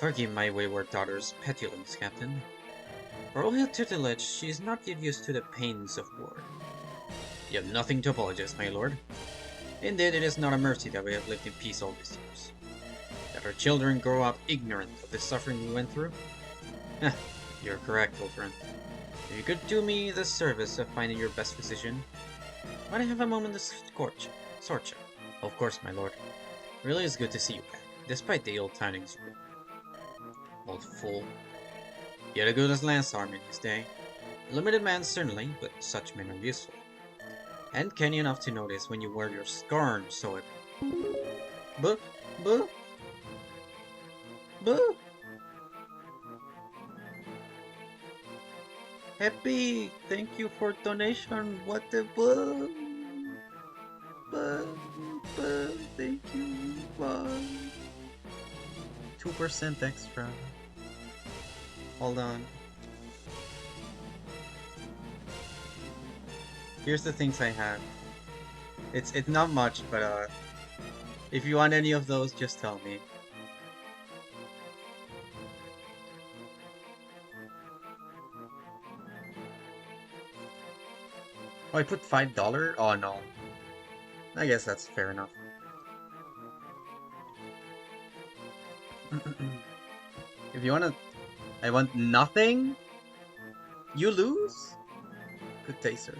Forgive my wayward daughter's petulance, Captain. For all her tutelage, she is not yet used to the pains of war. You have nothing to apologize, my lord. Indeed, it is not a mercy that we have lived in peace all these years. That our children grow up ignorant of the suffering we went through? You're correct, old friend. If you could do me the service of finding your best physician, might I have a moment to sort you? Of course, my lord. Really is good to see you back, despite the ill tidings. Old fool. He had a good as lance arm in his day. A limited man, certainly, but such men are useful. And canny enough to notice when you wear your scarn so it... Buh! Buh! Buh! Happy! Thank you for donation. What the buh? Buh! Buh! Thank you. Bye. 2% extra. Hold on. Here's the things I have. It's not much, but if you want any of those, just tell me. Oh, I put $5? Oh no. I guess that's fair enough. If you wanna... I want nothing? You lose? Good taster.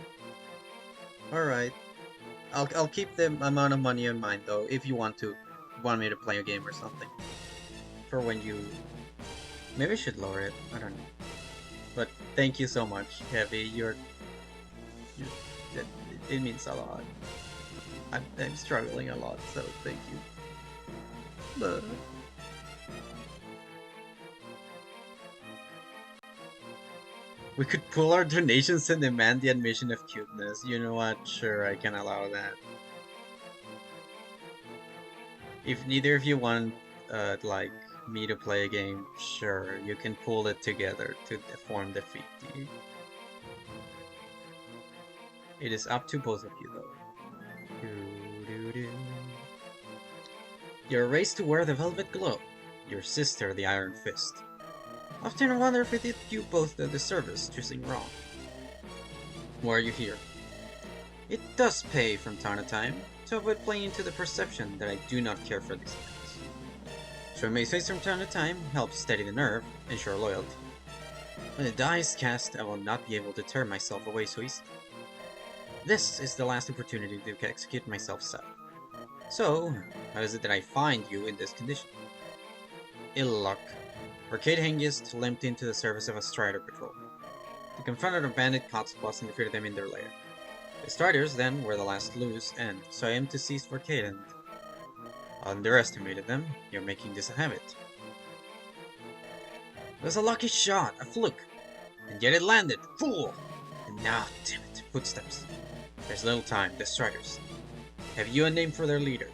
Alright. I'll keep the amount of money in mind though, if you want me to play a game or something. For when you... Maybe I should lower it, I don't know. But thank you so much, Heavy. It means a lot. I'm struggling a lot, so thank you. But... We could pull our donations and demand the admission of cuteness. You know what? Sure, I can allow that. If neither of you want, like, me to play a game, sure, you can pull it together to form the 50. It is up to both of you, though. You're raised to wear the velvet glove. Your sister, the iron fist. Often wonder if it did you both the disservice, choosing wrong. Why are you here? It does pay from time to time to avoid playing into the perception that I do not care for these things. Showing my face from time to time helps steady the nerve, ensure loyalty. When the die is cast, I will not be able to tear myself away so easily. This is the last opportunity to execute myself sad. So, how is it that I find you in this condition? Ill luck. Arcade Hengist limped into the service of a Strider patrol. He confronted a bandit Cotsbus and defeated them in their lair. The Striders, then, were the last to lose, and so I am to cease Arcade and... underestimated them. You're making this a habit. It was a lucky shot, a fluke. And yet it landed, fool! And now, damn it, footsteps. There's little time, the Striders. Have you a name for their leader?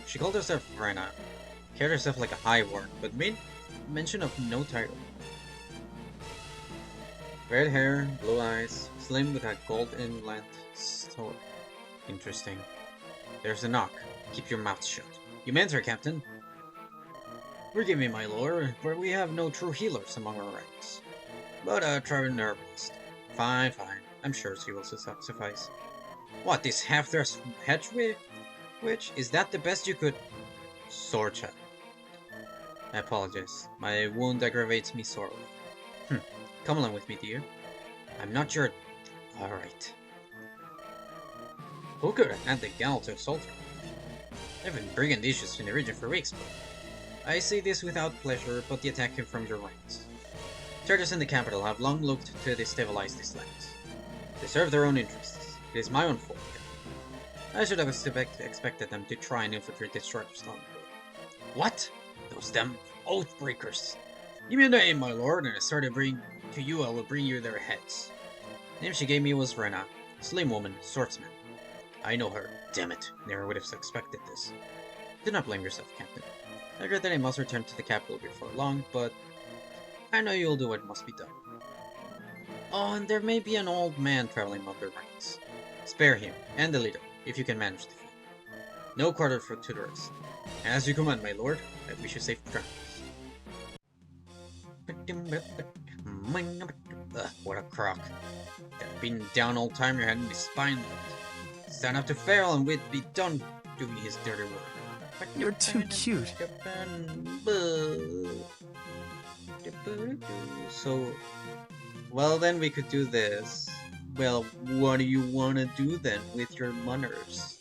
She called herself Rena. Carried herself like a highborn, but made mention of no title. Red hair, blue eyes, slim with a gold inlet sword. Interesting. There's a knock. Keep your mouth shut. You may enter, Captain. Forgive me, my lord, but we have no true healers among our ranks. But try an herbalist. Fine. I'm sure she will suffice. What, this half-dressed hedge witch? Is that the best you could... Sorcha. I apologize. My wound aggravates me sorely. Come along with me, dear. I'm not your... Alright. Who could have had the gall to assault her? I've been brigand issues in the region for weeks, but... I say this without pleasure, but the attack came from your ranks. Churches in the capital have long looked to destabilize these lands. They serve their own interests. It is my own fault. I should have expected them to try and infiltrate this Chargers long ago. What? Those damn oathbreakers. Give me a name, my lord, and I will bring you their heads. The name she gave me was Rena. Slim woman, swordsman. I know her. Damn it. Never would have suspected this. Do not blame yourself, Captain. I regret that I must return to the capital before long, but I know you'll do what must be done. Oh, and there may be an old man traveling among their ranks. Spare him, and the leader, if you can manage to find. No quarter to the rest. As you command, my lord, I wish you safe travels. Ugh, what a crock. That beaten down old timer had me spine. Stand up to Farrell and we'd be done doing his dirty work. You're too cute. So, well then we could do this. Well, what do you want to do then with your manners?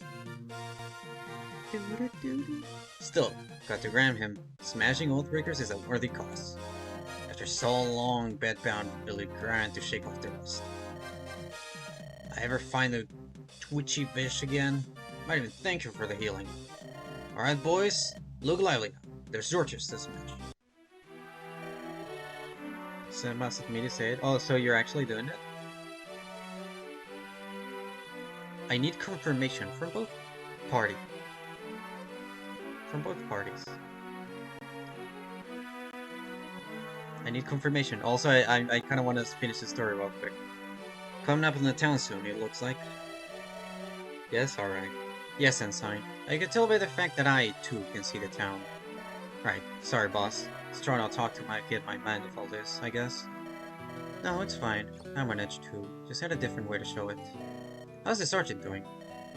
Still, got to grant him, smashing Oathbreakers is a worthy cause. After so long bedbound, Billy grind to shake off the rust. I ever find the twitchy fish again? Might even thank you for the healing. Alright boys, look lively now. There's Georges this match. So must me to say it. Oh, so you're actually doing it? I need confirmation from both parties. I need confirmation. Also, I kind of want to finish the story real quick. Coming up in the town soon, it looks like. Yes, alright. Yes, Ensign. I can tell by the fact that I, too, can see the town. Right, sorry, boss. Strong I'll talk to get my mind with all this, I guess. No, it's fine. I'm on edge, too. Just had a different way to show it. How's the sergeant doing?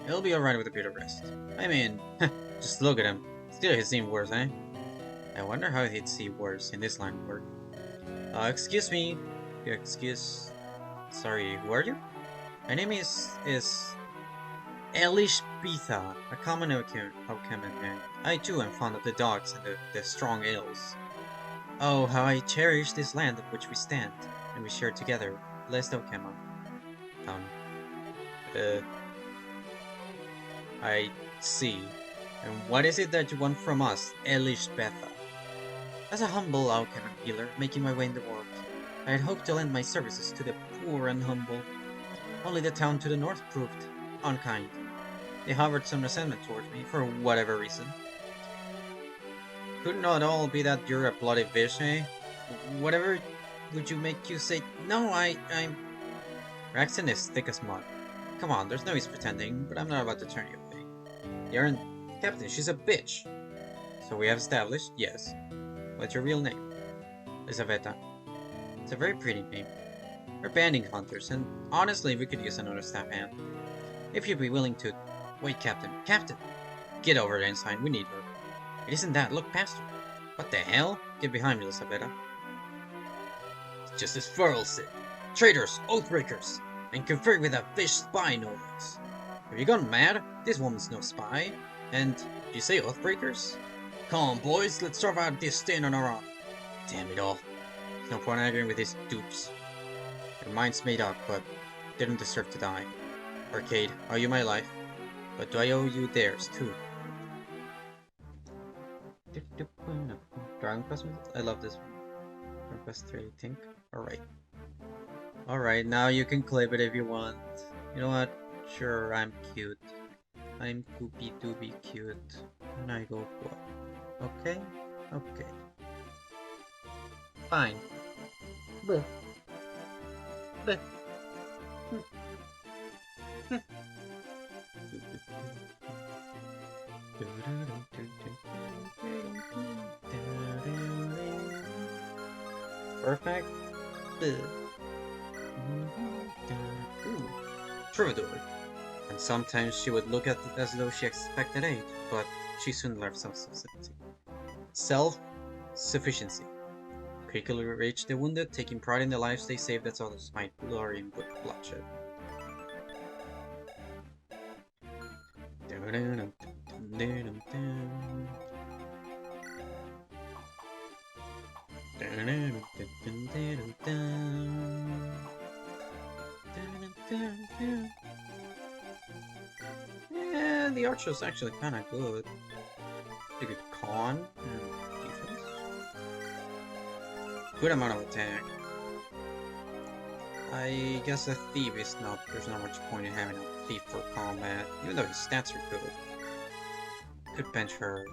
He'll be alright with a bit of rest. I mean, just look at him. Still, he's seen worse, eh? I wonder how he'd see worse in this line of work. Excuse me. Sorry, who are you? My name is Elish Bitha, a common Okeman. I too am fond of the dogs and the strong ales. Oh, how I cherish this land of which we stand, and we share together, blessed Okema. I see. And what is it that you want from us, Elish Betha? As a humble Alchemist healer, making my way in the world, I had hoped to lend my services to the poor and humble. Only the town to the north proved unkind. They harbored some resentment towards me, for whatever reason. Could not all be that you're a bloody fish, eh? Whatever would you make you say, no, I'm... Raxton is thick as mud. Come on, there's no use pretending, but I'm not about to turn you away. Yaren, Captain, she's a bitch. So we have established, yes. What's your real name? Elisaveta. It's a very pretty name. We're banding hunters, and honestly, we could use another staff hand. If you'd be willing to... Wait, Captain. Captain! Get over there, Ensign. We need her. It isn't that. Look past her. What the hell? Get behind me, Elisabetta. It's just as Farrell said. Traitors! Oathbreakers! And conferring with a fish spy, no less. Have you gone mad? This woman's no spy. And... did you say Oathbreakers? Come on, boys. Let's start out this stain on our own. Damn it all. There's no point arguing with these dupes. Their minds made up, but didn't deserve to die. Arcade, owe you my life, but do I owe you theirs too? Dragon Quest? I love this one. Dragon Quest 3, I think. Alright. Alright, now you can clip it if you want. You know what? Sure, I'm cute. I'm goopy doobie cute. And I go what? Okay? Okay. Fine. Bleh. Bleh. Perfect. Ooh. Troubadour. And sometimes she would look at it as though she expected aid, but she soon learned self-sufficiency. Self-sufficiency. Critically reach the wounded, taking pride in the lives they save that others might glory in bloodshed. Yeah, the archer's actually kind of good. A good con and defense. Good amount of attack. I guess a thief is not. There's not much point in having a thief for combat, even though his stats are good. Could bench her.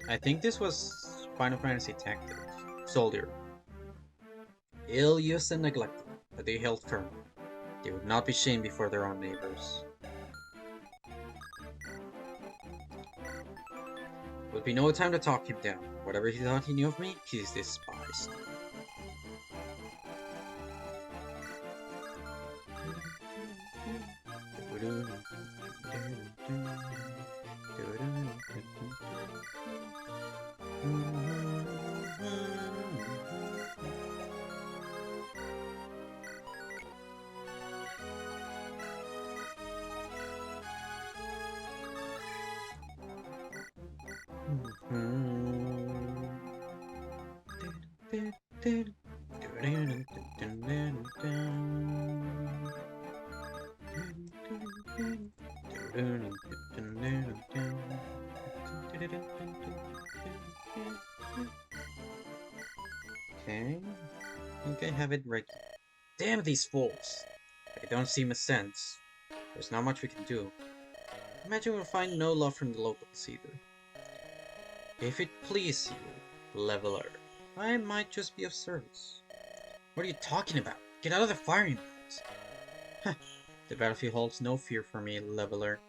I think this was Final Fantasy Tactics. Soldier. Ill-used and neglected, but they held firm. They would not be shamed before their own neighbors. Would be no time to talk him down. Whatever he thought he knew of me, he's despised. Okay, I think I have it right. Damn these fools! They don't seem a sense. There's not much we can do. Imagine we'll find no love from the locals either. If it please you, leveler, I might just be of service. What are you talking about? Get out of the firing lines! Huh, the battlefield holds no fear for me, leveler.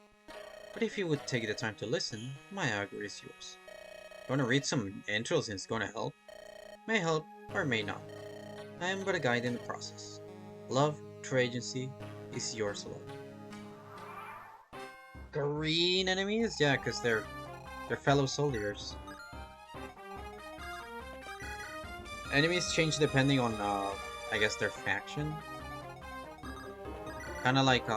But if you would take the time to listen, my augury is yours. You want to read some intros and it's going to help? May help, or may not. I am but a guide in the process. Love, true agency, is yours alone. Green enemies? Yeah, because they're fellow soldiers. Enemies change depending on, I guess, their faction. Kinda like,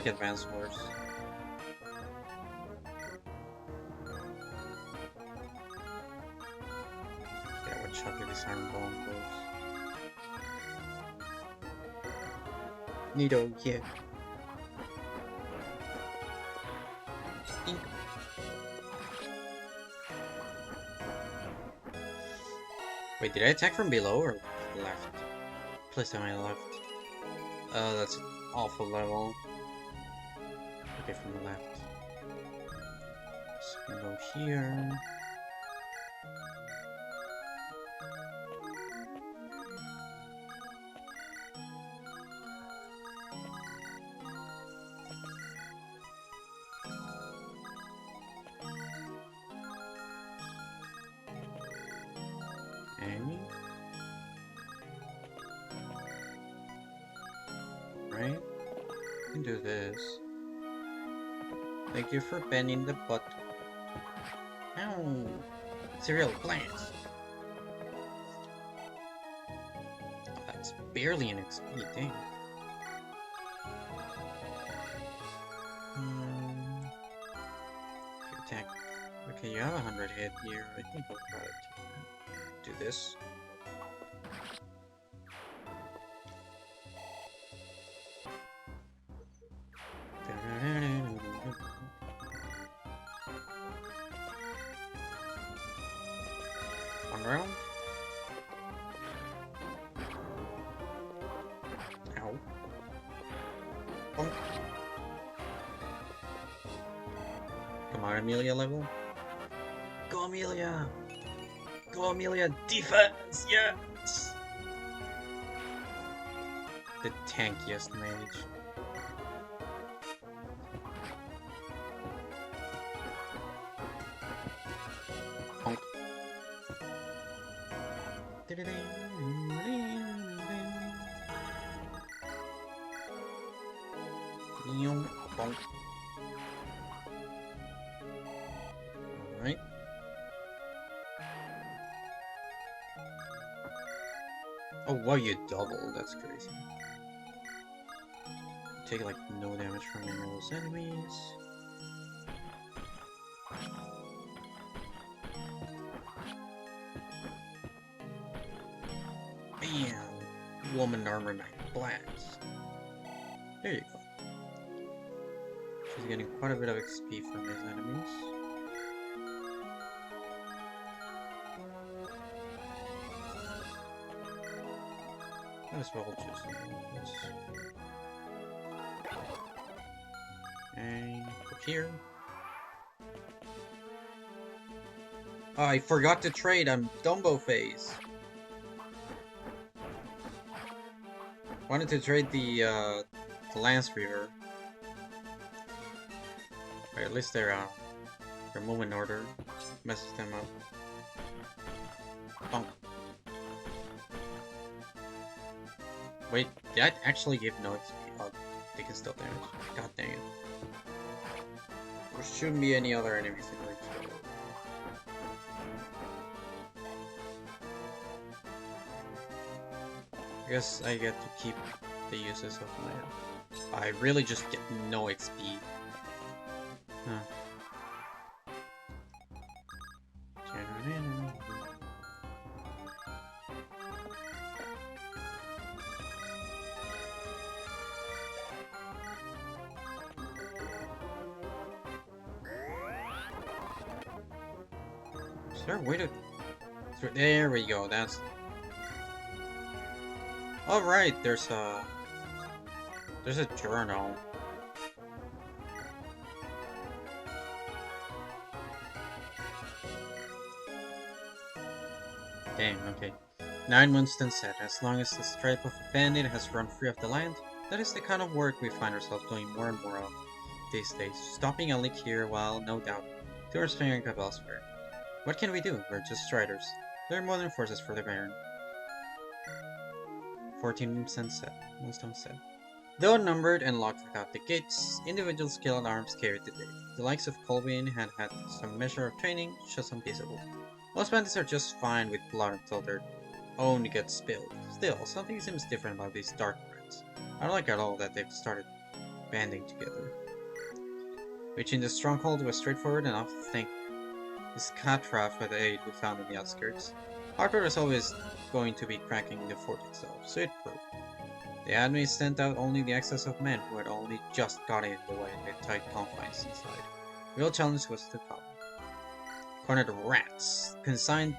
Advance Wars. Yeah, what shot did this iron bone goes? Neato, yeah. Ink. Wait, did I attack from below or left? Please tell me I left. That's an awful level. Okay, from the left. So we go here. Right? We can do this. Thank you for bending the butt. Ow! Cereal plants! Oh, that's barely an XP, dang. Attack. Okay, you have 100 hit here. I think I'll try to do this. One round. Ow. Bonk. Come on, Amelia level. Go, Amelia! Go, Amelia! Defense! Yes! The tankiest mage. Honk. Bonk. Alright. Oh, wow, you double. That's crazy. Take like no damage from any of those enemies. Bam! Woman armor knight blast. There you go. She's getting quite a bit of XP from these enemies. Might as well choose something like this. And go here. Oh, I forgot to trade. I'm Dumbo phase. Wanted to trade the Lance Reaver. Or at least their movement order messes them up. Oh. Wait, did I actually give no XP? Oh, they can still damage. God dang it. There shouldn't be any other enemies in reach. I guess I get to keep the uses of my... I really just get no XP. Huh. Is there a way to... There we go, that's... Alright, there's a journal. Dang, okay. 9 months then said, as long as the stripe of a bandit has run free of the land, that is the kind of work we find ourselves doing more and more of these days. Stopping a leak here, while, no doubt, towards figuring up elsewhere. What can we do? We're just striders. There are more than forces for the Baron. 14 said, Moonstone said. Though numbered and locked without the gates, individual skilled arms carried the day. The likes of Colwyn had had some measure of training, just unpeaceable. Most bandits are just fine with blood until their own gets spilled. Still, something seems different about these dark rats. I don't like at all that they've started banding together. Reaching the stronghold was straightforward enough, thank this catraff for the aid we found in the outskirts. Harper was always going to be cracking the fort itself, so it proved. The admin sent out only the excess of men who had only just got in the way in the tight confines inside. The real challenge was to come. Cornered rats consigned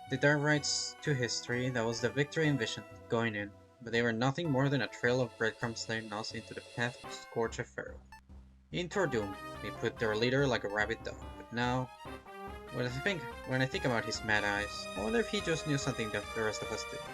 the dark rights to history. That was the victory envisioned going in, but they were nothing more than a trail of breadcrumbs leading us into the path to scorch a pharaoh. Into our doom, they put their leader like a rabid dog, but now, when I think about his mad eyes, I wonder if he just knew something that the rest of us didn't.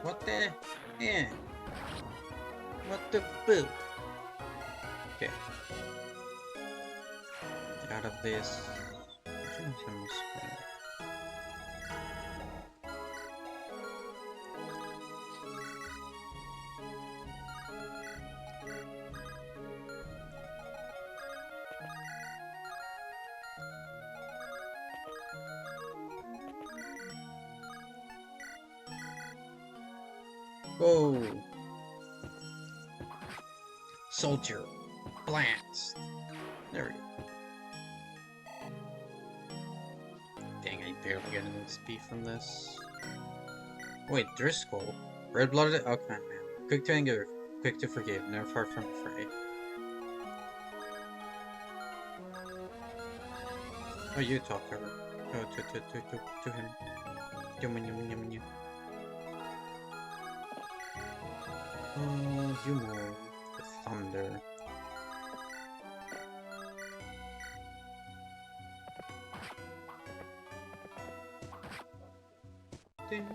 What the? Yeah. What the boo? Okay. Get out of this. Go! Soldier! Blast! There we go. Dang, I barely get an XP from this. Wait, Driscoll? Red-blooded? Okay, man. Quick to anger, quick to forgive, never far from the fray. Oh, you talk to her. Oh, to him. Yum. Oh, you know, the thunder. Ding.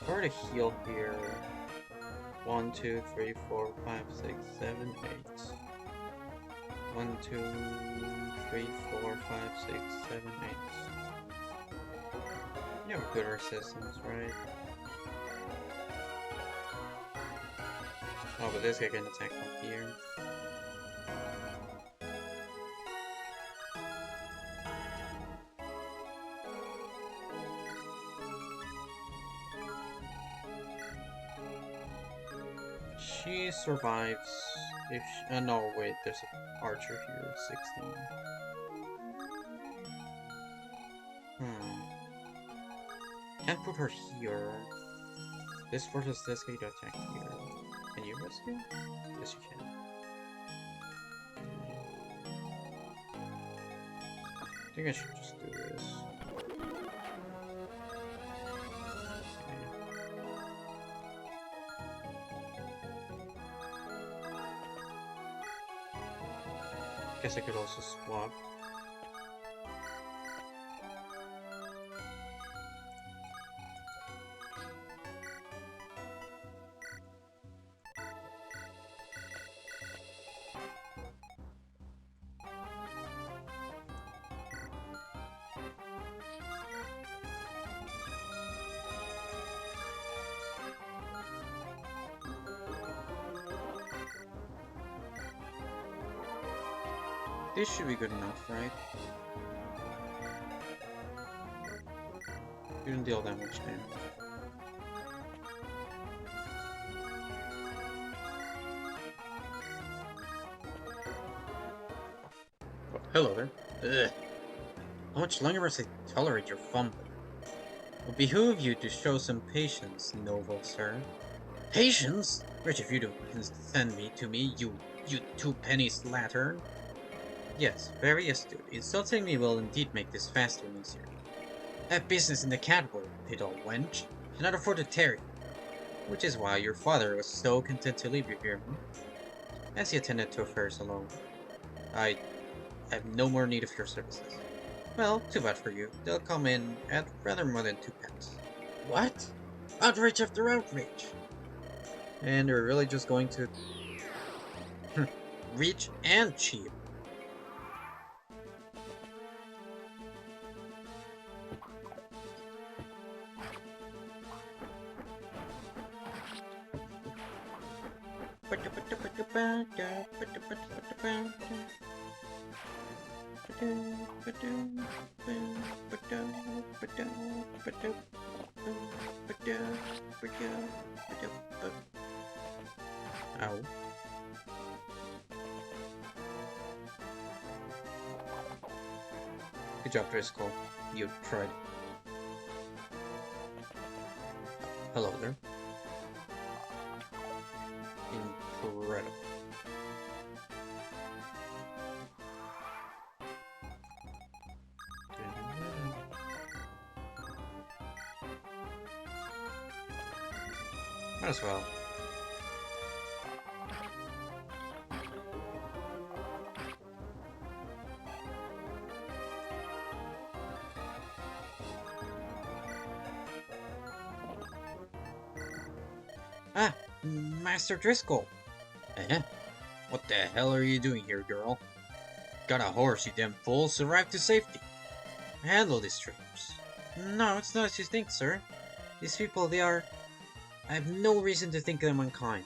Or to heal here. 1, 2, 3, 4, 5, 6, 7, 8. 1, 2, 3, 4, 5, 6, 7, 8. You have good resistance, right? Oh, but this guy can attack from here. She survives if she, no, wait, there's an archer here at 16. Can't put her here. This forces this guy to attack here. Can you rescue? Yes, you can. I think I should just do this. Guess I could also swap. This should be good enough, right? Didn't deal that much damage. Oh, hello there. Ugh. How much longer must I tolerate your fumbling? It will behoove you to show some patience, noble sir. Patience? Rich if you do send me to me, you two-penny slattern. Yes, very astute. Insulting me will indeed make this faster and easier. I have business in the capital, pit old wench. Cannot afford to tarry. Which is why your father was so content to leave you here, as he attended to affairs alone. I have no more need of your services. Well, too bad for you. They'll come in at rather more than 2 pence. What? Outrage after outrage! And they're really just going to... reach and cheap. Ow. Good job, Driscoll. You tried. Hello there. Incredible. Might as well. Ah, Master Driscoll. Eh? What the hell are you doing here, girl? Got a horse, you damn fools. Arrive to safety. Handle these traitors. No, it's not as you think, sir. These people, they are... I have no reason to think them unkind.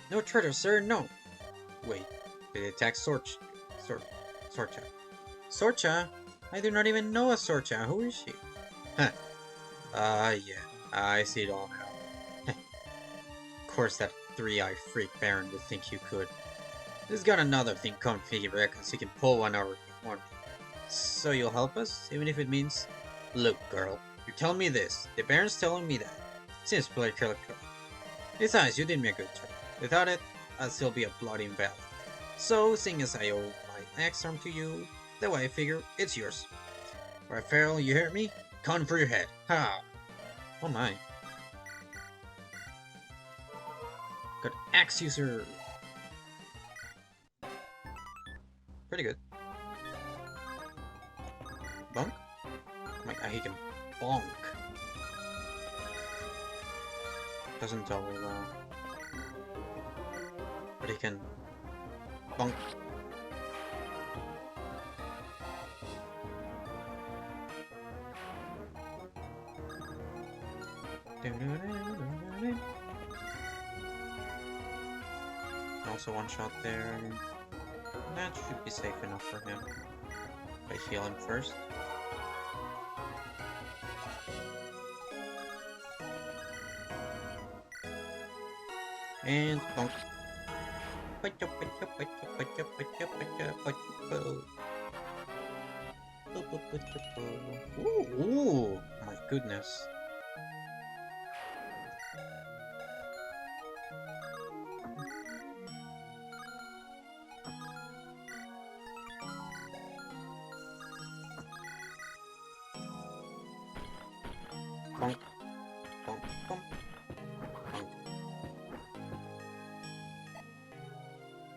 No traitors, sir, no. Wait, they attack Sorcha. Sorcha? I do not even know a Sorcha. Who is she? Huh. Yeah. I see it all now. Of course that three-eyed freak Baron would think you could. He's got another thing comfy, reckons he can pull one over one. So you'll help us, even if it means... Look, girl, you're telling me this. The Baron's telling me that. Seems politically correct. Besides, you did me a good turn. Without it, I'd still be a bloody invalid. So, seeing as I owe my axe arm to you, the way I figure, it's yours. Right, Farrell, you hear me? Con for your head. Ha! Oh my. Good axe user. Pretty good. Bonk? Oh my god, he can bonk. Doesn't double well. But he can bonk. Also one shot there. That should be safe enough for him. If I heal him first. And bonk. Ooh, my goodness. Bonk, bonk, bonk, bonk.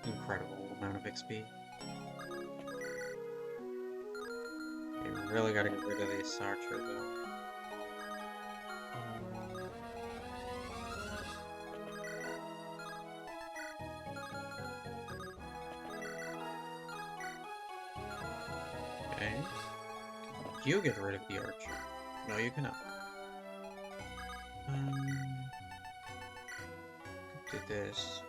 Incredible amount of XP. You really gotta get rid of this archer though. Okay. You get rid of the archer. No, you cannot. Do this.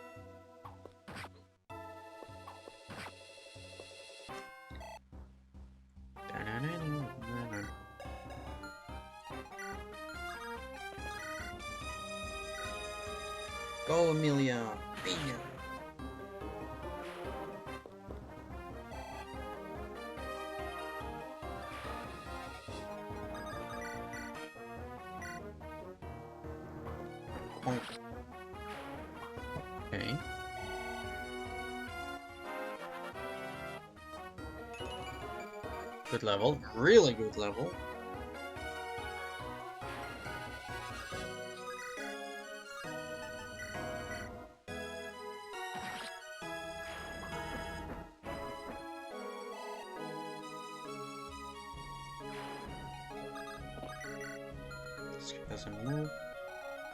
Go, Amelia! Bam! Okay. Good level. Really good level. This guy doesn't move.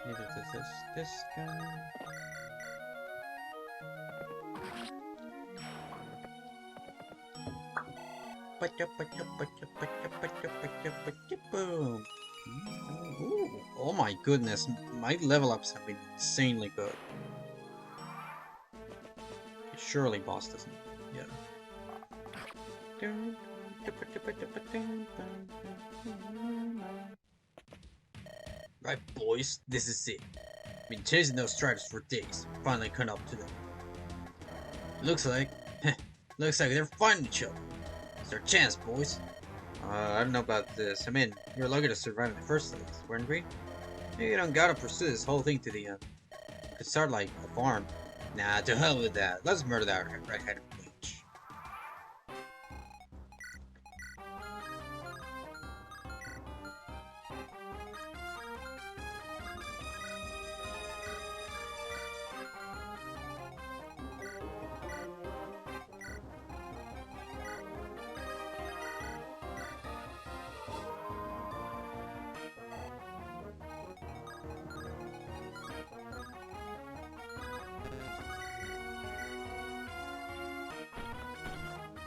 Neither does this guy. Boom! Ooh, oh my goodness, my level ups have been insanely good. Surely boss doesn't. Yeah. Right, boys, this is it. Been chasing those stripes for days. Finally caught up to them. Looks like they're finding each other. It's our chance, boys. I don't know about this. I mean, you're lucky to survive in the first place, weren't we? You don't gotta pursue this whole thing to the end. Could start like a farm. Nah, to hell with that. Let's murder that red-headed witch.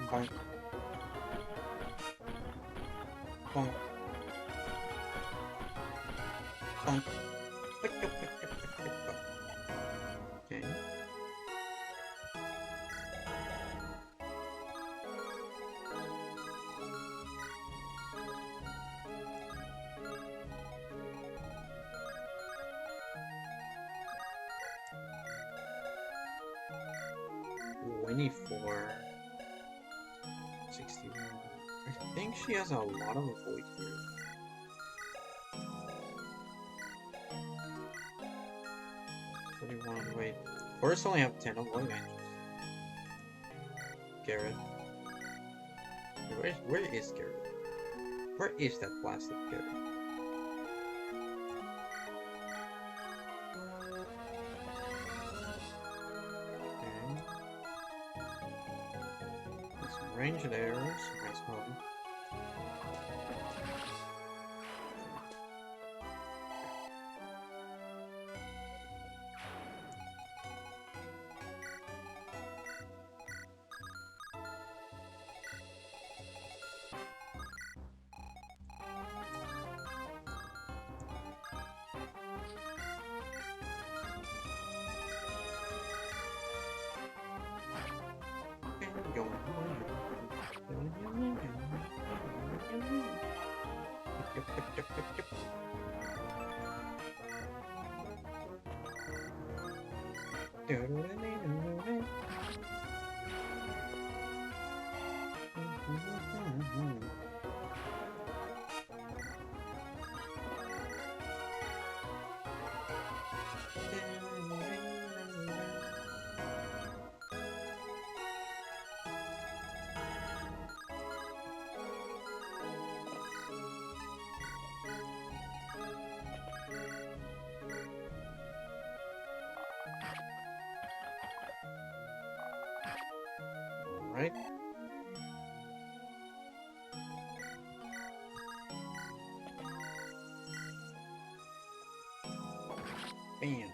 Bonk. Bonk. Bonk. Okay. Winnie for 61. I think she has a lot of avoid here. Wait. First only have 10 avoid angels. Garrett. Where is Garrett? Where is that plastic Garrett? Okay. There's some ranged arrows. Nice one. Right? Bam.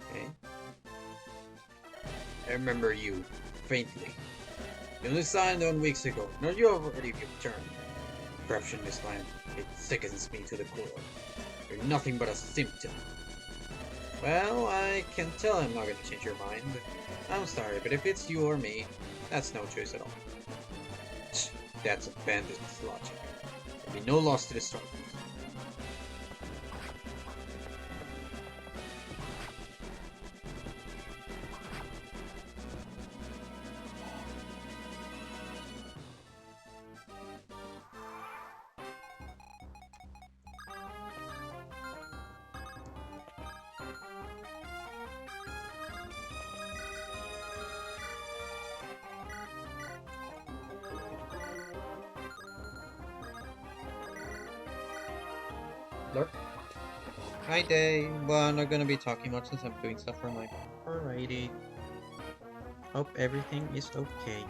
Okay. I remember you, faintly. You only signed on weeks ago. Now you have already returned. Corruption this land, it sickens me to the core. You're nothing but a symptom. Well, I can tell I'm not gonna change your mind. I'm sorry, but if it's you or me, that's no choice at all. That's a bandit's logic. There'll be no loss to the strongest. Lurk. Hi day. Well, I'm not gonna be talking much since I'm doing stuff for my... Alrighty. Hope everything is okay.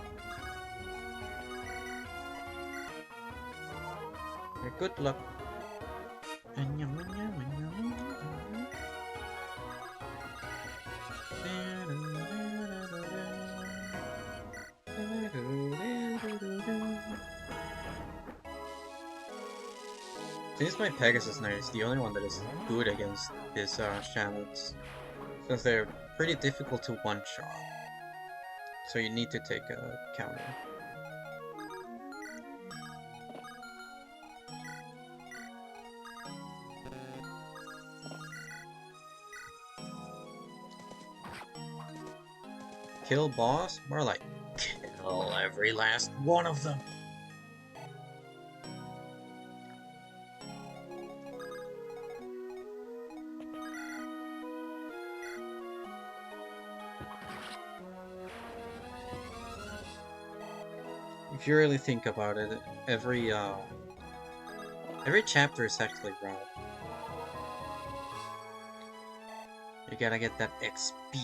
Good luck. Since my Pegasus Knight is the only one that is good against these shamans, since they're pretty difficult to one-shot, so you need to take a counter. Kill boss? More like, kill every last one of them! If you really think about it, every chapter is actually round. You gotta get that XP.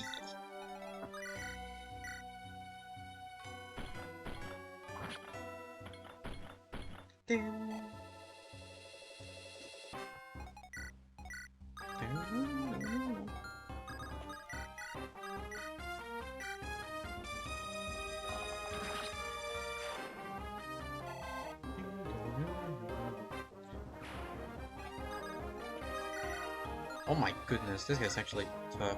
Oh my goodness, this guy's actually tough.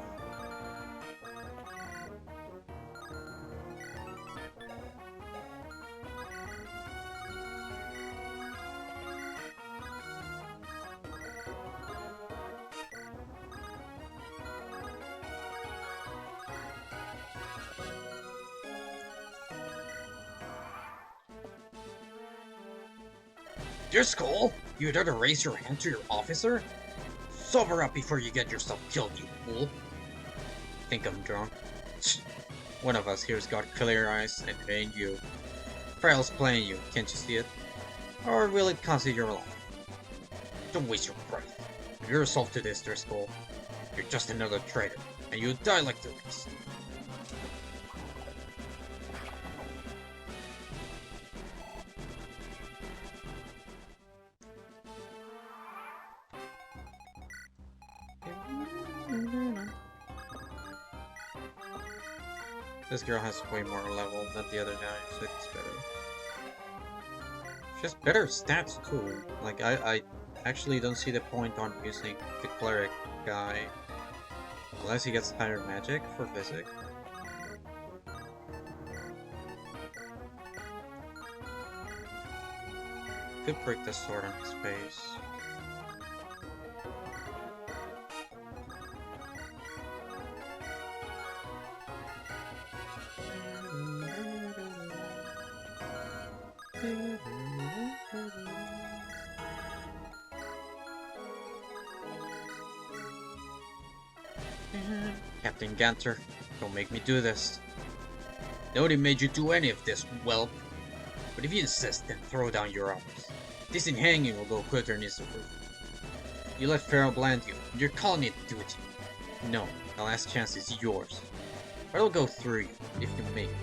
Your skull? You dare to raise your hand to your officer? Sober up before you get yourself killed, you fool. Think I'm drunk? One of us here's got clear eyes, and it ain't you. Farrell's playing you, can't you see it? Or will it cost you your life? Don't waste your breath. If you resolve to this, Driscoll, you're just another traitor, and you'll die like the rest. This girl has way more level than the other guy, so it's better. She has better stats too. Like, I actually don't see the point on using the cleric guy. Unless he gets higher magic for physic. Could break the sword on his face. Captain Ganter, don't make me do this. Nobody made you do any of this, whelp. But if you insist, then throw down your arms. This in hanging will go quicker than this approval. You let Farrell blind you, and you're calling it duty. No, the last chance is yours. But I'll go through you, if you make me.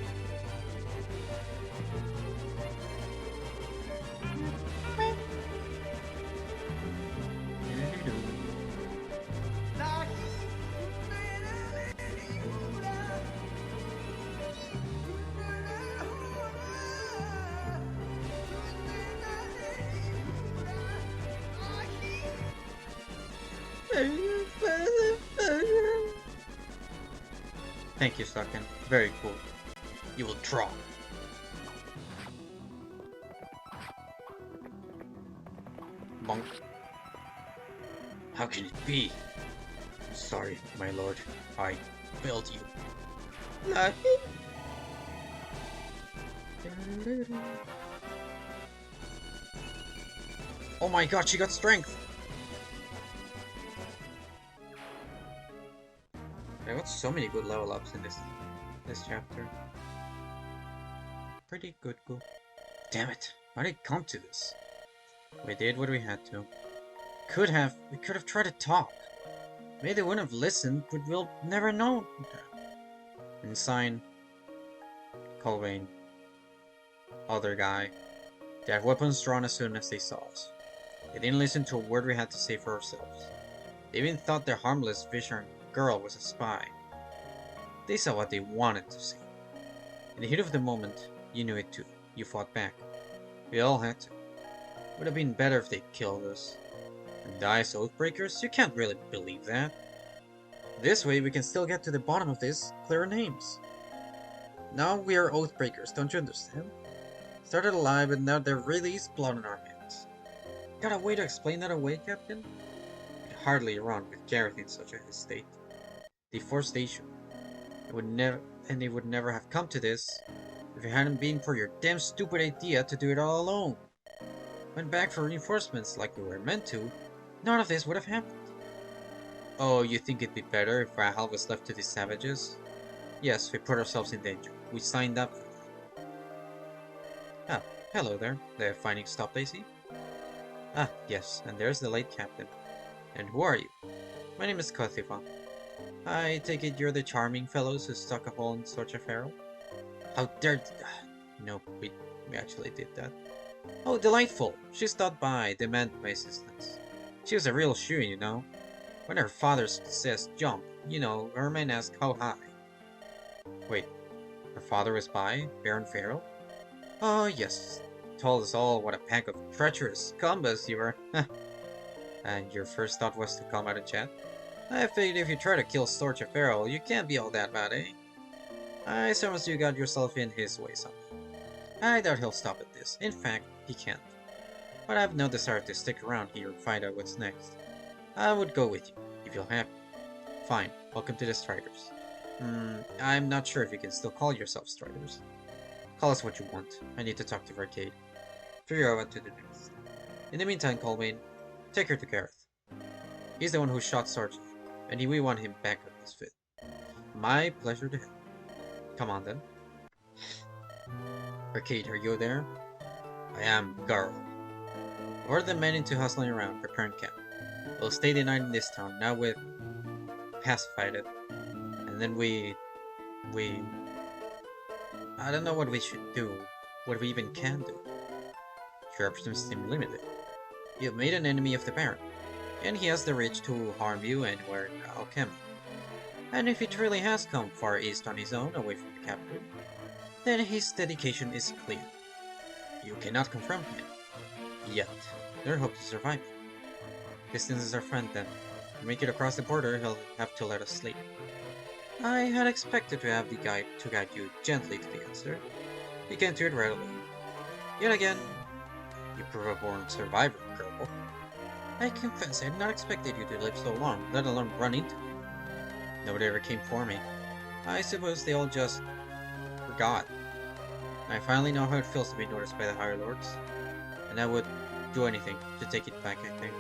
Thank you, Sucken. Very cool. You will draw. Bonk. How can it be? Sorry, my lord. I failed you. Lucky. Oh my god, she got strength! I got so many good level ups in this chapter. Pretty good, cool. Damn it! Why did it come to this? We did what we had to. We could have tried to talk. Maybe they wouldn't have listened, but we'll never know. And sign Colvane. Other guy. They had weapons drawn as soon as they saw us. They didn't listen to a word we had to say for ourselves. They even thought their harmless vision girl was a spy. They saw what they wanted to see. In the heat of the moment, you knew it too. You fought back. We all had to. Would have been better if they killed us. And die as Oathbreakers? You can't really believe that. This way we can still get to the bottom of this, clear names. Now we are Oathbreakers, don't you understand? Started alive, but now there really is blood on our hands. Got a way to explain that away, Captain? You'd hardly run with Gareth in such a state. They forced the issue. They would never have come to this if it hadn't been for your damn stupid idea to do it all alone. Went back for reinforcements like we were meant to, none of this would have happened. Oh, you think it'd be better if Rahal was left to these savages? Yes, we put ourselves in danger. We signed up for that. Ah, hello there. The fighting stopped, I see. Ah, yes, and there's the late captain. And who are you? My name is Kothifa. I take it you're the charming fellows who stuck a hole in Sorcha Farrell? How dare... No, we actually did that. Oh, delightful! She stopped by, demanded my assistance. She was a real shoo, you know. When her father says jump, you know, her men ask how high. Wait, her father was by? Baron Farrell? Oh, yes. Told us all what a pack of treacherous scumbas you were. And your first thought was to come out and chat? I figured if you try to kill Sorcha Farrell, you can't be all that bad, eh? I suppose you got yourself in his way somehow. I doubt he'll stop at this. In fact, he can't. But I have no desire to stick around here and find out what's next. I would go with you, if you'll have me. Fine, welcome to the Striders. I'm not sure if you can still call yourself Striders. Call us what you want. I need to talk to Arcade. Figure out what to do next. In the meantime, Colvane, take her to Gareth. He's the one who shot Sargent, and we want him back on his feet. My pleasure to help. Come on then. Arcade, are you there? I am Garl. Order the men into hustling around, preparing camp. We'll stay the night in this town, now we've pacified it. And then we... I don't know what we should do. What we even can do. Your options seem limited. You have made an enemy of the Baron, and he has the reach to harm you anywhere in Alchemy. And if he truly has come far east on his own, away from the capital, then his dedication is clear. You cannot confront him. Yet, there are hope to survive it. Distance is our friend then. To make it across the border, he'll have to let us sleep. I had expected to have the guide you gently to the answer. You can't do it readily. Yet again, you prove a born survivor, girl. I confess I had not expected you to live so long, let alone run into me. Nobody ever came for me. I suppose they all just forgot. I finally know how it feels to be noticed by the higher lords, and I would do anything to take it back, I think.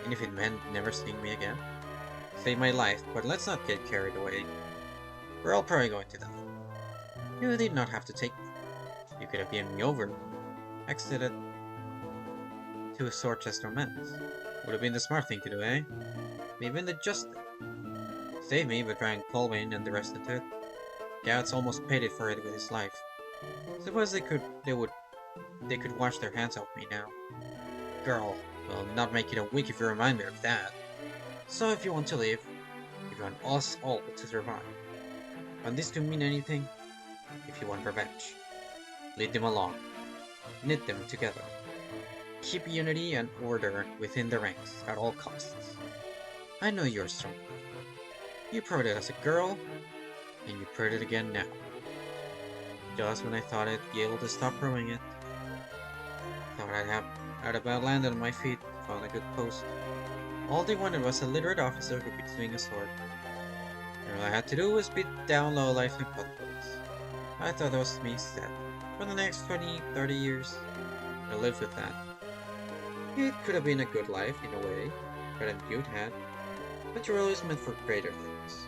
And if it meant never seeing me again, save my life, but let's not get carried away. We're all probably going to die. You did not have to take me. You could have given me over, exited to a sword chest or menace. Would have been the smart thing to do, eh? Maybe the just thing. Save me by drawing Colwyn and the rest into it. Gaunt's almost paid it for it with his life. Suppose they could wash their hands off me now. Girl, will not make it a week if you remind me of that. So if you want to live, if you want us all to survive, want this to mean anything, if you want revenge, lead them along, knit them together. Keep unity and order within the ranks at all costs. I know you're strong. You proved it as a girl, and you proved it again now. Just when I thought I'd be able to stop proving it, thought I'd about landed on my feet, found a good post. All they wanted was a literate officer who could swing a sword. And all I had to do was beat down lowlifes and cutthroats. I thought that was me set. For the next 20, 30 years, I lived with that. It could have been a good life, in a way, better than you'd had, but you're always meant for greater things.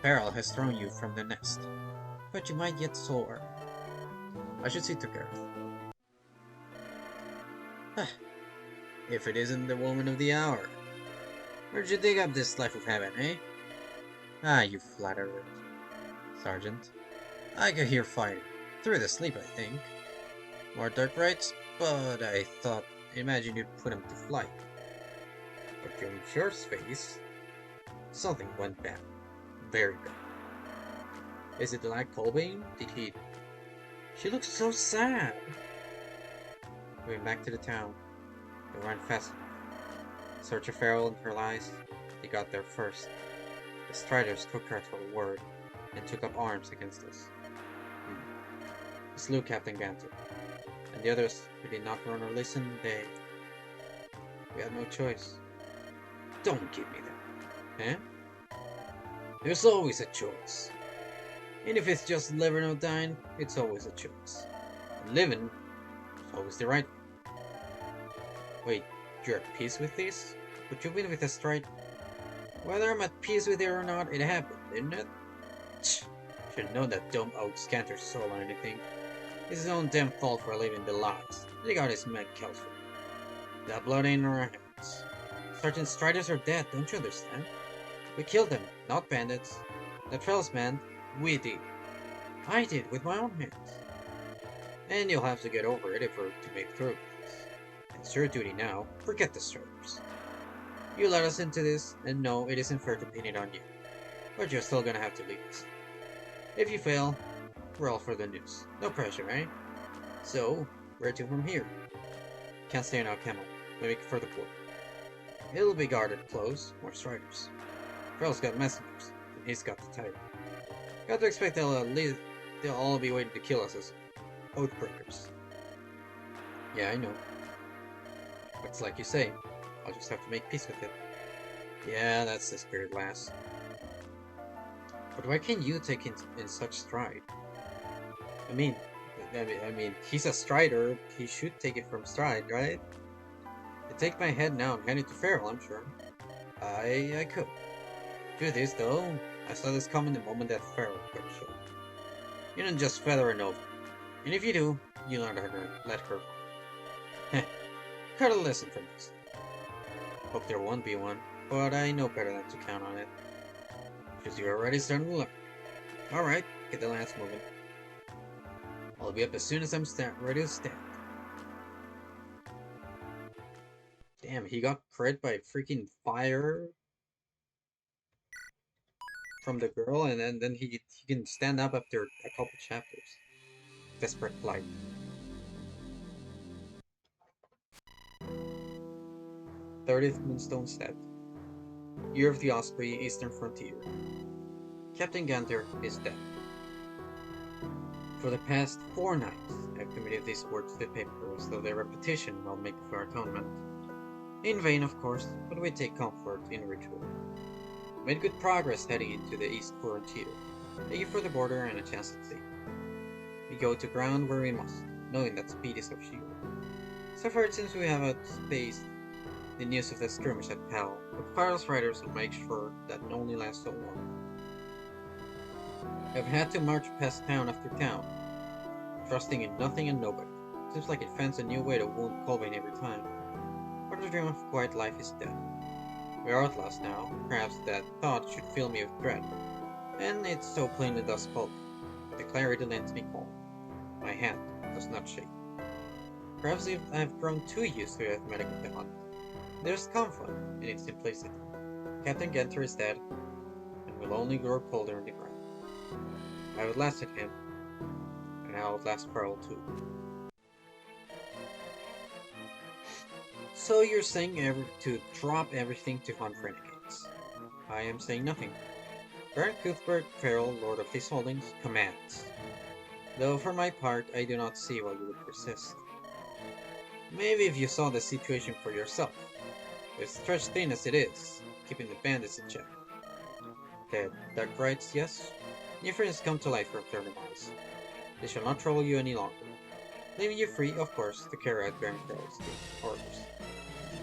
Peril has thrown you from the nest, but you might yet soar. I should see to Gareth. If it isn't the woman of the hour. Where'd you dig up this life of heaven, eh? Ah, you flatterer, Sergeant. I could hear fire. Through the sleep, I think. More dark rites, but I thought, imagine you'd put him to flight. But during your face, something went bad. Very bad. Is it like Colbane? Did he... She looks so sad. We went back to the town. They weren't fast enough. Search of Farrell and her lies. They got there first. The Striders took her at her word and took up arms against us. We slew Captain Ganter. And the others who did not run or listen, we had no choice. Don't give me that. Eh? There's always a choice. And if it's just living or dying, it's always a choice. And living is always the right one. Wait, you're at peace with this? But you've been with a stride. Whether I'm at peace with it or not, it happened, didn't it? Should've known that dumb oak Scanter's soul or anything. It's his own damn fault for living the lies. They got his men killed for it. That blood ain't in our hands. Sergeant Striders are dead, don't you understand? We killed them, not bandits. That fellow's man, we did. I did, with my own hands. And you'll have to get over it if we're to make through this. It's your duty now, forget the Striders. You let us into this, and no, it isn't fair to pin it on you. But you're still gonna have to lead us. If you fail, we're all for the news. No pressure, eh? So, where to from here? Can't stay in Alchemy. We make it for the port. It'll be guarded close, more Striders. Farrell's got messengers, and he's got the title. Got to expect they'll all be waiting to kill us as oathbreakers. Yeah, I know. But it's like you say, I'll just have to make peace with it. Yeah, that's the spirit, lass. But why can't you take it in such stride? I mean, he's a strider. He should take it from stride, right? I'd take my head now and hand it to Farrell, I'm sure. I could. Do this, though. I saw this coming the moment that Farrell got shot. You don't just feather an over. And if you do, you let her go. Heh, cut a lesson from this. Hope there won't be one, but I know better than to count on it. Because you're already starting to learn. Alright, get the lance moving. I'll be up as soon as I'm ready to stand. Damn, he got crit by freaking fire from the girl, and then he can stand up after a couple chapters. Desperate plight. 30th Moonstone Steppe. Year of the Osprey, Eastern Frontier. Captain Ganter is dead. For the past 4 nights, I've committed these words to the paper as though their repetition will make for atonement. In vain, of course, but we take comfort in ritual. Made good progress heading into the East Frontier, taking for the border and a chance at sea. We go to ground where we must, knowing that speed is our shield. So far it seems we have outspaced the news of the skirmish at Pal, but Pyro's riders will make sure that it only lasts so long. I've had to march past town after town, trusting in nothing and nobody. Seems like it finds a new way to wound Colvin every time. But the dream of quiet life is dead. We are outlaws now, perhaps that thought should fill me with dread. And it so plainly does Colvin. The clarity lends me calm. My hand does not shake. Perhaps I have grown too used to the arithmetic of the hunt. There's comfort in its simplicity. Captain Genter is dead, and will only grow colder in the ground. I outlasted him, and I outlast Pearl too. So you're saying to drop everything to hunt renegades. I am saying nothing. Baron Cuthbert Farrell, Lord of these holdings, commands. Though for my part, I do not see why you would persist. Maybe if you saw the situation for yourself. As stretched thin as it is, keeping the bandits in check. The dark writes, yes? New friends come to life from their demise. They shall not trouble you any longer. Leaving you free, of course, to carry out Baron Farrell's orders.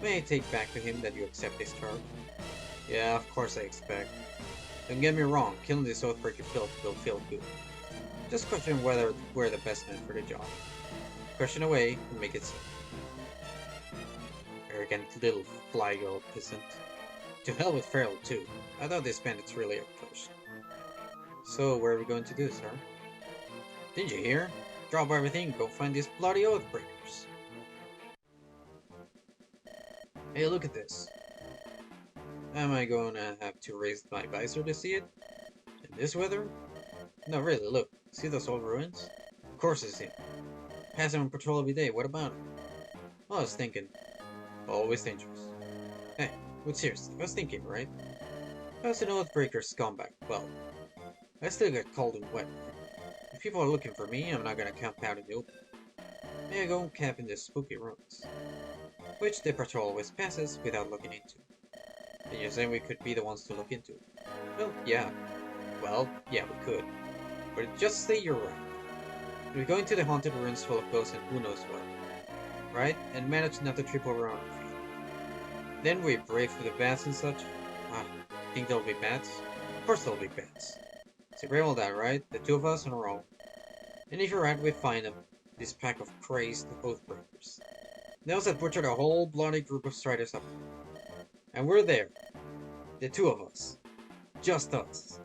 May I take back to him that you accept this charge? Yeah, of course I expect. Don't get me wrong, killing this Oathbreaker filth will feel good. Just question whether we're the best men for the job. Question away and make it so. Arrogant little fly-girl peasant. To hell with Farrell too. I thought this bandits really approached. So, where are we going to do, sir? Didn't you hear? Drop everything, go find these bloody Oathbreakers. Hey, look at this. Am I going to have to raise my visor to see it? In this weather? No, really, look. See those old ruins? Of course it's him. Pass him on patrol every day, what about him? Well, I was thinking. Always dangerous. Hey, but seriously, I was thinking, right? I was an Oathbreaker scumbag. Well, I still get cold and wet. If people are looking for me, I'm not gonna camp out in the open. May I go and camp in the spooky ruins? Which the patrol always passes without looking into. And you're saying we could be the ones to look into? Well, yeah. Well, yeah, we could. But just say you're right. We're going to the haunted ruins full of ghosts and who knows what. Right? And manage not to trip over our own feet. Then we brave for the bats and such. Ah, think there'll be bats? Of course there'll be bats. So brave all that, right? The two of us on a roll. And if you're right, we find them. This pack of crazed Oathbreakers. Those that butchered a whole bloody group of striders up. And we're there. The two of us. Just us.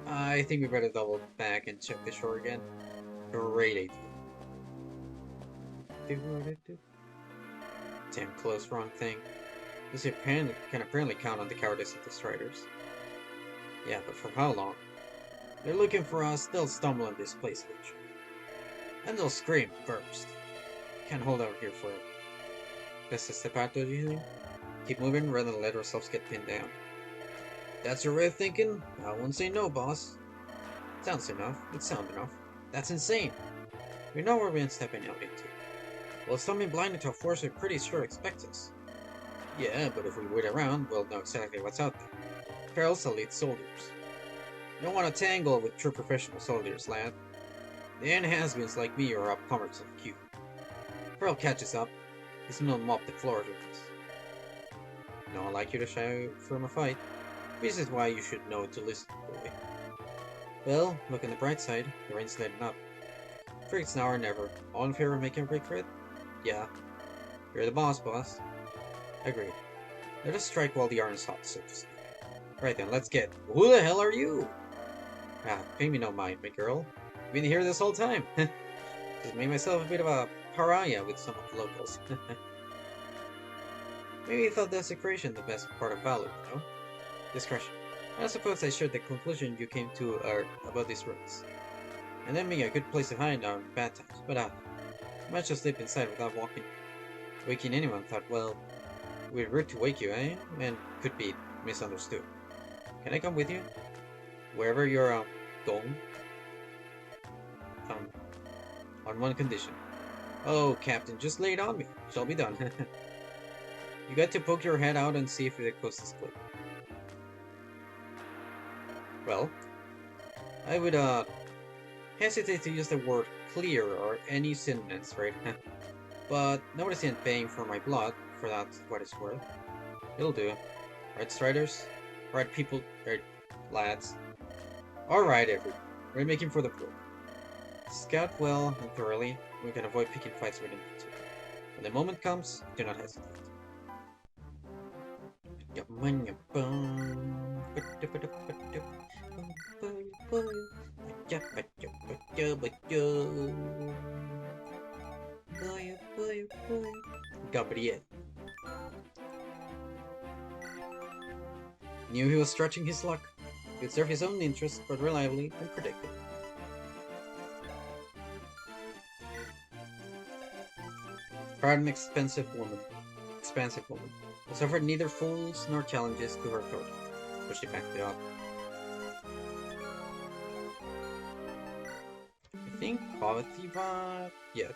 I think we better double back and check the shore again. Great idea. Damn close, wrong thing. This can apparently count on the cowardice of the striders. Yeah, but for how long? They're looking for us, they'll stumble in this place eventually. And they'll scream first. Can't hold out here forever. Best to step out, don't you think? Keep moving rather than let ourselves get pinned down. That's your way of thinking? I won't say no, boss. Sounds enough. It's sound enough. That's insane. We know where we're stepping out into. Well, something blinded to a force we're pretty sure expects us. Yeah, but if we wait around, we'll know exactly what's out there. Farrell's elite soldiers. You don't want to tangle with true professional soldiers, lad. The has-beens like me are upcomers to the queue. Farrell catches up. He's gonna mop the floors with us. No one like you to shy from a fight. This is why you should know to listen, boy. Well, look on the bright side. The rain's letting up. Figure it's now or never. All in favor of making a break for it? Yeah. You're the boss. Agreed. Let us strike while the iron's hot, so to speak. Right then, let's get. Who the hell are you? Ah, pay me no mind, my girl. I've been here this whole time. Just made myself a bit of a pariah with some of the locals. Maybe you thought desecration the best part of valor, no? Discretion. I suppose I shared the conclusion you came to about these ruins. And then being a good place to hide on bad times, but I might just sleep inside without waking anyone. Thought, well, we're rude to wake you, eh? And could be misunderstood. Can I come with you? Wherever you're going? Um, on one condition. Oh, Captain, just lay it on me. Shall be done. You got to poke your head out and see if the coast is clear. Well, I would hesitate to use the word clear or any synonyms for it. But nobody's in paying for my blood, for that's what it's worth. It'll do. Right, Striders? Right, people, right, lads. Alright, everyone. We're making for the pool. Scout well and thoroughly. We can avoid picking fights with to. When the moment comes, do not hesitate. Gabriel. Knew he was stretching his luck. He would serve his own interests, but reliably and predictably. Proud and expansive woman, who suffered neither fools nor challenges to her authority, but she backed it up. I think Pavathiva, yeah,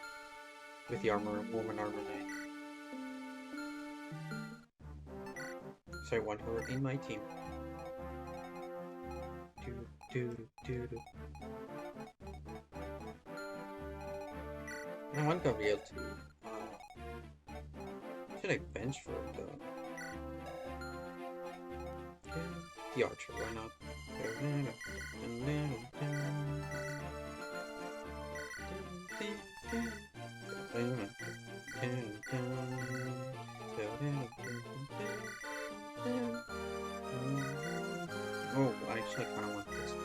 with the woman armor knight. So I want her in my team. I want Gabriel to. Should I bench for the archer? Why not? Oh, I actually kind of want this one.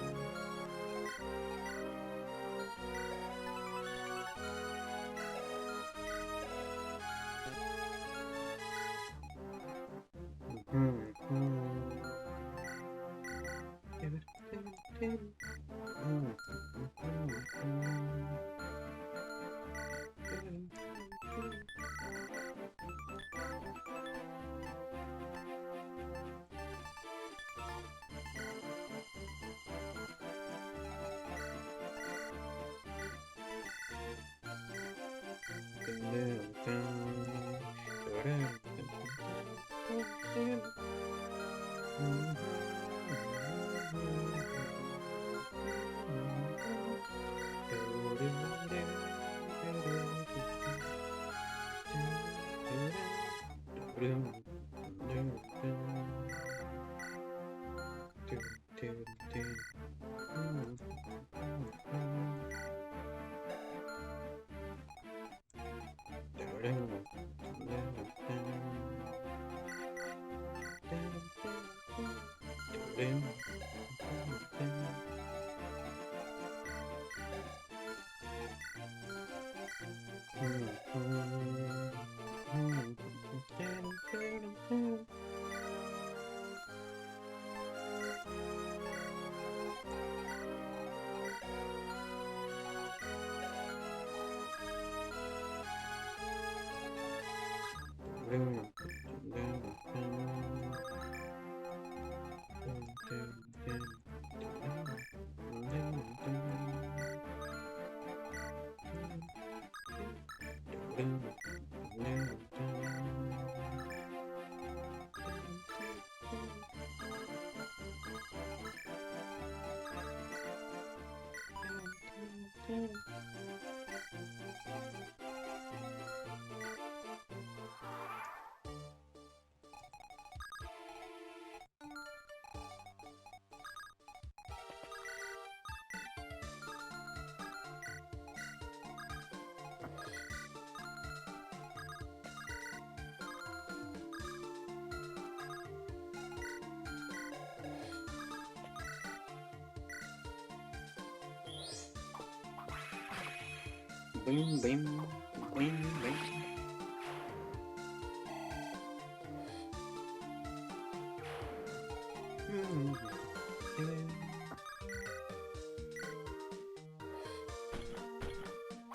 Boom, boom, boom, boom.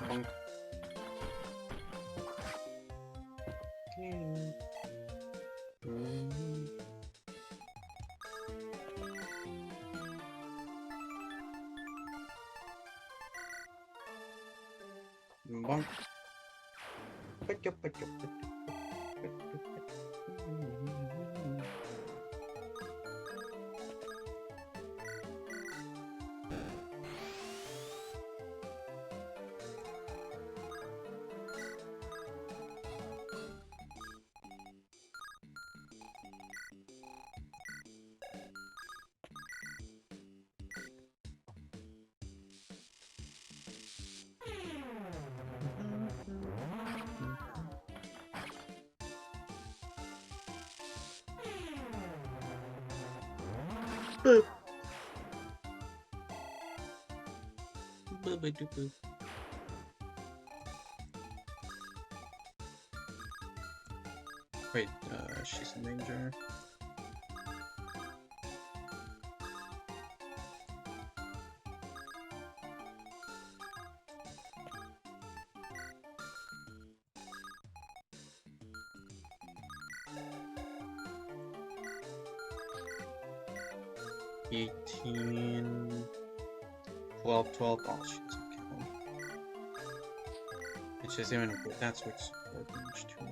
Bonk. Bonk. Boop. Boop, boop, boop. Wait, she's in danger. $18, $12, $12. Oh, she's okay. Which is even good. That's what's important too.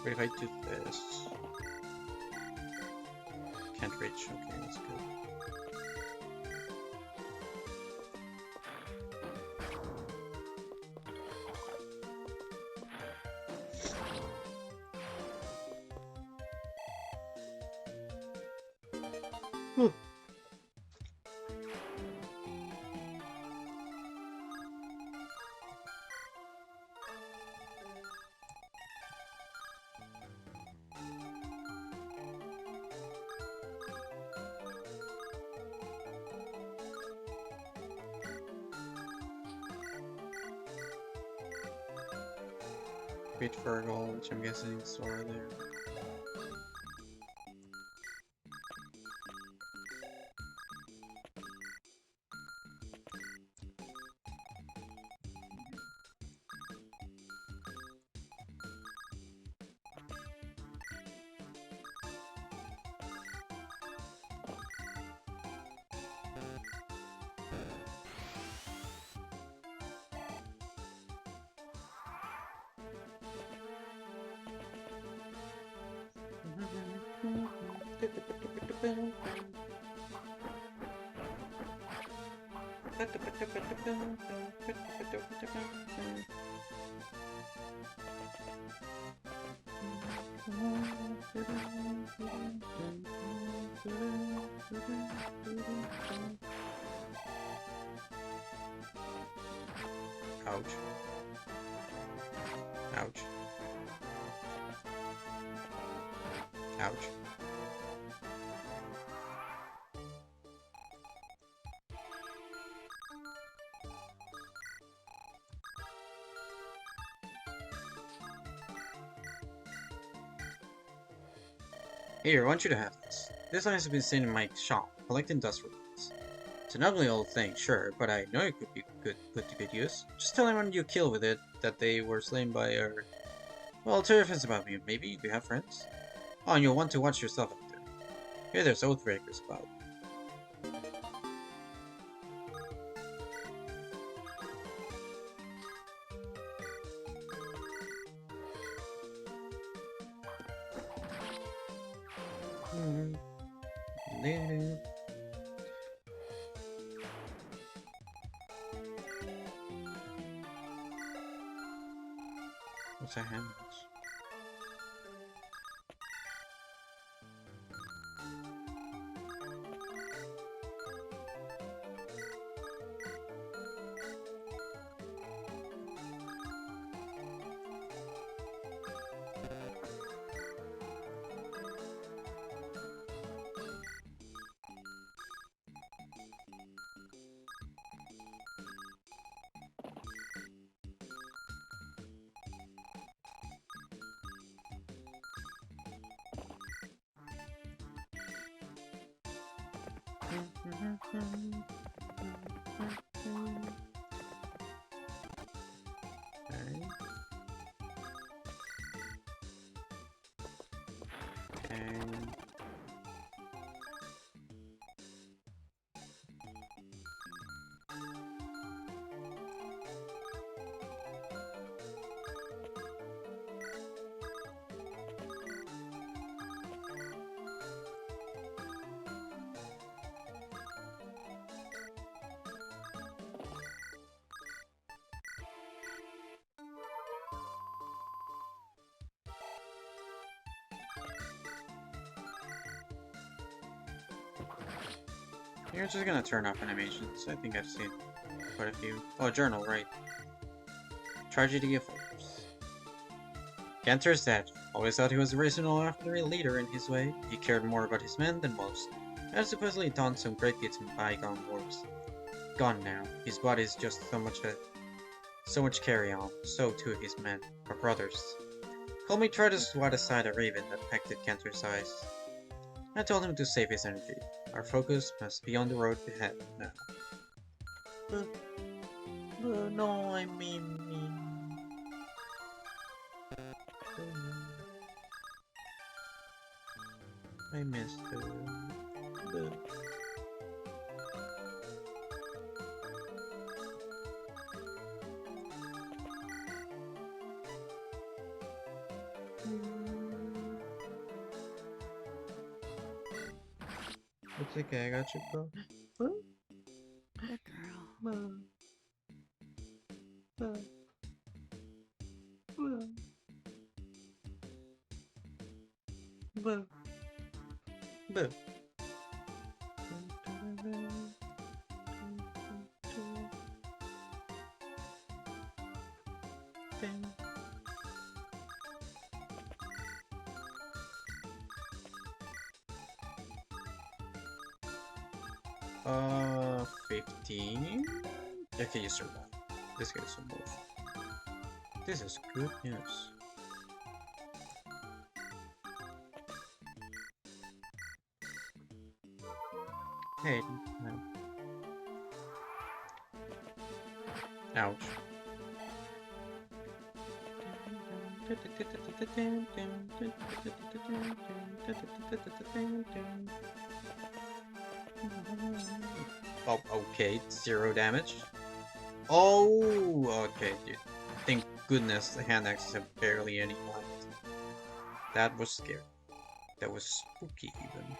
What if I do this? Can't reach. Okay, that's good. Wait for a goal, which I'm guessing is over there. Ouch. Ouch. Ouch. Here, I want you to have this. This item has been seen in my shop, collect industrial goods. It's an ugly old thing, sure, but I know it could be put to good use. Just tell anyone you kill with it that they were slain by our... Well, tell your friends about me, maybe? Do you have friends? Oh, and you'll want to watch yourself out there. Here there's Oathbreakers about. What's a hand? You're just gonna turn off animations. I think I've seen quite a few. Oh, journal, right. Tragedy of Others. Cantor's dead. Always thought he was a revolutionary leader in his way. He cared more about his men than most. Had supposedly done some great deeds in bygone wars. Gone now. His body is just so much carry on. So too his men, our brothers. Colmy tried to swat aside a raven that pecked at Cantor's eyes. I told him to save his energy. Our focus must be on the road ahead now. No, I mean... I missed the... It's okay, I got you, bro. Good girl. Uh, 15? Okay, you survive. This guy's a move. This is good news. Hey, ouch. Oh, okay, 0 damage. Oh, okay, dude. Thank goodness the hand axes have barely any life. That was scary. That was spooky, even.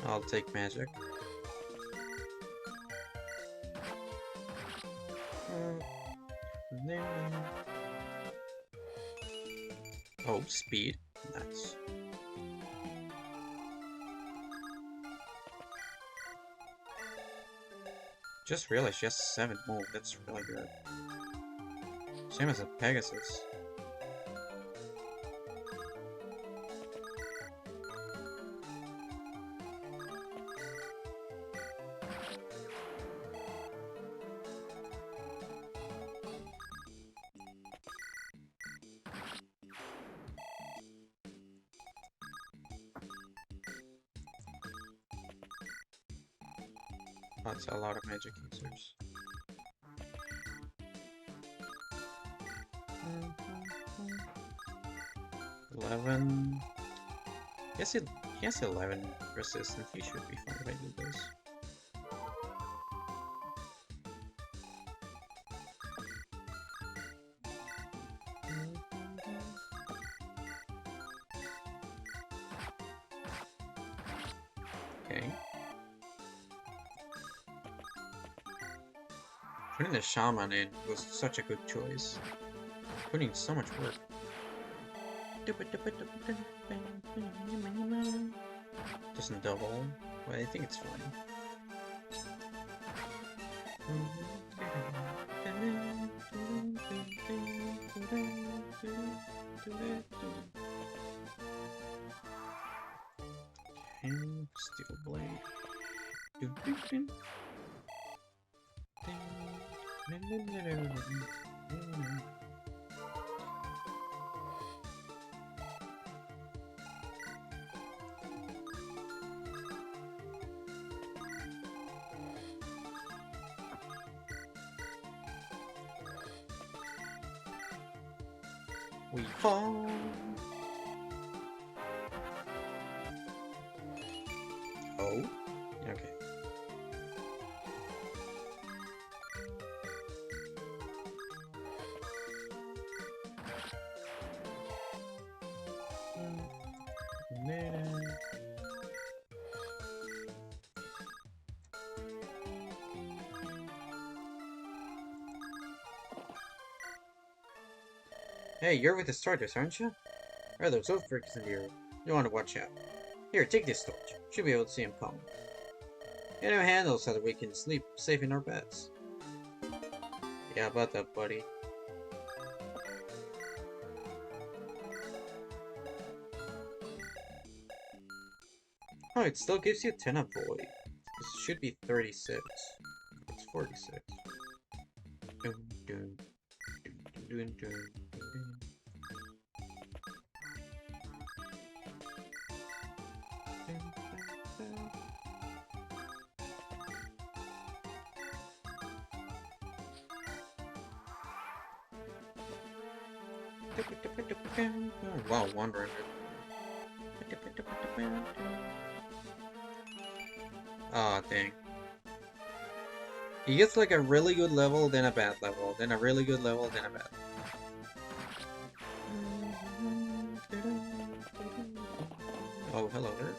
I'll take magic. Oh, speed. Nice. Just realized she has 7 move. That's really good. Same as a Pegasus. That's a lot of magic users. 11. Yes, he has 11 resistance. He should be fine if I do this. Okay. Putting the shaman in was such a good choice. Putting so much work. Doesn't double, but I think it's fine. Okay, steel blade. We fall. Oh, okay. Hey, you're with the starters, aren't you? Are those old freaks in here? You want to watch out. Here, take this torch. Should be able to see him coming. Get him handles so that we can sleep safe in our beds. Yeah, about that, buddy. Oh, it still gives you 10 avoid. This should be 36. It's 46. Dun, dun, dun, dun, dun, dun. Wow, 100. Ah, dang. He gets like a really good level, then a bad level, then a really good level, then a bad level. Oh, hello there.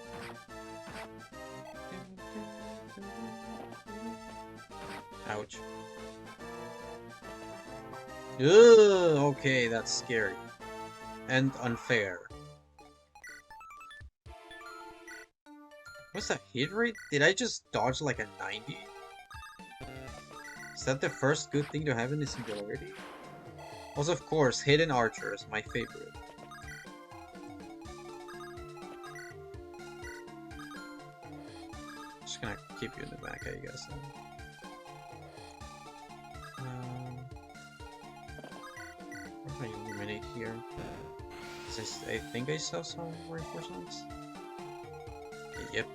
Ouch. Ugh, okay, that's scary. And unfair. What's that hit rate? Did I just dodge like a 90? Is that the first good thing to have in this singularity? Also, of course, hidden archer is my favorite. Just gonna keep you in the back, I guess. What do I eliminate here? I think I saw some reinforcements. Yep.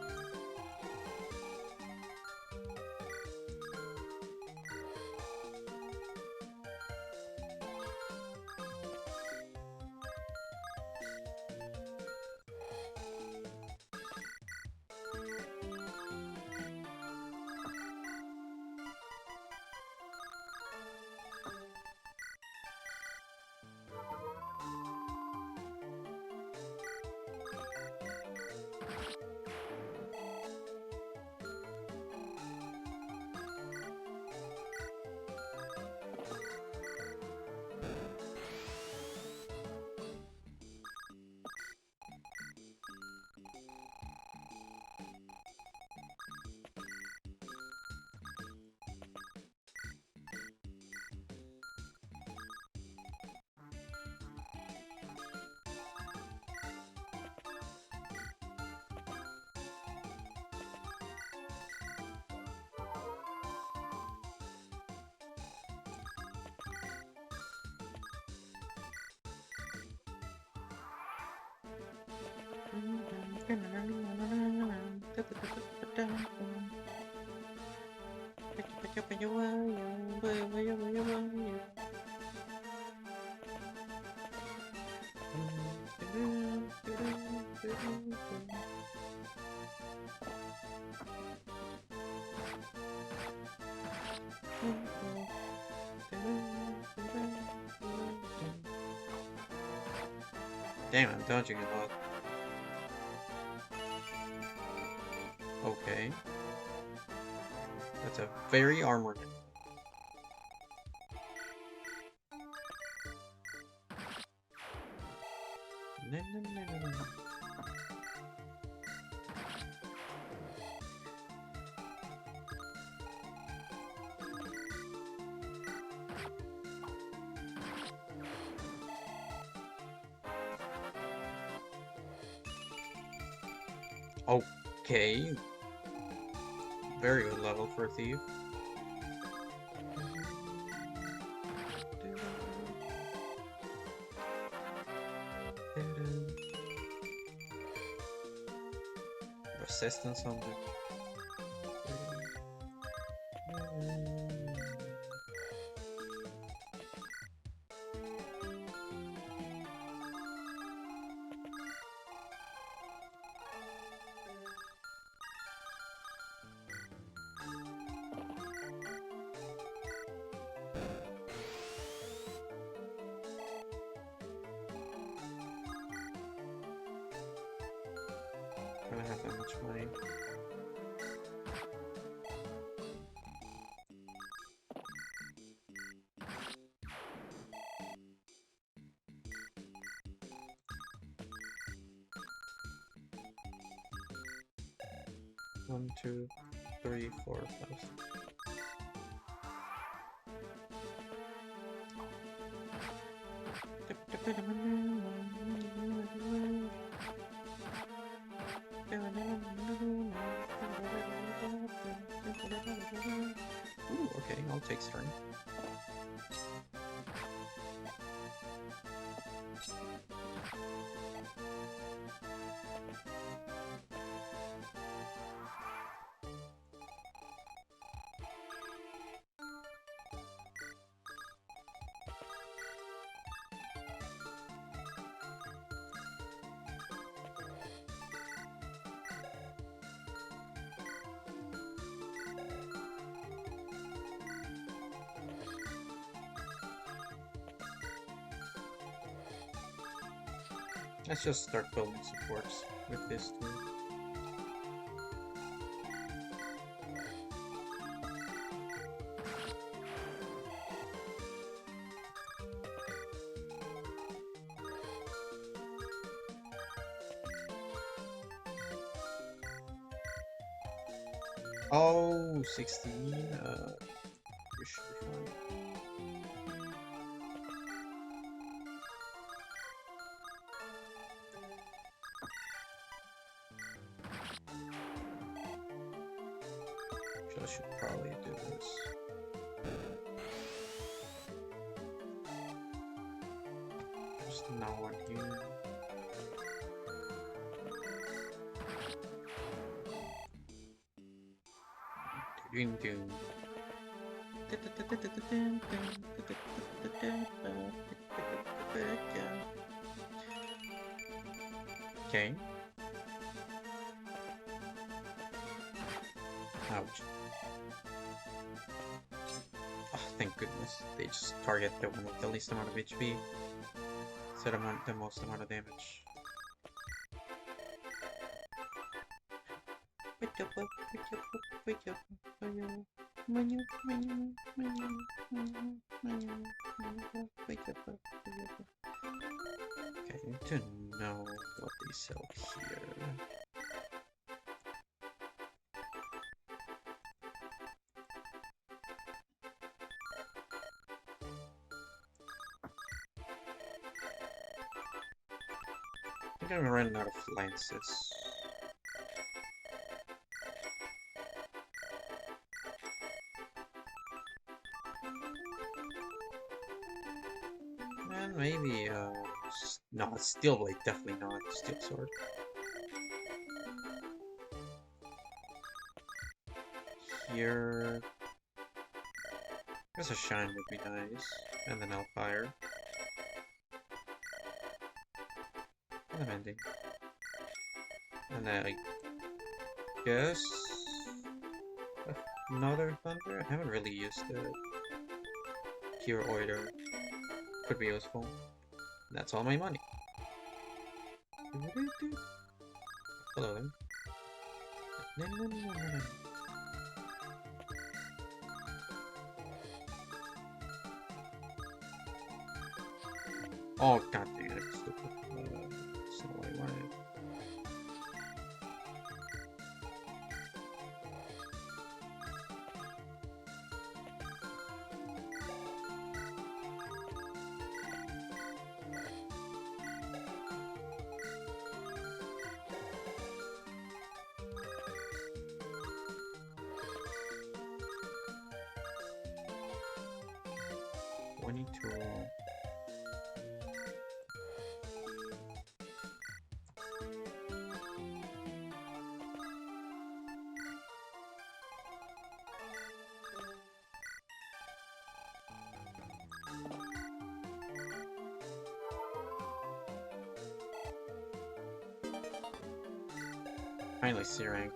Damn, I'm dodging a lot. Okay. That's a very armored. No, no, no, no, no. Okay. Very good level for a thief. Resistance on the... I don't have that much money. One, two, three, 4, 5. Ooh, okay, I'll take strength. Let's just start building supports with this tool. Oh, 16. We should be fine. I should probably do this. There's no one here. Doom doom. Okay. Ouch. Oh, thank goodness. They just target the one with the least amount of HP instead of the most amount of damage. Okay, I need to know what they sell here. I think I'm running out of lances. And maybe, no, steel blade, definitely not. Steel sword. Here... I guess a shine would be nice. And then Hellfire. And a mending. And then I guess... another thunder? I haven't really used the Cure Order. Could be useful. That's all my money. Hello there. Oh, god dang it, stupid. That's not what I wanted. Finally, C rank.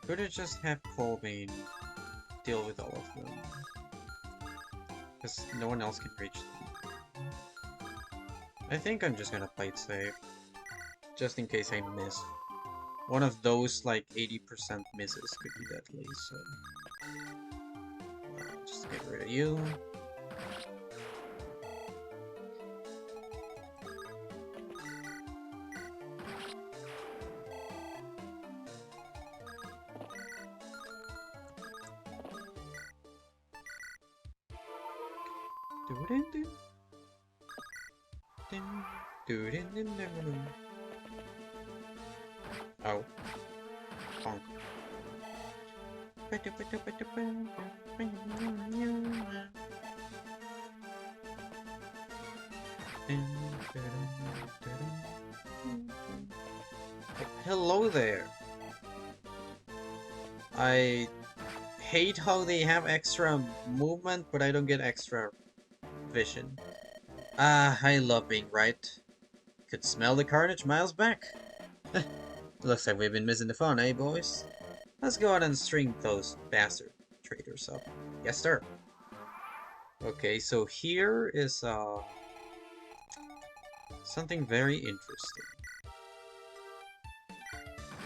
Could I just have Colbane deal with all of them? Because no one else can reach them. I think I'm just gonna play it safe. Just in case I miss. One of those, like, 80% misses could be deadly, so... just get rid of you. Oh. Bonk. Hello there. I hate how they have extra movement, but I don't get extra vision. Ah, I love being right. Could smell the carnage miles back. Looks like we've been missing the fun, eh, boys? Let's go out and string those bastard traitors up. Yes, sir. Okay, so here is something very interesting.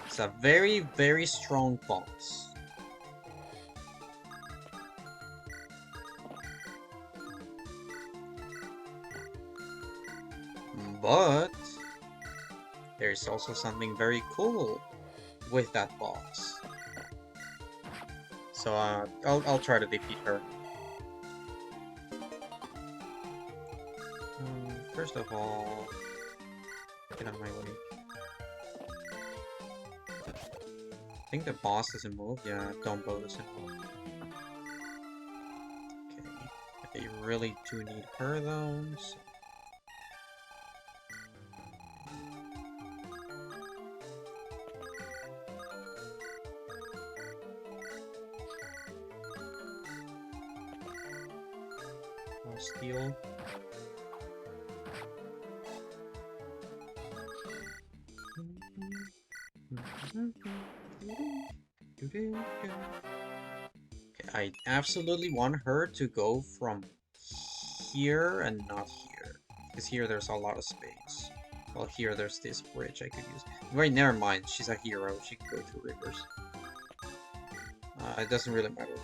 It's a very, very strong boss. But there's also something very cool with that boss. So I'll try to defeat her. First of all, get out of my way. I think the boss doesn't move. Yeah, Dumbo doesn't move. Okay, I really do need her though. So. I'll steal. Okay, I absolutely want her to go from here and not here. Because here there's a lot of space. Well, here there's this bridge I could use. Wait, never mind. She's a hero. She can go through rivers. It doesn't really matter.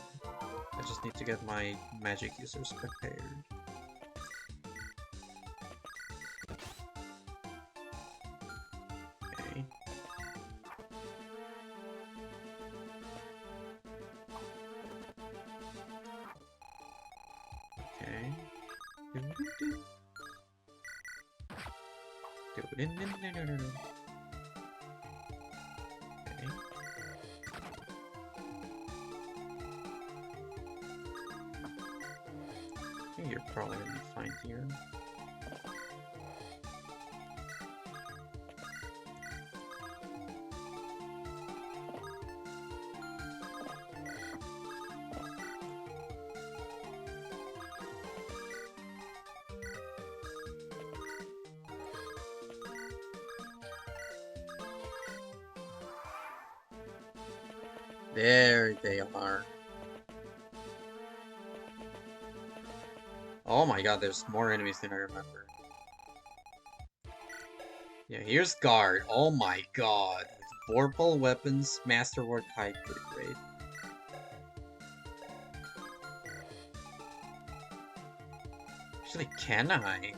I just need to get my magic users prepared. Okay. Okay. Okay. think you're probably gonna be fine here. There they are. Oh my god, there's more enemies than I remember. Yeah, here's Guard. Oh my god. With Vorpal weapons, Masterwork high crit rate. Actually, can I?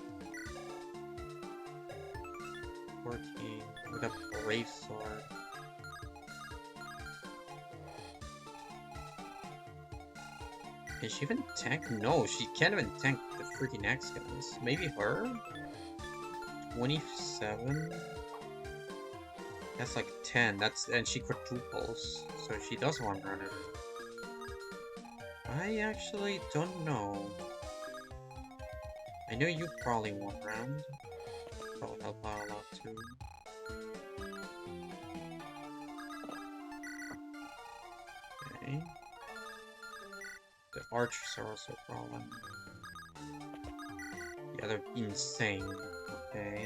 14 with a Brave Sword. Can she even tank? No, she can't even tank the freaking X guns. Maybe her? 27? That's like 10. And she quadruples. So she does one run it. I actually don't know. I know you probably one round. Probably help out a lot too. Okay. The archers are also a problem. Yeah, they're insane. Okay.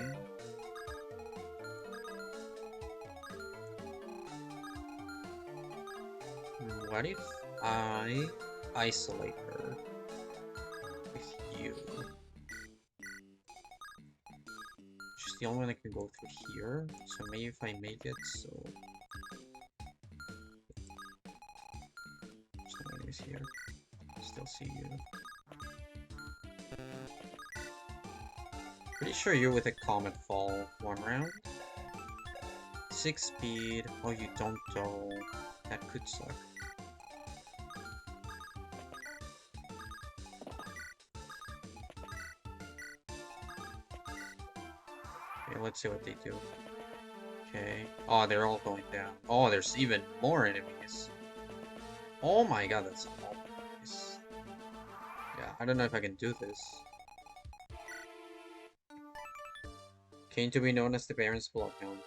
What if I isolate her with you? She's the only one that can go through here, so maybe if I make it so... There's no enemies here. Still see you. Pretty sure you're with a Comet Fall one round. 6 speed. Oh, you don't though. That could suck. Okay, let's see what they do. Okay. Oh, they're all going down. Oh, there's even more enemies. Oh my god, that's all nice. Yeah, I don't know if I can do this. Came to be known as the Baron's Bloodhound.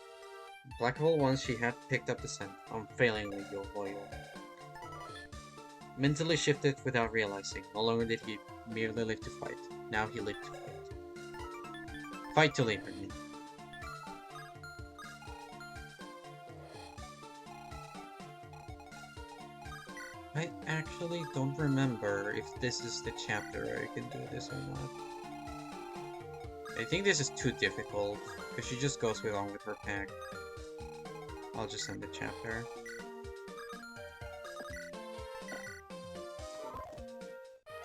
Blackable once she had picked up the scent, unfailingly loyal. Mentally shifted without realizing. No longer did he merely live to fight. Now he lived to fight. Fight to live, I mean. I actually don't remember if this is the chapter where I can do this or not. I think this is too difficult, because she just goes along with her pack. I'll just end the chapter.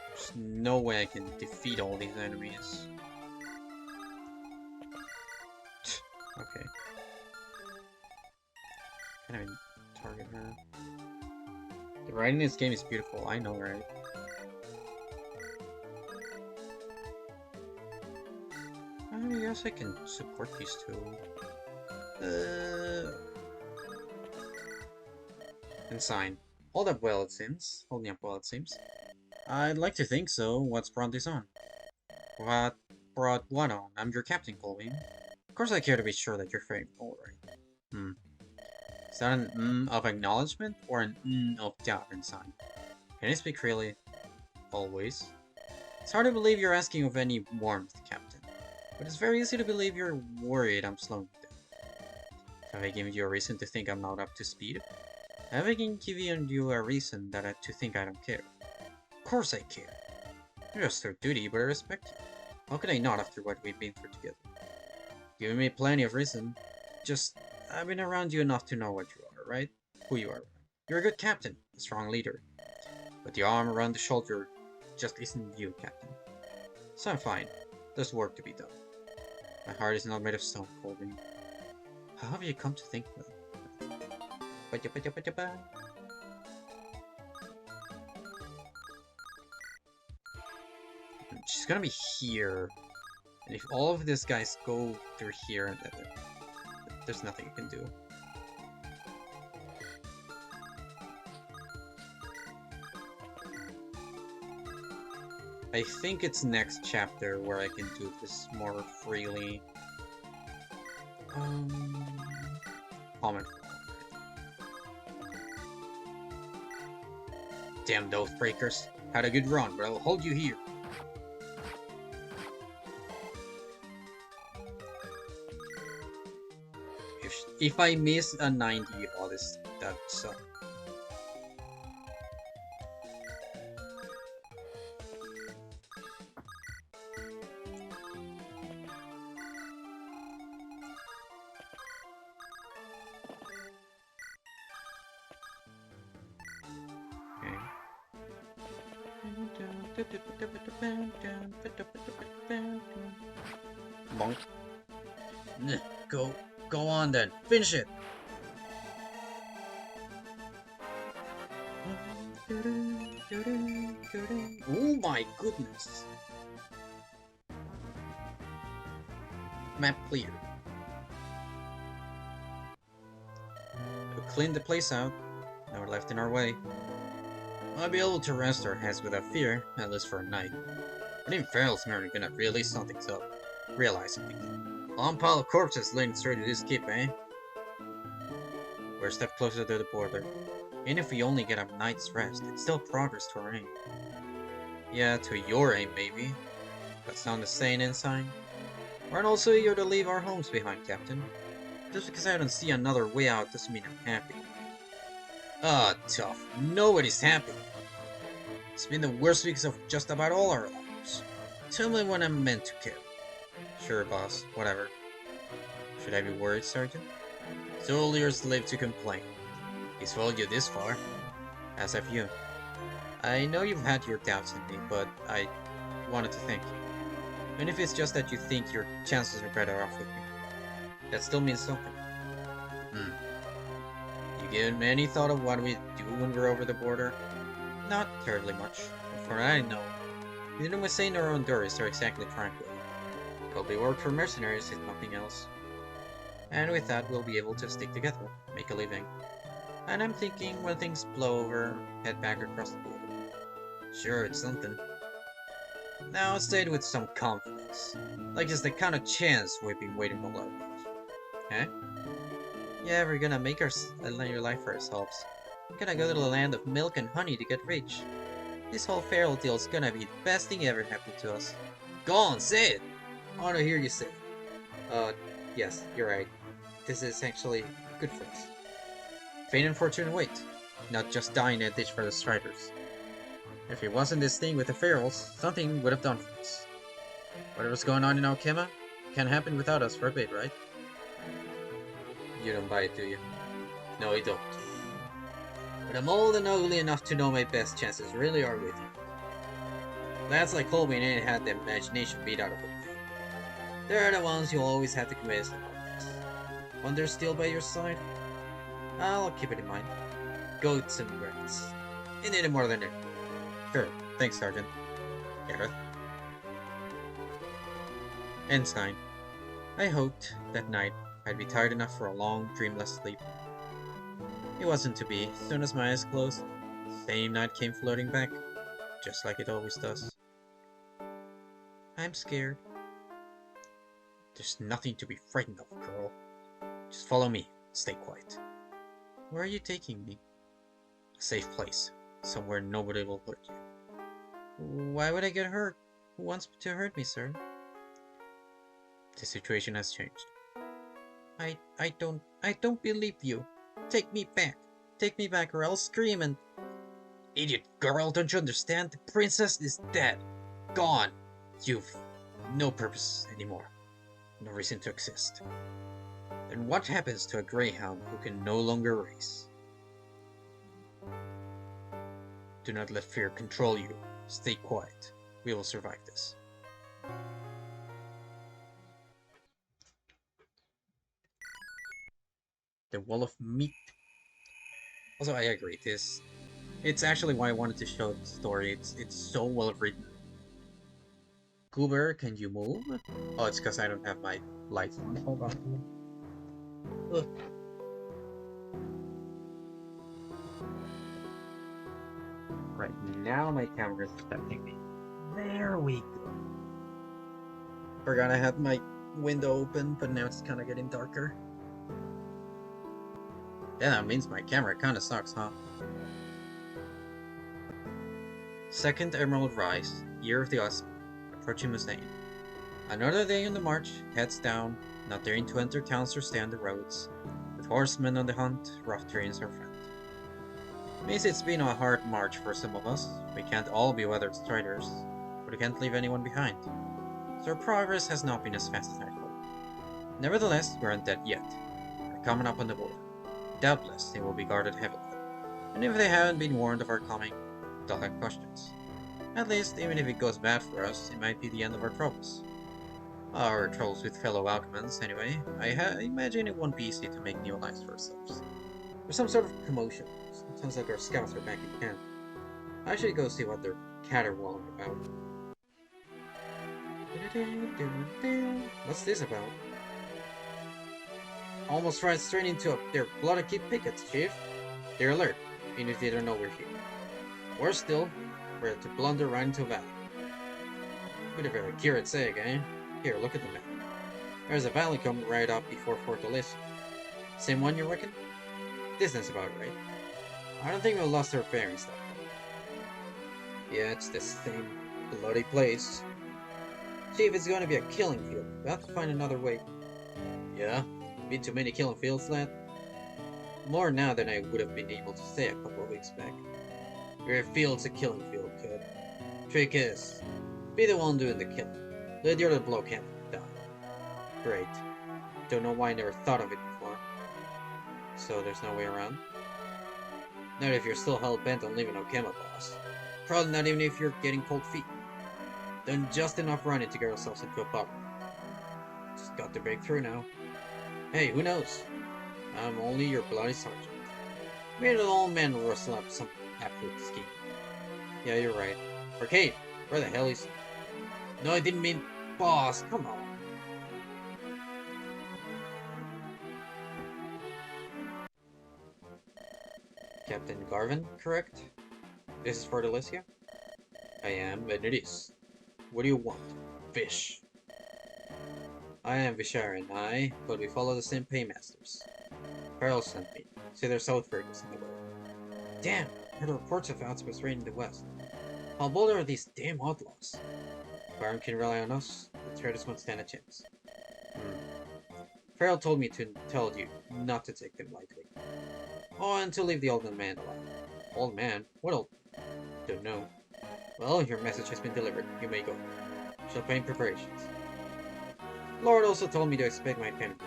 There's no way I can defeat all these enemies. Okay. Can I target her? The writing in this game is beautiful, I know, right? I guess I can support these two. And sign. Hold up well, it seems. Holding up well, it seems. I'd like to think so. What's brought this on? What brought what on? I'm your captain, Colby. Of course I care to be sure that you're fair. Alright. Is that an of acknowledgement or an of doubt inside? Can you speak freely? Always. It's hard to believe you're asking of any warmth, Captain. But it's very easy to believe you're worried I'm slowing you down. Have I given you a reason to think I'm not up to speed? Have I given you a reason to think I don't care? Of course I care. You're just their duty, but I respect you. How could I not after what we've been through together? Giving me plenty of reason. Just, I've been around you enough to know what you are, right? Who you are. You're a good captain, a strong leader. But the arm around the shoulder just isn't you, Captain. So I'm fine. There's work to be done. My heart is not made of stone, Colby. How have you come to think that? She's gonna be here. And if all of these guys go through here, there's nothing you can do. I think it's next chapter where I can do this more freely. Comment. Damn those breakers. Had a good run, but I'll hold you here. If I miss a 90, oh, that sucks. Bonk. Go on then. Finish it. Oh my goodness. Map clear. We cleaned the place out. Now we're left in our way. I'll be able to rest our heads without fear, at least for a night. But in Feral's are gonna realize something's up. Realize something. A long pile of corpses leading straight to this keep, eh? We're a step closer to the border. And if we only get a night's rest, it's still progress to our aim. Yeah, to your aim, maybe. That sound the same inside? We're not also eager to leave our homes behind, Captain. Just because I don't see another way out doesn't mean I'm happy. Ah, tough. Nobody's happy. It's been the worst weeks of just about all our lives. Tell me when I'm meant to kill. Sure, boss. Whatever. Should I be worried, Sergeant? Soldiers live to complain. He's followed you this far. As have you. I know you've had your doubts in me, but I wanted to thank you. And if it's just that you think your chances are better off with me, that still means something. You given any thought of what we do when we're over the border? Not terribly much, but for all I know, neither Messay nor Honduras are exactly tranquil. Probably work for mercenaries if nothing else. And with that, we'll be able to stick together, make a living. And I'm thinking when things blow over, head back across the border. Sure, it's something. Now, say it with some confidence. Like it's the kind of chance we've been waiting to learn. Eh? Yeah, we're gonna make a new life for ourselves. We're gonna go to the land of milk and honey to get rich. This whole feral deal's gonna be the best thing ever happened to us. Go on, say it! I wanna hear you say it. Yes, you're right. This is actually good for us. Fate and fortune wait, not just die in a ditch for the striders. If it wasn't this thing with the ferals, something would have done for us. Whatever's going on in Alchema can't happen without us for a bit, right? You don't buy it, do you? No, I don't. But I'm old and ugly enough to know my best chances really are with you. Lads like Colby ain't had the imagination beat out of them. They're the ones you'll always have to convince them of. When they're still by your side, I'll keep it in mind. Goats and rats. You need it more than anything. Sure, thanks, Sergeant. Gareth. Ensign. I hoped that night I'd be tired enough for a long, dreamless sleep. It wasn't to be. As soon as my eyes closed, the same night came floating back, just like it always does. I'm scared. There's nothing to be frightened of, girl. Just follow me. Stay quiet. Where are you taking me? A safe place. Somewhere nobody will hurt you. Why would I get hurt? Who wants to hurt me, sir? The situation has changed. I don't believe you. Take me back. Take me back or I'll scream and... Idiot girl, don't you understand? The princess is dead. Gone. You've no purpose anymore. No reason to exist. Then what happens to a greyhound who can no longer race? Do not let fear control you. Stay quiet. We will survive this. The Wall of Meat. Also, I agree. It's actually why I wanted to show the story. It's so well written. Goober, can you move? Oh, it's because I don't have my lights on. Hold on. Ugh. Right now, my camera is detecting me. There we go. Forgot I had my window open, but now it's kind of getting darker. Yeah, that means my camera kind of sucks, huh? Second Emerald Rise, Year of the Asp, approaching Mustaine. Another day on the march, heads down, not daring to enter towns or stay on the roads. With horsemen on the hunt, rough terrain's our friend. Means it's been a hard march for some of us. We can't all be weathered striders, but we can't leave anyone behind. So our progress has not been as fast as I hoped. Nevertheless, we aren't dead yet. We're coming up on the border. Doubtless, they will be guarded heavily. And if they haven't been warned of our coming, they'll have questions. At least, even if it goes bad for us, it might be the end of our troubles. Our troubles with fellow alchemists, anyway. I imagine it won't be easy to make new lives for ourselves. There's some sort of commotion. Sounds like our scouts are back in camp. I should go see what they're caterwauling about. What's this about? Almost right straight into their bloody keep pickets, Chief. They're alert, even if they don't know we're here. Worse still, we're to blunder right into a valley. Bit of a curate's egg, eh? Here, look at the map. There's a valley coming right up before Fortaleza. Same one, you reckon? Distance about right. I don't think we lost our bearings that far. Yeah, it's the same bloody place. Chief, it's going to be a killing field. We have to find another way. Yeah? Been to many killing fields, lad? More now than I would have been able to say a couple of weeks back. Your field's a killing field, kid. Trick is, be the one doing the killing. Let the other bloke have it done. Great. Don't know why I never thought of it before. So there's no way around? Not if you're still hell-bent on leaving Okema, boss. Probably not even if you're getting cold feet. Done just enough running to get ourselves into a bubble. Just got to break through now. Hey, who knows? I'm only your bloody sergeant. Made an old man rustle up some absolute scheme. Yeah, you're right. Arcade, where the hell is... No, I didn't mean... Boss, come on. Captain Garvin, correct? This is for Delicia? I am, and it is. What do you want? Fish. I am Visharan, but we follow the same paymasters. Farrell sent me. Say there's Southburgers in the road. Damn! Heard reports of outposts raiding the west. How bold are these damn outlaws? Baron can rely on us. The traders won't stand a chance. Farrell told me to tell you not to take them lightly. Oh, and to leave the old man alive. Old man? What old man? Don't know. Well, your message has been delivered. You may go. Champagne preparations. Lord also told me to expect my payment.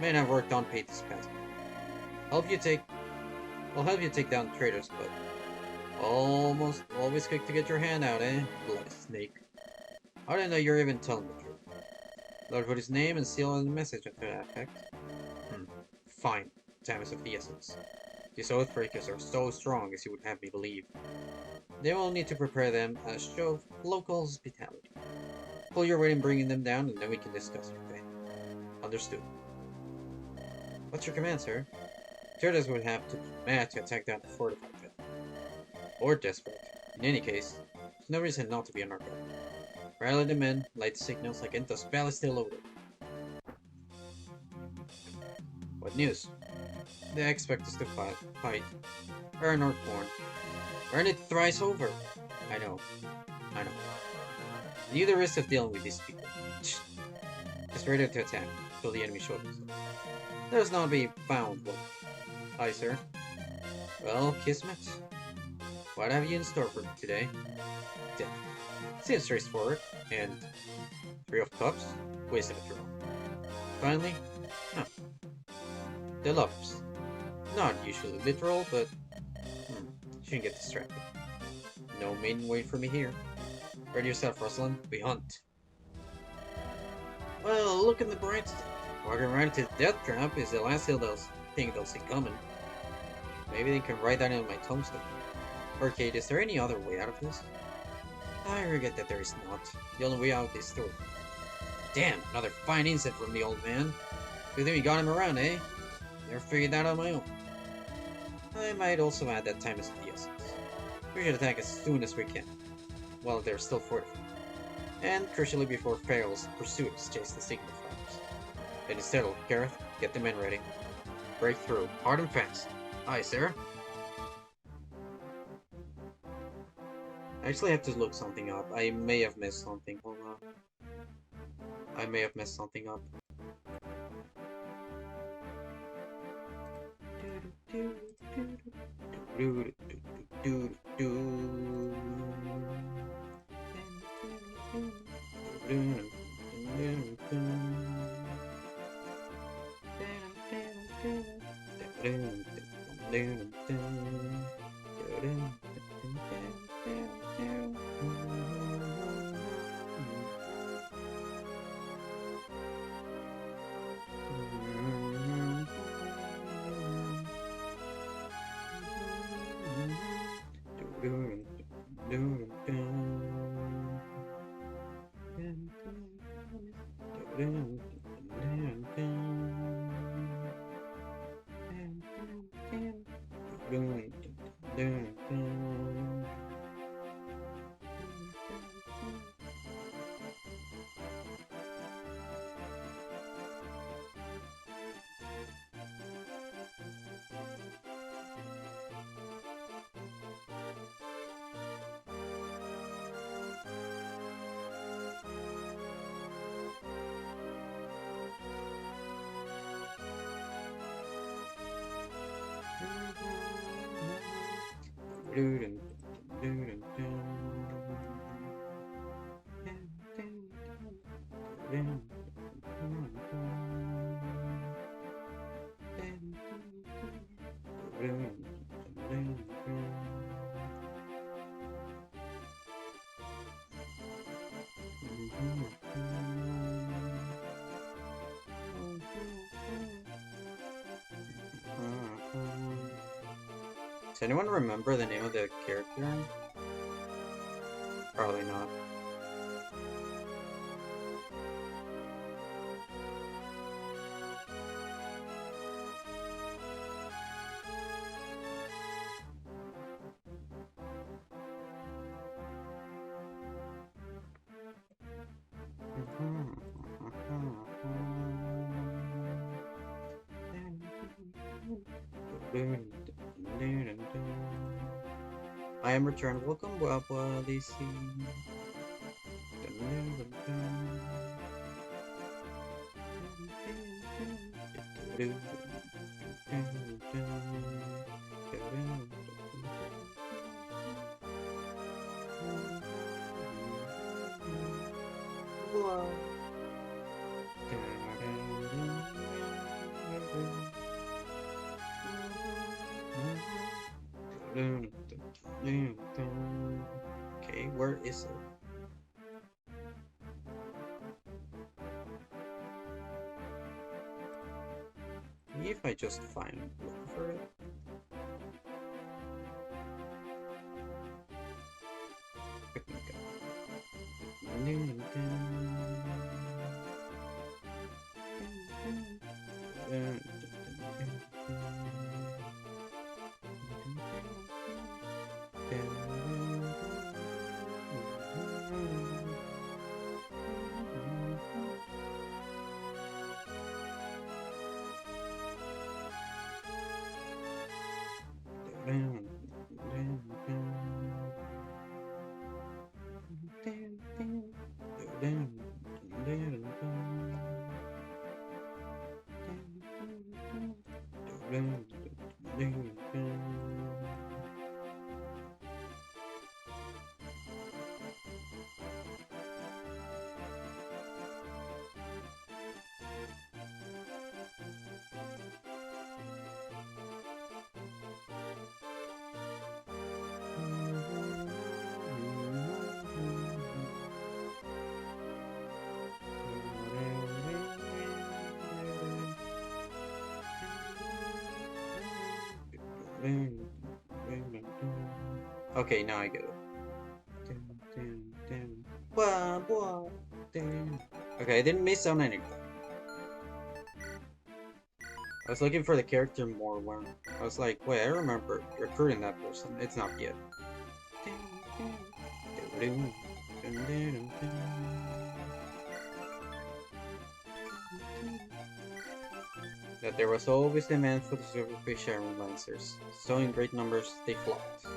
Men have worked unpaid this past month. I'll help you take down the traitors, but almost always quick to get your hand out, eh? Bloody snake. I don't know you're even telling the truth. Lord put his name and seal on the message to that effect. Fine. Time is of the essence. These oathbreakers are so strong as you would have me believe. They will need to prepare them as a show of local hospitality. Pull your weight in bringing them down, and then we can discuss your pay. Understood. What's your command, sir? Traitors would have to be mad to attack down a fortified valley. Or desperate. In any case, there's no reason not to be on our guard. Rally the men, light the signals, like Entos Palace still loaded. What news? They expect us to fight. Earn our corn. Earn it thrice over. I know. Knew the risk of dealing with these people. Just ready to attack, till the enemy showed himself. Let us not be found one. Aye, sir. Well, Kismet. What have you in store for me today? Death. Seems straightforward. And 3 of cups? Wasted a draw. Finally, the lovers. Not usually literal, but shouldn't get distracted. No maiden wait for me here. Ready yourself, Rosalind. We hunt. Well, look in the bright side. Walking right into the death trap is the last thing they'll see coming. Maybe they can write that in my tombstone. Arcade, is there any other way out of this? I regret that there is not. The only way out is through. Damn, another fine insight from the old man. Good thing we got him around, eh? Never figured that out on my own. I might also add that time is of the essence. We should attack as soon as we can. while they're still fortified. And crucially before Farrell's pursuers chase the signal fires. It is settled, Gareth. Get the men ready. Break through, hard and fast. Aye, sir. I actually have to look something up. I may have missed something. Hold on. I may have messed something up. Does anyone remember the name of the character? Probably not. I am returned. Welcome, Wabwa, DC. Okay, where is it? Maybe if I just look for it. Okay, now I get it. Okay, I didn't miss on anything. I was looking for the character more when I was like, wait, I remember recruiting that person. It's not yet. That there was always demand for the silverfish iron lancers, so in great numbers they flocked.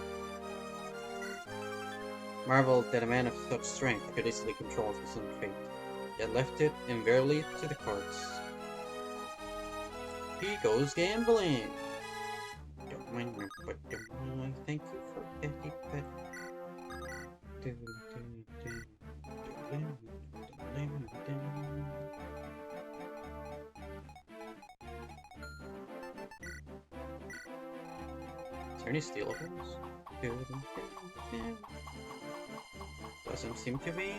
Marveled that a man of such strength could easily control his own fate, yet left it invariably to the cards. He goes gambling! Don't mind me, but don't mind. Thank you for petty pet. Is there any stealables? Doesn't seem to be.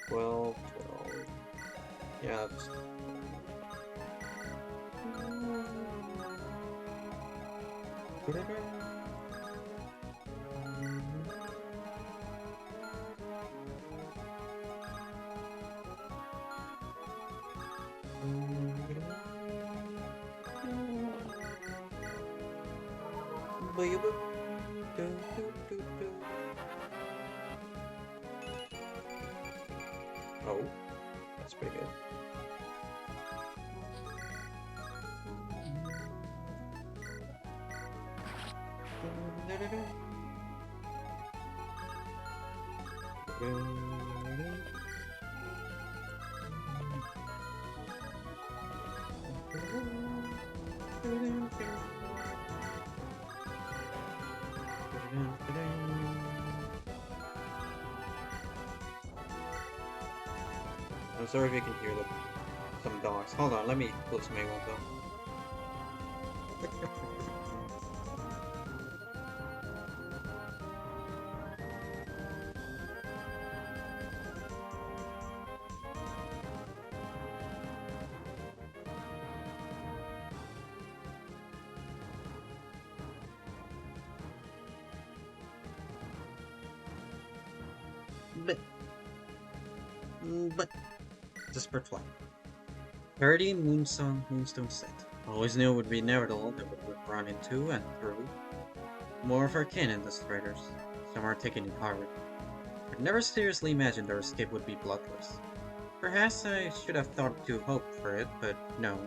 12. Yeah, that's... Oh, that's pretty good. I'm sorry if you can hear some dogs. Hold on, let me close my window. But Desperate Flight. Parody Moonstone set. Always knew it would be inevitable that we would run into and through more of our kin in the Striders. Some are taking it hard. But never seriously imagined our escape would be bloodless. Perhaps I should have thought to hope for it, but no.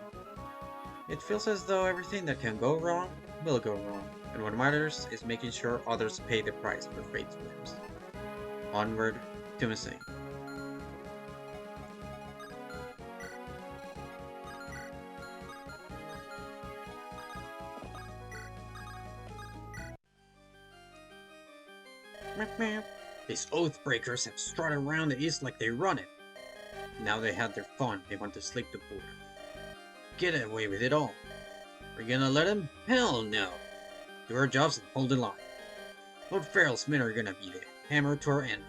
It feels as though everything that can go wrong will go wrong, and what matters is making sure others pay the price for fate's whims. Onward to Missing. These Oathbreakers have strutted around the East like they run it. Now they had their fun, they want to sleep the border. Get away with it all. We're gonna let them? Hell no. Do our jobs and hold the line. Lord Farrell's men are gonna be the hammer to our end.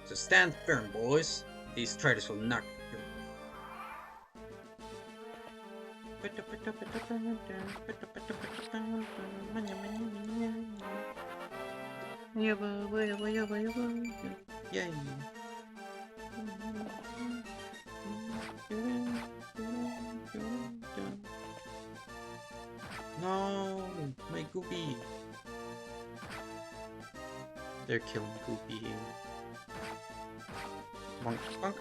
So stand firm, boys. These traitors will not kill you. Yay. No, my Goopy. They're killing Goopy here. Bonk, bonk.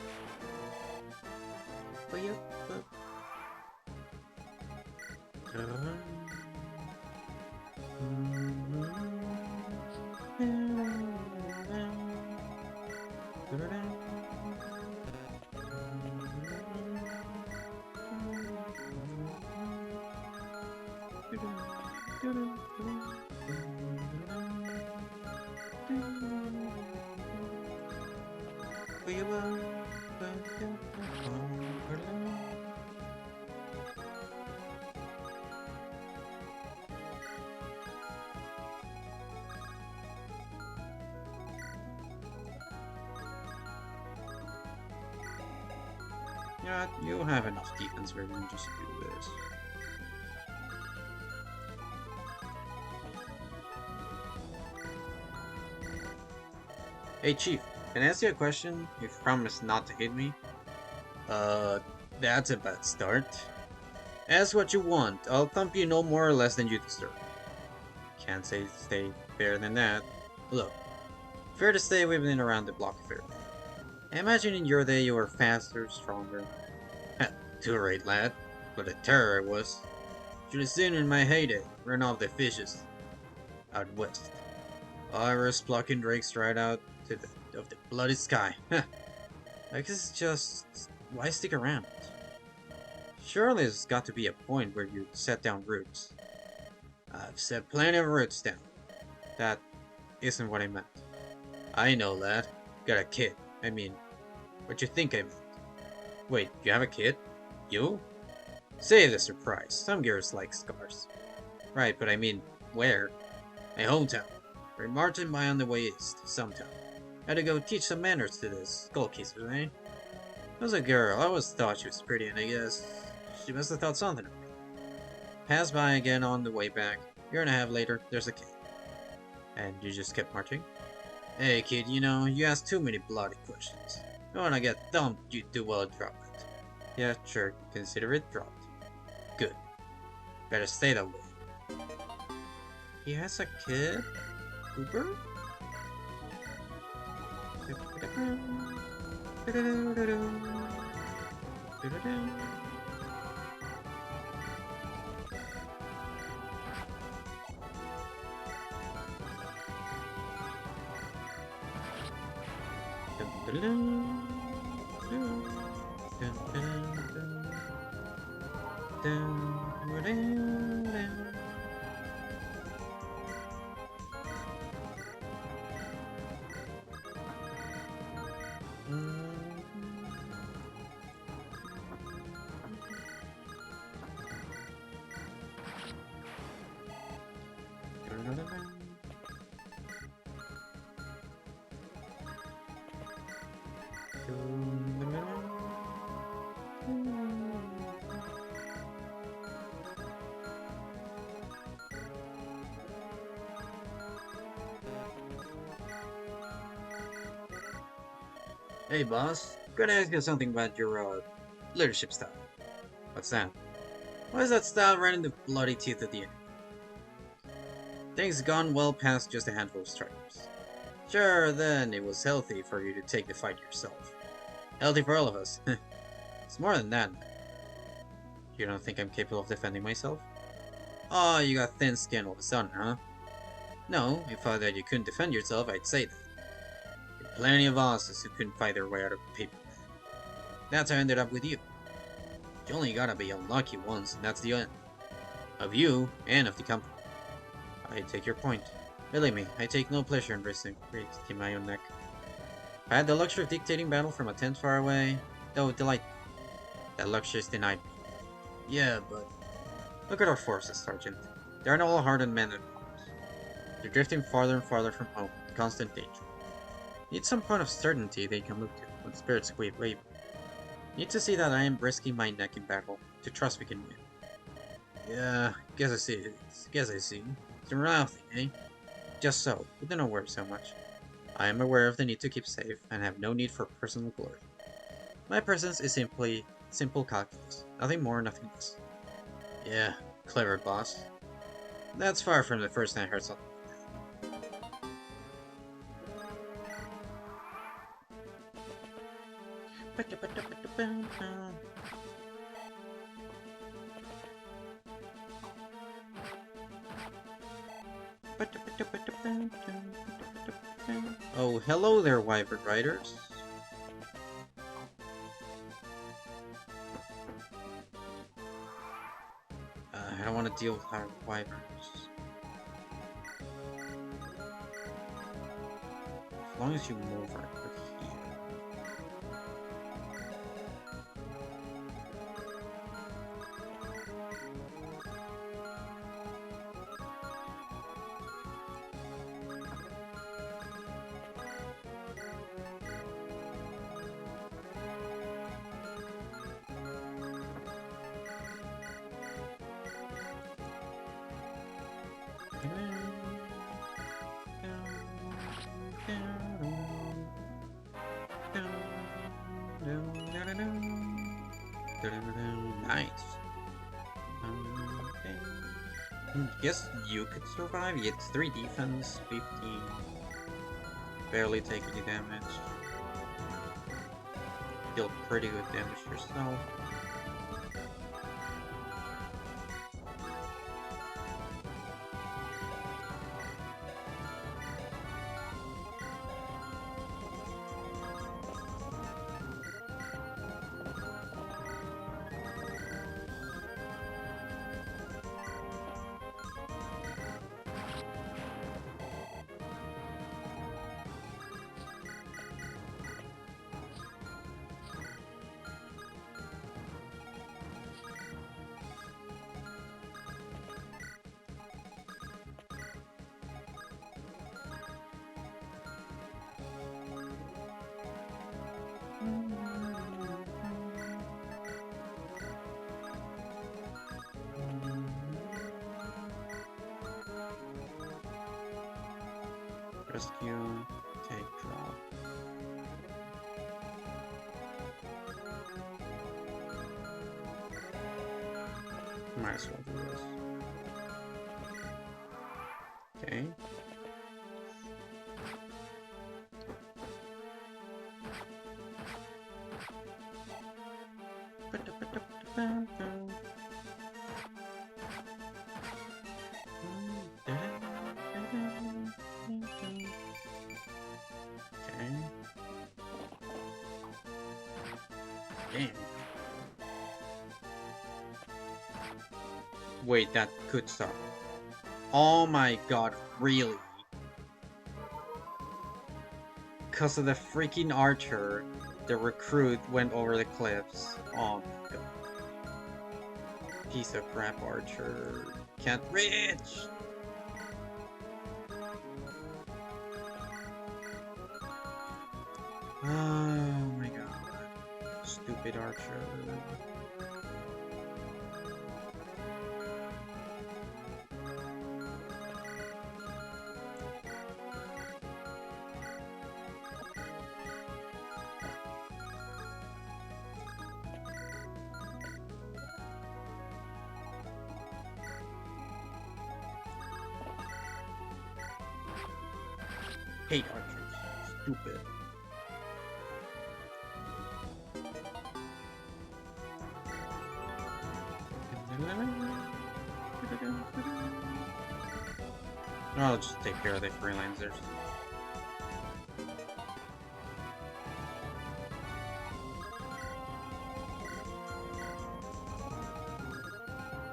Yeah, you have enough defense, we're gonna just do this. Hey Chief, can I ask you a question? You promise not to hit me? That's a bad start. Ask what you want, I'll thump you no more or less than you deserve. Can't stay fairer than that. Look, fair to say we've been around the block fair. I imagine in your day you were faster, stronger. Too right, lad. But a terror I was. Should have seen in my heyday, run off the fishes. Out west. I was plucking drakes right out of the bloody sky. I guess it's just, why stick around? Surely there's got to be a point where you set down roots. I've set plenty of roots down. That isn't what I meant. I know, lad. Got a kid. I mean, what you think I meant? Wait, you have a kid? You? Save the surprise. Some girls like scars. Right, but I mean, where? My hometown. Where Martin by on the way east, sometime. Had to go teach some manners to this skull kisser, eh? Was a girl. I always thought she was pretty, and I guess she must have thought something of me. Passed by again on the way back. Year and a half later, there's a kid. And you just kept marching? Hey kid, you know, you ask too many bloody questions. When I get dumped, you do well to drop it. Yeah, sure, consider it dropped. Good. Better stay that way. He has a kid? Cooper? Hey boss, gotta ask you something about your leadership style. What's that? Why is that style right in the bloody teeth of the enemy? Things gone well past just a handful of strikers. Sure, then it was healthy for you to take the fight yourself. Healthy for all of us. It's more than that. You don't think I'm capable of defending myself? Oh, you got thin skin all of a sudden, huh? No, if I thought that you couldn't defend yourself, I'd say that. There are plenty of bosses who couldn't fight their way out of paper. That's how I ended up with you. You only gotta be unlucky once, and that's the end. Of you, and of the company. I take your point. Believe me, I take no pleasure in risking my own neck. If I had the luxury of dictating battle from a tent far away, that would delight me. That luxury is denied me. Yeah, but look at our forces, Sergeant. They aren't all hardened men at arms. They're drifting farther and farther from home, in constant danger. Need some point of certainty they can look to when spirits waver. Need to see that I am risking my neck in battle, to trust we can win. Yeah, guess I see it. Guess I see. It's a morale thing, eh? Just so, but do not worry so much. I am aware of the need to keep safe, and have no need for personal glory. My presence is simply simple calculus. Nothing more, nothing less. Yeah, clever boss. That's far from the first time I heard something like that. Oh, hello there, Wyvern Riders. I don't want to deal with hard Wyverns. As long as you move right over here. Nice. Guess you could survive. It's 3 defense, 15. Barely take any damage. Deal pretty good damage yourself. Rescue, take, drop. Might as well do this. Okay. Damn. Wait, that could stop. Oh my god, really? Because of the freaking archer, the recruit went over the cliffs. Oh my god. Piece of crap archer. Can't reach! Oh my god. Stupid archer. Hate archers. Stupid. I'll just take care of the freelancers.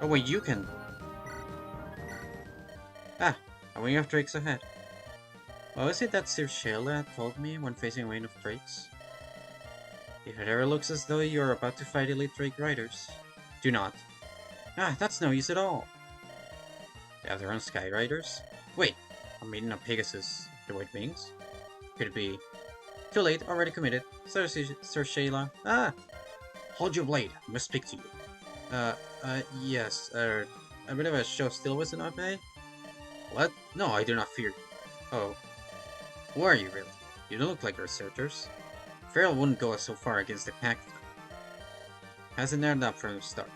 Oh wait, you can... Ah, I went off Drake's ahead. What was it that Sir Shayla told me when facing a rain of Drakes? If it ever looks as though you are about to fight elite Drake riders, do not. Ah, that's no use at all. They have their own Sky Riders? Wait, a maiden of Pegasus, the White Wings? Could it be... Too late, already committed. Sir Shayla. Ah! Hold your blade, I must speak to you. Yes, I believe a show still was an obey? What? No, I do not fear you. Oh. Who are you, really? You don't look like researchers. Farrell wouldn't go so far against the pack. Hasn't aired up from the start.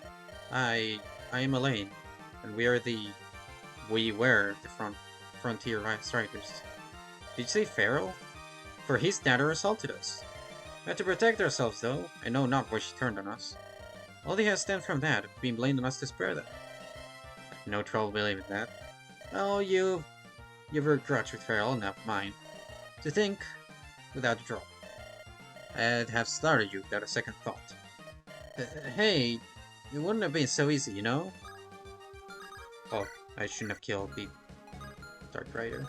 I am Elaine, and we were the frontier strikers. Did you say Farrell? For his dagger assaulted us. We had to protect ourselves, though. I know not why she turned on us. All he has stemmed from that, being blamed on us to spare them. I have no trouble believing that. Oh, you've a grudge with Farrell, not mine. To think, without a draw. I'd have slaughtered you without a second thought. Hey, it wouldn't have been so easy, you know? Oh, I shouldn't have killed the Dark Rider.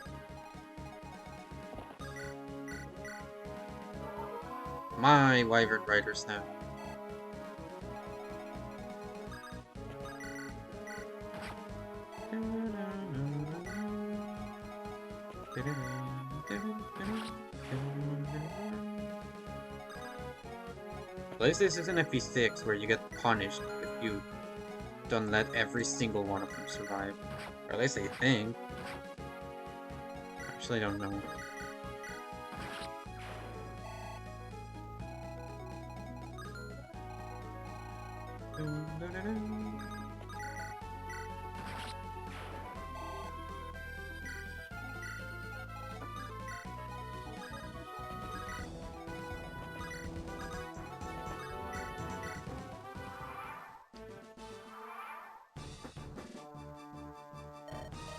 My Wyvern Riders now. At least this isn't FE6 where you get punished if you don't let every single one of them survive. Or at least I think. Actually, I don't know.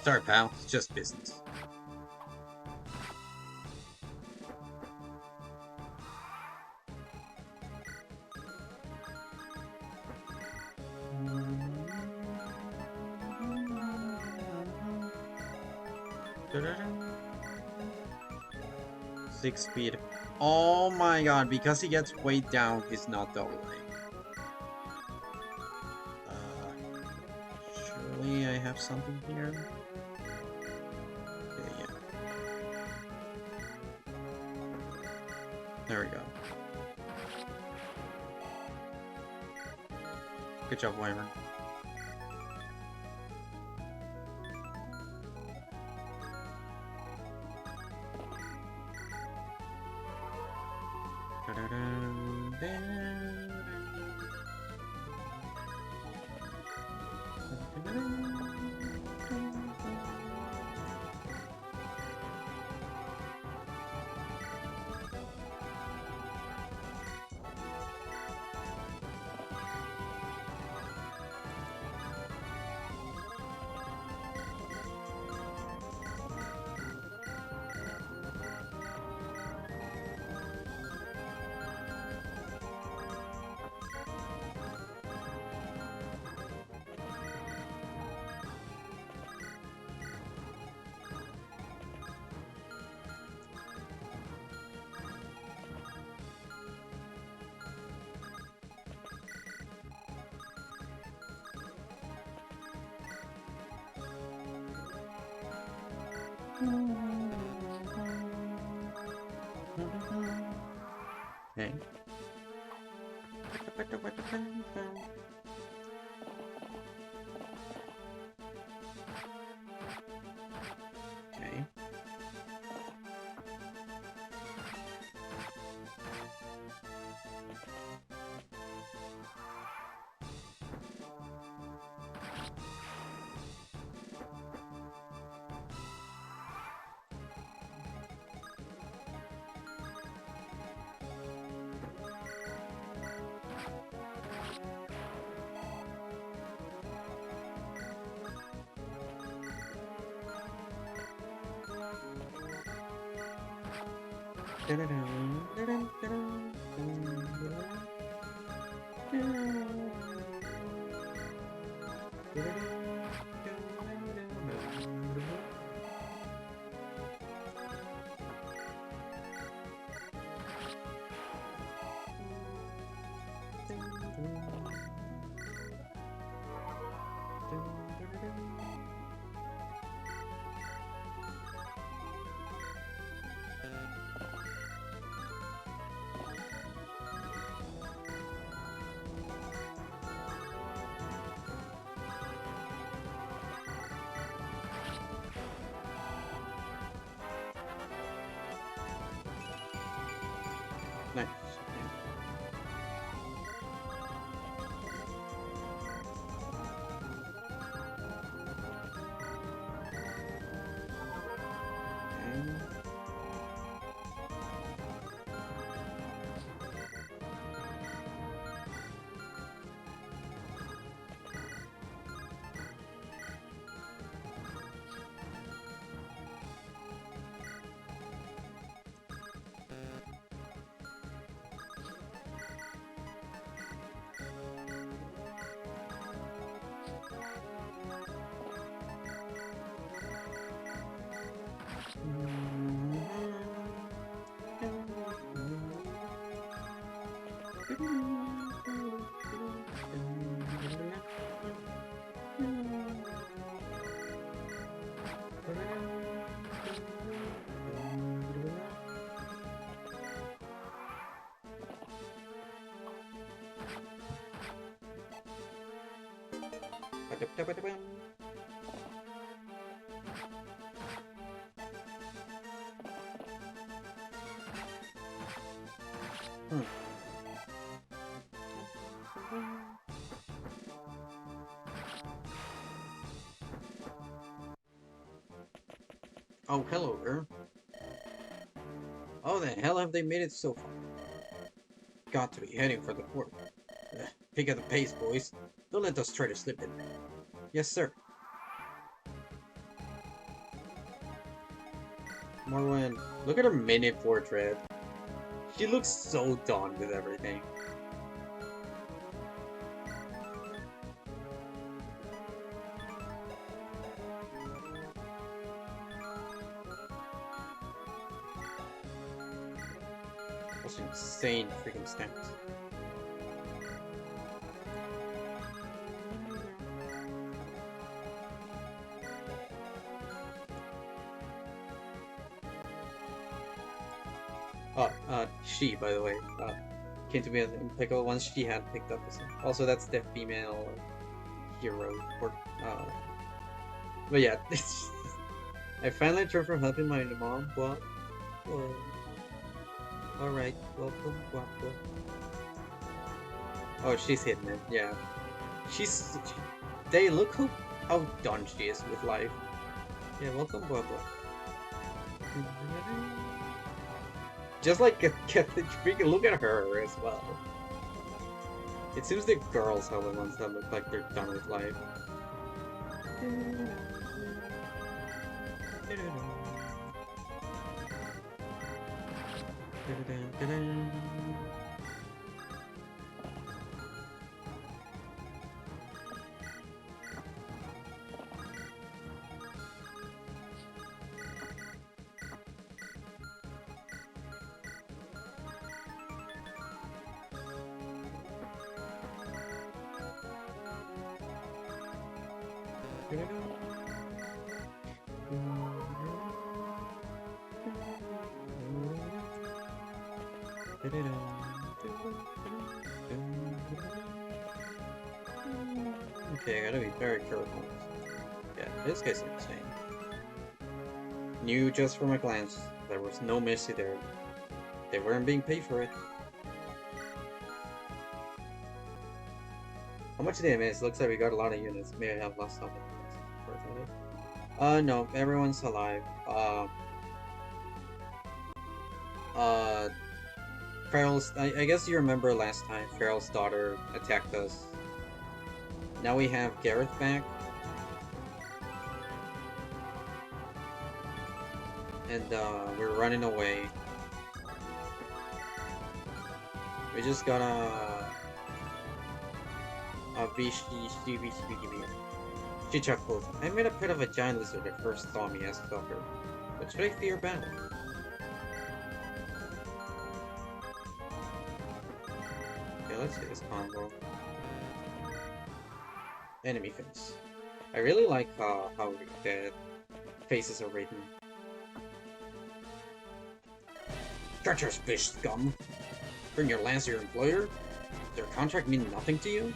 Sorry, pal. It's just business. Six speed. Oh my god, because he gets weighed down, he's not doubling. Surely I have something here? Okay, yeah. There we go. Good job, Wyvern. Okay. Okay. Nice. Okay. Hmm. Oh, hello, girl. Oh, the hell have they made it so far? Got to be heading for the port. Pick up the pace, boys. Don't let those traitors slip in. Yes, sir. Morwen, look at her mini portrait. She looks so done with everything. Those insane freaking stamps. Oh, she, by the way, came to me as impeccable once she had picked up this. Also, that's the female hero. But yeah, I finally returned from helping my mom. What? Alright, welcome, Guapo. Oh, she's hitting it, yeah. She's... They look how done she is with life. Yeah, welcome, Guapo. Just like get the freaking look at her as well. It seems the girls are the ones that look like they're done with life. Okay, I gotta be very careful. Yeah, this guy's insane. Knew just from a glance there was no mercy there. They weren't being paid for it. How much did I miss? Looks like we got a lot of units. May I have lost something? No, everyone's alive. Farrell's. I guess you remember last time Farrell's daughter attacked us. Now we have Gareth back. And we're running away. We just got a She chuckled. I made a pet of a giant lizard at first saw me as stalker. What should I fear about? Okay, let's do this combo. Enemy face. I really like how the faces are written. Treacherous fish scum! Bring your lance to your employer? Does their contract mean nothing to you?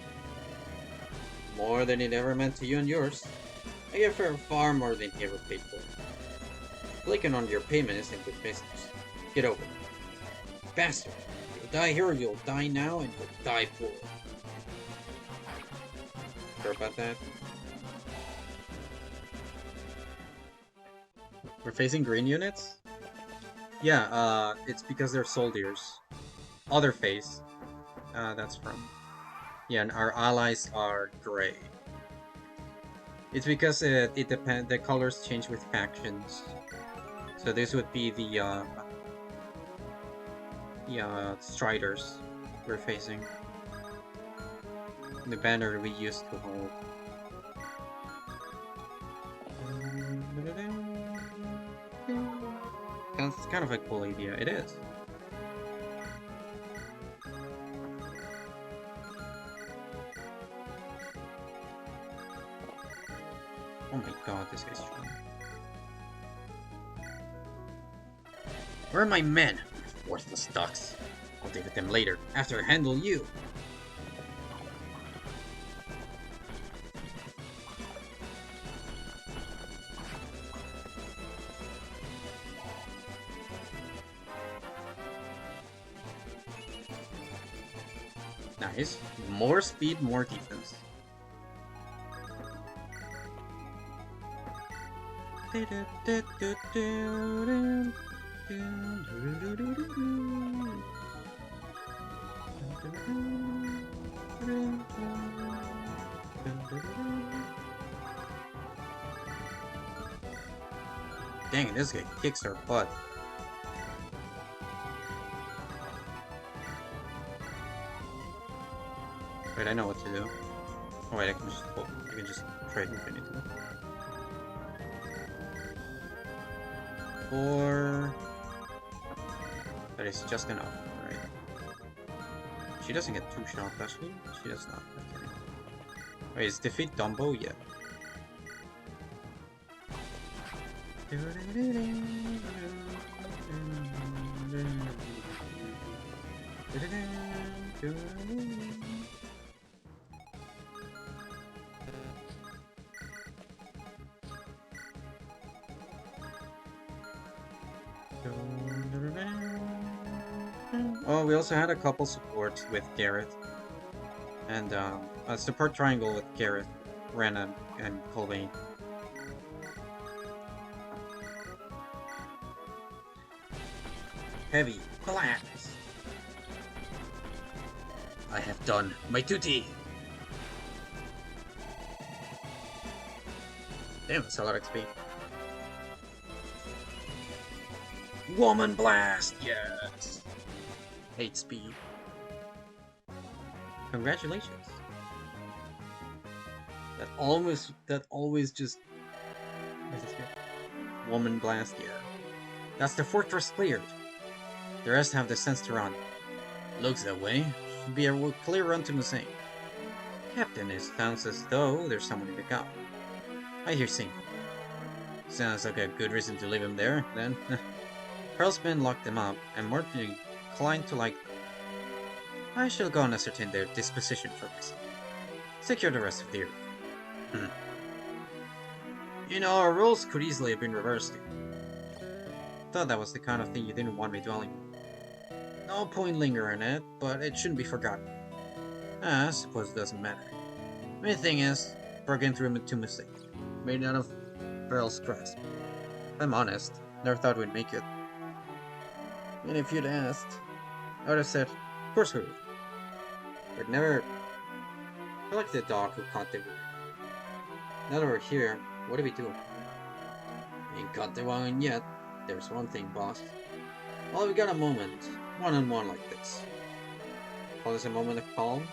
More than it ever meant to you and yours. I give her far more than he ever paid for. Clicking on your payment isn't good business. Get over it. Bastard! You'll die here or you'll die now and you'll die poor. Sure about that? We're facing green units? Yeah, it's because they're soldiers. Other face. That's from. Yeah, and our allies are gray. It's because it depends. The colors change with factions. So this would be the Striders we're facing. The banner we used to hold. It's kind of a cool idea. It is. Oh my god, this guy's strong. Where are my men? Worthless ducks. I'll deal with them later, after I handle you. Nice. More speed, more defense. Dang it, this guy kicks our butt. Wait, I know what to do. Oh wait, I can just trade if I need to. Or that is just enough, right? She doesn't get 2 shot, does she? She does not. Okay. Wait, is defeat Dumbo? Yeah. Well, we also had a couple supports with Gareth, and a support triangle with Gareth, Rena, and Colvane. Heavy blast! I have done my duty! Damn, that's a lot of XP. Woman blast! Yes! 8 speed. Congratulations. That always just... What's this here? Woman blast, yeah. That's the fortress cleared. The rest have the sense to run. Looks that way. Should be a clear run to Musang. Captain, it sounds as though there's someone in the gap. I hear singing. Sounds like a good reason to leave him there, then. Pearl's men locked them up, and Morton inclined to like them. I shall go and ascertain their disposition for myself. Secure the rest of the earth. You know, our rules could easily have been reversed. Thought that was the kind of thing you didn't want me dwelling on. No point lingering it, but it shouldn't be forgotten. I suppose it doesn't matter. Main thing is, broken through two mistakes. Made out of Pearl's grasp. If I'm honest, never thought we'd make it. And if you'd asked, I would have said, of course we would. But never... I like the dog who caught the... Now that we're here, what do we do? Ain't caught the wagon yet. There's one thing, boss. Well, we got a moment, one-on-one like this. Call this a moment of calm?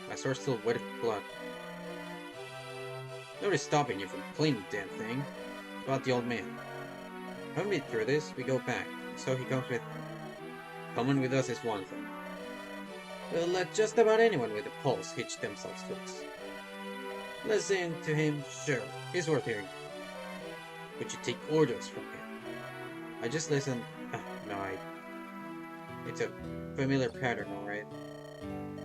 My sword's still wet with blood. Nobody's stopping you from cleaning the damn thing. It's about the old man. When we through this, we go back. So he comes with... Coming with us is one thing. We'll let just about anyone with a pulse hitch themselves to us. Listen to him, sure, he's worth hearing. But you take orders from him. I just listen... no, It's a familiar pattern, alright?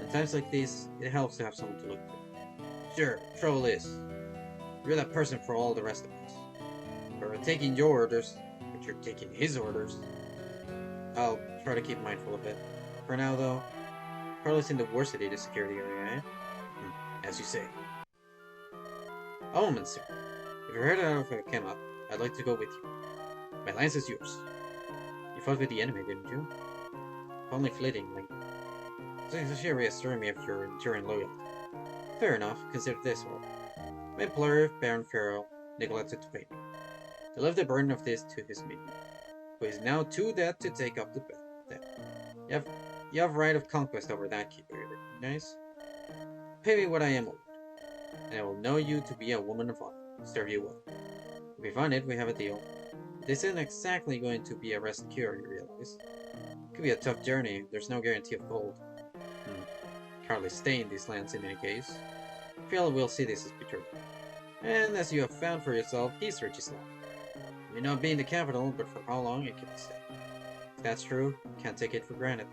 At times like these, it helps to have someone to look to. Sure, trouble is, you're that person for all the rest of us. We're taking your orders, but you're taking his orders. I'll try to keep mindful of it. For now, though, Carlos in the worst city to secure the area, eh? As you say. A moment, sir. If you're headed out of Kema, I'd like to go with you. My lance is yours. You fought with the enemy, didn't you? Only fleetingly. Seems to reassure me of your enduring loyalty. Fair enough, consider this one. My employer, Baron Pharaoh, neglected to pay me. To leave the burden of this to his minion, who is now too dead to take up the debt. You have right of conquest over that keeper, you recognize? Pay me what I am owed, and I will know you to be a woman of honor. Serve you well. If we find it, we have a deal. This isn't exactly going to be a rest cure, you realize. It could be a tough journey, there's no guarantee of gold. Can't hardly stay in these lands in any case. I feel we'll see this as betrayal. And as you have found for yourself, peace reaches long. It may not be in the capital, but for how long it can stay. If that's true, can't take it for granted.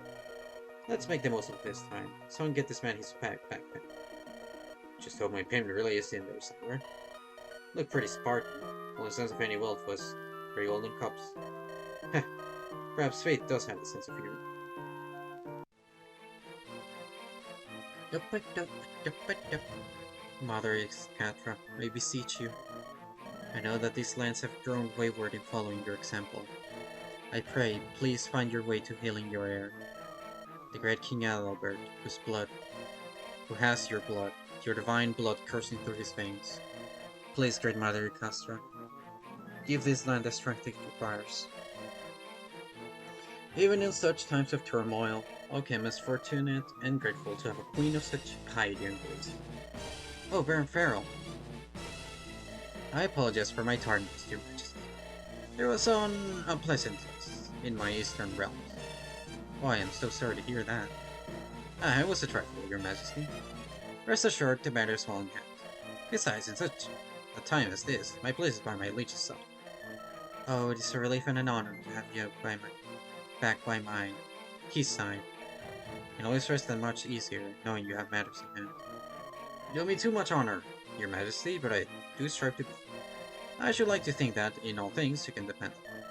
Let's make the most of this time. Someone get this man his backpack. Just hope my payment really is in there somewhere. Look pretty Spartan. Only sense of any wealth was very golden cups. Heh. Perhaps fate does have a sense of humor. Mother Excatra, I beseech you. I know that these lands have grown wayward in following your example. I pray, please find your way to healing your heir. The great King Adalbert, who has your blood, your divine blood coursing through his veins. Please, Great Mother Castra, give this land the strength it requires. Even in such times of turmoil, Oakham is fortunate and grateful to have a queen of such piety and grace. Oh, Baron Farrell. I apologize for my tardiness, Your Majesty. There was some unpleasantness in my eastern realms. Oh, I am so sorry to hear that. It was a trifle, Your Majesty. Rest assured, the matter is well in hand. Besides, in such a time as this, my place is by my liege's side. Oh, it is a relief and an honor to have you back by his side. It always rests that much easier, knowing you have matters in hand. You do me too much honor, Your Majesty, but I do strive to be. I should like to think that, in all things, you can depend on me.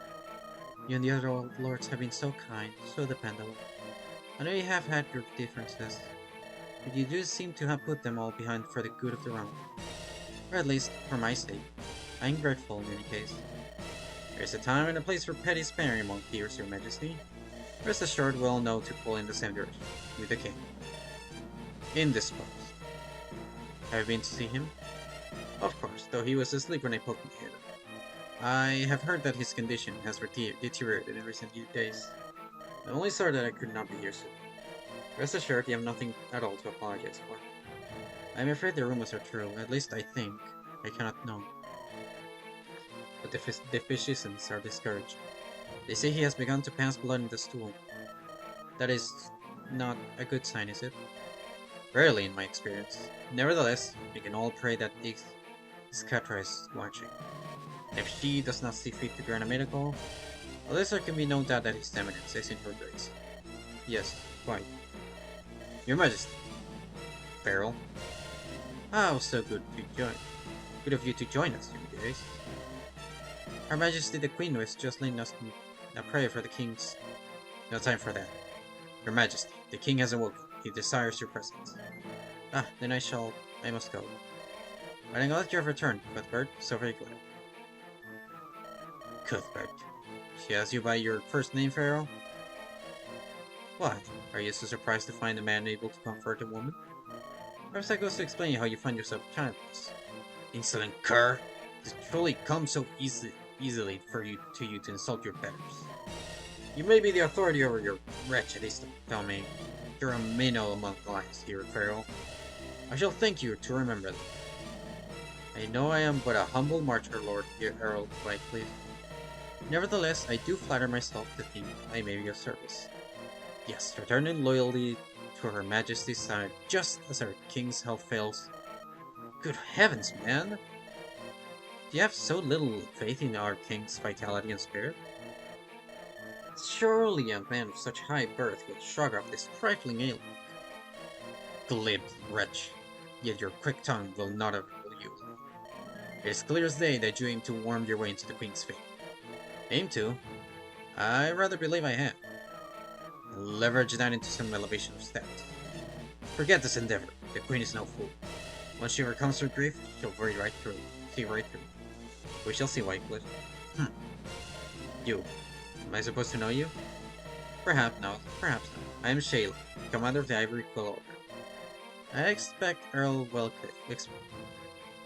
You and the other old lords have been so kind, so dependable. I know you have had your differences, but you do seem to have put them all behind for the good of the realm. Or at least, for my sake. I am grateful in any case. There's a time and a place for petty sparring among peers, your majesty. Rest assured we'll know to pull in the same direction, with the king. Indisposed. Have you been to see him? Of course, though he was asleep when I poked my head up. I have heard that his condition has deteriorated in recent days. I'm only sorry that I could not be here soon. Rest assured, you have nothing at all to apologize for. I'm afraid the rumors are true, at least I think. I cannot know. But the physicians are discouraged. They say he has begun to pass blood in the stool. That is not a good sign, is it? Rarely, in my experience. Nevertheless, we can all pray that Iskatra is watching. If she does not see fit to grant a miracle, well, there can be no doubt that His Eminence is in her grace. Yes, quite. Your Majesty. Farrell. How so good of you to join us, your grace. Her Majesty the Queen was just leading us a prayer for the King's... No time for that. Your Majesty, the King has awoken. He desires your presence. Ah, then I must go. But I'm glad you have returned, Cuthbert. So very glad. Cuthbert. She asks you by your first name, Pharaoh? Why? Are you so surprised to find a man able to comfort a woman? Perhaps that goes to explain how you find yourself childless. Insolent cur! It truly comes so easily for you to insult your betters. You may be the authority over your wretched Istami. You're a minnow among lions here, Pharaoh. I shall thank you to remember that. I know I am but a humble martyr, Lord Earl Whitecliff. Nevertheless, I do flatter myself to think I may be of service. Yes, returning loyalty to Her Majesty's side, just as our King's health fails. Good heavens, man! Do you have so little faith in our King's vitality and spirit? Surely a man of such high birth will shrug off this trifling ailment. Glib wretch, yet your quick tongue will not avail you. It is clear as day that you aim to worm your way into the Queen's fate. Aim to? I rather believe I have. Leverage that into some elevation of status. Forget this endeavor. The Queen is no fool. Once she overcomes her grief, she'll see right through. We shall see, Whitecliff. You. Am I supposed to know you? Perhaps not. I am Shayla, commander of the Ivory Quill Order. I expect Earl Whitecliff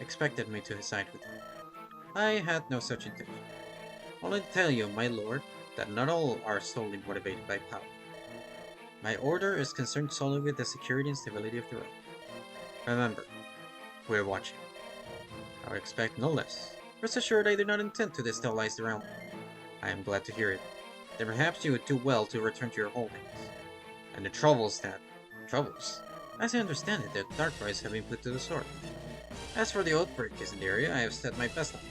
expected me to side with him. I had no such intention. Only to tell you, my lord, that not all are solely motivated by power. My order is concerned solely with the security and stability of the realm. Remember, we're watching. I would expect no less. Rest assured I do not intend to destabilize the realm. I am glad to hear it. Then perhaps you would do well to return to your holdings. And the troubles? As I understand it, the dark rites have been put to the sword. As for the Oathbreakers in the area, I have set my best on them.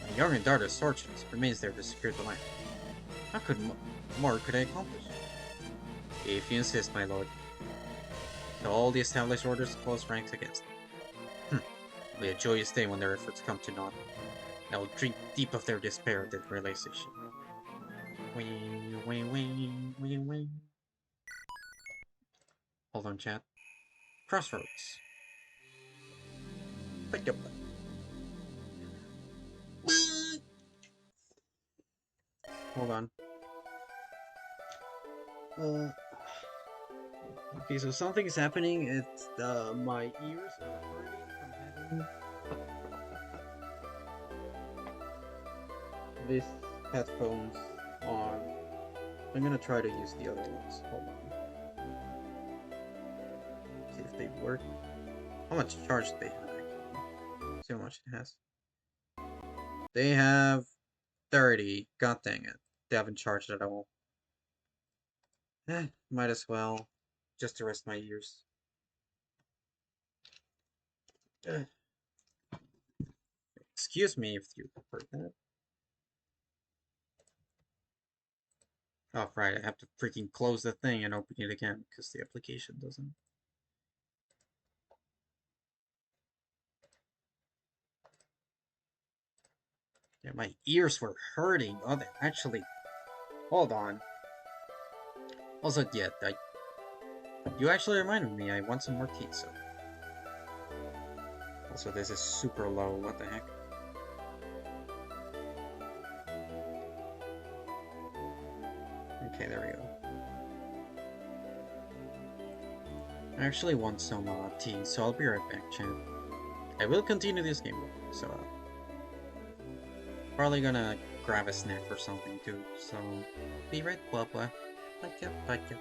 My younger daughter's sword chest remains there to secure the land. How more could I accomplish? If you insist, my lord. To all the established orders close ranks against them. It'll be a joyous day when their efforts come to naught. I will drink deep of their despair at that realization. Wing. Hold on, chat. Crossroads. Hold on. Okay, so something is happening. It's my ears are hurting from having this headphones on. I'm gonna try to use the other ones. Hold on. See if they work. How much charge do they have? See how much it has. They have 30. God dang it. They haven't charged at all. Might as well. Just to rest my ears. Excuse me if you heard that. Oh, right, I have to freaking close the thing and open it again because the application doesn't. Yeah, my ears were hurting. Oh, they actually. Hold on. Also, yeah, you actually reminded me. I want some more tea. So, also this is super low. What the heck? Okay, there we go. I actually want some tea, so I'll be right back, chat. I will continue this game, so probably gonna grab a snack or something too. So be right, blah blah. Bye, bye.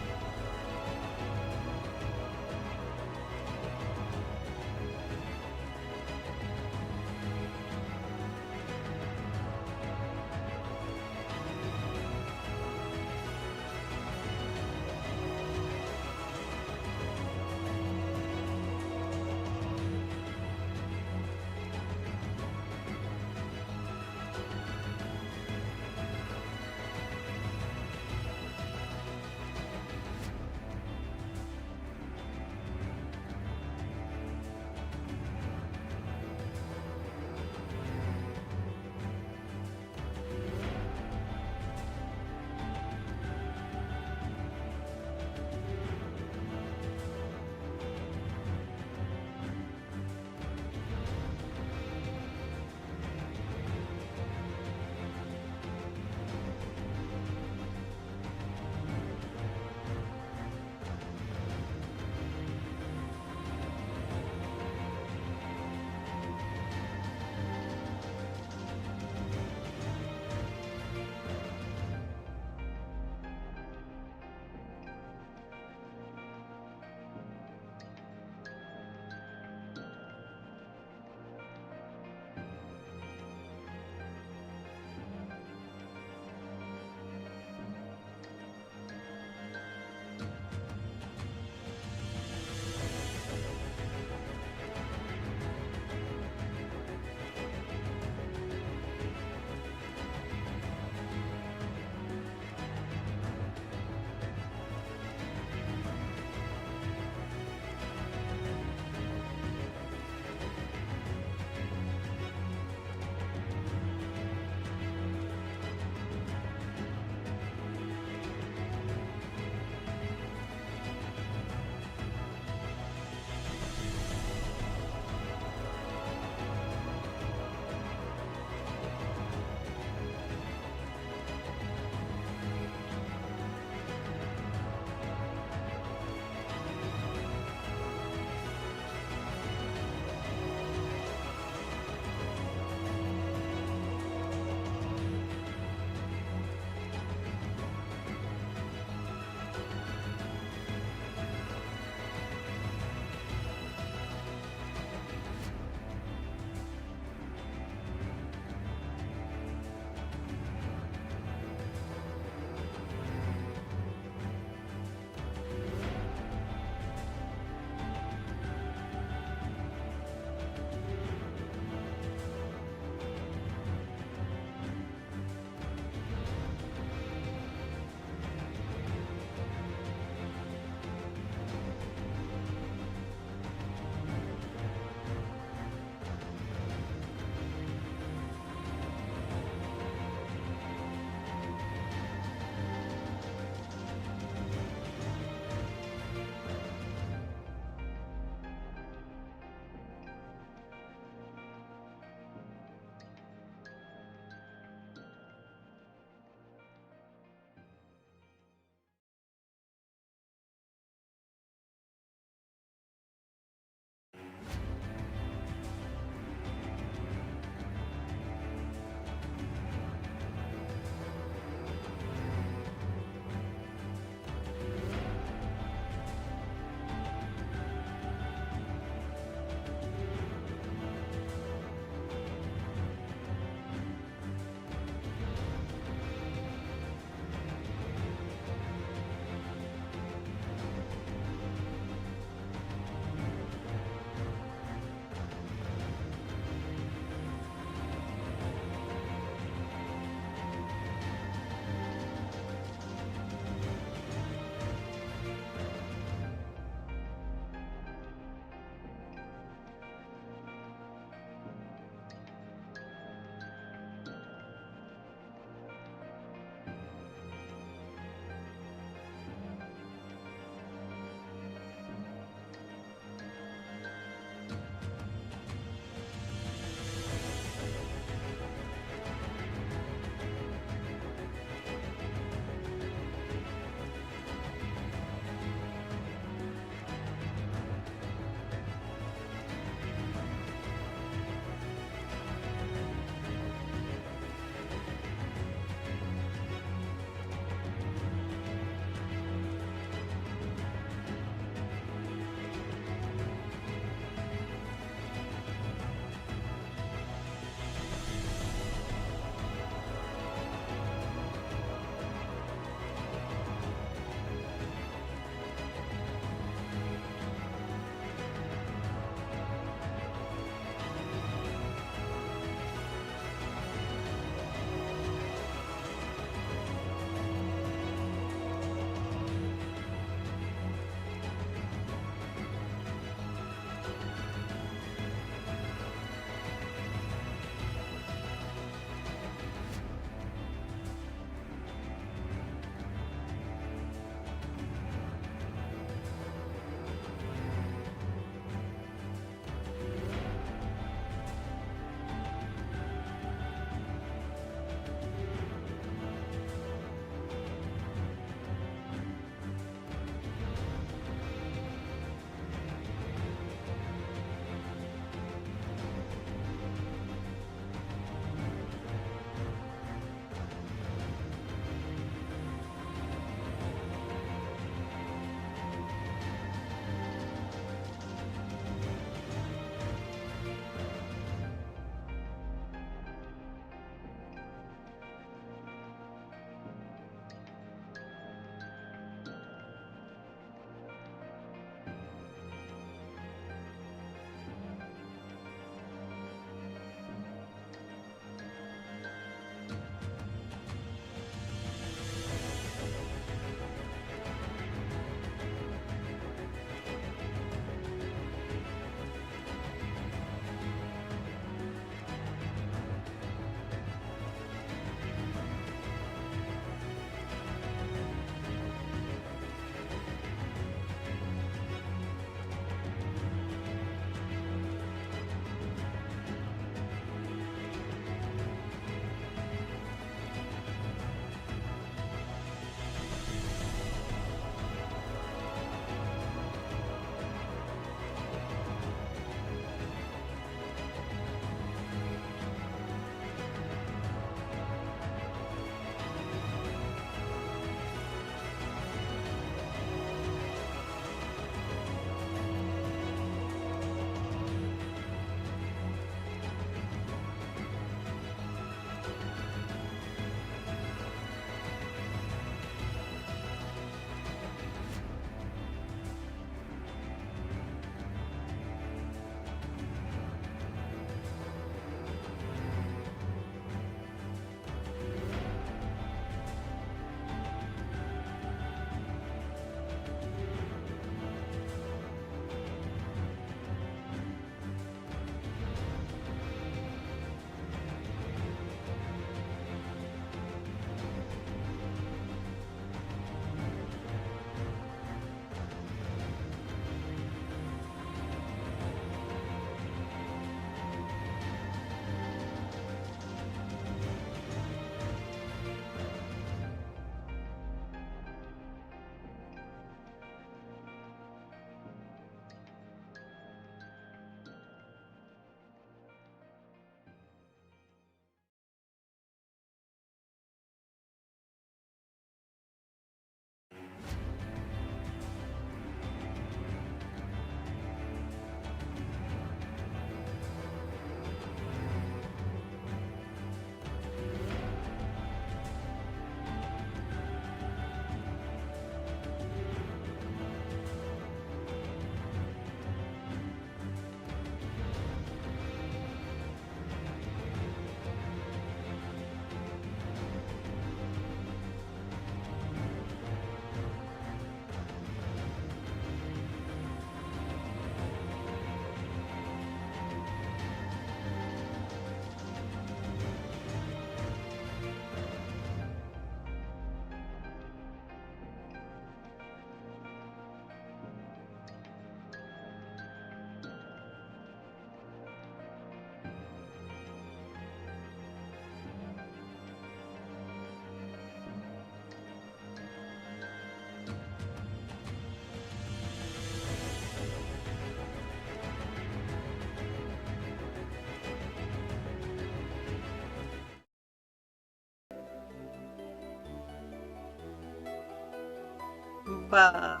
Bah.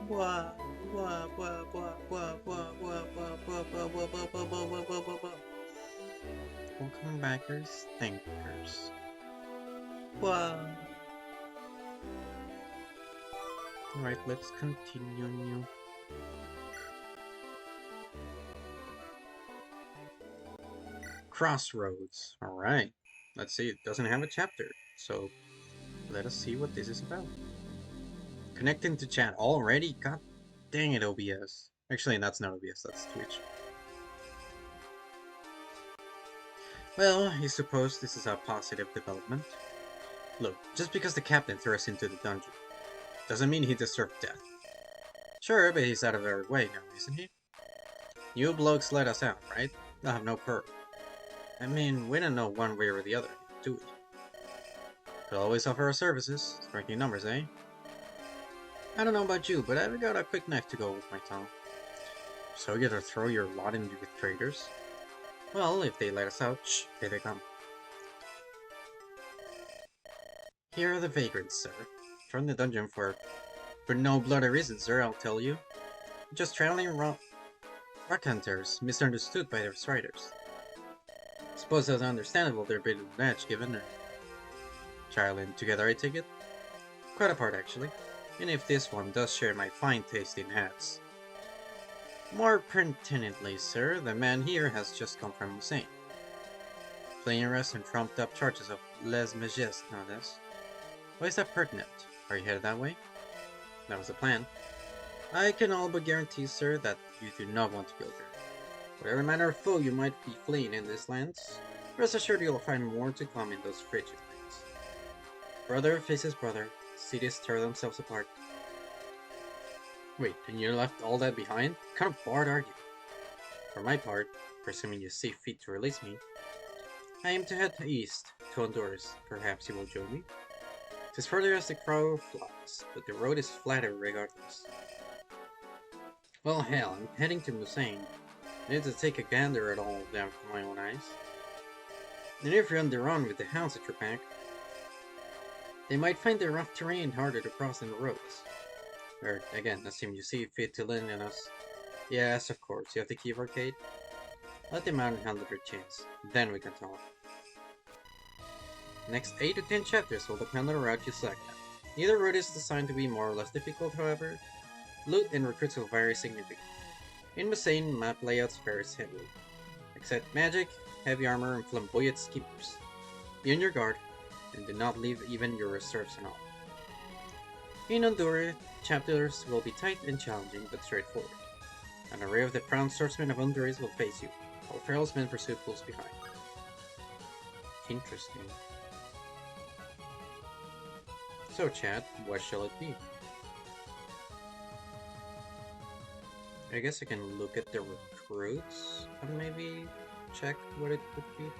Blah, blah, blah, blah, blah, blah, blah, blah, blah, blah, blah, blah, blah, blah, blah, blah, blah, blah. Welcome backers, thinkers. Blah. Alright, let's continue. Crossroads. Alright. Let's see, it doesn't have a chapter, so let us see what this is about. Connecting to chat already? God dang it, OBS. Actually, that's not OBS, that's Twitch. Well, I suppose this is a positive development. Look, just because the captain threw us into the dungeon, doesn't mean he deserved death. Sure, but he's out of our way now, isn't he? You blokes let us out, right? They'll have no pearl. I mean, we don't know one way or the other, do we? Could always offer our services. Striking numbers, eh? I don't know about you, but I've got a quick knife to go with my tongue. So you gotta throw your lot in with traders? Well, if they let us out, shh, here they come. Here are the vagrants, sir. From the dungeon for no bloody reason, sir, I'll tell you. Just traveling rock hunters, misunderstood by their riders. Suppose that's understandable, they're a bit of an edge given their traveling together, I take it? Quite apart, actually. And if this one does share my fine taste in hats. More pertinently, sir, the man here has just come from Hussein. Playing arrest and trumped up charges of lèse-majesté, no less. Why is that pertinent? Are you headed that way? That was the plan. I can all but guarantee, sir, that you do not want to go there. Whatever manner of foe you might be fleeing in these lands, rest assured you'll find more to come in those frigid lands. Brother faces brother, cities tear themselves apart. Wait, and you left all that behind? What kind of bard are you? For my part, presuming you see fit to release me, I aim to head east, to Honduras. Perhaps you will join me? 'Tis further as the crow flies, but the road is flatter regardless. Well, hell, I'm heading to Musain. I need to take a gander at all down with my own eyes. And if you're on the run with the hounds at your back, they might find the rough terrain harder to cross than the roads. Or, again, assume you see fit to lean on us. Yes, of course, you have the key for Kate. Let the mountain handle their chance, then we can talk. Next 8 to 10 chapters will depend on the route you select. Either route is designed to be more or less difficult, however. Loot and recruits will vary significantly. In Musain, map layouts varies heavily. Accept magic, heavy armor, and flamboyant skippers. Be on your guard, and do not leave even your reserves and all. In Honduras, chapters will be tight and challenging, but straightforward. An array of the proud swordsmen of Honduras will face you, while Farrell's men pursue close behind. Interesting. So chat, what shall it be? I guess I can look at the recruits and maybe check what it could be.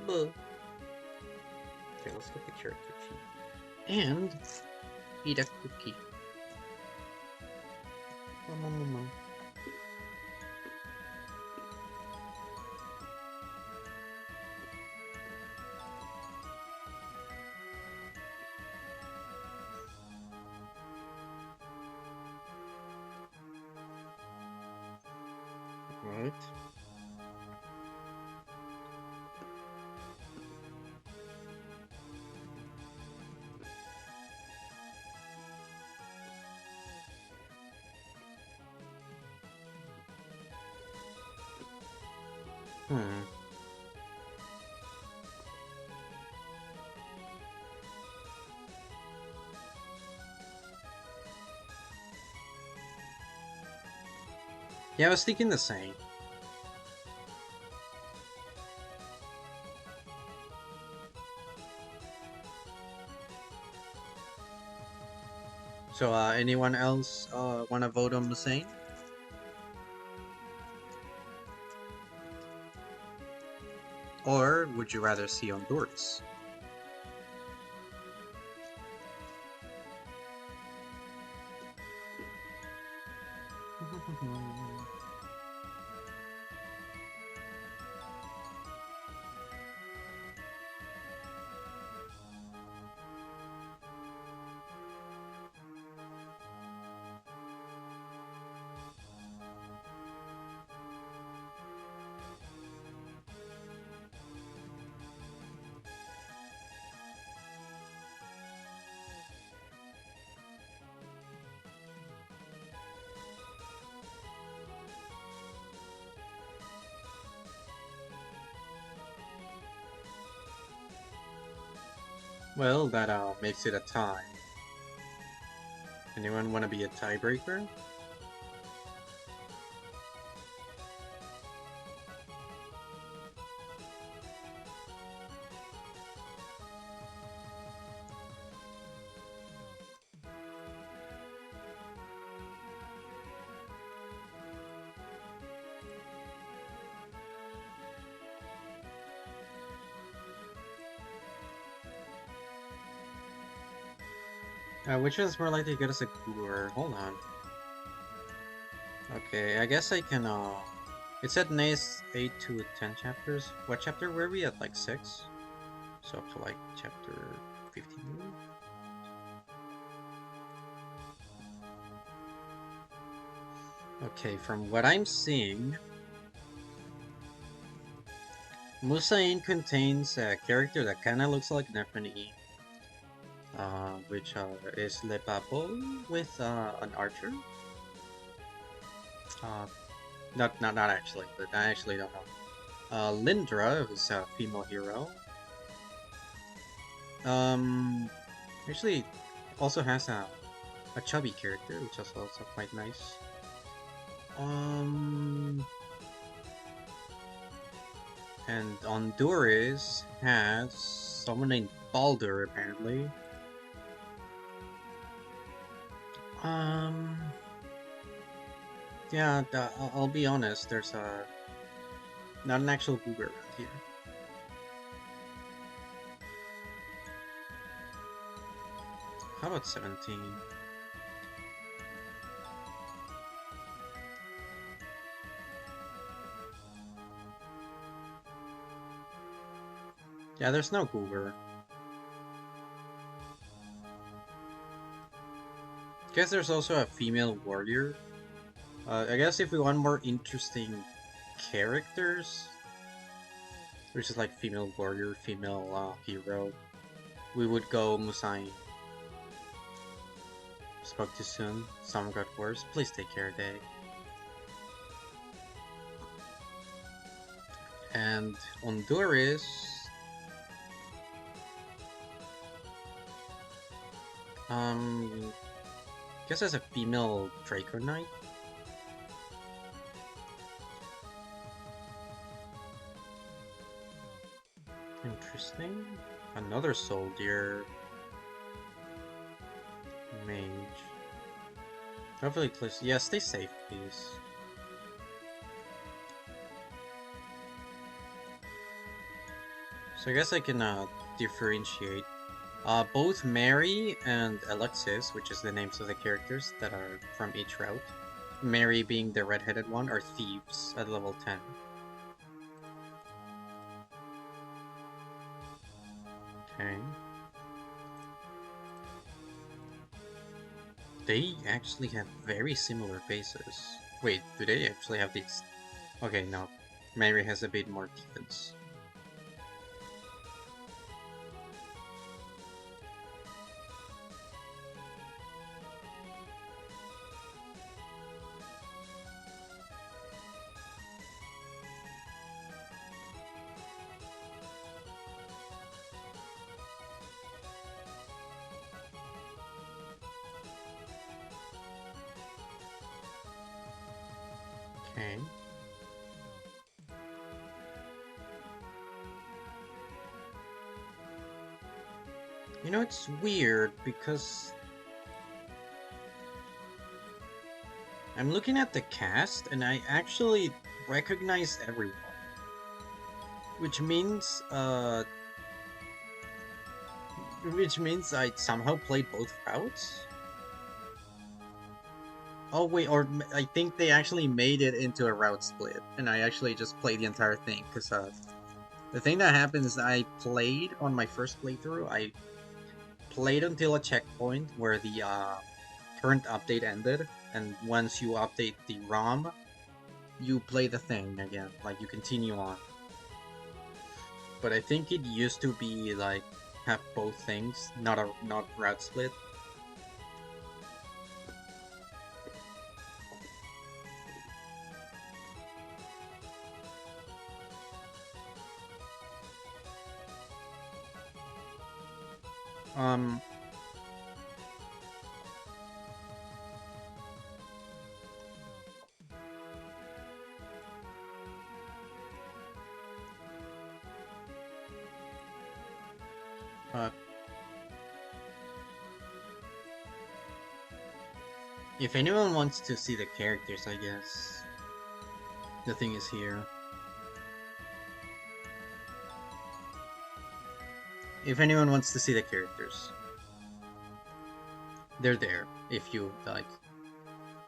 But okay, let's get the character sheet. And eat a cookie. Right. Hmm. Yeah, I was thinking the same. So, anyone else wanna vote on Musain? Or would you rather see Honduras? Well, that makes it a tie. Anyone want to be a tiebreaker? Which is more likely to get us a cooler? Hold on. Okay, I guess I can, it said nice 8 to 10 chapters. What chapter were we at? Like 6? So up to like chapter 15? Okay, from what I'm seeing, Musain contains a character that kinda looks like Nephany, which is Le Papo with an archer. Uh, not actually, but I actually don't know. Lindra, who's a female hero. Um, actually, also has a chubby character, which is also quite nice. Um, and Honduras has someone named Baldur, apparently. Um, yeah, I'll be honest, there's not an actual Goober around here. How about 17? Yeah, there's no Goober. Guess there's also a female warrior. I guess if we want more interesting characters, which is like female warrior, female hero, we would go Musain. Spoke too soon. Some got worse. Please take care, Day. And Honduras. Guess as a female Draco Knight. Interesting. Another soldier. Mage. Hopefully, please. Yeah, stay safe, please. So I guess I can differentiate. Both Mary and Alexis, which is the names of the characters that are from each route. Mary being the red-headed one, are thieves at level 10. Okay. They actually have very similar faces. Wait, do they actually have these? Okay, no. Mary has a bit more defense. Okay. You know, it's weird because I'm looking at the cast and I actually recognize everyone. Which means I somehow played both routes? Oh wait, or I think they actually made it into a route split, and I actually just played the entire thing, because the thing that happened is I played on my first playthrough, I played until a checkpoint where the current update ended, and once you update the ROM, you play the thing again, like you continue on. But I think it used to be like have both things, not route split. Um, uh, if anyone wants to see the characters, I guess the thing is here. If anyone wants to see the characters, they're there. If you like,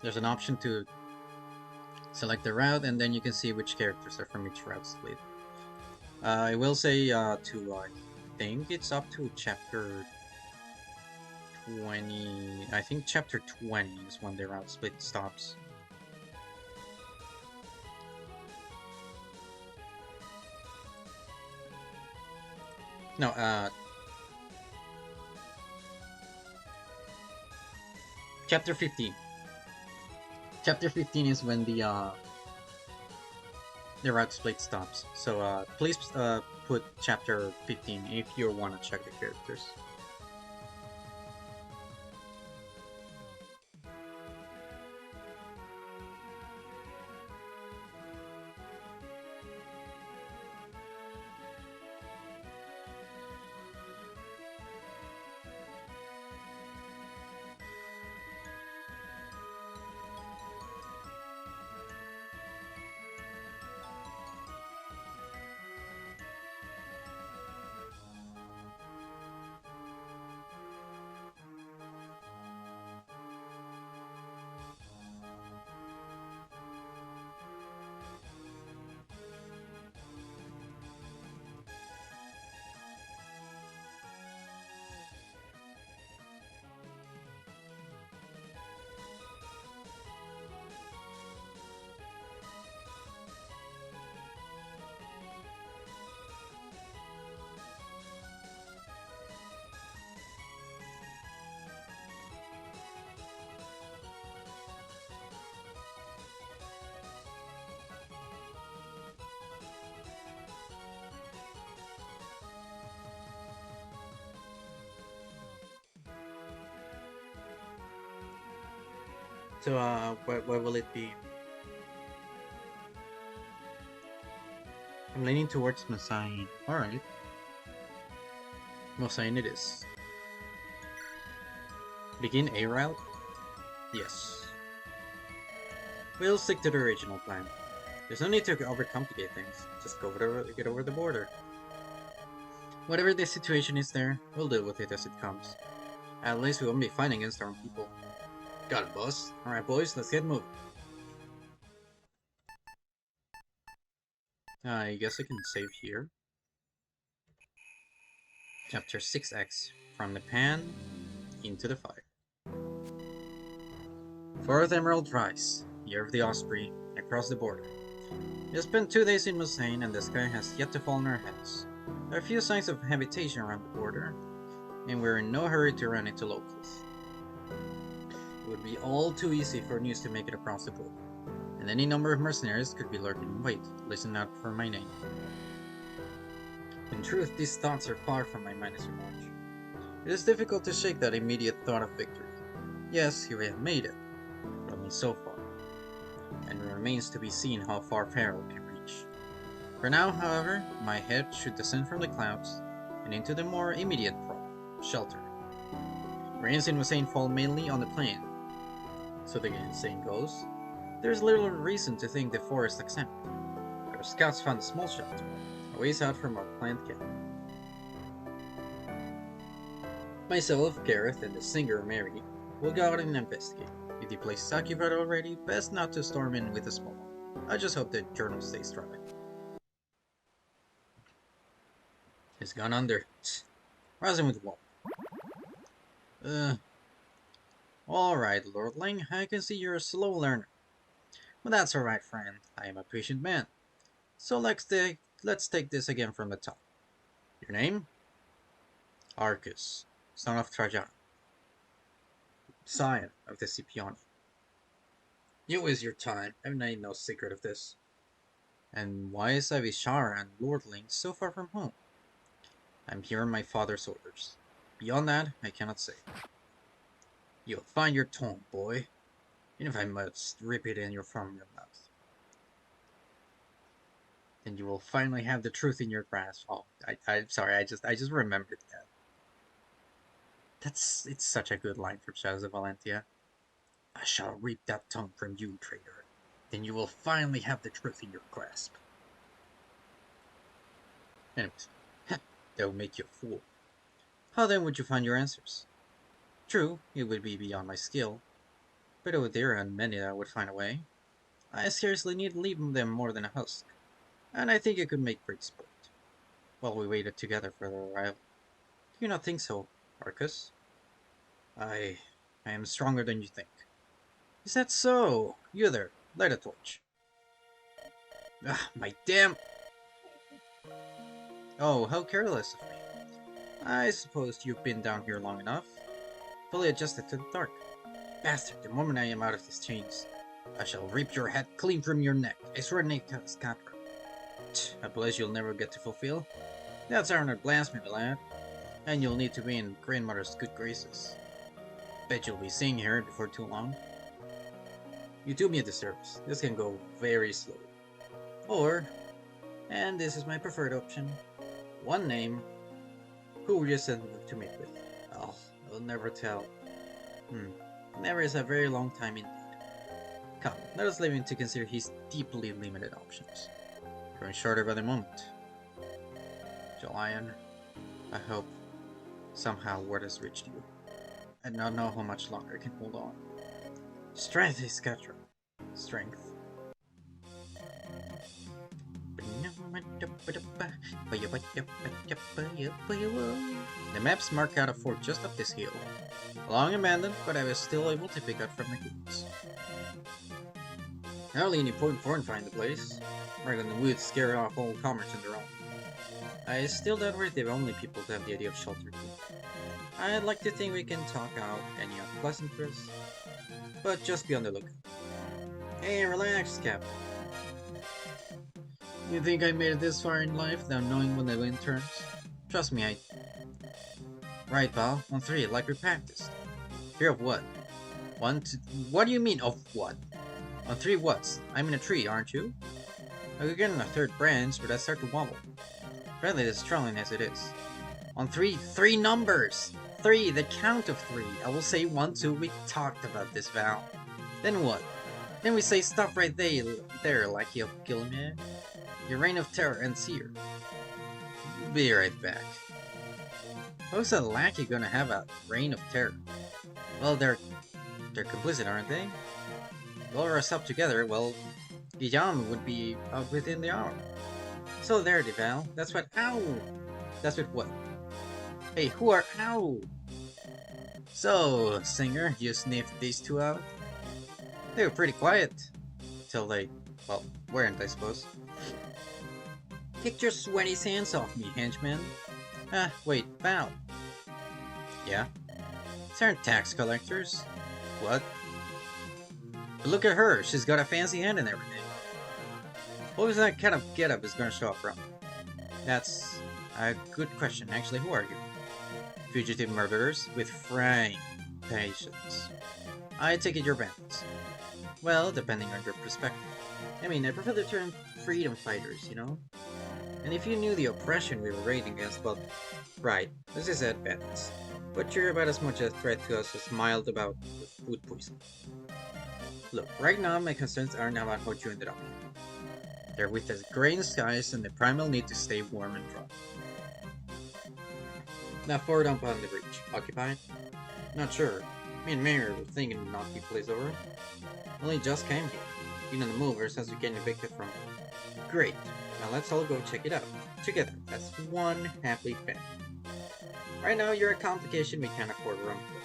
there's an option to select the route, and then you can see which characters are from each route split. I will say I think it's up to chapter 20. I think chapter 20 is when the route split stops. No, chapter 15. Chapter 15 is when the route split stops. So please put chapter 15 if you want to check the characters. So what will it be? I'm leaning towards Masain. Alright. Masain it is. Begin a route? Yes. We'll stick to the original plan. There's no need to overcomplicate things. Just get over the border. Whatever the situation is there, we'll deal with it as it comes. At least we won't be fighting against our own people. Got it, boss. Alright, boys, let's get moving. I guess I can save here. Chapter 6X. From the pan into the fire. 4th Emerald Rise. Year of the Osprey. Across the border. We have spent 2 days in Musain and the sky has yet to fall on our heads. There are few signs of habitation around the border, and we're in no hurry to run into locals. It would be all too easy for news to make it across the border, and any number of mercenaries could be lurking in wait, listen out for my name. In truth, these thoughts are far from my mind as we march. It is difficult to shake that immediate thought of victory. Yes, here we have made it, but only so far, and it remains to be seen how far peril can reach. For now, however, my head should descend from the clouds and into the more immediate shelter. Rains in Hussein fall mainly on the plain, so the saying goes. There is little reason to think the forest exempt. Our scouts found a small shelter, a ways out from our planned camp. Myself, Gareth, and the singer Mary will go out and investigate. If the place is occupied already, best not to storm in with a small one. I just hope the journal stays dry. It's gone under. Rising with what? Alright, Lordling, I can see you're a slow learner. But that's alright, friend. I am a patient man. So let's take this again from the top. Your name? Arcus, son of Trajan, scion of the Scipioni. You waste your time, I've made no secret of this. And why is Avishara and Lordling so far from home? I'm here on my father's orders. Beyond that, I cannot say. You'll find your tongue, boy. Even if I must rip it from your mouth. Then you will finally have the truth in your grasp. Oh, I'm sorry, I just remembered that. It's such a good line from Shadows of Valentia. I shall reap that tongue from you, traitor. Then you will finally have the truth in your grasp. Anyways, that will make you a fool. How then would you find your answers? True, it would be beyond my skill, but there are many that would find a way. I scarcely need to leave them more than a husk, and I think it could make great sport, while we waited together for their arrival. Do you not think so, Arcus? I am stronger than you think. Is that so? You there, light a torch. Ah, my damn... Oh, how careless of me. I suppose you've been down here long enough. Fully adjusted to the dark. Bastard, the moment I am out of these chains, I shall rip your head clean from your neck. I swear to Scatra. A pledge you'll never get to fulfill. That's our blasphemy, lad. And you'll need to be in grandmother's good graces. Bet you'll be seeing her before too long. You do me a disservice. This can go very slowly. Or, and this is my preferred option, one name. Who would you send to meet with? Oh, I'll never tell. Never is a very long time indeed. Come, let us leave him to consider his deeply limited options. Growing shorter by the moment. Julian, I hope somehow word has reached you. I don't know how much longer I can hold on. Strength is Scatra. Strength. The maps mark out a fort just up this hill. Long abandoned, but I was still able to pick up from the goods. Hardly any point for find the place. Right in the woods scare off all comers on their own. I still doubt we're the only people to have the idea of shelter too. I'd like to think we can talk out any unpleasant for us, but just be on the lookout. Hey, relax, Captain. You think I made it this far in life without knowing when the wind turns? Trust me, I... Right, pal. On 3, like we practiced. 3 of what? 1, 2... What do you mean, of what? On 3 what's? I'm in a tree, aren't you? I could get on a 3rd branch, but I start to wobble. Apparently it's trolling as it is. On 3, 3 numbers! 3, the count of 3. I will say 1, 2, we talked about this, Val. Then what? Then we say stop right there like you'll kill me. Your reign of terror ends here. Be right back. How's a lackey gonna have a reign of terror? Well, they're complicit, aren't they? If all of us up together, well, Guillaume would be out within the hour. So there, Deval. That's what. Ow! That's what. Hey, who are. Ow! So, Singer, you sniffed these 2 out? They were pretty quiet. Till they, well, weren't, I suppose. Get your sweaty hands off me, henchman. Ah, wait, Val. Yeah? These aren't tax collectors. What? But look at her, she's got a fancy hand and everything. What was that kind of getup is gonna show up from? That's a good question. Actually, who are you? Fugitive murderers with frank patience. I take it you're bandits. Well, depending on your perspective. I mean, I prefer the term freedom fighters, you know? And if you knew the oppression we were raiding against, well, right, this is said, bandits. But you're about as much a threat to us as mild about food poisoning. Look, right now my concerns aren't about how you ended up. They're with the grey skies and the primal need to stay warm and dry. Now forward up on the breach. Occupied? Not sure. Me and Mayor were thinking to knock the place over. Only just came here. Been on the move ever since we getting evicted from it. Great. Now let's all go check it out. Together. That's one happy family. Right now you're a complication we can't afford room for.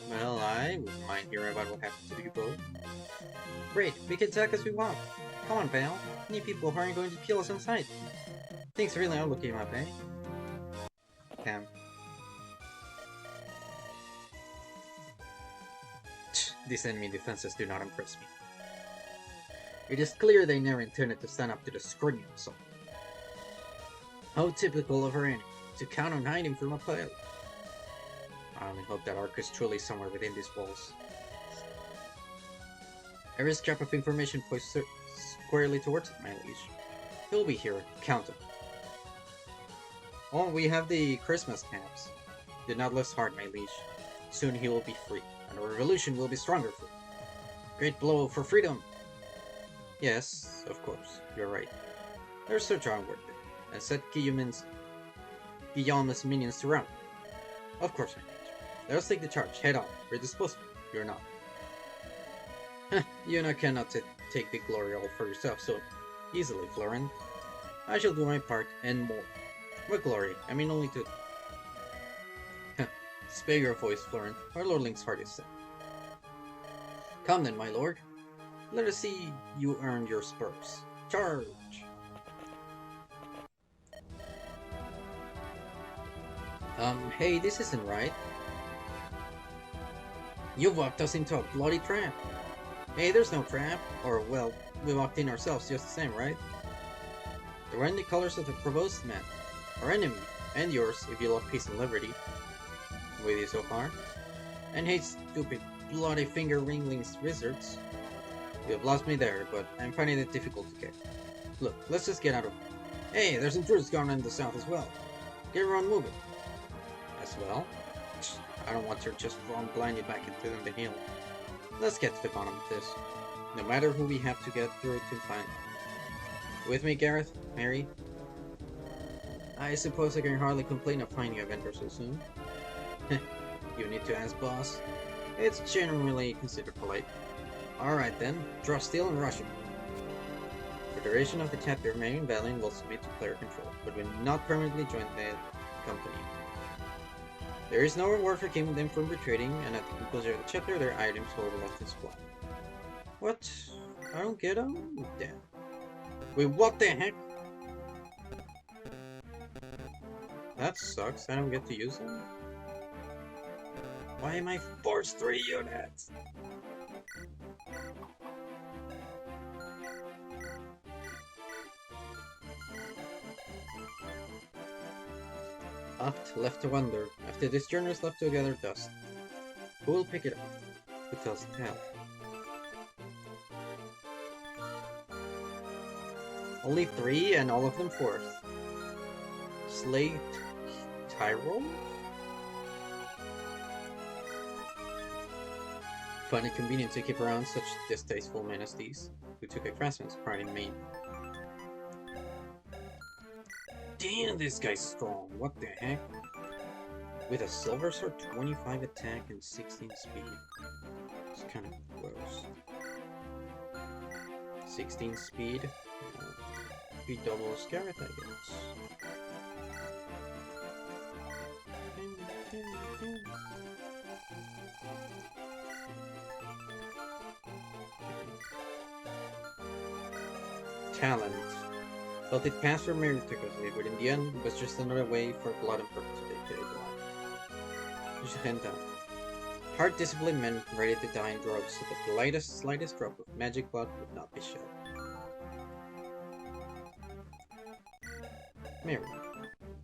Well, I wouldn't mind hearing about what happened to you both. Great, we can talk as we want. Come on, pal. Any people who aren't going to kill us on sight. Things really are looking up, eh? Damn. These enemy defenses do not impress me. It is clear they never intended to stand up to the scrutiny of someone. How typical of our enemy. to count on hiding from a pilot. I only hope that Ark is truly somewhere within these walls. Every scrap of information points squarely towards it, my liege. He'll be here, count him. Oh, we have the Christmas caps. Do not lose heart, my liege. Soon he will be free, and our revolution will be stronger for him. Great blow for freedom! Yes, of course, you're right. There's Search onward, and set Guillaume's minions to run. Of course, my liege. Let us take the charge, head on. We're disposable. You're not. You cannot take the glory all for yourself so easily, Florent. I shall do my part, and more. What glory? I mean only to... Spare your voice, Florent. Our lordling's heart is set. Come then, my lord. Let us see you earn your spurs. Charge! Hey, this isn't right. You walked us into a bloody trap. Hey, there's no trap. Or, well, we walked in ourselves just the same, right? They were in the colors of the provost man. Our enemy, and yours, if you love peace and liberty. With you so far. And hate stupid, bloody finger-wringlings wizards. You have lost me there, but I'm finding it difficult to get. Look, let's just get out of here. Hey, there's intruders going on in the south as well. Get everyone moving. As well? I don't want to just run blindly back into the hill. Let's get to the bottom of this. No matter who we have to get through to find. With me, Gareth? Mary? I suppose I can hardly complain of finding a vendor so soon. You need to ask, boss. It's generally considered polite. Alright then, draw steel and rush it. For the duration of the chapter, Mary and Valiant will submit to player control, but will not permanently join the company. There is no reward for keeping them from retreating, and at the conclusion of the chapter, their items will be left in supply. What? I don't get them? Damn. Wait, what the heck? That sucks, I don't get to use them? Why am I forced 3 units? Opt left to wonder. After this journey is left to gather dust. Who will pick it up? Who tells the tale? Only 3 and all of them 4th. Slate Tyrol? Find it convenient to keep around such distasteful men as these, who took a craftsman's pride in Maine. Damn, this guy's strong. What the heck? With a silver sword, 25 attack and 16 speed. It's kind of gross. 16 speed. He doubles Garrett, I guess. Talent. Felt it passed for miraculously, but in the end, it was just another way for blood and purpose to take life. You should hand down. Hard disciplined men ready to die in droves so that the slightest drop of magic blood would not be shed. Mary.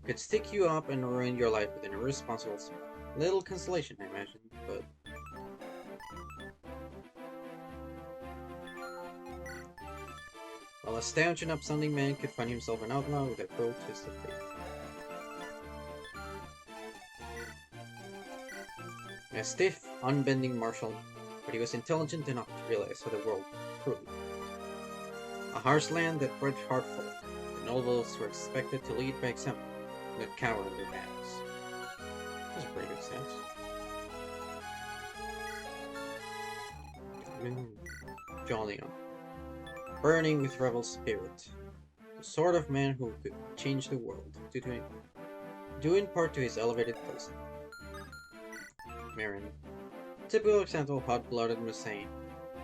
Could stick you up and ruin your life with an irresponsible smile. Little consolation, I imagine, but... While a staunch and upstanding man could find himself an outlaw with a cruel twist of fate. A stiff, unbending marshal, but he was intelligent enough to realize how the world truly worked. A harsh land that bred hard folk. The nobles were expected to lead by example, not cower in their battles. That's a pretty good sense. Jolyon. Burning with rebel spirit. The sort of man who could change the world, due in part to his elevated place. Marin. Typical example of hot-blooded Messiah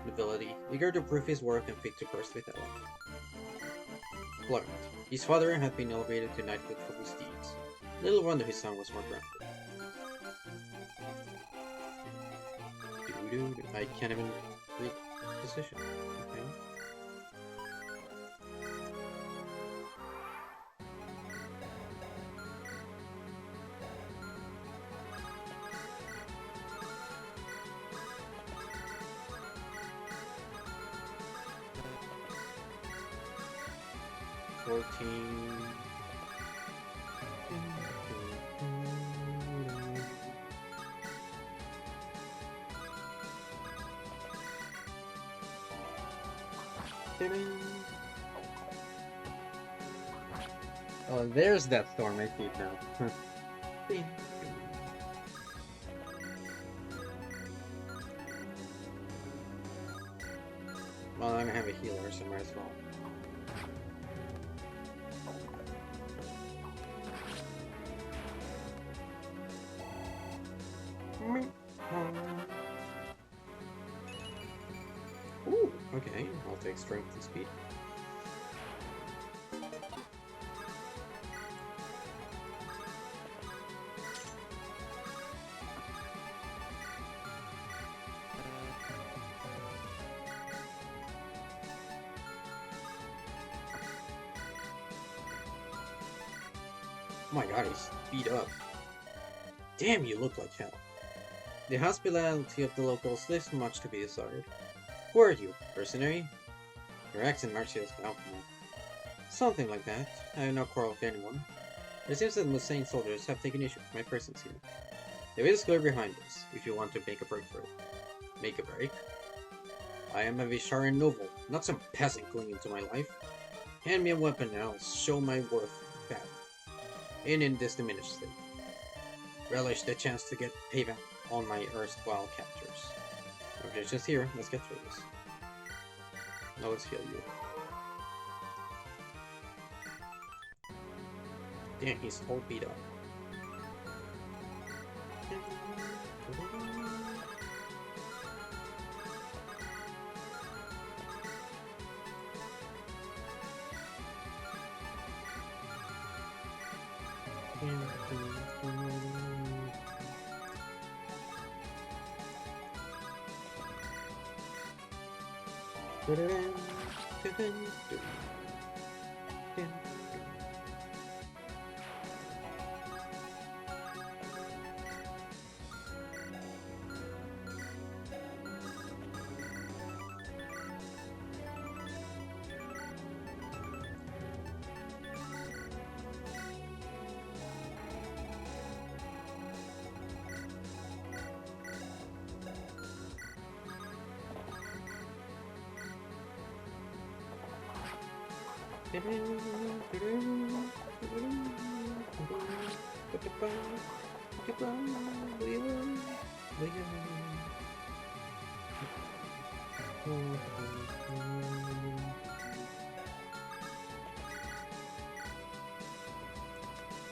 nobility, eager to prove his worth and fit to burst with Ellen. Clark. His father had been elevated to knighthood for his deeds. Little wonder his son was more grounded. I can't even read position. Okay. 14. Oh, there's that storm I see now. Well, I'm gonna have a healer, so might as well. Ooh, okay, I'll take strength and speed. Oh my god, he's beat up. Damn, you look like hell. The hospitality of the locals leaves much to be desired. Who are you, mercenary? Your accent martials alchemy. Something like that. I have no quarrel with anyone. It seems that Musain soldiers have taken issue with my presence here. The way is clear behind us, if you want to make a break for it. Make a break? I am a Visharan noble, not some peasant clinging to my life. Hand me a weapon and I'll show my worth back. In this diminished state. Relish the chance to get payback on my erstwhile captors. Okay, just here, let's get through this. Now let's heal you. Damn, he's all beat up.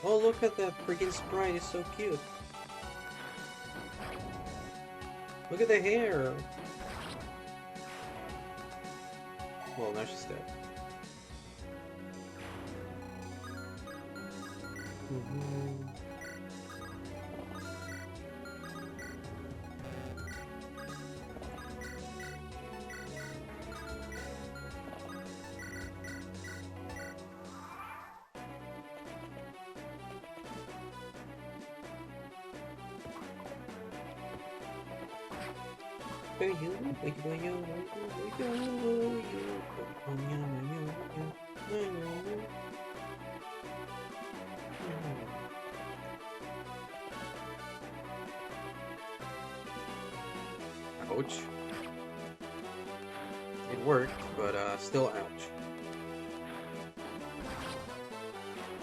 Oh, look at that freaking sprite, it's so cute. Look at the hair. Well, now she's dead. Ouch. It worked, but still ouch.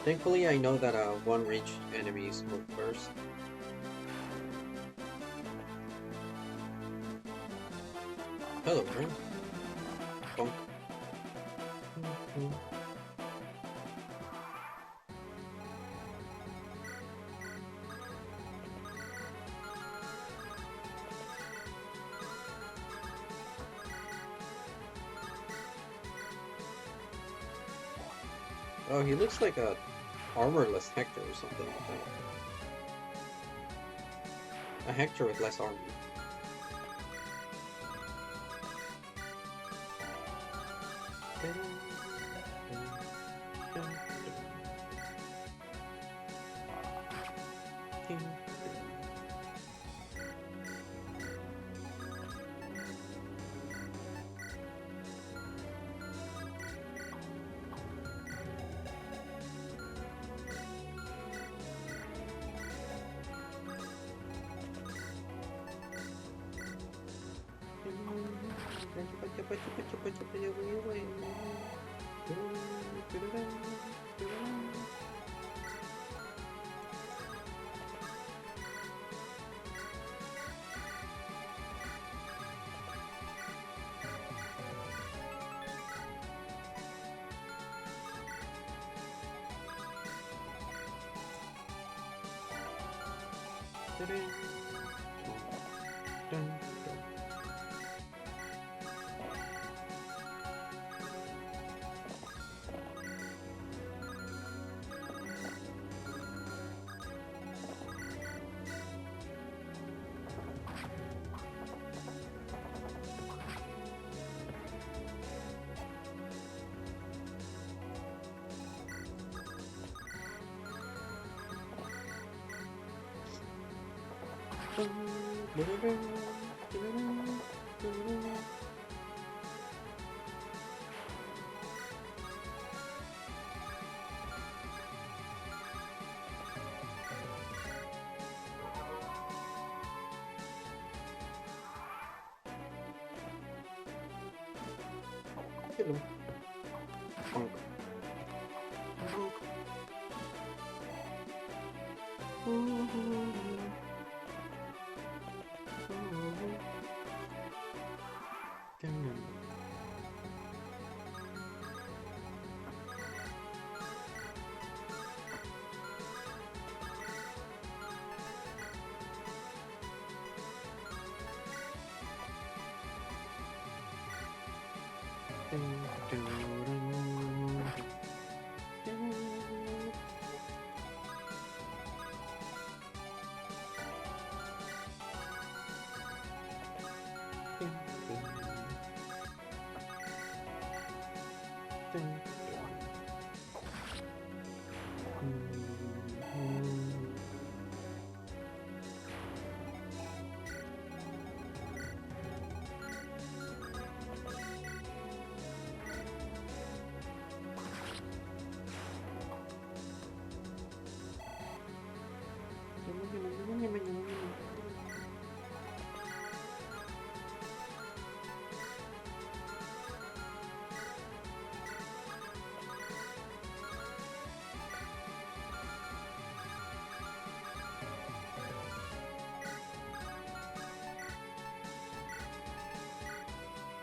Thankfully, I know that one range enemies move first. Hello, bro. Bonk. Oh, he looks like a armorless Hector or something like that. A Hector with less armor. Hello. Bonk. Bonk.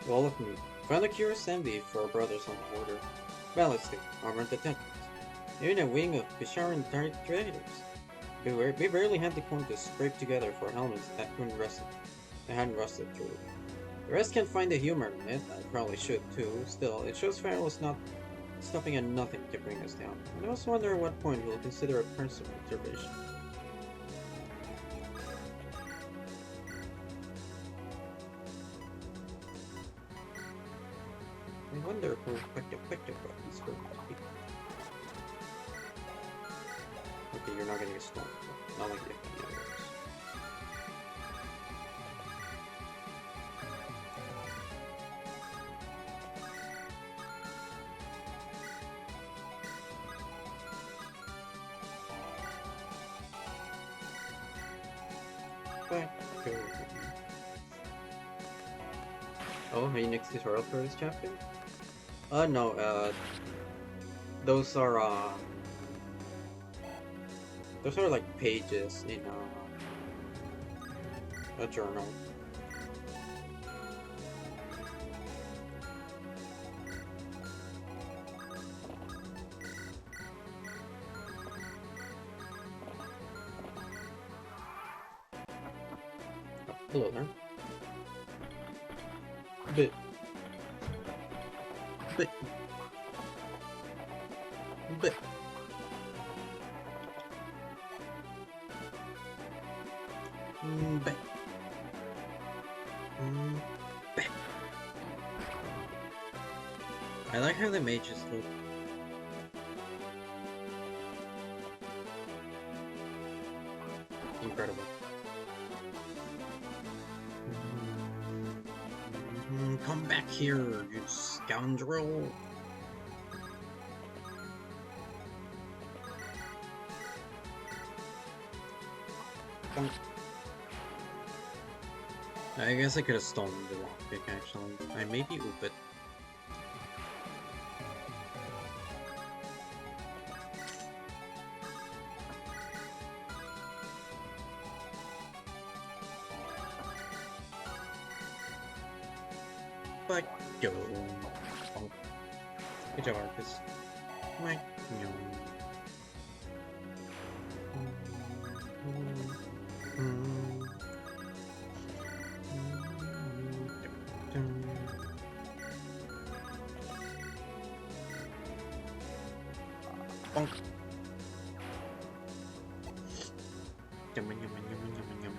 Wall of Meat. Found a curious envy for our brothers on the border. Ballistic, armored detectives. Even a wing of Bisharan traders. We barely had the coin to scrape together for helmets that hadn't rusted through. The rest can't find the humor in it. I probably should too. Still, it shows Farrell is not stopping at nothing to bring us down. And I also wonder at what point we'll consider a personal observation. I wonder who is going to be. Okay, you're not getting a stone. Not like the others. Go. Oh, any next tutorial for this chapter? No, those are like pages in a journal. Oh, hello there. Bit. Bit. Bit. Bit. Bit. I like how the mages look. Incredible. Come back here, you scoundrel! I guess I could have stolen the lockpick actually. I maybe oop it. But go. Bonk. Good job, Arcus. Whack. Bonk. Yum, yum, yum, yum, yum, yum.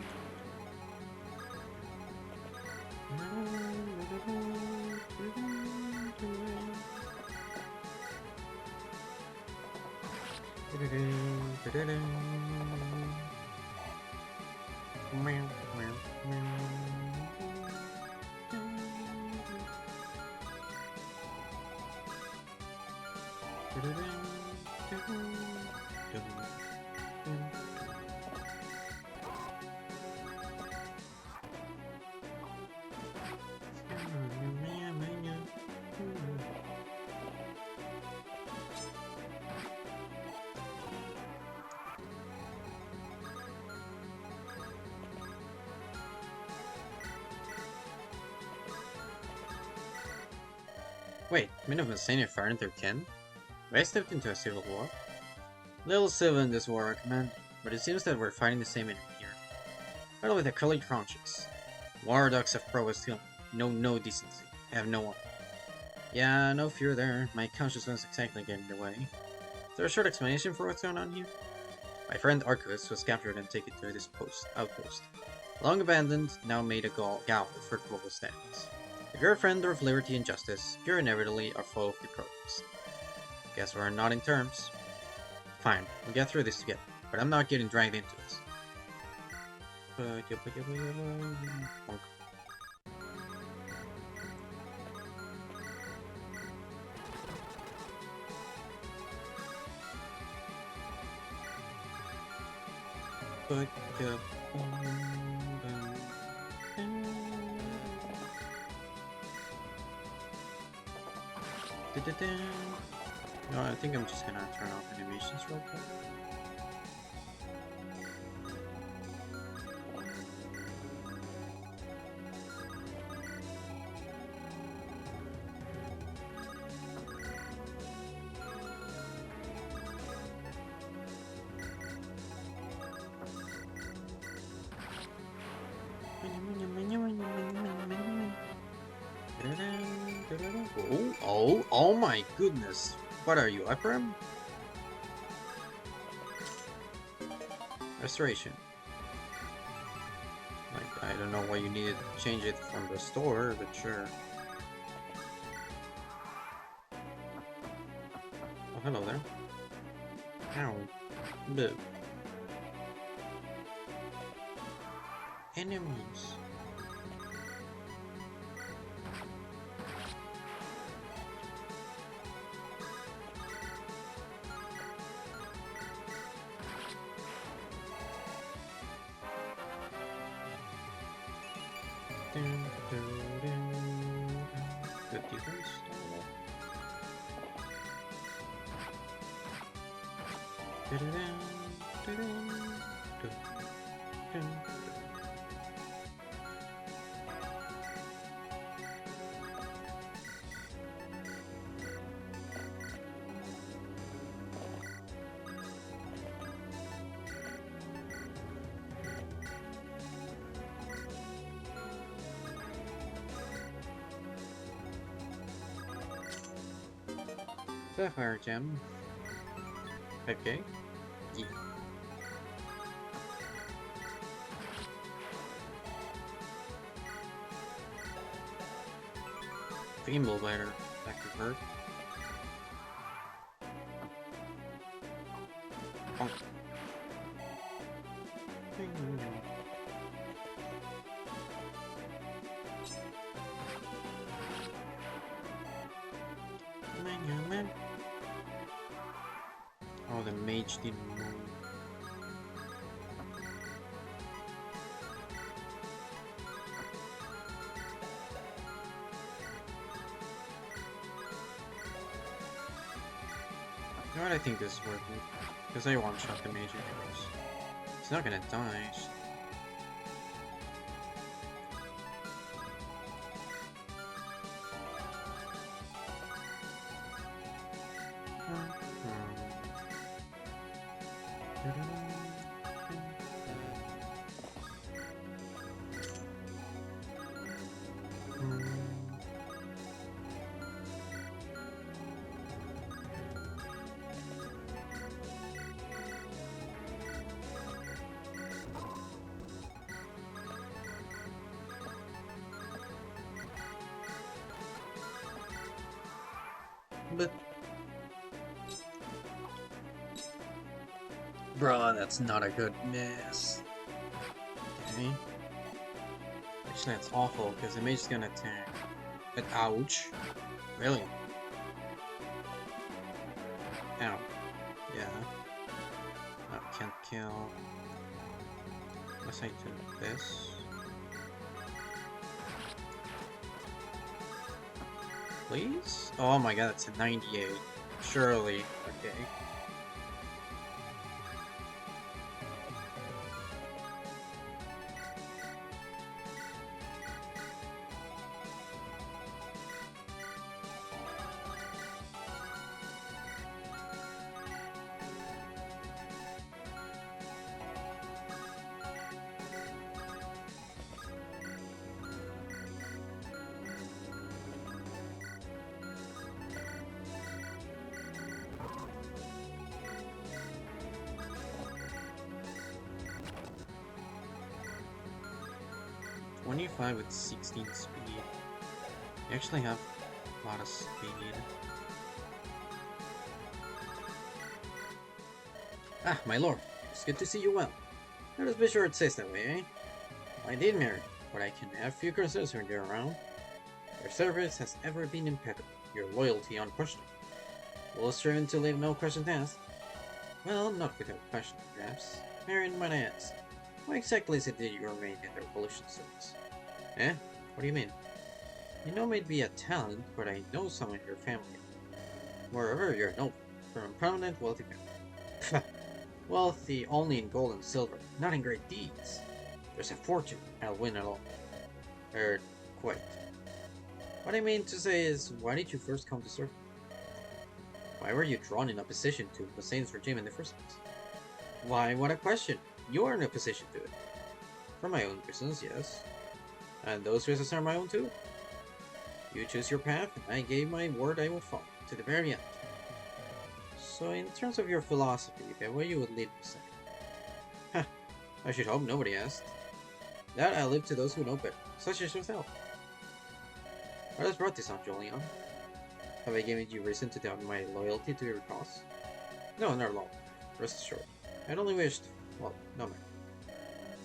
Wait, men of insane fire into kin? Have I stepped into a civil war? Little civil in this war, I recommend, but it seems that we're fighting the same enemy here. Battle with a colored conscience. War dogs have prowess no decency. I have no one. Yeah, no fear there. My conscience was exactly getting in the way. Is there a short explanation for what's going on here? My friend Arcus was captured and taken to this outpost. Long abandoned, now made a galley for global standings. If you're a friend of liberty and justice, you're inevitably a foe of the progress. Guess we're not in terms. Fine, we'll get through this together, but I'm not getting dragged into this. No, I think I'm just gonna turn off animations real quick. Oh my goodness. What are you, Ephraim? Restoration. Like, I don't know why you needed to change it from the store, but sure. Oh, hello there. Ow. Boo. Enemies. Good defense. Sapphire gem. 5k? Yeah. Female ladder. Active hurt. Bonk. Oh, the mage didn't move. You know what, I think this is worth it. Because I one-shot the mage anyways. It's not gonna die. But bruh, that's not a good miss. Okay. Actually, that's awful because the mage is gonna attack. But ouch. Really? Ow. Yeah. Oh, can't kill. Unless I do this. Please? Oh my god, it's a 98. Surely. Okay. .25 with 16 speed. You actually have a lot of speed. Ah, my lord. It's good to see you well. Let us be sure it stays that way, eh? I did marry, but I can have few concerns when you're around. Your service has ever been impeccable. Your loyalty unquestionable. We'll strive to leave no questions asked. Well, not without question, perhaps. Marion, might I ask, why exactly is it that you remain in the Revolution service? Eh? What do you mean? You know may be a talent, but I know some in your family. Moreover, you're noble, from a prominent, wealthy family. Wealthy only in gold and silver, not in great deeds. There's a fortune, I'll win it all. Quite. What I mean to say is, why did you first come to serve? Why were you drawn in opposition to Hussein's regime in the first place? Why, what a question! You are in opposition to it. For my own reasons, yes. And those reasons are my own too. You choose your path, and I gave my word I would follow, to the very end. So in terms of your philosophy, where you would lead me, say? Huh, I should hope nobody asked. That I leave to those who know better, such as yourself. What has brought this on, Julian? Have I given you reason to doubt my loyalty to your cause? No, not at all. Rest assured. I'd only wished... well, no matter.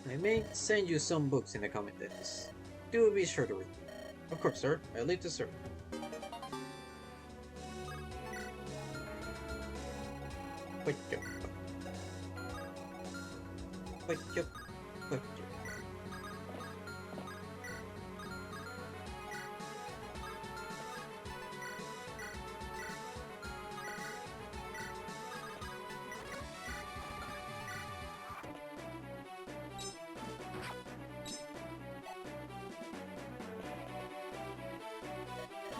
I may send you some books in the coming days. Do be sure to read them. Of course, sir. I leave to serve.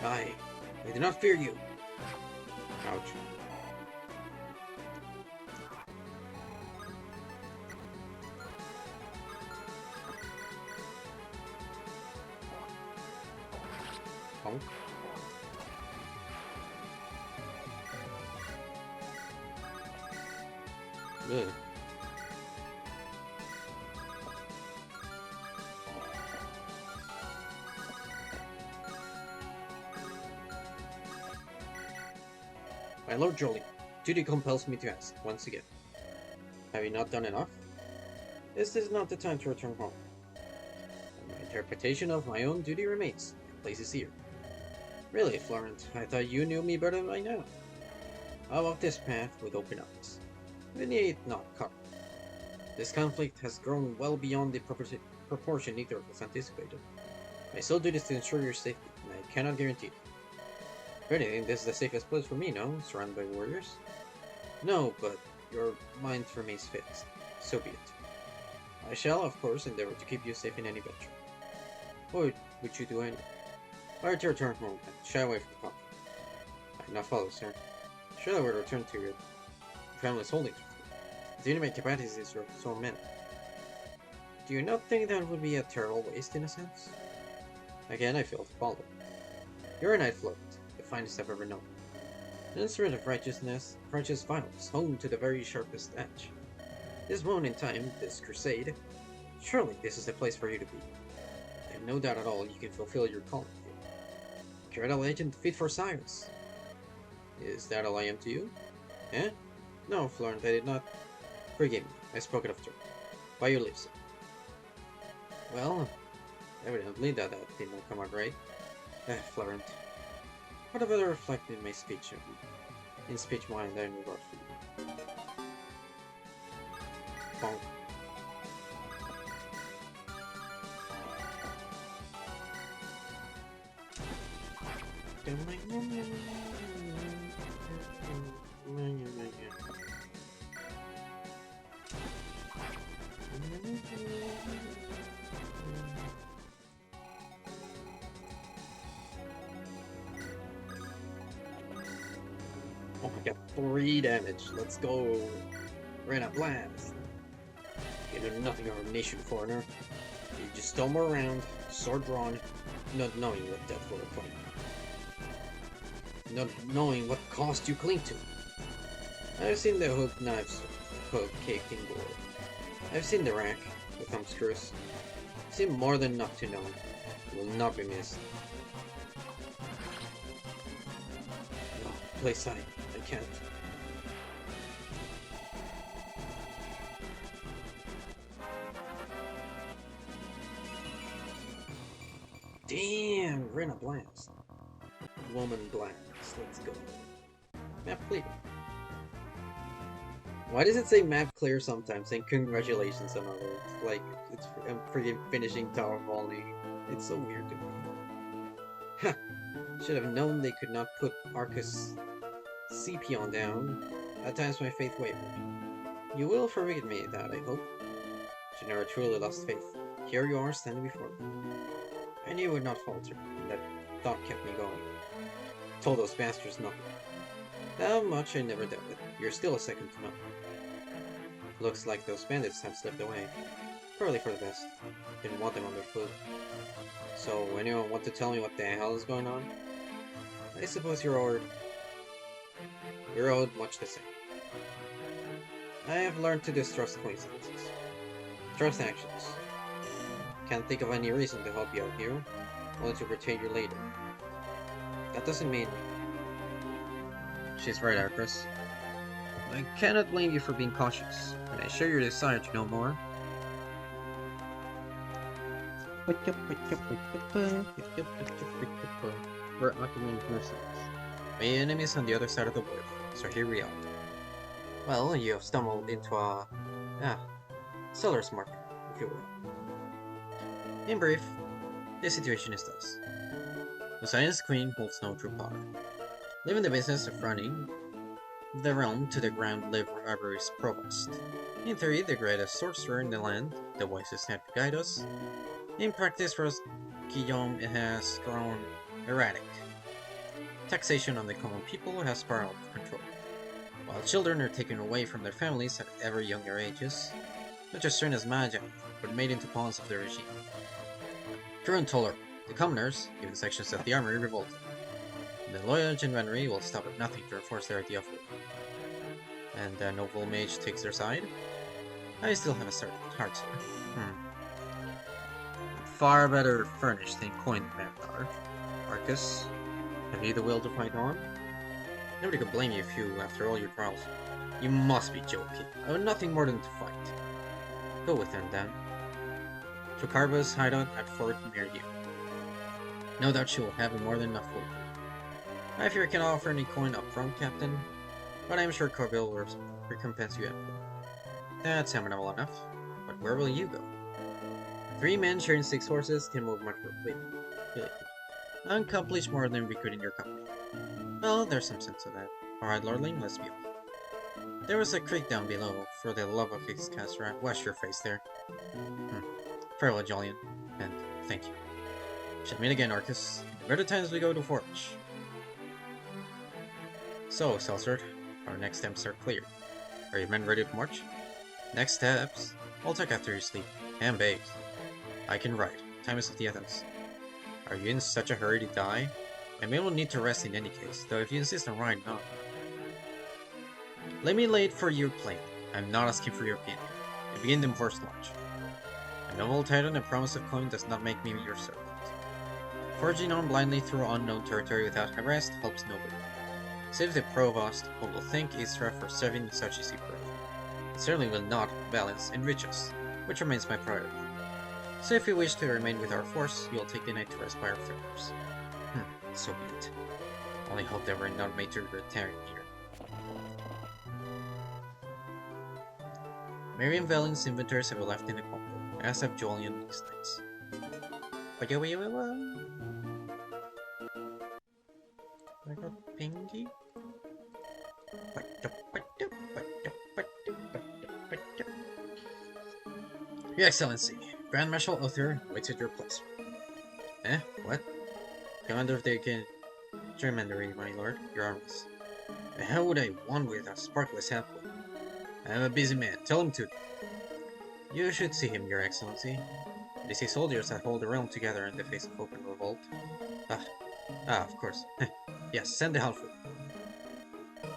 I do not fear you. Ouch. Oh. Ugh. My Lord Jolie, duty compels me to ask, once again. Have you not done enough? This is not the time to return home. My interpretation of my own duty remains. My place is here. Really, Florent, I thought you knew me better than I know. I walk this path with open eyes. We need not cut. This conflict has grown well beyond the proportion either was anticipated. My sole duty is to ensure your safety, and I cannot guarantee it. If anything, this is the safest place for me, no? Surrounded by warriors? No, but your mind remains fixed. So be it. I shall, of course, endeavor to keep you safe in any venture. What would you do anyway? Why to return home and shy away from the country? I do not follow, sir. Surely I would return to your family's holdings with you. The enemy capacities is your sole men. Do you not think that would be a terrible waste in a sense? Again, I fail to follow. You're a knight float, the finest I've ever known. An instrument of righteous violence, honed to the very sharpest edge. This moment in time, this crusade, surely this is the place for you to be. I have no doubt at all you can fulfill your calling here. Coretta legend fit for science. Is that all I am to you? Eh? No, Florent, I did not. Forgive me, I spoke it of turn. By your lips. Well, evidently that did not come out right. Florent. What have I reflected in my speech? In speech mind I regard for you. Bonk. Oh, I got 3 damage. Let's go. Ran a blast. You know nothing of our nation, foreigner. You just stumble around, sword drawn, not knowing what death will come. Not knowing what cost you cling to. I've seen the hook knives hook caked in gore. I've seen the rack with thumb screws. I've seen more than enough to know it will not be missed. No, play side. I can't. Damn, ran a blast. Woman blast. Let's go. Map clear. Why does it say map clear sometimes and congratulations on others? Like, it's I'm freaking finishing Tower Volley. It's so weird to me. Ha! Should have known they could not put Arcus Scipion down. At times my faith wavered. You will forgive me that, I hope. She never truly lost faith. Here you are standing before me. I knew you would not falter, and that thought kept me going. Told those bastards nothing. That much I never doubted. You're still a second to none. Looks like those bandits have slipped away. Probably for the best. Didn't want them on their foot. So, anyone want to tell me what the hell is going on? I suppose you're owed much the same. I have learned to distrust coincidences. Trust actions. Can't think of any reason to help you out here, only to betray you later. That doesn't mean... She's right, Arcus. I cannot blame you for being cautious, and I share your desire to know more. We're Ottoman mercenaries. My enemies on the other side of the world, so here we are. Well, you have stumbled into a... seller's market, if you will. In brief, the situation is thus. Poseidon's queen holds no true power. Live in the business of running the realm to the ground live wherever is provost. In theory, the greatest sorcerer in the land, the wisest have to guide us. In practice, for us, Guillaume has grown erratic. Taxation on the common people has spiraled out of control. While children are taken away from their families at ever younger ages, not just trained as magi, but made into pawns of the regime. True and Toller, the commoners, even sections of the army, revolted. The loyal Genvenry will stop at nothing to enforce their idea of war. And the noble mage takes their side? I still have a certain heart here. Far better furnished than coined manpower. Arcus, have you the will to fight on? Nobody could blame you if you, after all your trials. You must be joking. I want nothing more than to fight. Go with them, then. To Carva's hideout at Fort near you. No doubt she will have more than enough for you. I fear I cannot offer any coin up front, Captain, but I am sure Corville will recompense you amply. That's amenable enough, but where will you go? 3 men sharing 6 horses can move much more quickly. Accomplish more than we could in your company. Well, there's some sense of that. Alright, Lordling, let's be off. There was a creek down below. For the love of Ixcasra, wash your face there. Farewell, Jolyon, and thank you. Should meet again, Arcus. The better times we go to Forge. So, Seltzert, our next steps are clear. Are your men ready to march? Next steps? I'll talk after you sleep. And bathe. I can ride. Time is of the essence. Are you in such a hurry to die? I may will need to rest in any case, though if you insist on riding on. Let me lay it for your plan. I'm not asking for your opinion. I begin the first launch. A noble title and promise of coin does not make me your servant. Forging on blindly through unknown territory without rest helps nobody. Save the provost, who will thank Isra for serving in such easy proof. It certainly will not balance enrich us, which remains my priority. So if you wish to remain with our force, you'll take the night to rest by our fingers. So be it. Only hope that we're not made to return here. Marion Valen's inventories have left in the combo, as have Jolyon these nights. I got Pinky? Your Excellency, Grand Marshal Uther waits at your place. Eh? What? Commander of the Germanary, my lord, your armies. The hell would I want with a sparkless halfway? I am a busy man, tell him to. You should see him, your excellency. They say soldiers that hold the realm together in the face of open revolt. Of course. Yes, send the Halfwood. I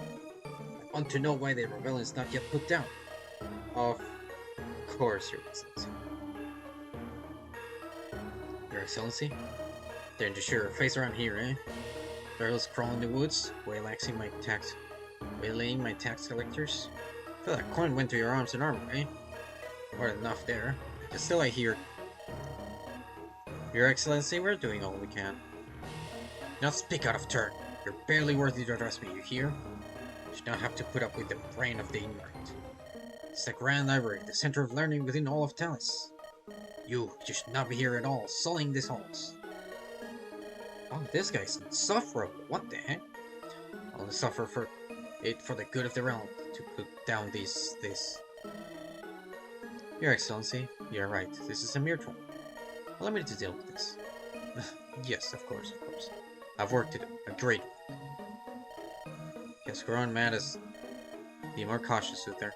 want to know why the rebellion is not yet put down. Of course, your excellency. Your excellency? Daring to show your face around here, eh? Barrels crawl in the woods, waylaying my tax collectors. I feel that coin went to your arms and armor, eh? More than enough there. But still I hear... Your Excellency, we're doing all we can. Not speak out of turn. You're barely worthy to address me, you hear? You should not have to put up with the brain of the ignorant. It's the Grand Library, the center of learning within all of Talis. You should not be here at all, sullying these halls. Oh, this guy's insufferable. What the heck? I'll suffer for the good of the realm to put down this. Your Excellency, you're right. This is a mere troll. Allow me to deal with this. Yes, of course. I've work to do. A great one. He has grown mad as... Be more cautious, Uther.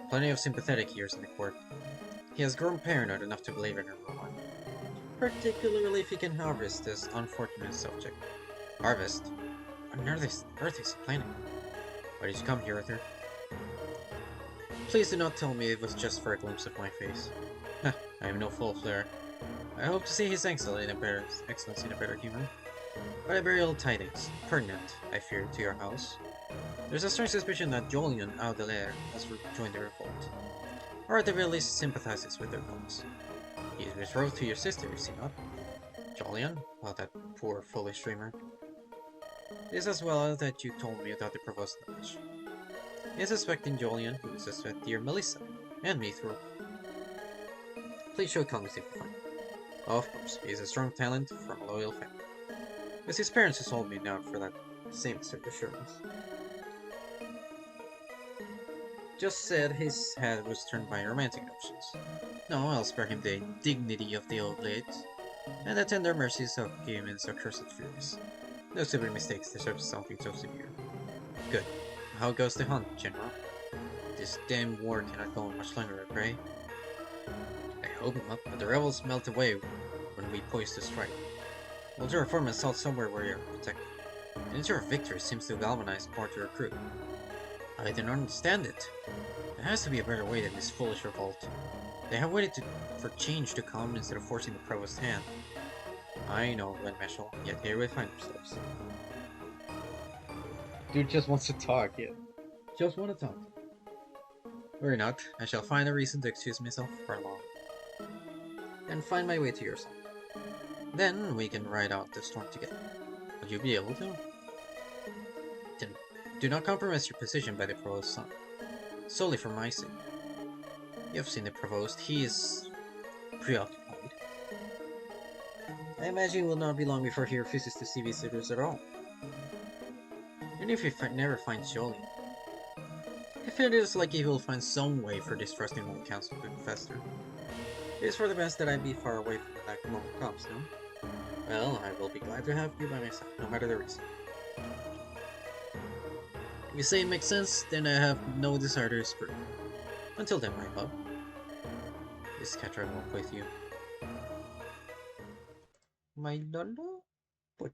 Plenty of sympathetic ears in the court. He has grown paranoid enough to believe in everyone. Particularly if he can harvest this unfortunate subject. Harvest? What on earth is he planning? Why did you come here, Uther? Please do not tell me it was just for a glimpse of my face. I am no fool, Fleur. I hope to see His Excellency in a better humor. But I bear ill tidings, pertinent, I fear, to your house. There's a strong suspicion that Jolyon Audelaire has joined the revolt, or at the very least sympathizes with their cause. He is betrothed to your sister, is he not? Jolyon? Oh, that poor, foolish dreamer. It is as well that you told me about the Provost knowledge. He is suspecting Jolyon, who suspects dear Melissa, and me through. Please show clemency if you find him. Of course, he is a strong talent from a loyal family. It's his parents who sold me out for that same assurance. Just said his head was turned by romantic notions. No, I'll spare him the dignity of the old lady, and the tender mercies of humans accursed furies. No stupid mistakes deserve something so severe. Good. How goes the hunt, General? This damn war cannot go on much longer, I pray. I hope not, but the rebels melt away when we poise to strike. We'll do our form assault somewhere where you're protected. And your victory seems to galvanize more to recruit. I don't understand it. There has to be a better way than this foolish revolt. They have waited for change to come instead of forcing the Provost's hand. I know, Glen Meshel, yet here we find ourselves. Dude just wants to talk, yeah. Just want to talk. Worry not, I shall find a reason to excuse myself for long. And find my way to your side. Then we can ride out the storm together. Would you be able to? Then do not compromise your position by the Provost's son. Solely for my sake. You have seen the Provost, he is preoccupied. I imagine it will not be long before he refuses to see visitors at all. Even if he never finds Jolyon. If it is like he will find some way for this trusting old council to fester. It is for the best that I be far away from the lack of moment comes, no? Well, I will be glad to have you by my side, no matter the reason. If you say it makes sense, then I have no desire to disagree. Until then, my love. This cat ride walk with you. My lolo? But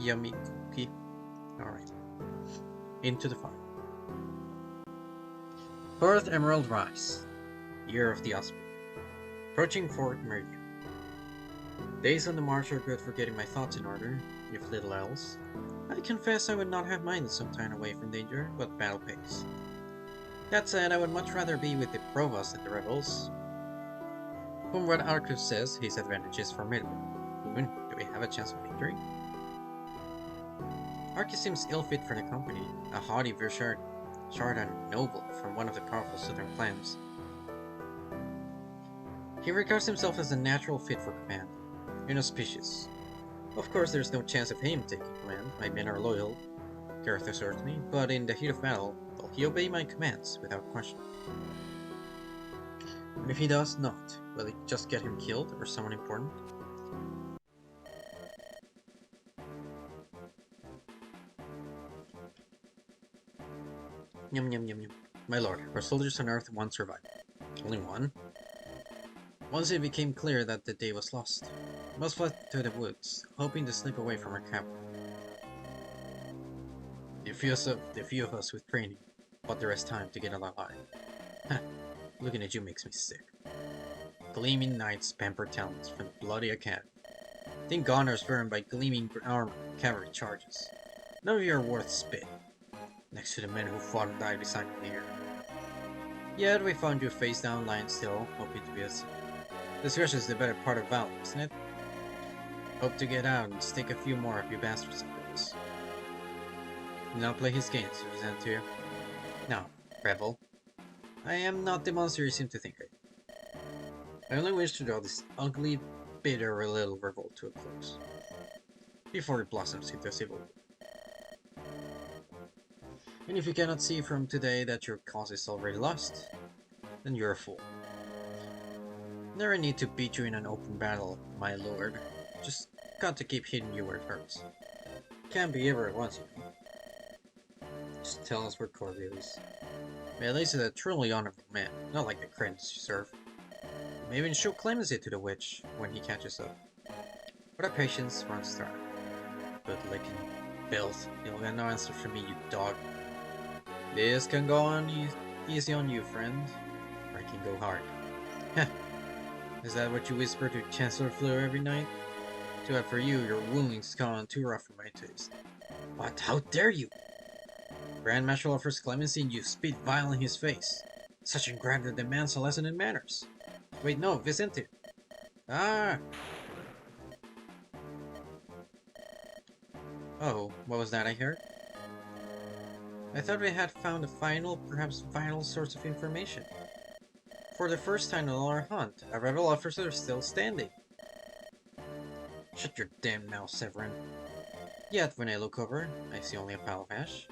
yummy cookie. Alright. Into the fire. 4th Emerald Rise. Year of the Osprey. Approaching 4th Meridian. Days on the march are good for getting my thoughts in order, if little else. I confess I would not have minded some time away from danger, but battle pays. That said, I would much rather be with the Provost and the rebels. From what Arcus says, his advantage is formidable. Do we have a chance of victory? Arcus seems ill-fit for the company, a haughty Vishardan noble from one of the powerful southern clans. He regards himself as a natural fit for command, inauspicious. Of course, there's no chance of him taking command. My men are loyal, Gareth assured me, but in the heat of battle, will he obey my commands without question? And if he does not, will it just get him killed or someone important? Yum yum yum yum. My lord, our soldiers on Earth one survived. Only one? Once it became clear that the day was lost, most fled to the woods, hoping to slip away from our capital. The few of us with training, but there is time to get alive. Looking at you makes me sick. Gleaming knights pamper talents from the bloody academy. Think honors earned by gleaming armor cavalry charges. None of you are worth spit, next to the men who fought and died beside me here. Yet we found you face down, lying still, hoping to be us. Discretion is the better part of valor, isn't it? Hope to get out and stick a few more of you bastards into this. Do not play his games, present to you. Now, rebel. I am not the monster you seem to think I am. I only wish to draw this ugly, bitter little revolt to a close, before it blossoms into a civil war. And if you cannot see from today that your cause is already lost, then you're a fool. Never need to beat you in an open battle, my lord. Just got to keep hitting you where it hurts. Can't be ever at once, you know. Just tell us where Cordelis. Melis is a truly honorable man, not like the credits you serve. May even show clemency to the witch when he catches up. But our patience runs dry. Good licking filth, you'll get no answer from me, you dog. This can go on easy on you, friend. Or it can go hard. Heh. Is that what you whisper to Chancellor Fleur every night? Too bad for you, your wounding's gone too rough for my taste. What? How dare you? Grand Marshal offers clemency and you spit vile in his face. Such ingratitude demands a lesson in manners. Wait, no, Vicente. Ah! Oh, what was that I heard? I thought we had found a final, perhaps vital source of information. For the first time in all our hunt, a rebel officer is still standing. Shut your damn mouth, Severin. Yet, when I look over, I see only a pile of ash.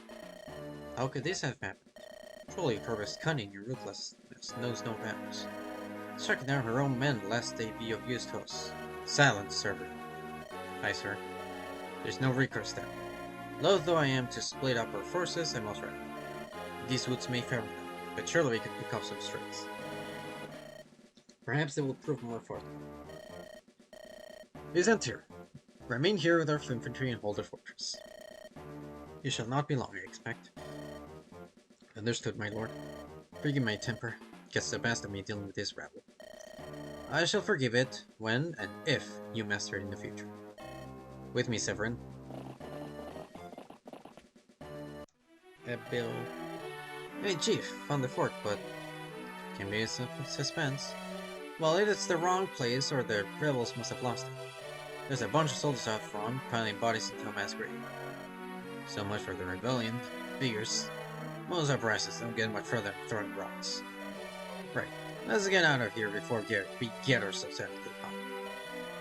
How could this have happened? Truly, Corvus' cunning and ruthlessness knows no bounds. Striking down her own men lest they be of use to us. Silence, servant. Aye, sir. There's no recourse then. Loath though I am to split up our forces, I must ride. These woods may fail, but surely we can pick up some strays. Perhaps they will prove more forthcoming. Vicente, remain here with our infantry and hold the fortress. You shall not be long, I expect. Understood, my lord. Forgive my temper. Gets the best of me dealing with this rabble. I shall forgive it when and if you master it in the future. With me, Severin. Bill. Hey, Chief, found the fort, but can be some suspense. Well, either it's the wrong place or the rebels must have lost it. There's a bunch of soldiers out front, piling bodies into a mass grave. So much for the rebellion. Figures. Most uprisings don't get much further than throwing rocks. Right, let's get out of here before we get ourselves out of the pot.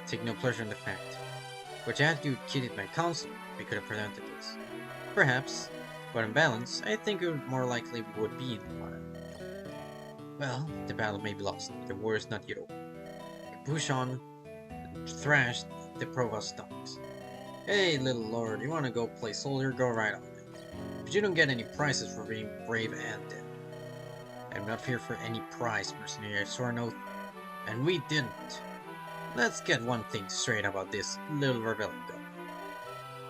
Take no pleasure in the fact. But had you cheated my counsel, we could have prevented this. Perhaps, but in balance, I think it more likely would be in the fire. Well, the battle may be lost. The war is not yet over. Push on, thrash the provost dogs. Hey, little lord, you wanna go play soldier? Go right on. But you don't get any prizes for being brave and dead. I'm not here for any prize, mercenary. I swore an oath, and we didn't. Let's get one thing straight about this little rebellion go.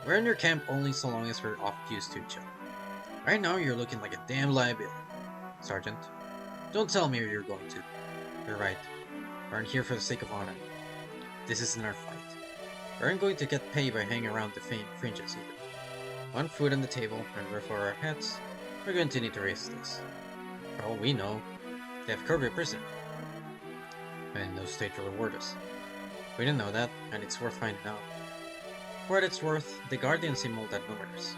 We're in your camp only so long as we're off used to each other. Right now, you're looking like a damn liability, Sergeant. Don't tell me you're going to. You're right. We aren't here for the sake of honor. This isn't our fight. We aren't going to get paid by hanging around the fringes either. One foot on the table, and roof over our heads, we're going to need to raise this. For all we know, they have Kirby a prisoner. And no state to reward us. We didn't know that, and it's worth finding out. For what it's worth, the Guardians seem all that numerous.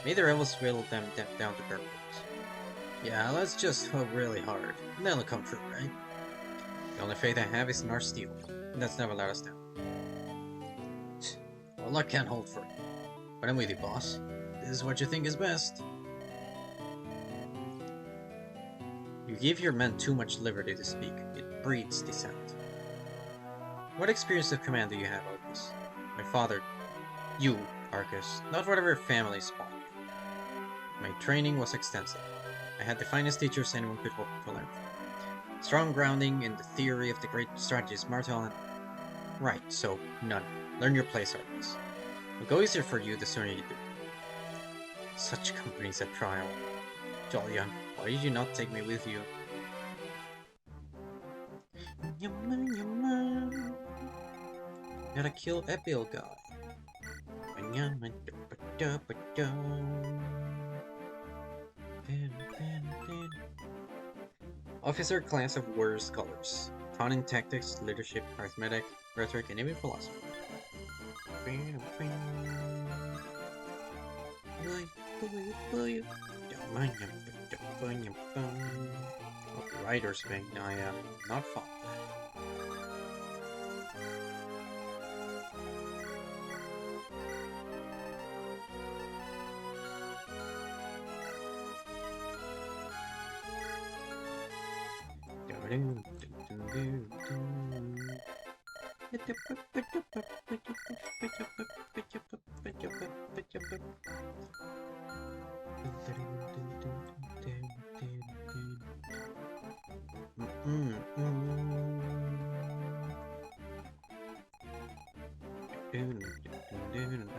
May the rebels whittle them down to bare bones. Yeah, let's just hope really hard, and that'll come true, right? The only faith I have is in our steel, and that's never let us down. Well, luck can't hold for it. But I'm with you, boss. This is what you think is best. You give your men too much liberty to speak. It breeds dissent. What experience of command do you have, Arcus? My father... You, Arcus, not whatever family spawned. My training was extensive. I had the finest teachers anyone could hope to learn from. Strong grounding in the theory of the great strategist Martel and... Right, so, none. Learn your place, Arcus. It'll go easier for you the sooner you do. Such company's at trial. Jolyon, why did you not take me with you? Gotta kill Epiel guy. Officer class of warriors colors. Taught in tactics, leadership, arithmetic, rhetoric, and even philosophy. Writer's Wing, I am not fond of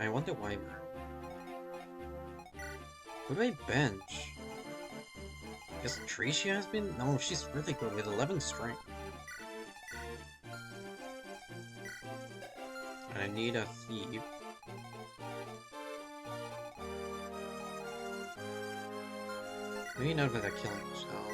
I wonder why. What do I bench? Guess Tricia has been? No, she's really good with 11 strength. And I need a thief. Maybe not with a killing shell.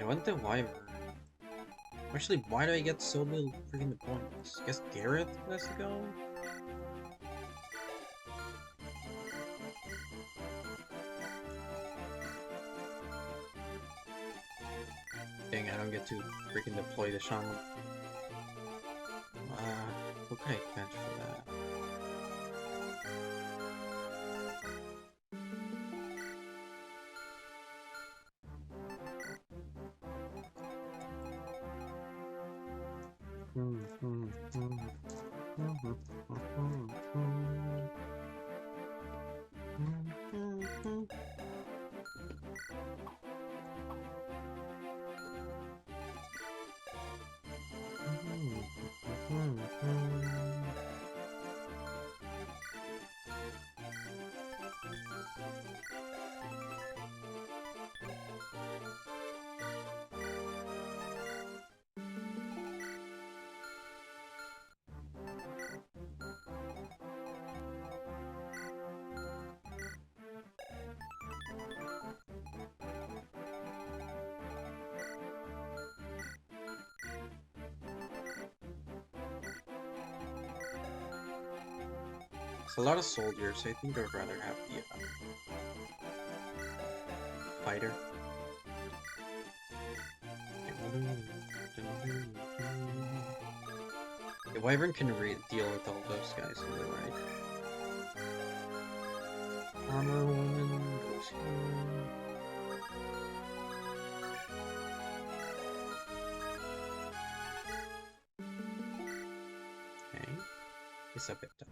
I want the wyvern. Actually, why do I get so little freaking points? Guess Garrett has to go? Dang, I don't get to freaking deploy the shaman. What can I bench for that? It's a lot of soldiers, so I think I'd rather have the fighter. The Wyvern can deal with all those guys on the right. Armor woman goes here. Okay, it's a bit tough.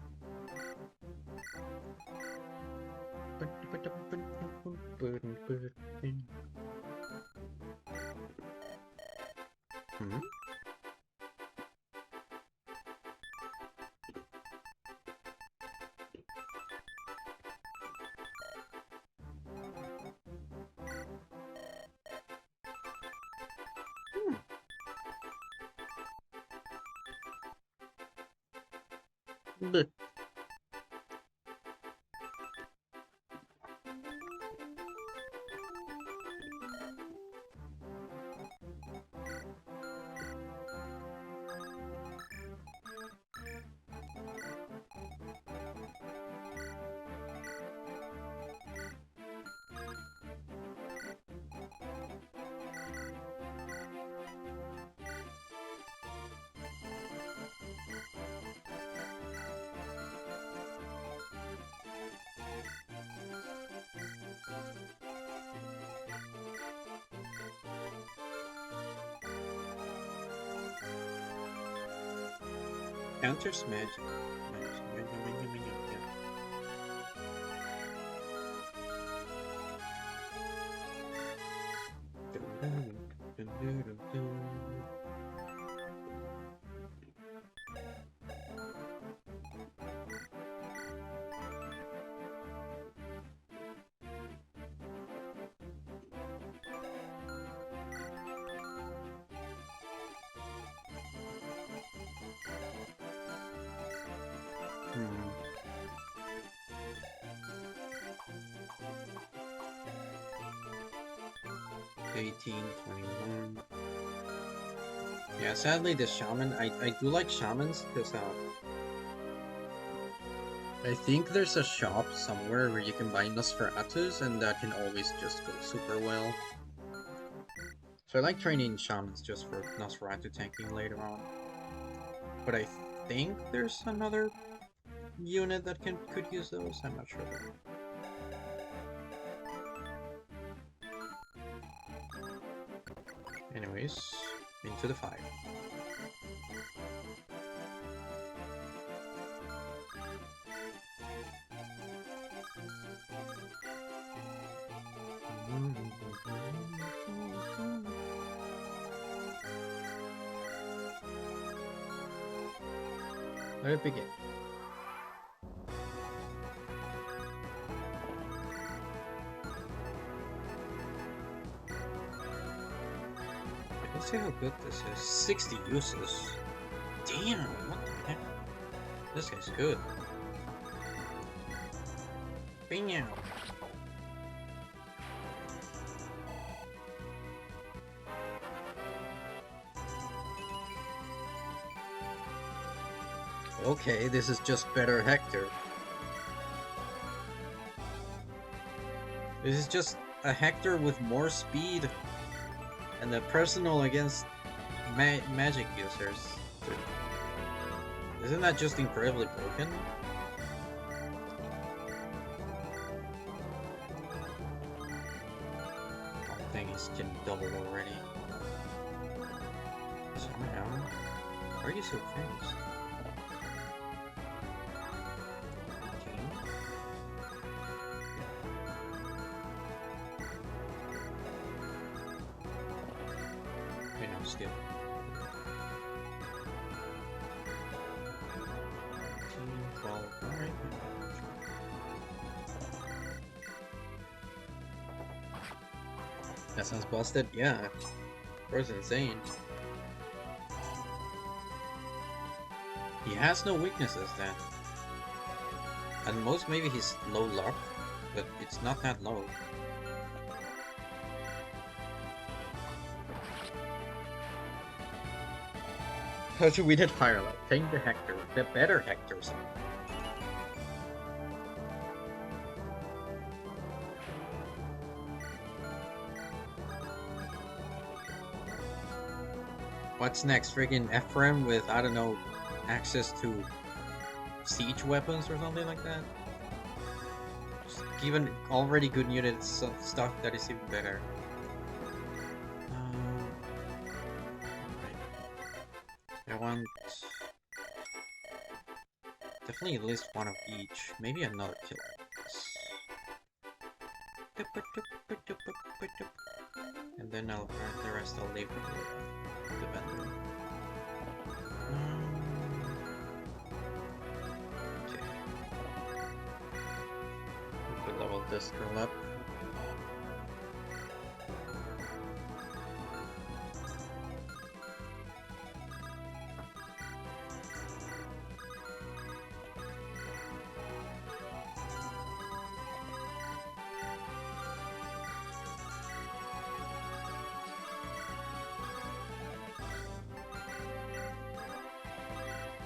Hmm? But counters magic. Hmm. 18, 21. Yeah, sadly the shaman, I do like shamans because I think there's a shop somewhere where you can buy Nosferatus and that can always just go super well. So I like training shamans just for Nosferatu tanking later on. But I think there's another unit that could use those, I'm not sure though. Anyways, into the fire. Let it begin. Let's see how good this is. 60 uses. Damn, what the heck? This guy's good. Bam! Okay, this is just better Hector. This is just a Hector with more speed and the personal against magic users. Isn't that just incredibly broken? Oh, thing is getting doubled already. Somehow. Why are you so fast? Still. 12, alright. That sounds busted? Yeah. Bro's insane. He has no weaknesses then. At most maybe he's low luck, but it's not that low. We did Firelight. Take the Hector. The better Hector. What's next? Friggin' Ephraim with, I don't know, access to siege weapons or something like that? Just given already good units of stuff that is even better. Right. I want definitely at least one of each. Maybe another killer. And then the rest I'll leave with the vendor. Okay. We could level this girl up.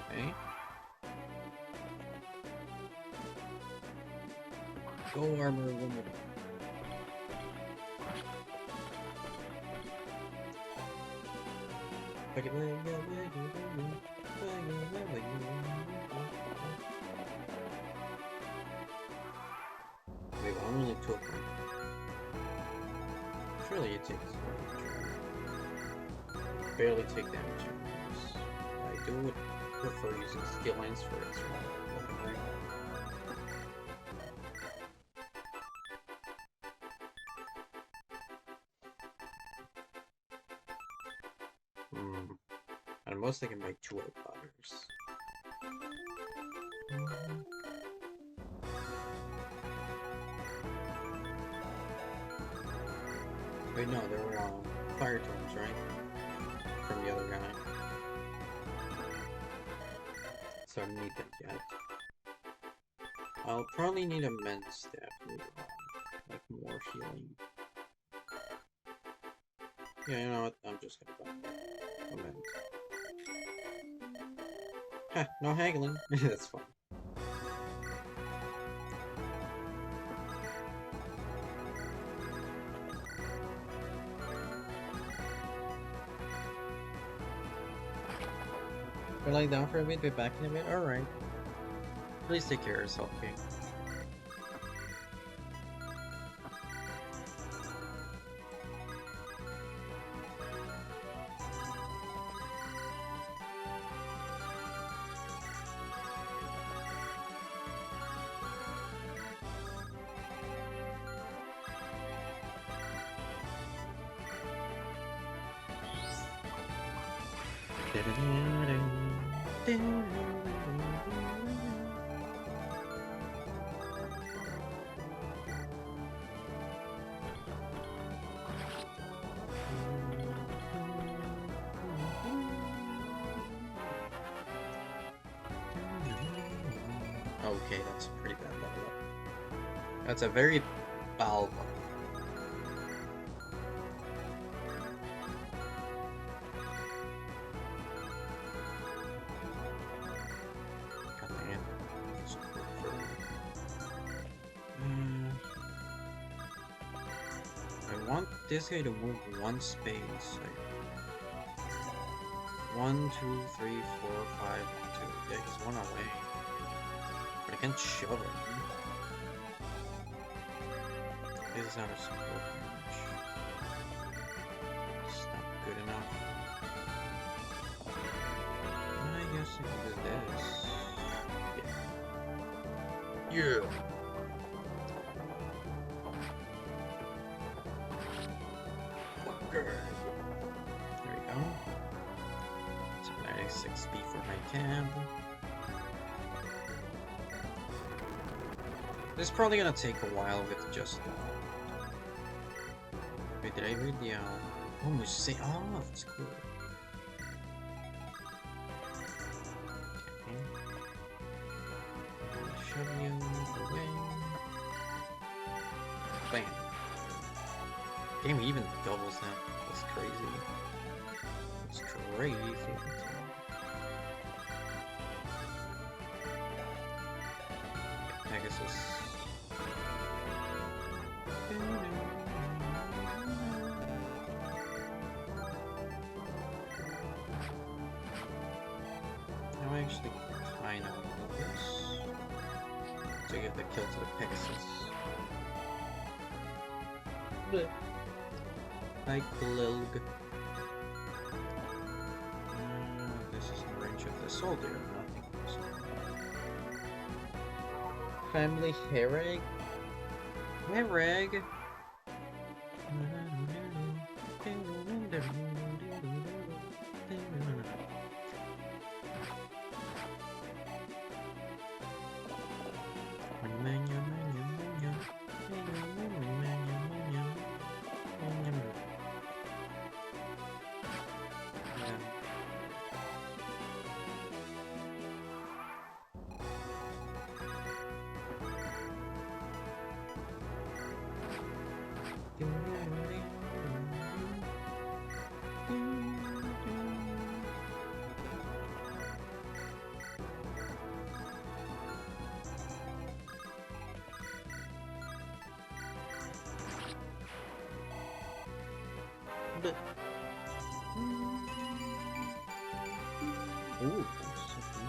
Okay. Go armor woman. Wait, I'm only 2 of them. Surely it takes barely take damage. I do prefer using skill lines for extra weaponry. At most I can buy 2 outriders. Wait, no, there were fire totems, right? From the other guy. So I don't need that yet. I'll probably need a men's staff later on. Like more healing. Yeah, you know what? I'm just gonna buy a men's. Heh, no haggling. That's fine. We're lying down for a bit, be back in a bit? Alright. Please take care of yourself, okay? Okay, that's a pretty bad level up. That's a very Balba. I want this guy to move 1 space. Like 1, 2, 3, 4, 5, 2. Yeah, he's 1 away. But I can't shove it. This is not a support damage. It's not good enough. I guess I can do this. Yeah. Yeah. There we go. So 96 speed for my cab. This is probably gonna take a while with just wait, did I read the oh, we say oh, that's cool. Okay. Shove you away. Bam. Game even doubles that. That's crazy. That's crazy. Pegasus. actually kind of want this to give the kill to the Pegasus. But like Lilg. This is the range of the soldier, nothing else. Family Hereg? Hereg? But ooh, something.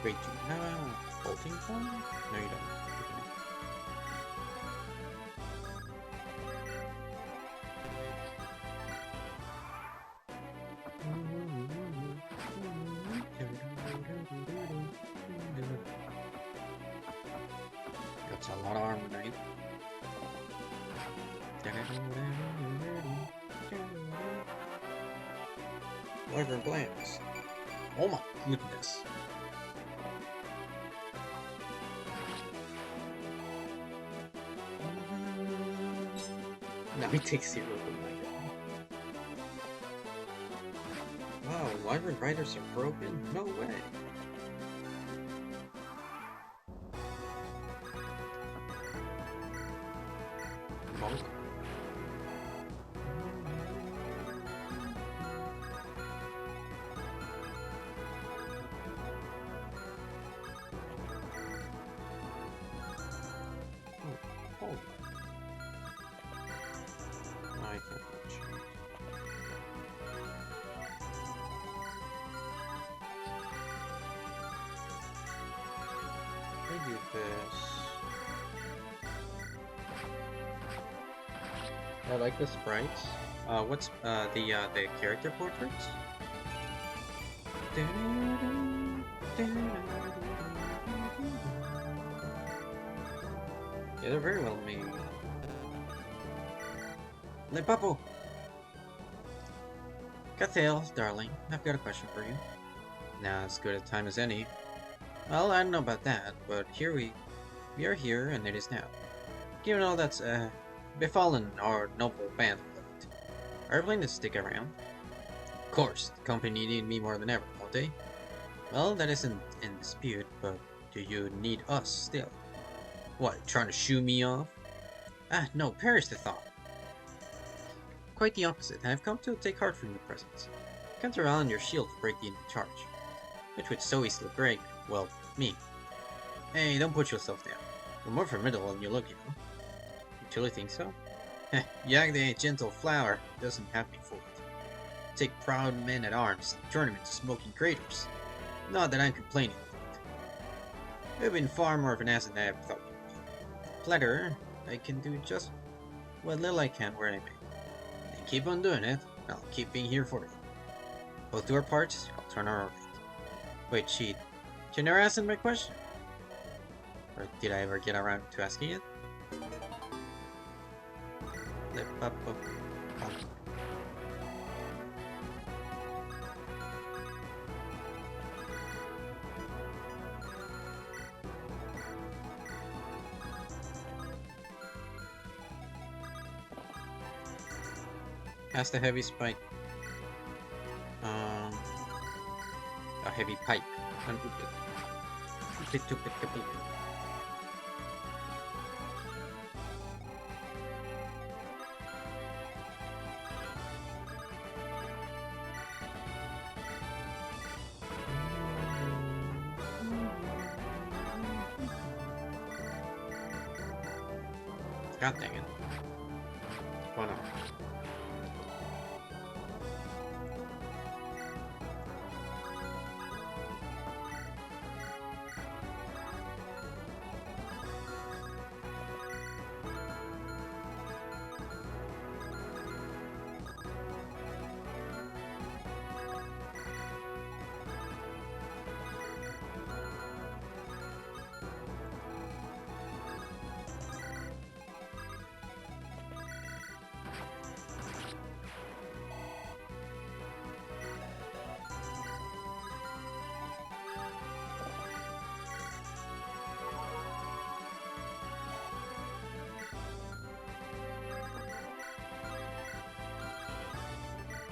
Wait, do you have a bolting phone? No, you don't. That's a lot of armor, right? Wyvern glance. Oh my goodness. Now he takes 0 from my god. Wow, Wyvern riders are broken? No way. Monk. Oh. I can't watch. I do this. I like the sprites. What's the character portraits? Yeah, they're very well made. Le Papo! Cathail, darling, I've got a question for you. Now, as good a time as any. Well, I don't know about that, but we are here, and it is now. Given all that's, befallen our noble band of late, are you willing to stick around? Of course, the company need me more than ever, don't they? Well, that isn't in dispute, but do you need us still? What, trying to shoo me off? Ah, no, perish the thought. Quite the opposite, and I've come to take heart from your presence. Can't rely on your shield to break the enemy charge, which would so easily break, well, me. Hey, don't put yourself down. You're more formidable than you look, you know. You truly think so? Heh, Yagde, a gentle flower, doesn't have me fooled. Take proud men at arms, turn them into smoking craters. Not that I'm complaining of it. You've been far more of an ass than I ever thought you would. Flatterer, I can do just what little I can where I may. And keep on doing it, I'll keep being here for you. Both do our parts, I'll turn our orbit. Wait, she never answered my question. Or did I ever get around to asking it? Has the heavy spike. A heavy pipe. God dang it. Why not?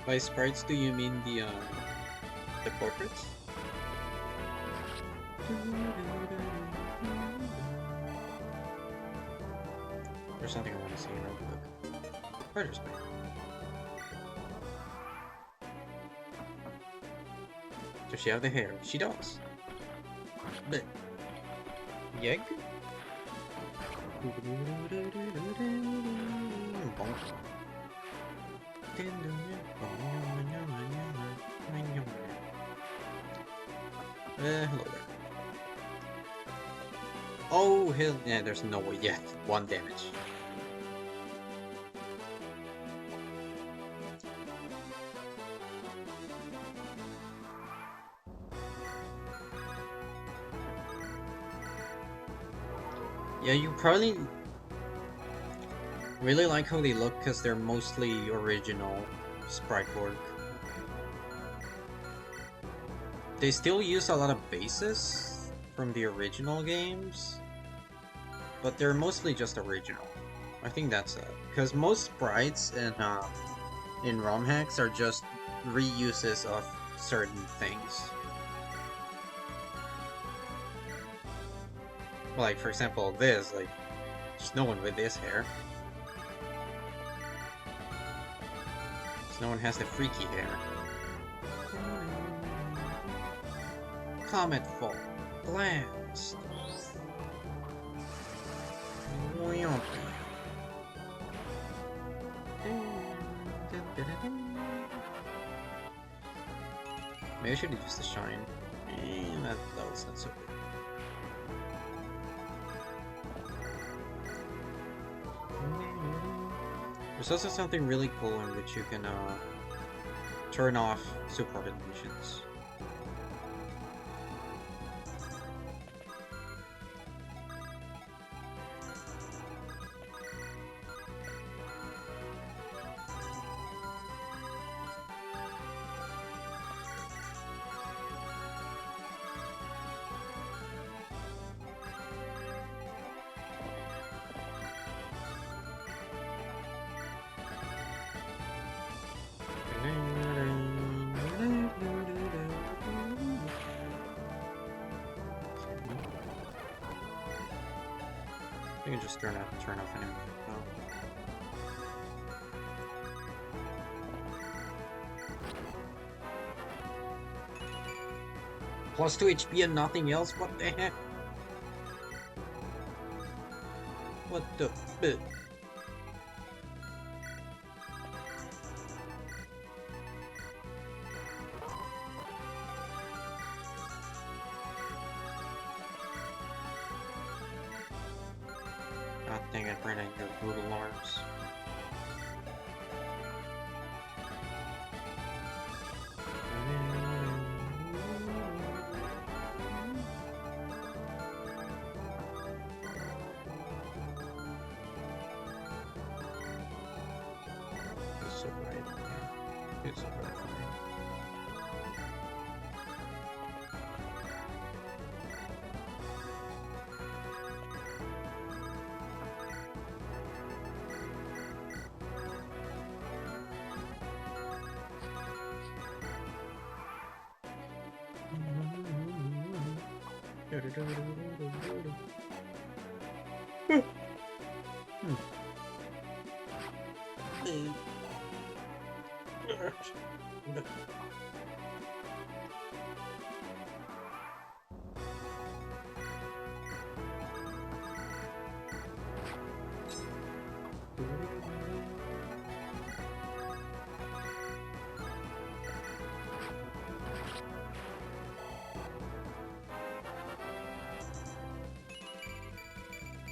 By sprites, do you mean the portraits? There's something I want to see real quick. Spider sprite. Does she have the hair? She does. But Yeg? Hello there. Oh, yeah, there's no way yet. 1 damage. Yeah, you probably really like how they look because they're mostly original sprite work. They still use a lot of bases from the original games, but they're mostly just original. I think that's it. Because most sprites in ROM hacks are just reuses of certain things. Like, for example, this, like, there's no one with this hair. No one has the freaky hair. Comet fall. Blast. Maybe I should have used the shine. That was not so good. There's also something really cool in which you can turn off supported missions. I can just turn off anyway. Oh. Plus 2 HP and nothing else? What the heck? What the bit? God dang it, Brennan, your brutal arms. It's so gratifying.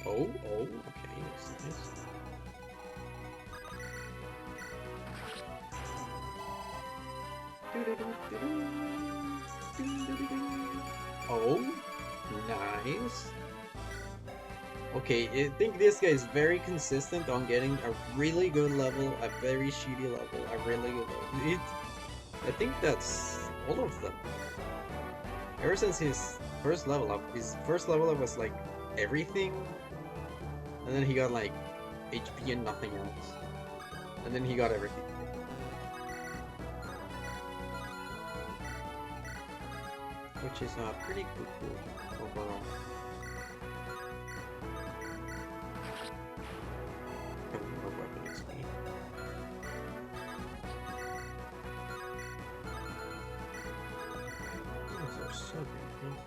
Oh, okay, that's nice. Oh, nice. Okay, I think this guy is very consistent on getting a really good level, a very shitty level, a really good level. I think that's all of them. Ever since his first level up was like everything, and then he got like HP and nothing else, and then he got everything. Which is pretty cool overall. More weapon XP. These are so beautiful.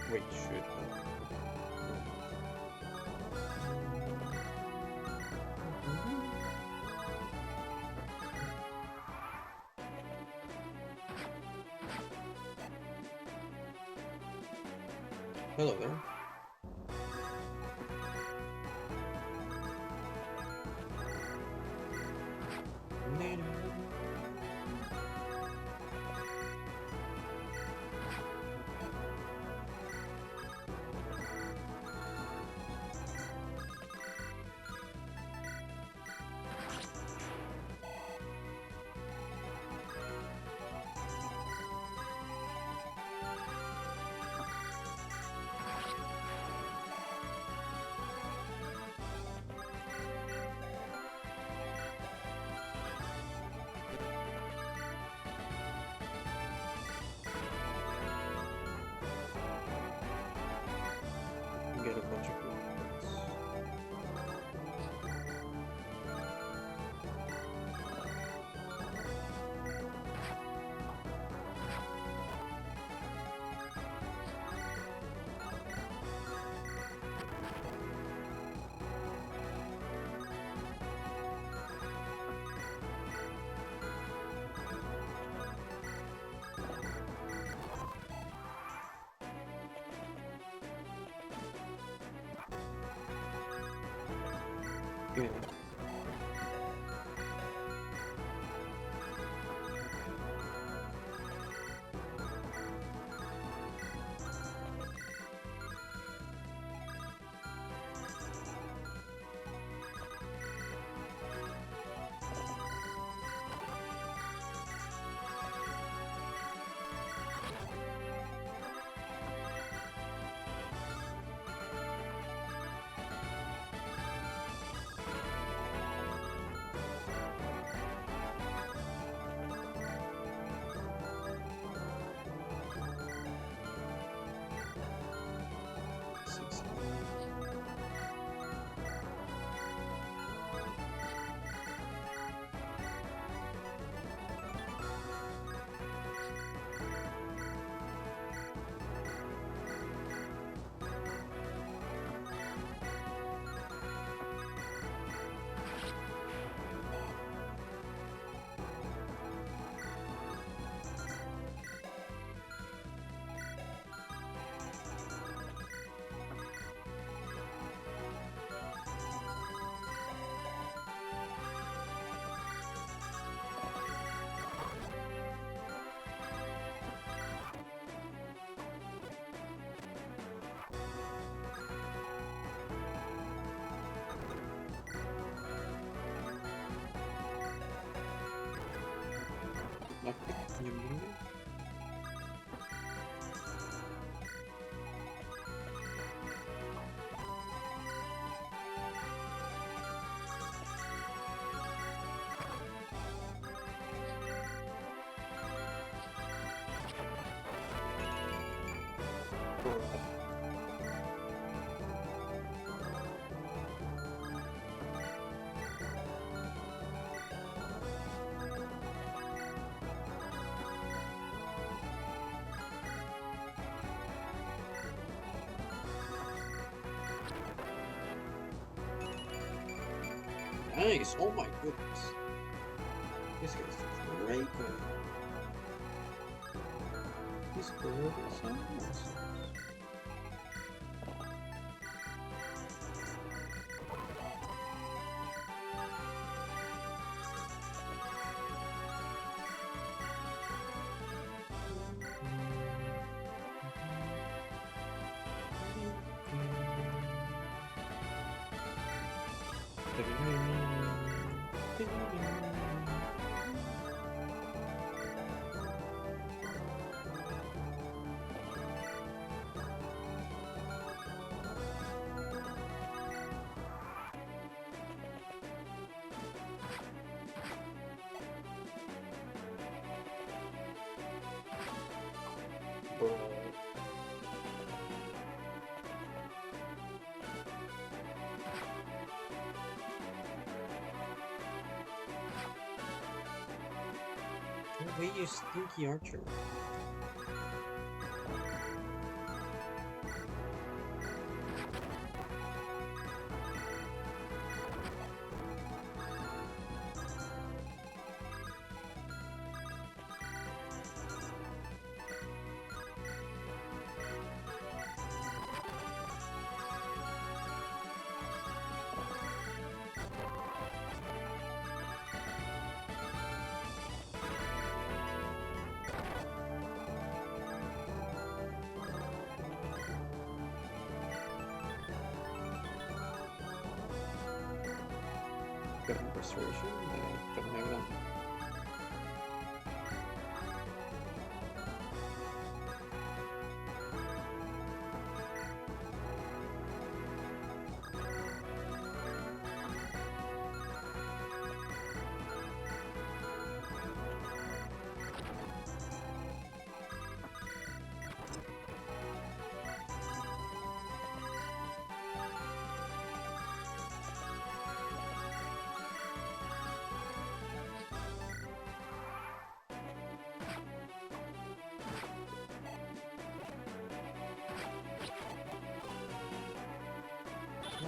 Wait, should Hello there. Get a bunch of weapons. Yeah. Lockpick, yum, yum, yum. Nice! Oh my goodness. This guy's great good. He's good as almost. Bro. Go away, you stinky archer. Got an restoration? I don't have it on.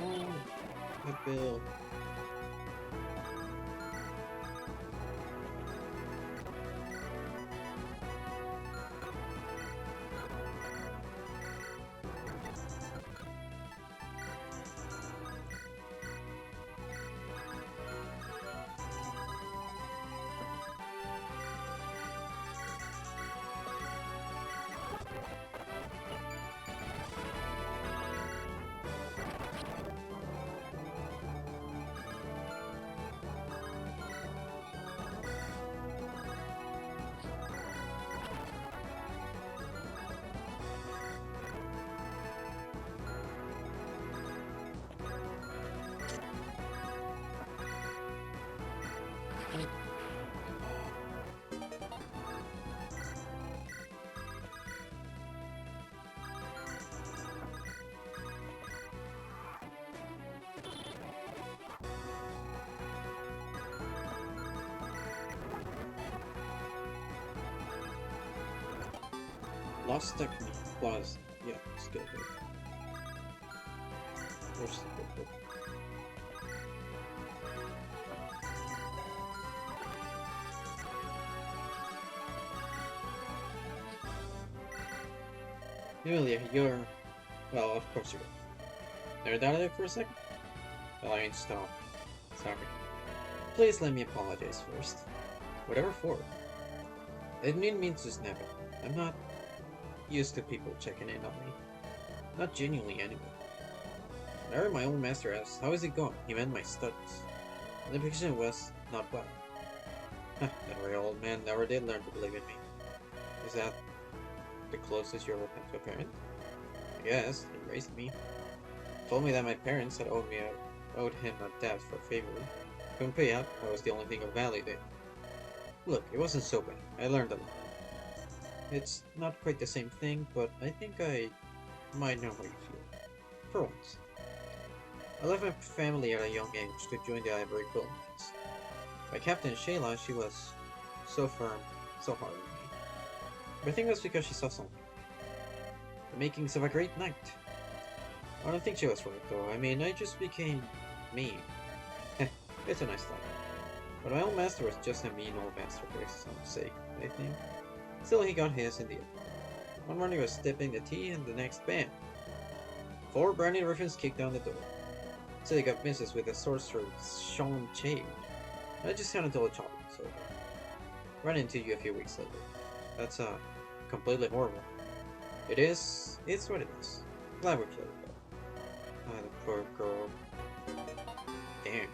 Oh, my bill. Lost technique plus, yeah, skill book. Or skill book. Emilia, you're... Well, of course you will. Never doubted it for a second? Well, I mean, stop. Sorry. Please let me apologize first. Whatever for. I didn't mean to snap it. I'm not used to people checking in on me. Not genuinely, anyway. Whenever my old master asked, how is it going? He meant my studies. And the picture was not well. That way all old man never did learn to believe in me. Is that the closest you ever been to a parent? I guess. He raised me. Told me that my parents had owed him a debt for a favor. Couldn't pay up. That was the only thing of value then. Look, it wasn't so bad. I learned a lot. It's not quite the same thing, but I think I might know how you feel. For once. I left my family at a young age to join the Ivory Colonies. My captain Shayla, she was so firm, so hard on me. But I think that's because she saw something. The makings of a great knight. I don't think she was right though. I mean, I just became me. It's a nice thought. But my old master was just a mean old master for his own sake, I think. Still, he got his in the end. One morning I was stepping the tea and the next bam! 4 brand-new ruffians kicked down the door. So they got business with the sorcerer Sean Chade. I just sounded told a child, so run into you a few weeks later. That's completely horrible. It's what it is. Glad we killed it though. Ah, the poor girl. Damn.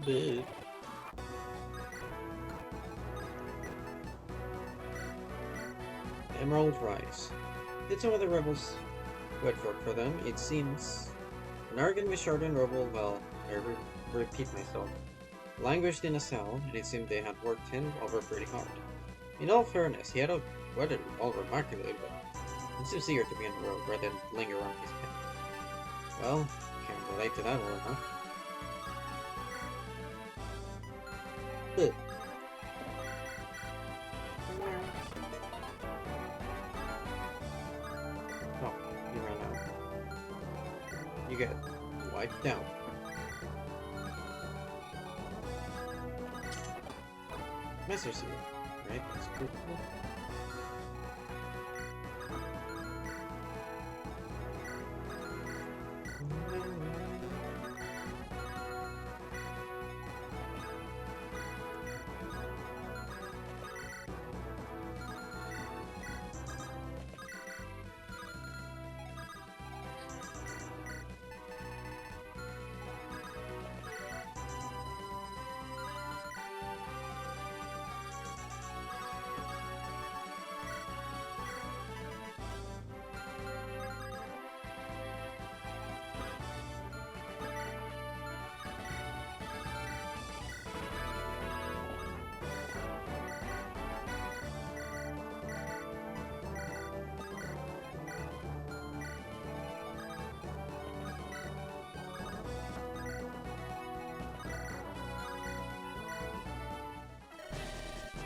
Bleh. Emerald Rise. Did some of the rebels wet work for them? It seems an arrogant Vishardan rebel, well, I repeat myself, languished in a cell, and it seemed they had worked him over pretty hard. In all fairness, he had weathered it all remarkably well. He seems eager to be in the world rather than linger on his pet. Well, can't relate to that one, huh? Ugh. Oh, you ran out. You get wiped out. Master Seal, right? That's pretty cool.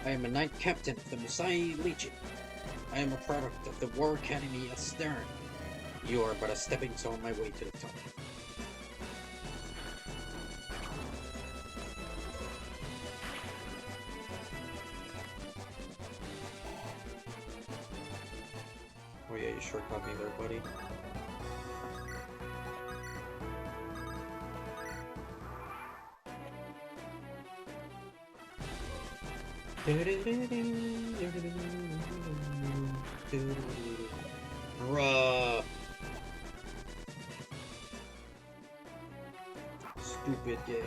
I am a Knight Captain of the Messiah Legion. I am a product of the War Academy at Stern. You are but a stepping stone on my way to the top. Oh yeah, you sure caught me there, buddy. Bruh. Stupid game.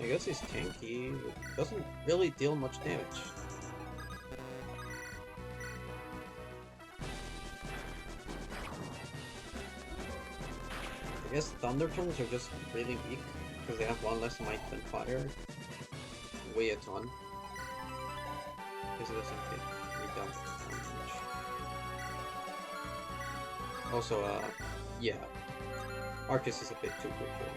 I guess he's tanky, but doesn't really deal much damage. I guess Thundertongues are just really weak, because they have one less might than fire. Weigh a ton. Because it doesn't hit me down damage. Also, yeah. Arcus is a bit too quick for him.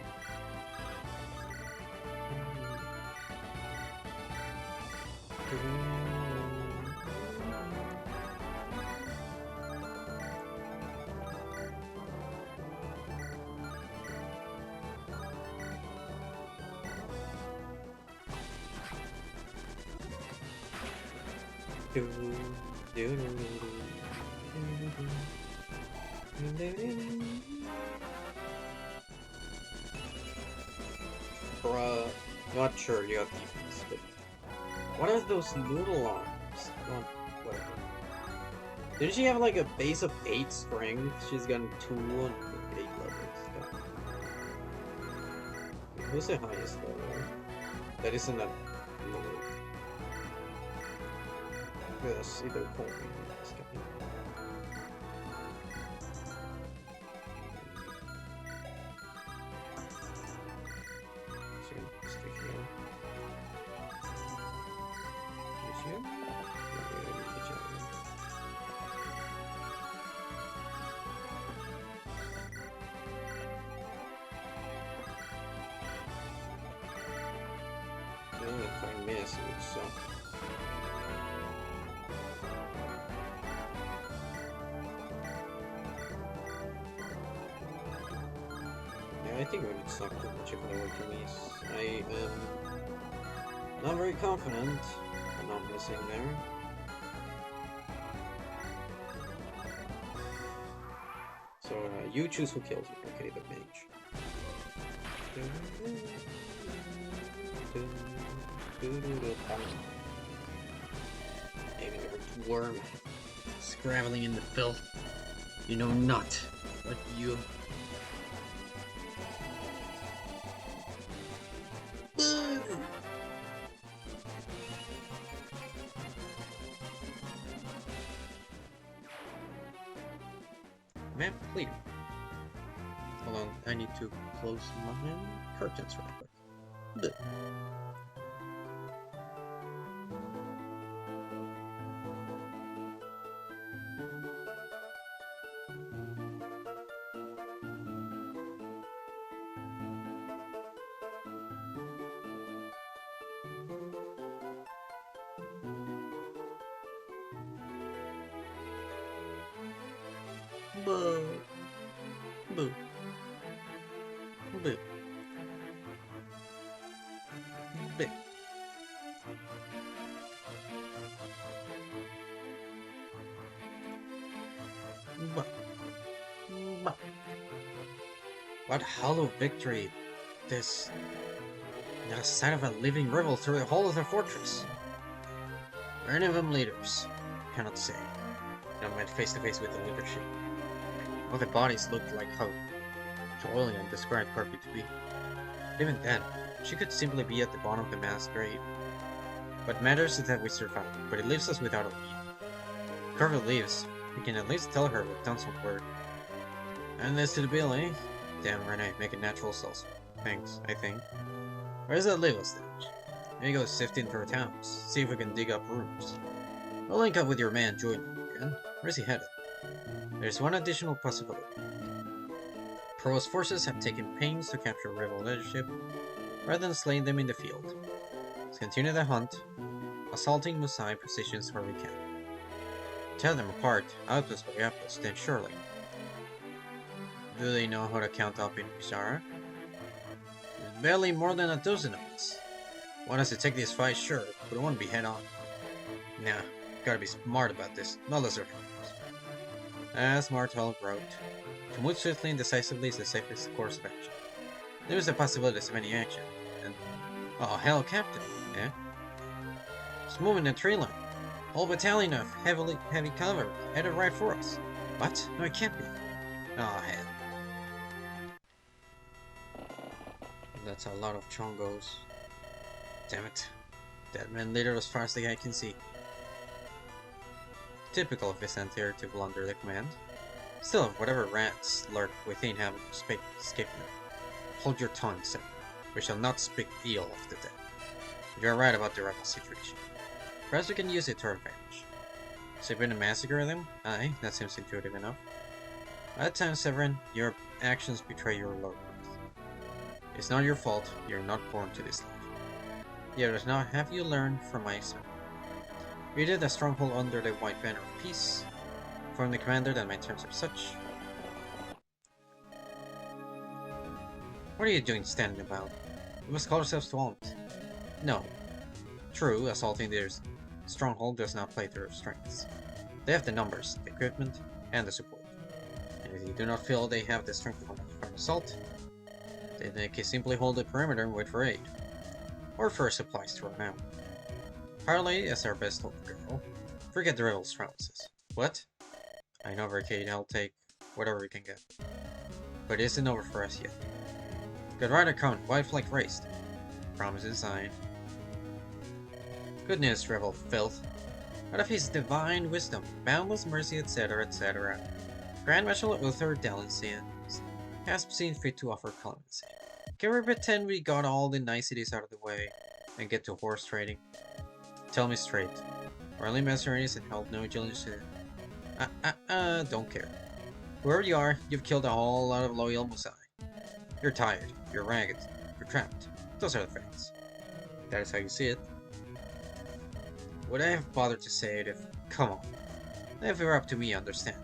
Do, do, do, do. Bruh, not sure you have defense, but what are those noodle arms? Not whatever. Didn't she have like a base of 8 strength? She's gotten 2 on 8 levels. Yeah. Who's the highest level? That isn't a lord. Yes, either Colby or this guy. So, stay here. Is here? If I miss, it would suck. Yeah, I think it would suck too much if I were to miss. I am not very confident I'm not missing there. So you choose who kills me. Okay, the mage. Aiming over worm. Scrabbling in the filth. You know not what you... Map clear. Hold on, I need to close my curtains real quick. Boo. Boo. Boo. Boo. Boo. Boo. What hollow victory! This... not a sight of a living river through the whole of the fortress. Were any of them leaders? Cannot say. I met face to face with the leadership. All the bodies looked like how oily and described Corby to be. Even then, she could simply be at the bottom of the mass grave. What matters is that we survived, but it leaves us without a lead. If Corby leaves, we can at least tell her we've done some work. And this to the bill, eh? Damn, Renee, make a natural sauce. Thanks, I think. Where does that leave us then? Maybe go sifting through towns, see if we can dig up rooms. We'll link up with your man Jordan again. Where's he headed? There's one additional possibility. Provo's forces have taken pains to capture rival leadership, rather than slaying them in the field. Let's continue the hunt, assaulting Musai positions where we can. Tear them apart, outpost by outpost, then surely. Do they know how to count up in Pishara? There's barely more than a dozen of us. Want us to take this fight, sure, but it won't be head on. Nah, gotta be smart about this, not less of as Martel wrote, to move swiftly and decisively is the safest course of action. There is the possibilities of any action, and... oh hell, Captain, eh? It's moving a tree line. Whole battalion of heavy cavalry headed right for us. What? No, it can't be. Oh hell. That's a lot of chongos. Damn it. That man leader as far as the eye can see. Typical of Vicentair to blunder the command. Still, whatever rats lurk within have escaped them. Hold your tongue, sir. We shall not speak ill of the dead. You are right about the rebel situation. Perhaps we can use it to our advantage. So we're gonna massacre them? Aye, that seems intuitive enough. At times, Severin, your actions betray your low growth. It's not your fault, you're not born to this life. Yet now have you learned from my son? We did a stronghold under the white banner of peace. From the commander that my terms are such. What are you doing standing about? We must call ourselves to arms. No. True, assaulting their Stronghold does not play to their strengths. They have the numbers, the equipment, and the support. And if you do not feel they have the strength for an assault, then they can simply hold the perimeter and wait for aid. Or for supplies to run out. Harley is our best hope, girl. Forget the rebels' promises. What? I know, Arcade, I'll take whatever we can get. But it isn't over for us yet. Good Rider Count, white flag raised. Promises signed. Good news, rebel filth. Out of his divine wisdom, boundless mercy, etc., etc., Grand Marshal Uther Delancian has seen fit to offer clemency. Can we pretend we got all the niceties out of the way and get to horse trading? Tell me straight. We're only mercenaries and held no allegiance to... don't care. Whoever you are, you've killed a whole lot of loyal Musai. You're tired, you're ragged, you're trapped. Those are the facts. That is how you see it. Would I have bothered to say it if... Come on. If it were up to me, understand.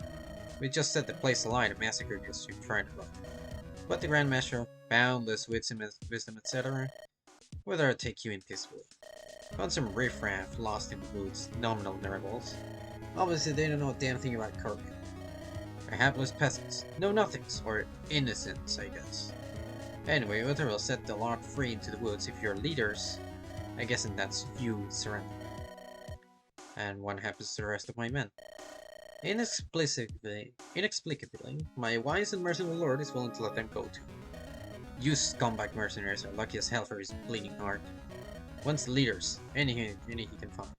We just set the place alight and massacred you trying to run. But the Grand Master, boundless wisdom, etc., would rather take you in peacefully. Found some riffraff lost in the woods, nominal rebels. Obviously they don't know a damn thing about Kirby. They're hapless peasants, know nothings, or innocents, I guess. Anyway, Uther will set the lot free into the woods if your leaders, I guess, and that's you, surrender. And what happens to the rest of my men? Inexplicably, my wise and merciful lord is willing to let them go too. You scumbag mercenaries are lucky as hell for his bleeding heart. Once leaders, any he can find.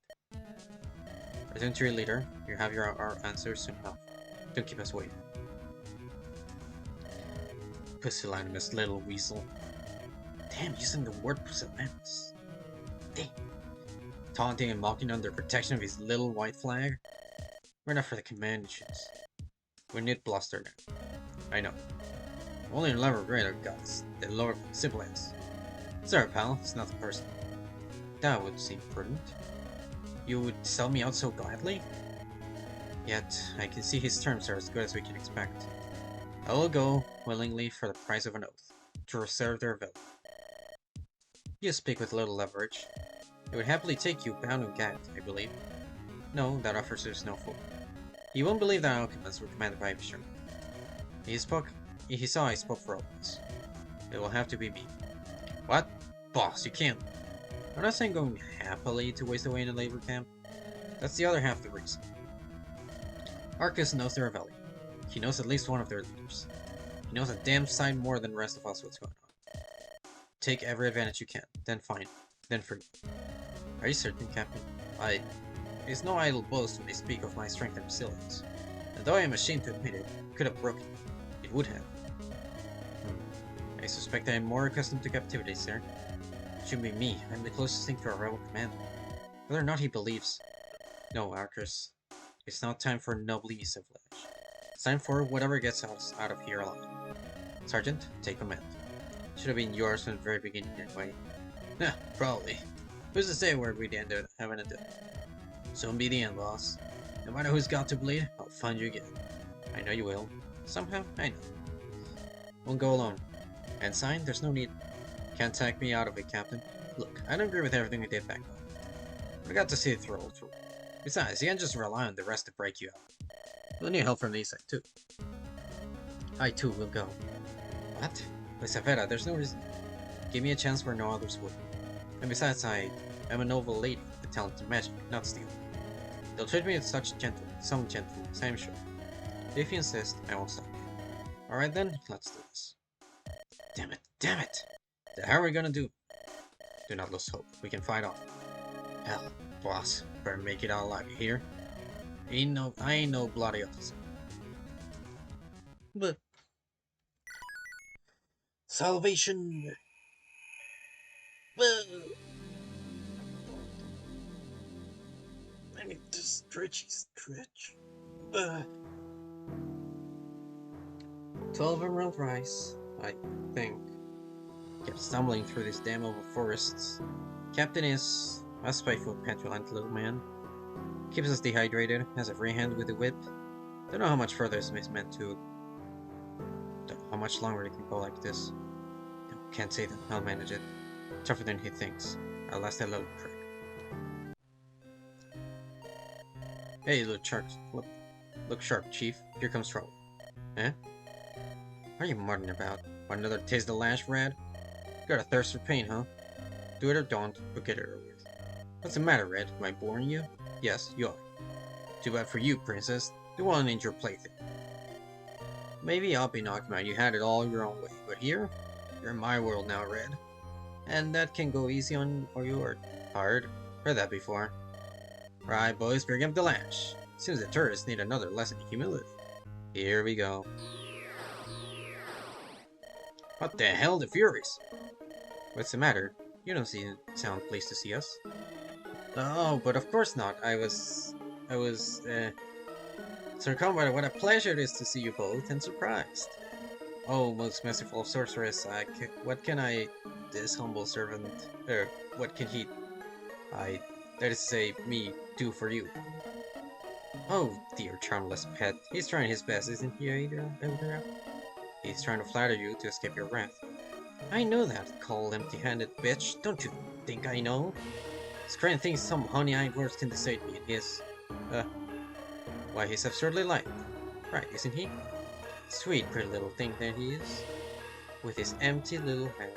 Return to your leader. You have our answers soon enough. Don't keep us waiting. Pusillanimous little weasel. Damn, using the word pusillanimous. Damn. Taunting and mocking under protection of his little white flag. We're not for the command missions. We need bluster now. I know. Only in level greater guys. The Lord simple as. Sorry, pal. It's nothing personal. That would seem prudent. You would sell me out so gladly? Yet, I can see his terms are as good as we can expect. I will go willingly for the price of an oath, to reserve their value. You speak with little leverage. It would happily take you bound and gagged, I believe. No, that offer serves no fool. He won't believe that alchemists were commanded by Vishnu. He saw I spoke for all of us. It will have to be me. What? Boss, you can't. I'm not saying going happily to waste away in a labor camp. That's the other half of the reason. Arcus knows the rebellion. He knows at least one of their leaders. He knows a damn sight more than the rest of us what's going on. Take every advantage you can, then fine, then forget. Are you certain, Captain? It's no idle boast when they speak of my strength and resilience. And though I am ashamed to admit it, could have broken me. It would have. I suspect I am more accustomed to captivity, sir. It shouldn't be me. I'm the closest thing to a rebel commander. Whether or not he believes... No, Arcus. It's not time for nobleness of flesh. It's time for whatever gets us out of here alive. Sergeant, take command. Should have been yours from the very beginning anyway. Nah, probably. Who's to say where we'd end up having it done? Soon be the end, boss. No matter who's got to bleed, I'll find you again. I know you will. Somehow, I know. Won't go alone. Ensign, there's no need. Can't take me out of it, Captain. Look, I don't agree with everything we did back then. We got to see it through. Besides, you can't just rely on the rest to break you out. We'll need help from the side, too. I, too, will go. What? With Savera, there's no reason. Give me a chance where no others would. And besides, I am a noble lady with talent to magic, not steal. They'll treat me with some gentleness, I'm sure. If you insist, I won't stop you. Alright then, let's do this. Damn it, damn it! The hell are we gonna do? Do not lose hope, we can fight off. Hell, boss, better make it out alive, you hear? I ain't no bloody officer. But... Salvation! I need to stretch. 12 emerald rice, I think. Kept stumbling through these damn old forests. Captain is a spiteful, petulant little man. Keeps us dehydrated, has a free hand with the whip. Don't know how much further this is meant to... How much longer it can go like this. No, can't say that, I'll manage it. Tougher than he thinks. I'll last that little prick. Hey, look sharp, Chief. Here comes trouble. Eh? What are you muttering about? Want another taste of the lash, Red? Got a thirst for pain, huh? Do it or don't, but get it over with. What's the matter, Red? Am I boring you? Yes, you are. Too bad for you, Princess. You want an injured plaything. Maybe I'll be knocking out. You had it all your own way, but here, you're in my world now, Red. And that can go easy on you or hard. Heard that before. Right, boys, bring up the lash. Seems the tourists need another lesson in humility. Here we go. What the hell, the Furies? What's the matter? You don't sound pleased to see us. Oh, but of course not. I was, Sir Comrade, what a pleasure it is to see you both, and surprised. Oh, most merciful sorceress, what can this humble servant, what can that is to say, me, do for you? Oh, dear charmless pet, he's trying his best, isn't he, Ada? He's trying to flatter you to escape your wrath. I know that, cold, empty-handed bitch, don't you think I know? Scran thinks some honey-eyed words can deceive me, and why, he's absurdly light. Right, isn't he? Sweet, pretty little thing that he is. With his empty little head.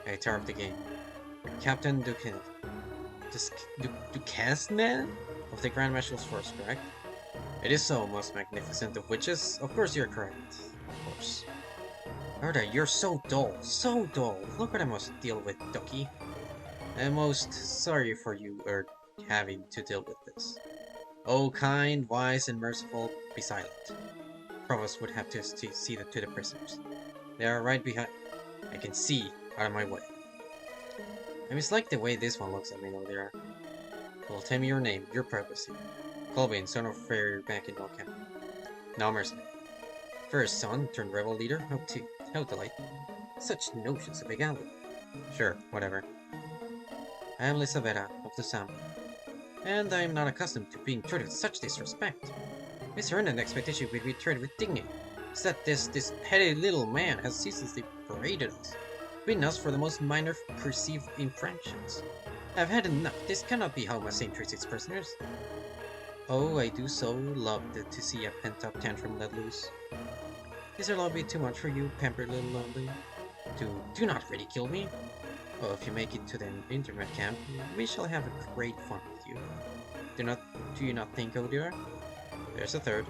I tire of the game. Captain Duquesne of the Grand Marshal's Force, correct? It is so, most magnificent of witches. Of course you're correct. Of course. Erda, you're so dull. So dull. Look what I must deal with, Ducky. I'm most sorry for you, having to deal with this. Oh, kind, wise, and merciful, be silent. Provost would have to see to the prisoners. They are right behind. I can see out of my way. I mislike the way this one looks at me, though. They are. Well, tell me your name, your privacy. Colbane, son of Fair back in North County. Now mercenary. First son, turned rebel leader. How delight. Such notions of equality. Sure, whatever. I am Lisabetta of the Samba, and I am not accustomed to being treated with such disrespect. Mr. Hernan expected you would be treated with dignity. Is that this petty little man has ceaselessly paraded us, beaten us for the most minor perceived infractions. I've had enough. This cannot be how Massane treats its prisoners. Oh, I do so love to see a pent-up tantrum let loose. Is there lobby too much for you, pampered little lonely? Do not ridicule me. Oh, if you make it to the interment camp, we shall have a great fun with you. Do you not think, oh dear? There's a third.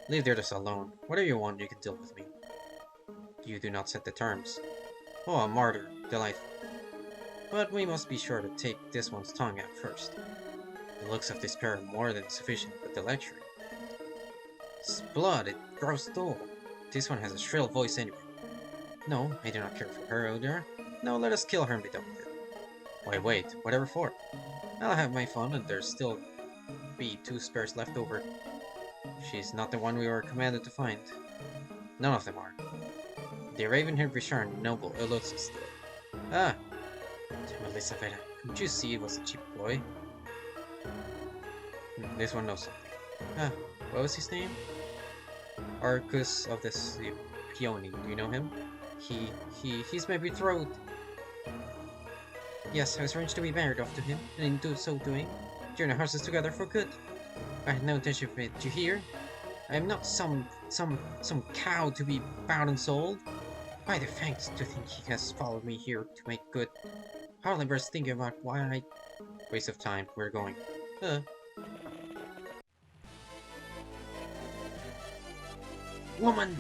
Leave the others alone. Whatever you want, you can deal with me. You do not set the terms. Oh, a martyr. Delightful. But we must be sure to take this one's tongue out first. The looks of this pair are more than sufficient, but the lecturing. It's blood, it grows dull. This one has a shrill voice anyway. No, I do not care for her, oh dear. No, let us kill her and be done with it. Why wait, whatever for? I'll have my fun, and there's still be 2 spares left over. She's not the one we were commanded to find. None of them are. The Raven-haired Richard noble Elotus still. Ah! Damn it, Lisabetta. Couldn't you see it was a cheap ploy? This one knows something. Ah, what was his name? Arcus of the Peony. Do you know him? He's my betrothed. Yes, I was arranged to be married off to him, and in so doing, join our horses together for good. I had no intention of it, do you hear? I am not some cow to be bound and sold. By the thanks to think he has followed me here to make good. Hardly worth thinking about why I... Waste of time, we're going. Woman!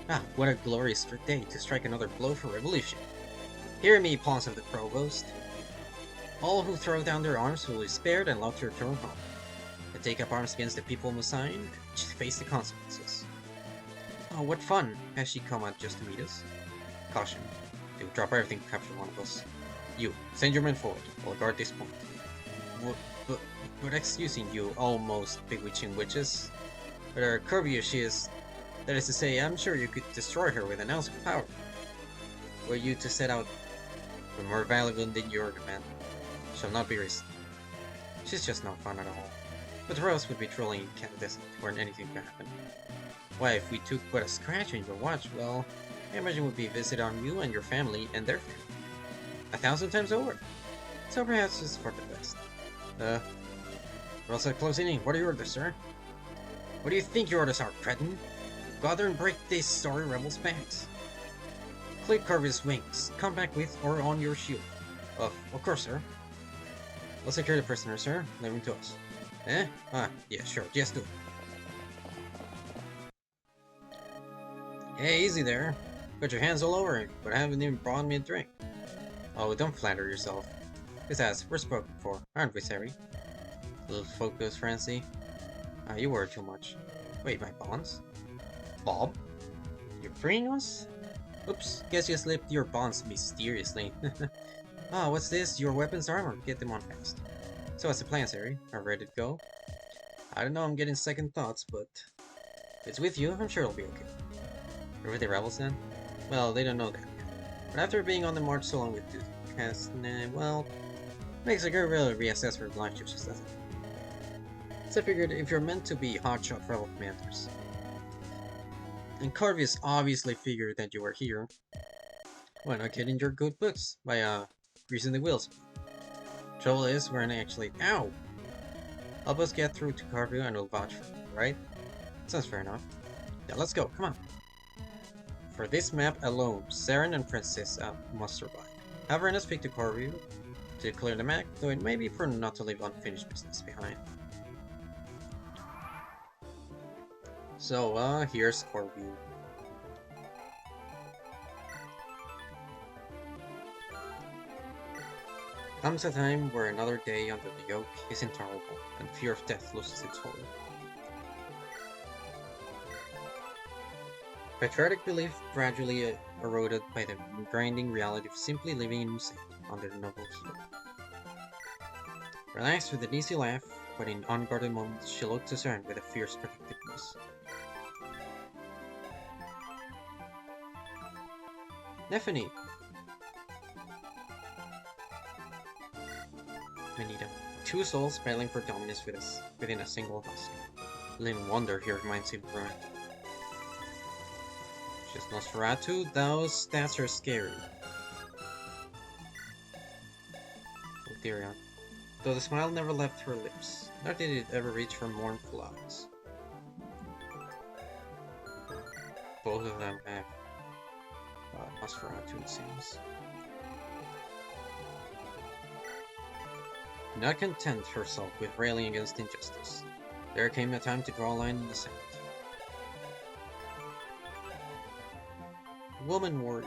Ah, what a glorious day to strike another blow for revolution. Hear me, pawns of the Provost. All who throw down their arms will be spared and allowed to return home. But take up arms against the people of Mosaine and face the consequences. Oh, what fun! Has she come out just to meet us? Caution. They will drop everything to capture one of us. You, send your men forward. I'll guard this point. But excusing you, almost bewitching witches. But her curvier she is. That is to say, I'm sure you could destroy her with an ounce of power. Were you to set out for more valuable than your demand, shall not be risked. She's just not fun at all. But the rose would be truly incandescent, where anything could happen. Why, if we took but a scratch on your watch, well, I imagine it would be a visit on you and your family and their family. 1,000 times over. So perhaps it's for the best. We're also closing in. What are your orders, sir? What do you think your orders are, cretin? Go out there and break these sorry rebels' backs. Clip Corvus wings. Come back with or on your shield. Of course, sir. We'll secure the prisoner, sir. Leave him to us. Eh? Ah, yeah, sure. Just do it. Hey, easy there. Got your hands all over him, but I haven't even brought me a drink. Oh, don't flatter yourself. Besides, we're spoken for, aren't we, Sari? Little focus, Francie. Ah, you worry too much. Wait, my bonds? Bob? You're freeing us? Oops, guess you slipped your bonds mysteriously. Ah, what's this? Your weapons armor. Get them on fast. So what's the plan, Sari? Are we ready to go? I don't know, I'm getting second thoughts, but if it's with you, I'm sure it'll be okay. Are with the rebels then? Well, they don't know that yet. But after being on the march so long with Duke, well, makes a good really reassess her life choices, doesn't it? So I figured if you're meant to be hotshot rebel commanders, and Corvus obviously figured that you were here, why not get in your good books by greasing the wheels? Trouble is, we're not actually— Ow! Help us get through to Corvus and we'll vouch for you, right? Sounds fair enough. Yeah, let's go, come on. For this map alone, Saren and Princessa must survive. Have Renna speak to Corvus to clear the map, though it may be prudent not to leave unfinished business behind. So, here's Corvus. Comes a time where another day under the yoke is intolerable, and fear of death loses its hold. Patriotic belief gradually eroded by the grinding reality of simply living in Museum under the noble heel. Relaxed with an easy laugh, but in unguarded moments she looked to Saren with a fierce protectiveness. Nephany! Manita. Two souls battling for dominance within a single husk. Little wonder he reminds him of ruin. She's Nosferatu, those stats are scary. Otherion. Though the smile never left her lips, nor did it ever reach her mournful eyes. Both of them have Nosferatu, it seems. Not content herself with railing against injustice, there came a time to draw a line in the sand. Woman warrior.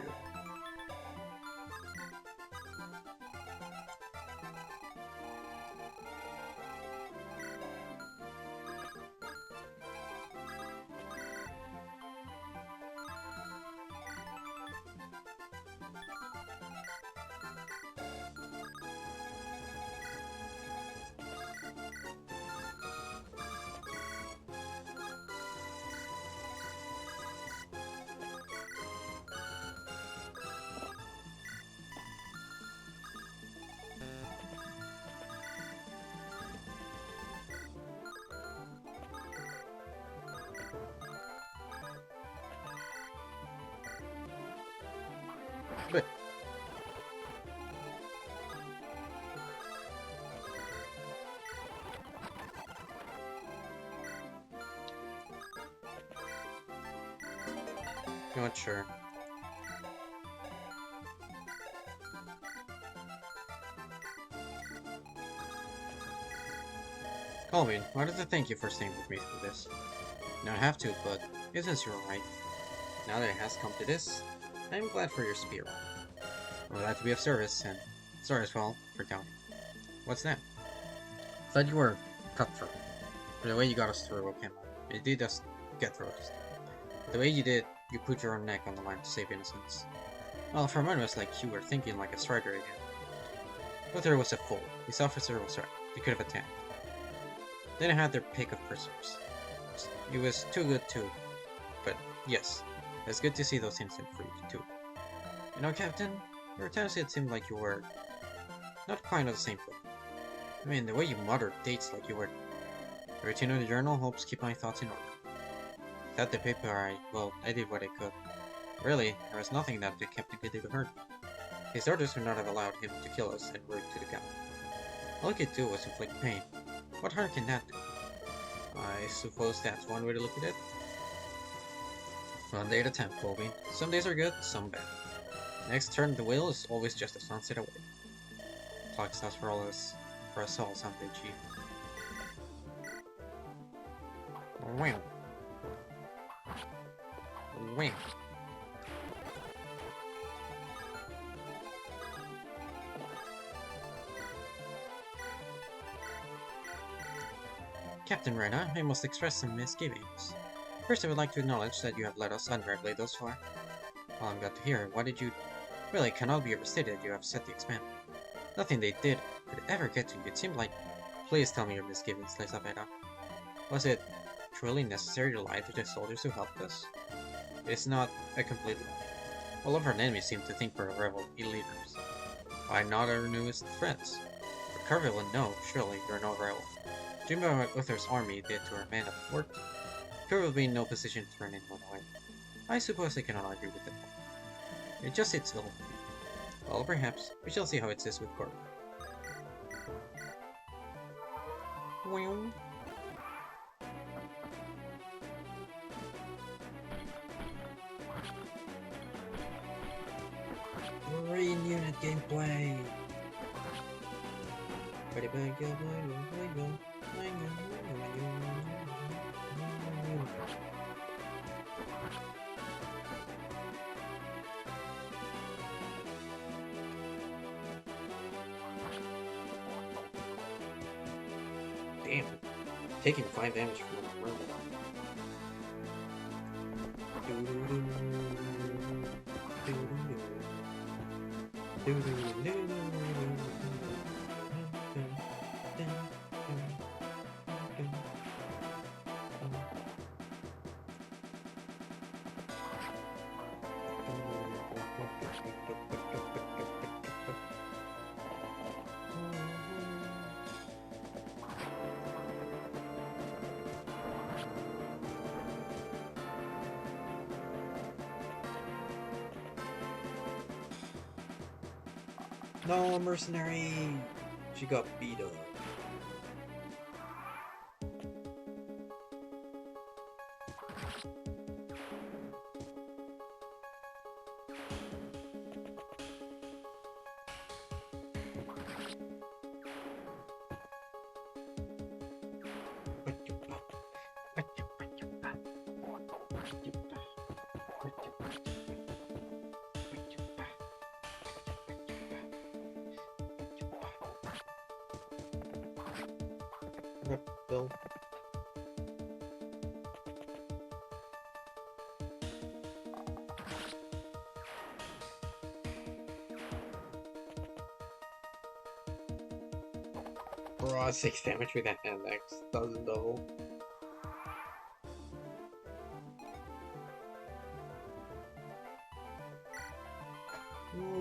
Good. Not sure. Colvin, why does I thank you for staying with me through this? You don't have to, but isn't you alright? Now that it has come to this, I'm glad for your spirit. I'm glad to be of service, and sorry as well for doubting. What's that? Thought you were cutthroat. For the way you got us through, okay, you did just get through us. The way you did, you put your own neck on the line to save innocence. Well, for a moment it was like you were thinking like a strider again. Luther was a fool. This officer was right. They could have attacked. They didn't have their pick of prisoners. It was too good too. But yes, it's good to see those innocent freed too. You know, Captain, there were times it seemed like you were not quite on the same foot. I mean, the way you muttered dates like you were. The routine of the journal helps keep my thoughts in order. Without the paper, I did what I could. Really, there was nothing that the captain could do to hurt me. His orders would not have allowed him to kill us en route to the camp. All he could do was inflict pain. What harm can that do? I suppose that's one way to look at it. One day at a time, Colby. Some days are good, some bad. Next turn the wheel is always just a sunset away. Clock stops for us all someday, Chief. Wow. Wow. Captain Rena, I must express some misgivings. First, I would like to acknowledge that you have led us admirably thus far. Well, I'm glad to hear. Why did you... Really, it cannot be overstated you have set the expand. Nothing they did could ever get to you. It seemed like... Please tell me your misgivings, Lisabetta. Was it truly necessary to lie to the soldiers who helped us? It's not a complete lie. All of our enemies seem to think we're rebel leaders. Why not our newest friends? But Carville and no, surely you're no rebel. Do you remember what Uther's army did to our men at the fort? Carville will be in no position to turn anyone away. I suppose I cannot argue with it. It just sits ill. Well, perhaps. We shall see how it sits with Carville. Well. Marine unit gameplay. Damn. Taking 5 damage from the room. No, mercenary! She got beat up. Bill. Raw 6 damage with that hand axe. Doesn't double.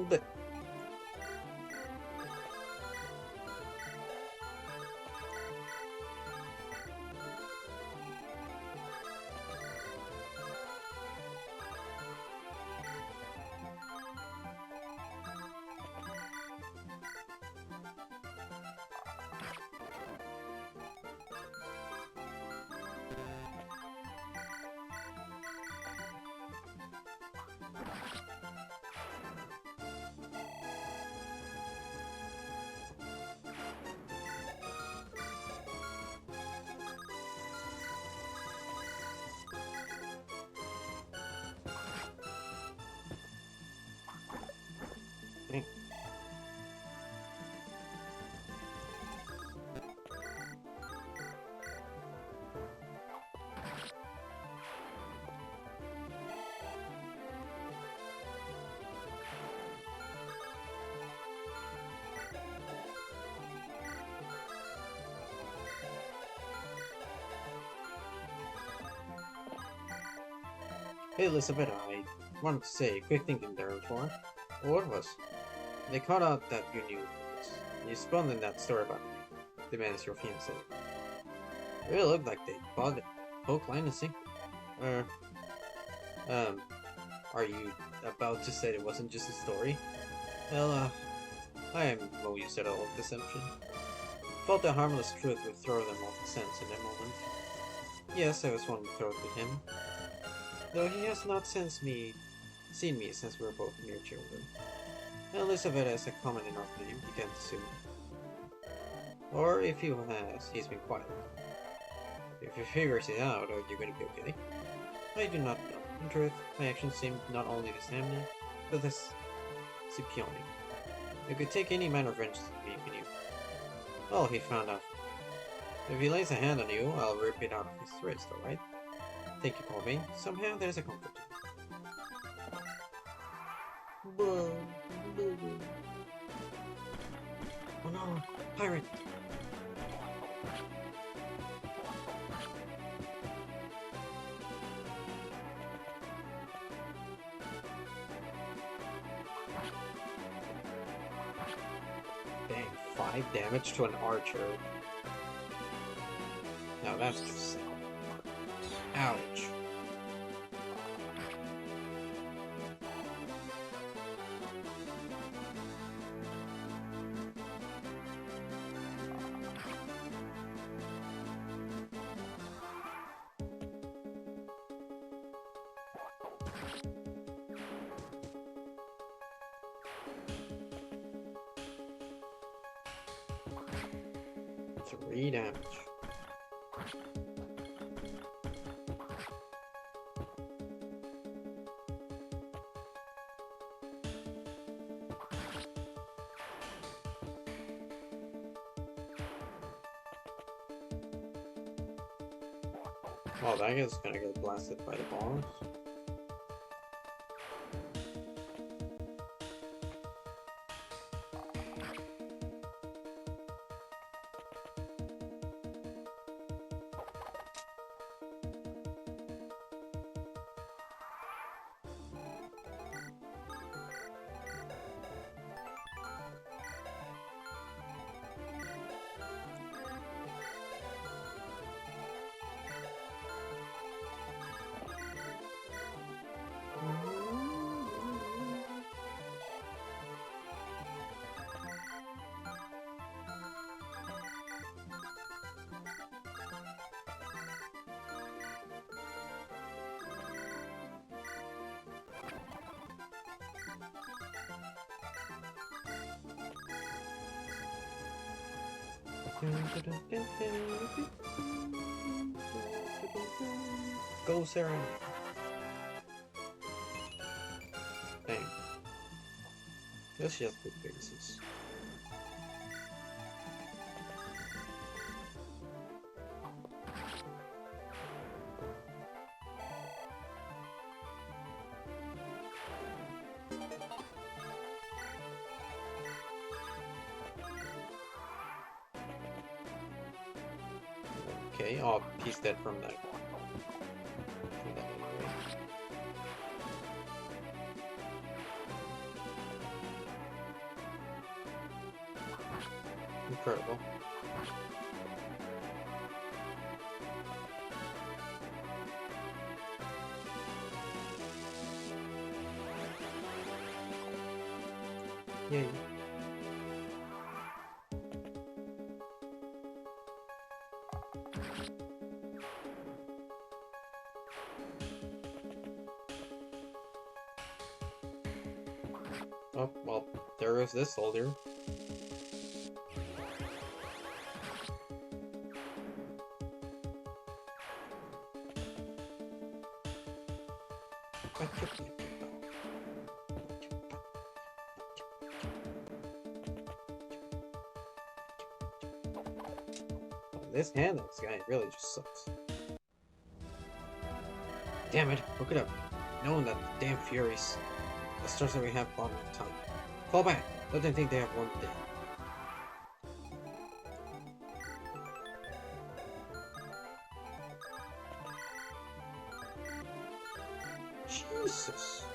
But hey Elizabeth, I wanted to say a quick thing in there before. What was? They caught out that you knew this. You spun in that story about me. The man is your fiancé. It really looked like they bought it. Hook, line, and sinker. Are you about to say it wasn't just a story? Well, I am no use at all at deception. thought the harmless truth would throw them off the sense in that moment. Yes, I was one to throw it with him. Though he has not seen me since we were both mere children. Elizabeth has a common enough name, he can't assume. Or if he has, he's been quiet. If he figures it out, are you gonna be okay? I do not know. In truth, my actions seem not only disheartening, but Scipione. You could take any manner of vengeance on me if you knew. Well, he found out. If he lays a hand on you, I'll rip it out of his wrist, alright? Thank you, Colby. Somehow there's a comfort. Oh no, pirate! Dang, 5 damage to an archer. Now that's just sad. Ouch. Three damage. Well, that guy's gonna get blasted by the bombs. Go, Sarah. Dang. Guess she has good faces. Okay, I'll piece that from that. Anyway. Incredible. Yay. Oh, well, there goes this soldier. This hand guy really just sucks. Damn it, look it up. Knowing that damn Furies. The stars that we have bottom of time. Fall back. Let them think they have one day. Jesus.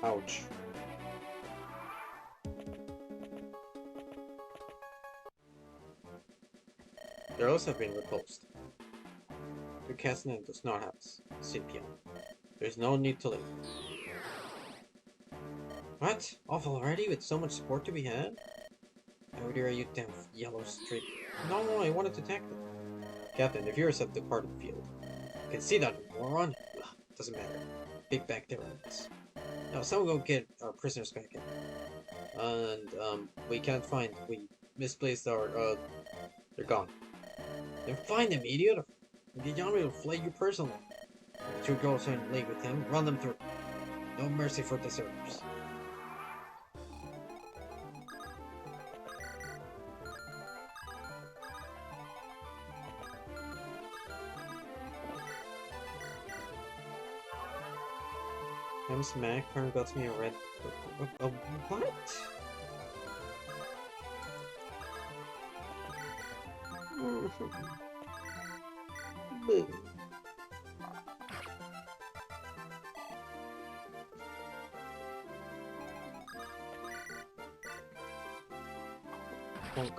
Ouch. The arrows have been repulsed. The castanet does not have CPM. There's no need to leave. What? Off already with so much sport to be had? How dare you, damn yellow streak? No, I wanted to attack them. Captain, the viewers have departed the field. You can see that, moron. Ugh, doesn't matter. Get back there on this. Now, someone go get our prisoners back in. And, we can't find. We misplaced our, they're gone. Then find them, idiot! The Yami will flay you personally. If you go and lay with him, run them through. No mercy for deserters. I'm smack, Karen got me a red. What? Boo. Bonk.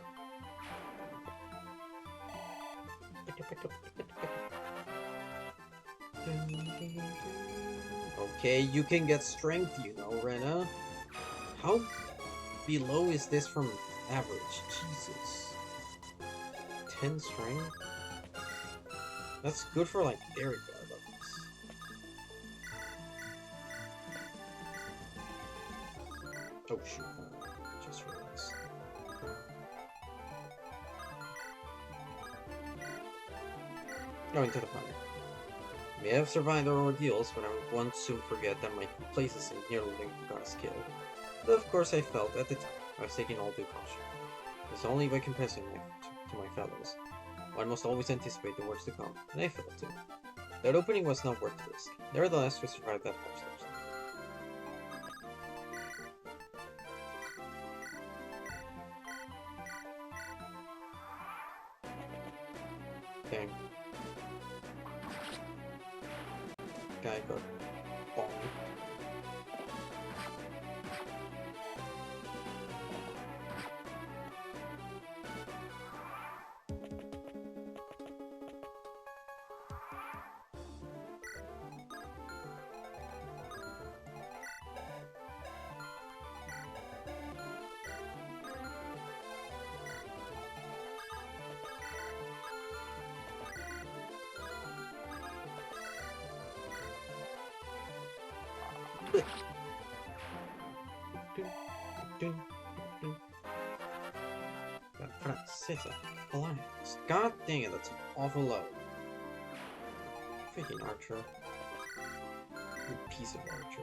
Okay, you can get strength, you know, Rena. How below is this from average? Jesus. 10 strength? That's good for like very bad levels. Oh shoot, just realized. Go into the fire. May have survived our ordeals, but I won't soon forget that my places in nearly got us killed. But of course I felt at the time I was taking all due caution. It's only by confessing to my fellows. One must always anticipate the worst to come, and I failed to. That opening was not worth the risk. Nevertheless, we survived that upstairs. Dang. Guy got bombed. Francesa, Alliance. God dang it, that's an awful low. Freaking archer. You piece of archer.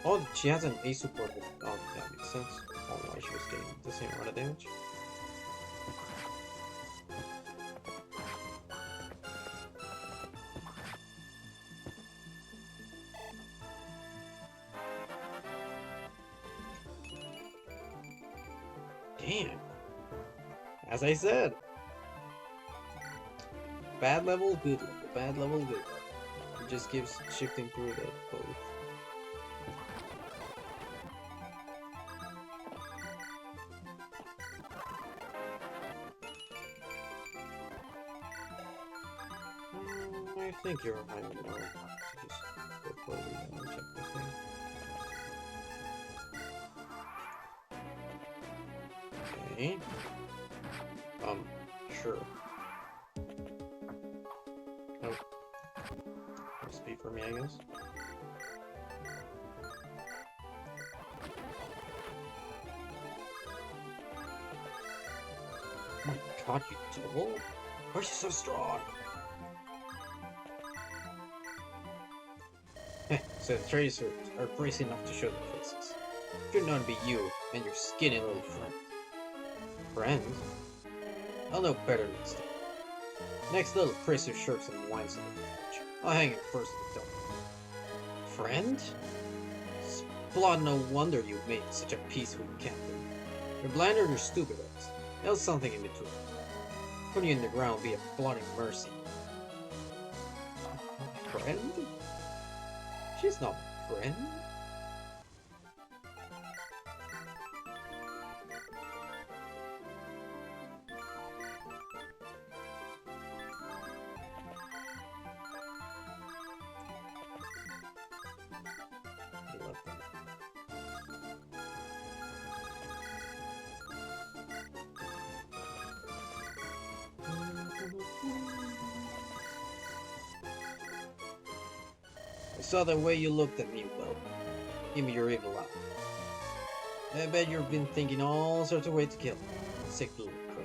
Oh, she has an A support with. Oh, that makes sense. Oh, why she was getting the same amount of damage. Damn. As I said. Bad level, good level. Bad level, good level. It just keeps shifting through the both. I think you're fine with now. Just go for it and check the thing. Okay. Sure. Oh. Must be for me, I guess. Oh my god, you double? Why is she so strong? So the tracers are bracing enough to show their faces. Should not be you and your skinny little friend. Friend? I'll know better next time. Next little Chris who shirks and whines on the bench. I'll hang him first at the door. Friend? Splod, no wonder you made such a peace with the captain. You're blind or you're stupid, Alex. There's something in between. Putting you in the ground will be a bloody mercy. Friend? She's not my friend. I love that. I saw the way you looked at me, Will. Give me your evil eye. I bet you've been thinking all sorts of ways to kill me. Sick little crook.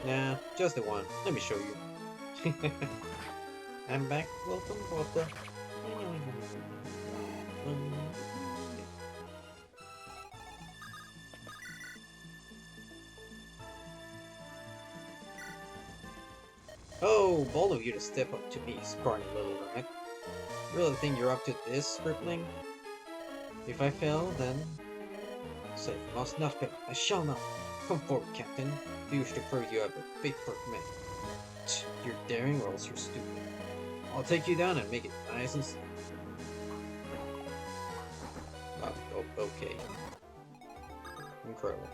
Nah, just the one. Let me show you. I'm back. Welcome, Walter. Oh, bold of you to step up to me, scrawny little rat. Really think you're up to this, stripling? If I fail, then... Say, must not fail. I shall not. Come forward, Captain. You wish to prove you have a big perk man. You're daring or else you're stupid. I'll take you down and make it nice and slow. Oh, okay. Incredible.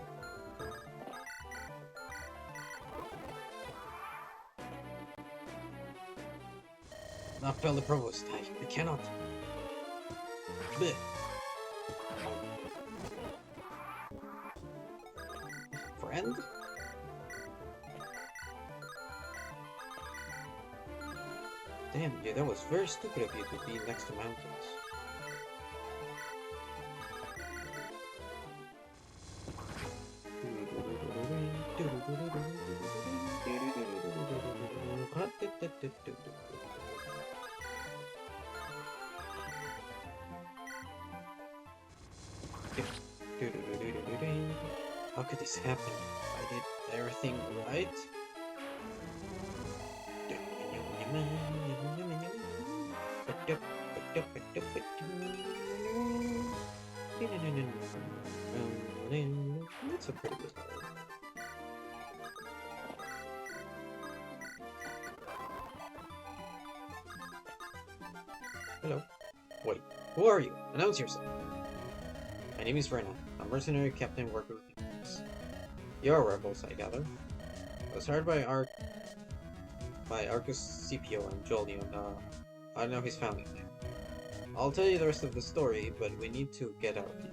Not fail the provost. I cannot. Blech. Friend? Damn, yeah, that was very stupid of you to be next to mountains. How could this happen? I did everything right? That's a pretty good one. Hello. Wait, who are you? Announce yourself. My name is Rena. I'm mercenary captain working with humans. You're rebels, I gather. I was hired by Arcus Scipio and Jolion. I don't know his family name. I'll tell you the rest of the story, but we need to get out of here.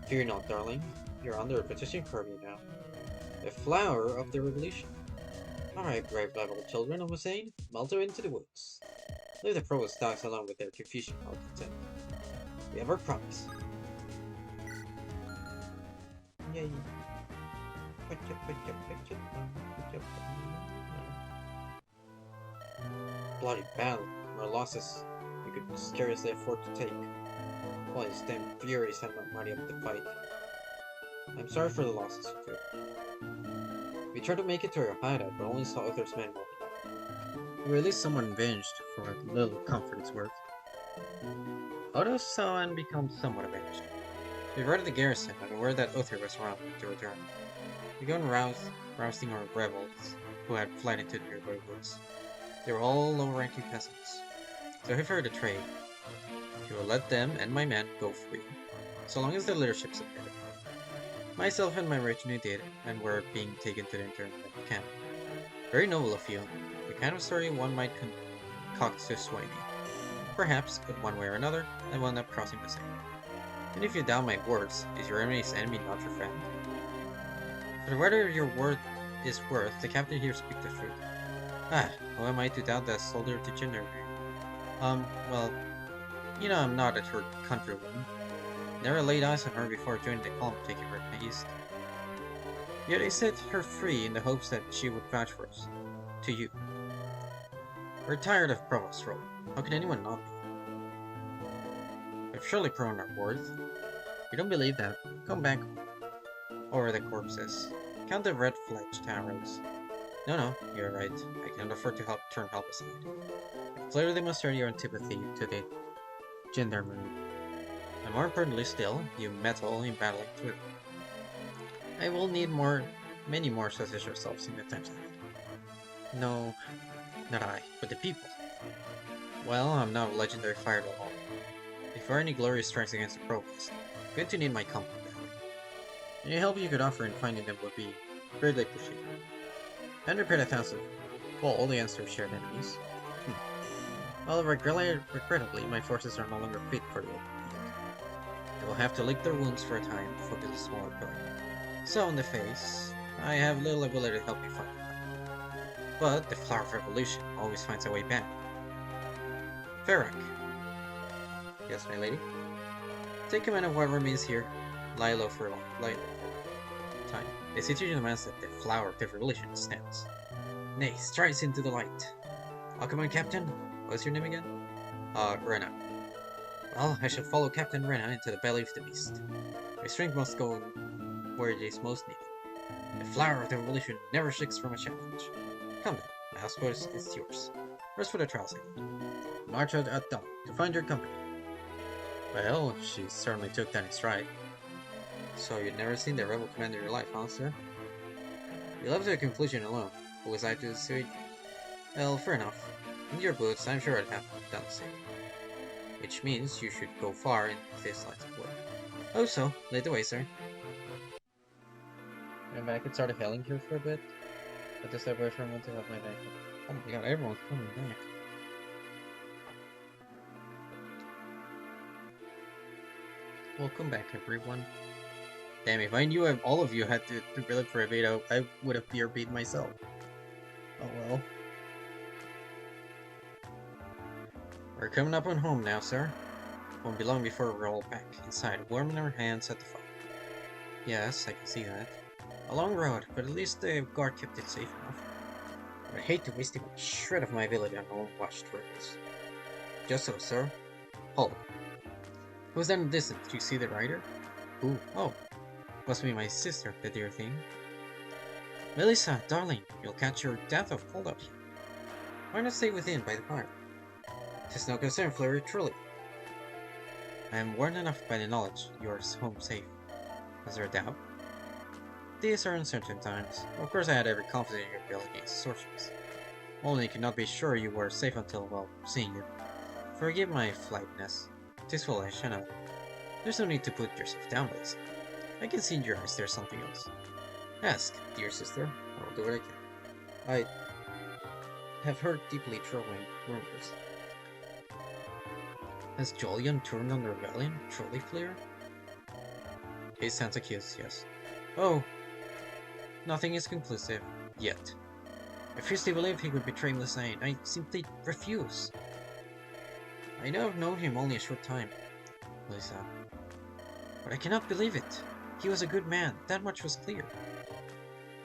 Fear not, darling. You're under a petition Kirby now. The flower of the revolution. Alright, brave level children of Hussein, melter into the woods. Leave the provost dogs alone with their confusion or contempt. We have our promise. Yay. Bloody battle. Our losses we could scarcely afford to take. While his damn furies have not money up to fight. I'm sorry for the losses, too. We tried to make it to our hideout, but only saw Uther's men walking. Or at least someone avenged for a little comfort it's worth. Odo saw and become somewhat avenged. We arrived at the garrison and aware that Uther was around to return. We began rousting our rebels who had fled into the nearby woods. They were all low-ranking peasants. So he feared a trade. He will let them and my men go free, so long as the leadership submitted. Myself and my retinue did, and were being taken to the internment camp. Very noble of you, the kind of story one might concoct to sway me. Perhaps, but one way or another, I will end up crossing the same. And if you doubt my words, is your enemy's enemy not your friend? For whatever your word is worth, the captain here speaks the truth. Ah, who am I to doubt that soldier to gender? Well, you know I'm not a true countrywoman. Never laid eyes on her before joining the column taking her east. Yet I set her free in the hopes that she would vouch for us. To you. We're tired of Provost's role. How can anyone not be? We've surely proven our worth. If you don't believe that, come back over the corpses. Count the red-fledged arrows. No, you're right. I cannot afford to turn help aside. You've clearly demonstrated your antipathy to the gendarmerie. And more importantly still, you meddle in battling through them. I will need more many more such as yourselves in the times ahead. No, not I, but the people. Well, I'm not a legendary fire alone. If there are any glorious strikes against the Provost, I'm going to need my company. Any help you could offer in finding them would be greatly appreciated. And repair the towns of all against their shared enemies. Well, regrettably, my forces are no longer fit for the open field. They will have to lick their wounds for a time to focus a smaller pillar. So, in the face, I have little ability to help you fight them. But the Flower of Revolution always finds a way back. Ferak. Yes, my lady? Take command of what remains here. Lie low for a time. The situation demands that the Flower of the Revolution stands. Nay, strides into the light. Come on, Captain. What's your name again? Rena. Well, I shall follow Captain Rena into the belly of the beast. My strength must go where it is most needed. The Flower of the Revolution never shakes from a challenge. Come then, my houseboat is yours. Rest for the trials ahead. March out at dawn to find your company. Well, she certainly took that in stride. So you'd never seen the rebel commander in your life, huh, sir? You left to a conclusion alone. Who was I to dissuade you? Well, fair enough. In your boots, I'm sure I'd have done the same. Which means you should go far in this line of work. Oh, so, lead the way, sir. And I could start hailing here for a bit. But to step away from one to have my back. Oh my god, everyone's coming back. Welcome back, everyone. Damn, if I knew all of you had to relive for a beta, I would have beer beat myself. Oh well. We're coming up on home now, sir. Won't be long before we're all back inside, warming our hands at the fire. Yes, I can see that. A long road, but at least the guard kept it safe enough. I'd hate to waste even a shred of my ability on unwatched roads. Just so, sir. Hold. Who's that in the distance? Do you see the rider? Who? Oh. Must be my sister, the dear thing. Melissa, darling, you'll catch your death of cold out here. Why not stay within by the fire? 'Tis no concern, Flurry, truly. I am warned enough by the knowledge you are home safe. Is there a doubt? These are uncertain times. Of course I had every confidence in your ability against sorceress. Only could not be sure you were safe until, well, seeing you. Forgive my flightness. 'Tis foolish, I know. There's no need to put yourself down, Melissa. I can see in your eyes there's something else. Ask, dear sister. I will do what I can. I have heard deeply troubling rumors. Has Jolyon turned on the rebellion? Truly clear? He stands accused, yes. Oh, nothing is conclusive. Yet. I fiercely believe he would betray Melissa. I simply refuse. I know I've known him only a short time, Melissa. But I cannot believe it. He was a good man. That much was clear.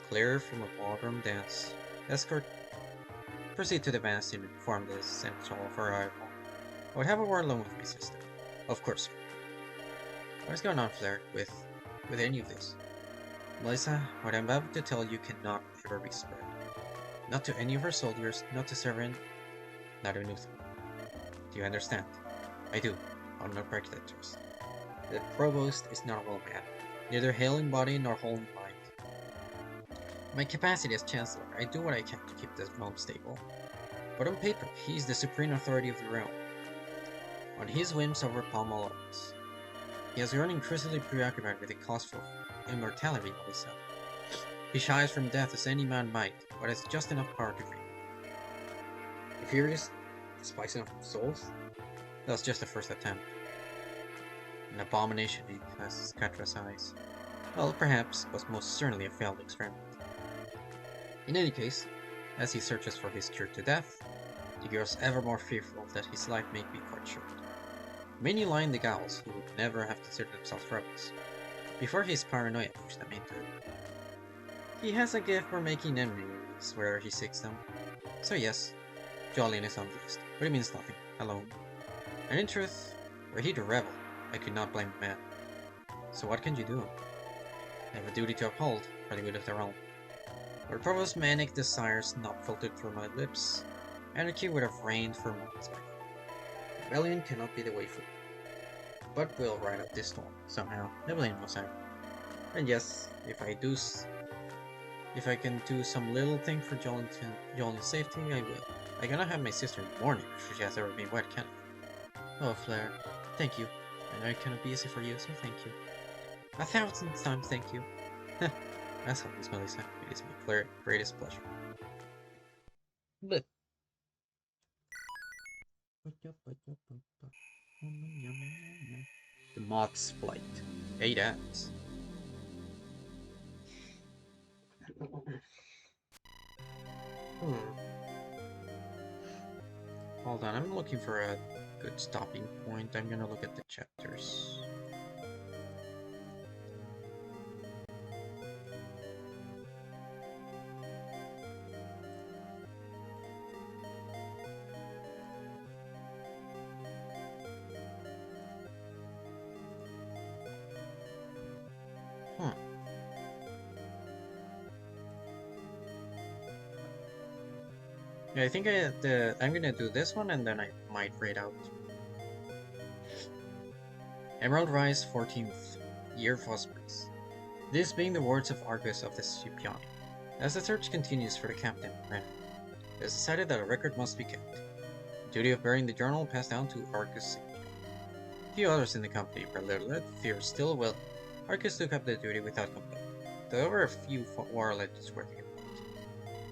Clear from a ballroom dance. Escort. Proceed to the Bastion and inform the Central of our arrival. I would have a word alone with my sister. Of course, sir. What is going on there with any of this? Melissa, what I'm about to tell you cannot ever be spread. Not to any of our soldiers, not to servant, not even Uther. Do you understand? I do. I'll not break that trust. The Provost is not a well man, neither hale in body nor whole in mind. My capacity as Chancellor, I do what I can to keep the realm stable. But on paper, he is the supreme authority of the realm. On his whims overpalm all others. He has grown increasingly preoccupied with the cause for immortality of himself. He shies from death as any man might, but has just enough power to free. The furious, spicing of souls? That was just the first attempt. An abomination he has Catra's eyes. Well, perhaps, but most certainly a failed experiment. In any case, as he searches for his cure to death, he grows ever more fearful that his life may be cut short. Many lie in the gals who would never have considered themselves rebels, before his paranoia pushed them into it. He has a gift for making enemies wherever he seeks them. So yes, Jolyon is on the list, but it means nothing, alone. And in truth, were he to rebel, I could not blame the man. So what can you do? I have a duty to uphold for the good of the realm. Were Provost's manic desires not filtered through my lips, anarchy would have reigned for months by now. Rebellion cannot be the way forward. But we'll ride out this storm, somehow. Never must I. And yes, if I do If I can do some little thing for Jolene's safety, I will. I cannot have my sister in mourning if she has ever been wet, can I? Oh, Flair, thank you. I know it cannot be easy for you, so thank you. 1,000 times thank you. As always, Melissa, it is my greatest pleasure. But the Moth's Flight. 8 acts. Hold on, I'm looking for a good stopping point. I'm gonna look at the chapters. Yeah, I think I'm gonna do this one and then I might read out. Emerald Rise, 14th Year of Ospreys. This being the words of Argus of the Scipione. As the search continues for the captain, Ren, it is decided that a record must be kept. The duty of bearing the journal passed down to Argus Senior. Few others in the company, but little fear still will. Argus took up the duty without complaint, though there were a few war legends worthy of note.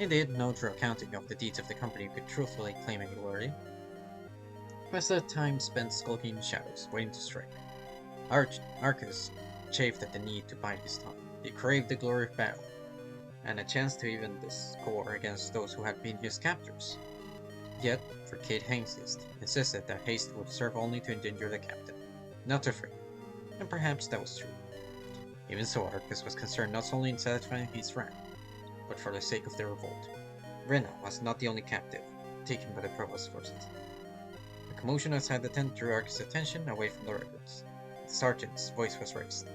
Indeed, no true accounting of the deeds of the company could truthfully claim any glory. Was the time spent skulking in the shadows, waiting to strike. Arcus chafed at the need to bite his tongue. He craved the glory of battle, and a chance to even the score against those who had been his captors. Yet, for Kate Hengst insisted that haste would serve only to endanger the captain, not to free. And perhaps that was true. Even so, Arcus was concerned not solely in satisfying his rank, but for the sake of the revolt. Rena was not the only captive, taken by the Provost's forces. A commotion outside the tent drew Arcus' attention away from the records. The sergeant's voice was raised.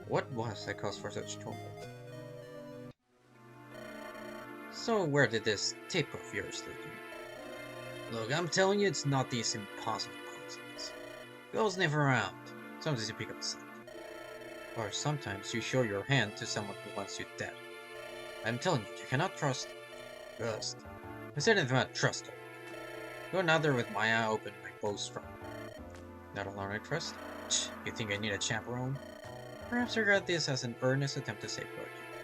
What was the cause for such tumult? So where did this tip of yours lead you? Look, I'm telling you it's not these impossible coincidences. Girls sniff around. Sometimes you pick up a scent. Or sometimes you show your hand to someone who wants you dead. I'm telling you, you cannot trust. Trust. I said anything about trust. You're not there with my eye open, my bow strung. Not alone, I trust. You think I need a chaperone? Perhaps regard this as an earnest attempt to safeguard you.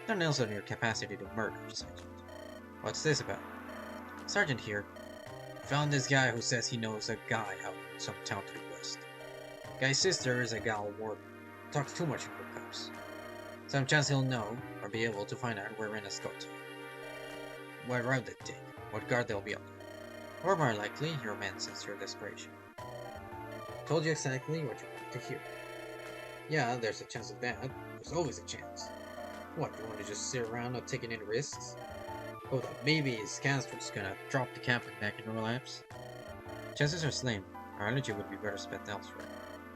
Don't nails on your capacity to murder, Sergeant. What's this about? Sergeant here. Found this guy who says he knows a guy out in some town to the west. Guy's sister is a gal warden. Talks too much in her cups. Some chance he'll know, or be able to find out where Rena's got to. What route they take, what guard they'll be under. Or more likely, your men sense your desperation. Told you exactly what you wanted to hear. Yeah, there's a chance of that. There's always a chance. What, you want to just sit around not taking any risks? Oh, that maybe Scansford's gonna drop the captain back in your laps? Chances are slim. Our energy would be better spent elsewhere.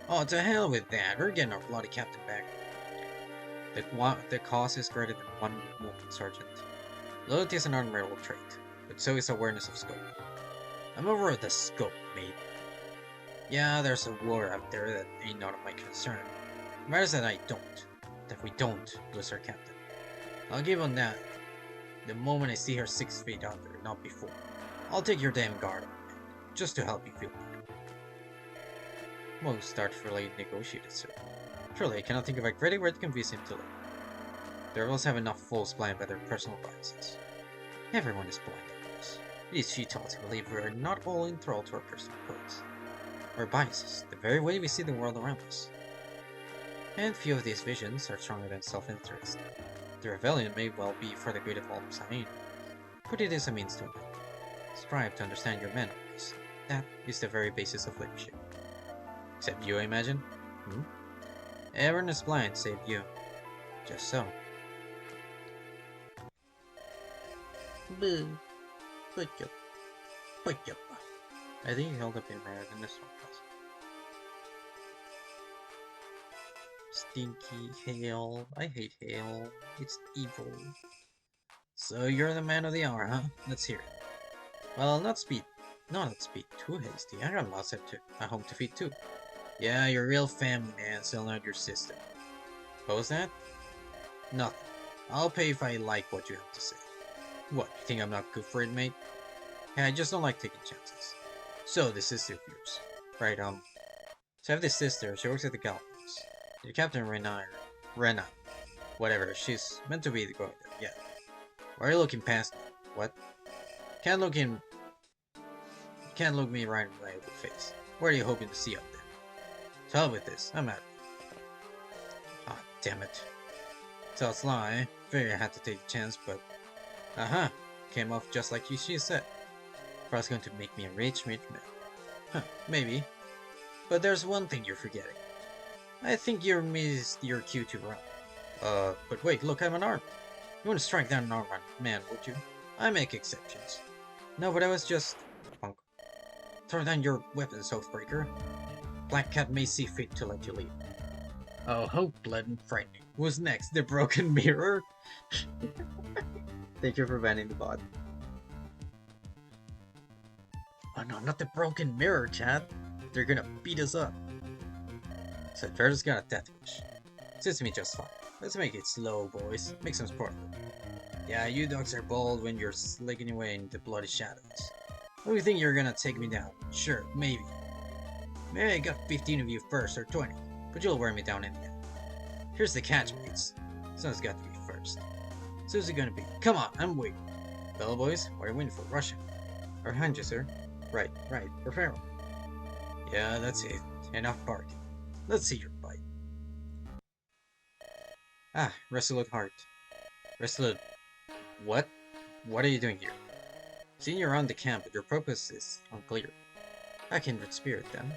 Oh, to hell with that. We're getting our bloody captain back. The cause is greater than one movement, Sergeant. Loyalty is an admirable trait, but so is awareness of scope. I'm over the scope, mate. Yeah, there's a war out there that ain't none of my concern. It matters that we don't lose our captain. I'll give on that. The moment I see her 6 feet under, not before. I'll take your damn guard on it, just to help you feel better. Most artfully negotiated, sir. Surely I cannot think of a greater way to convince him to live. The rebels have enough fools blind by their personal biases. Everyone is blind to us. It is futile to believe we are not all enthralled to our personal codes. Our biases, the very way we see the world around us. And few of these visions are stronger than self-interest. The rebellion may well be for the good of all Sain, but it is a means to an end. Strive to understand your men, Arcus. That is the very basis of leadership. Except you, I imagine? Everyone is blind, save you. Just so. Boo. Put up. I think he held up in better than this one does. Stinky hail. I hate hail. It's evil. So you're the man of the hour, huh? Let's hear it. Well, not speed too hasty. I got lots at home to feed too. Yeah, you're a real family man, selling out your sister. What was that? Nothing. I'll pay if I like what you have to say. What, you think I'm not good for it, mate? Yeah, I just don't like taking chances. So, the sister of yours. Right, so I have this sister, she works at the gallows. The Captain Rena, whatever, she's meant to be the girl there, yeah. Why are you looking past me? What? Can't look in... Can't look me right in the face. What are you hoping to see up there? To hell with this, I'm out. Ah, damn it. So it's lie. Figured I had to take a chance, but... Came off just like she said. Probably going to make me a rich man. Huh, maybe. But there's one thing you're forgetting. I think you missed your cue to run. But wait, look, I'm unarmed. You wouldn't strike down an armed man, would you? I make exceptions. No, but I was just... Punk. Throw down your weapons, Oathbreaker. Black Cat may see fit to let you leave. Oh, how blood and frightening. Who's next? The Broken Mirror? Thank you for banning the bot. Oh no, not the Broken Mirror, chat. They're gonna beat us up. So Trevor's got a death wish. Suits me just fine. Let's make it slow, boys. Make some sport. Yeah, you dogs are bold when you're slicking away in the bloody shadows. What do you think you're gonna take me down? Sure, maybe. Maybe I got 15 of you first, or 20, but you'll wear me down in the end. Here's the catch, mates. Someone's got to be first. So who's it gonna be? Come on, I'm waiting. Well, boys, what are you waiting for? Russian. Behind you, sir. Right, for Pharaoh. Yeah, that's it. Enough barking. Let's see your bite. Ah, Resolute Heart. Resolute. What? What are you doing here? Seeing you around the camp, but your purpose is unclear. A kindred spirit, then.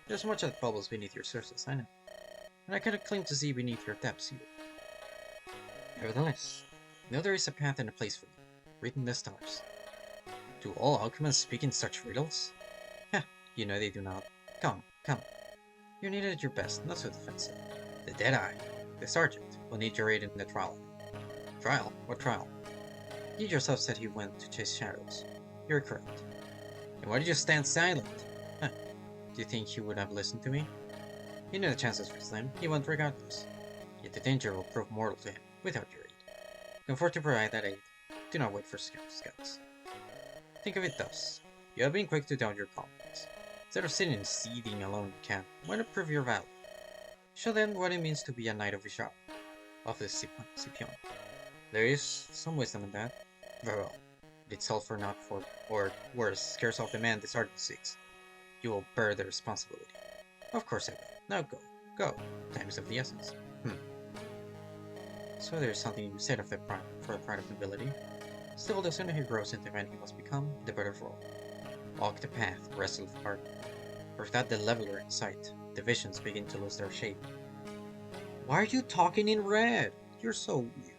There's much that bubbles beneath your surface, I know. And I cannot claim to see beneath your depths either. Nevertheless, I know there is a path and a place for you, written in the stars. Do all alchemists speak in such riddles? Heh, you know they do not. Come. You're needed at your best, not so defensive. The Deadeye, the Sergeant, will need your aid in the trial. Trial? What trial? You yourself said he went to chase shadows. You're correct. Then why did you stand silent? Huh. Do you think he would have listened to me? You know the chances were slim. He went regardless. Yet the danger will prove mortal to him, without your aid. Come forth to provide that aid. Do not wait for scouts. Think of it thus. You have been quick to doubt your confidence. Instead of sitting and seething alone in camp, why not prove your valor? Show them what it means to be a knight of Ishar, of the Scipion. There is some wisdom in that. Very well. But itself or not for, or worse, scares off the man the sergeant seeks. You will bear the responsibility. Of course I will. Now go. Time is of the essence. So there is something you said of the pride, for the pride of nobility. Still, the sooner he grows into the man he must become, the better for all. Walk the path, resolute heart. For without the leveler in sight, the visions begin to lose their shape. Why are you talking in red? You're so weird.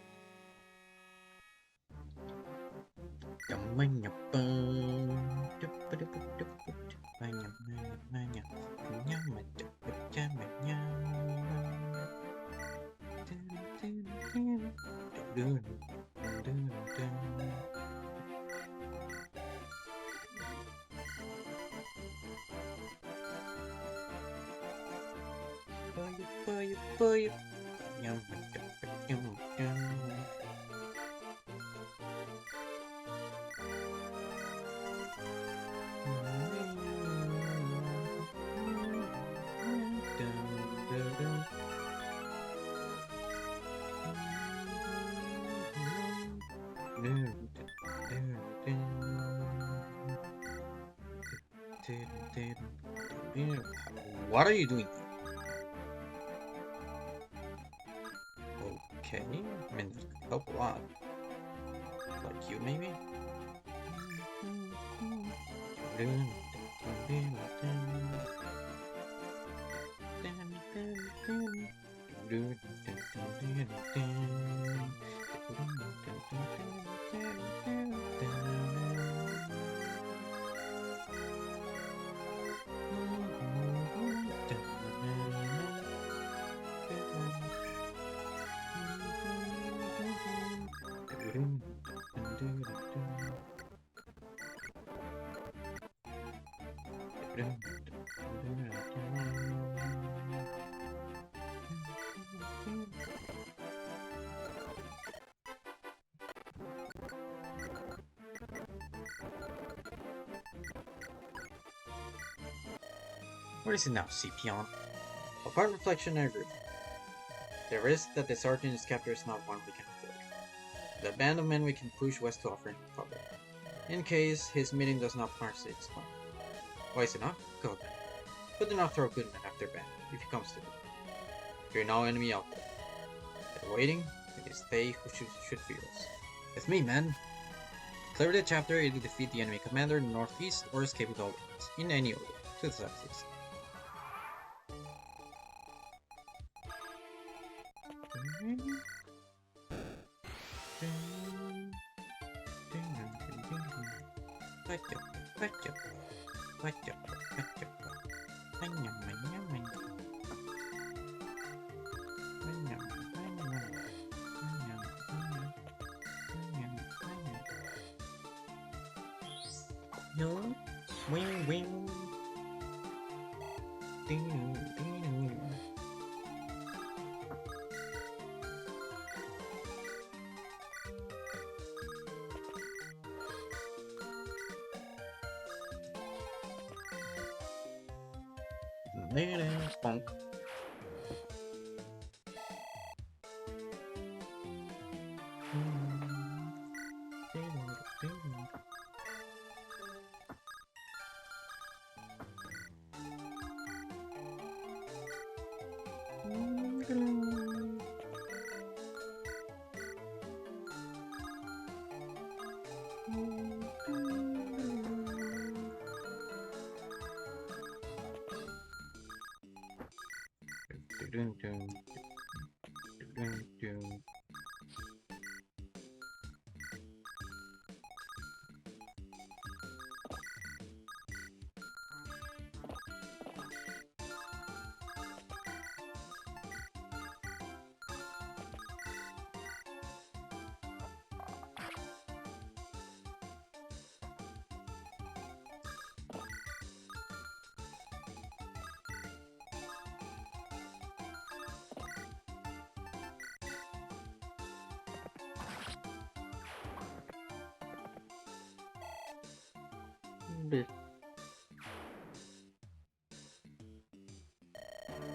What are you doing? Okay, I mean, this could help a lot. Like you, maybe? What is it now, Scipion? Upon reflection, I agree. The risk that the sergeant is captured is not one we can afford. The band of men we can push west to offer him cover, in case his meeting does not pass its plan. Wise enough? Go then. But do not throw Goodman after Ben, if he comes to it. There are no enemy out there. They're waiting, it is they who should fear us. It's me, man. Clear the chapter, either defeat the enemy commander in the northeast or escape with all weapons, in any order, to the southeast. Yo, wing wing. Ding ding. Bonk.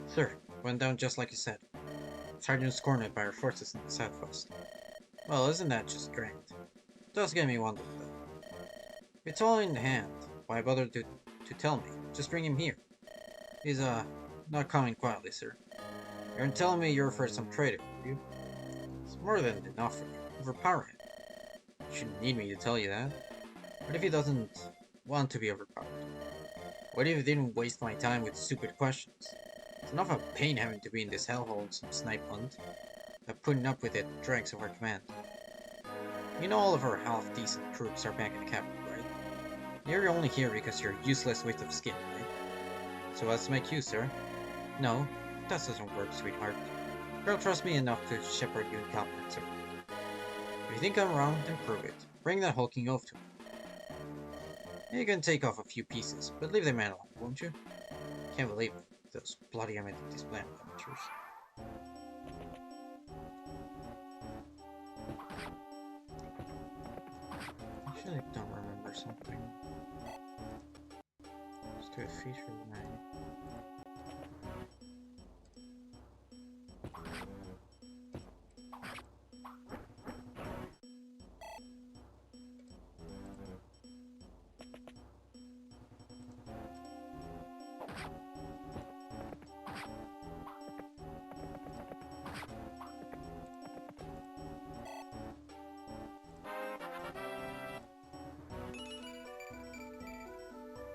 Sir, went down just like you said. Sergeant's cornered by our forces in the southwest. Well, isn't that just grand? Does get me wondering, though. It's all in hand. Why bother to tell me? Just bring him here. He's, not coming quietly, sir. You aren't telling me you're for some traitor, are you? It's more than enough for you. Overpower him. You shouldn't need me to tell you that. What if he doesn't want to be overpowered? What if he didn't waste my time with stupid questions? It's enough of a pain having to be in this hellhole in some snipe hunt, but putting up with it drags of our command. You know all of our half-decent troops are back in the capital, right? You're only here because you're a useless waste of skin, right? So let's make you, sir. No, that doesn't work, sweetheart. Girl, trust me enough to shepherd you in confidence, sir. If you think I'm wrong, then prove it. Bring that hulking oaf to me. You can take off a few pieces, but leave the man alone, won't you? Can't believe those bloody these plant amateurs. Actually, I don't remember something. Let's do a feature tonight.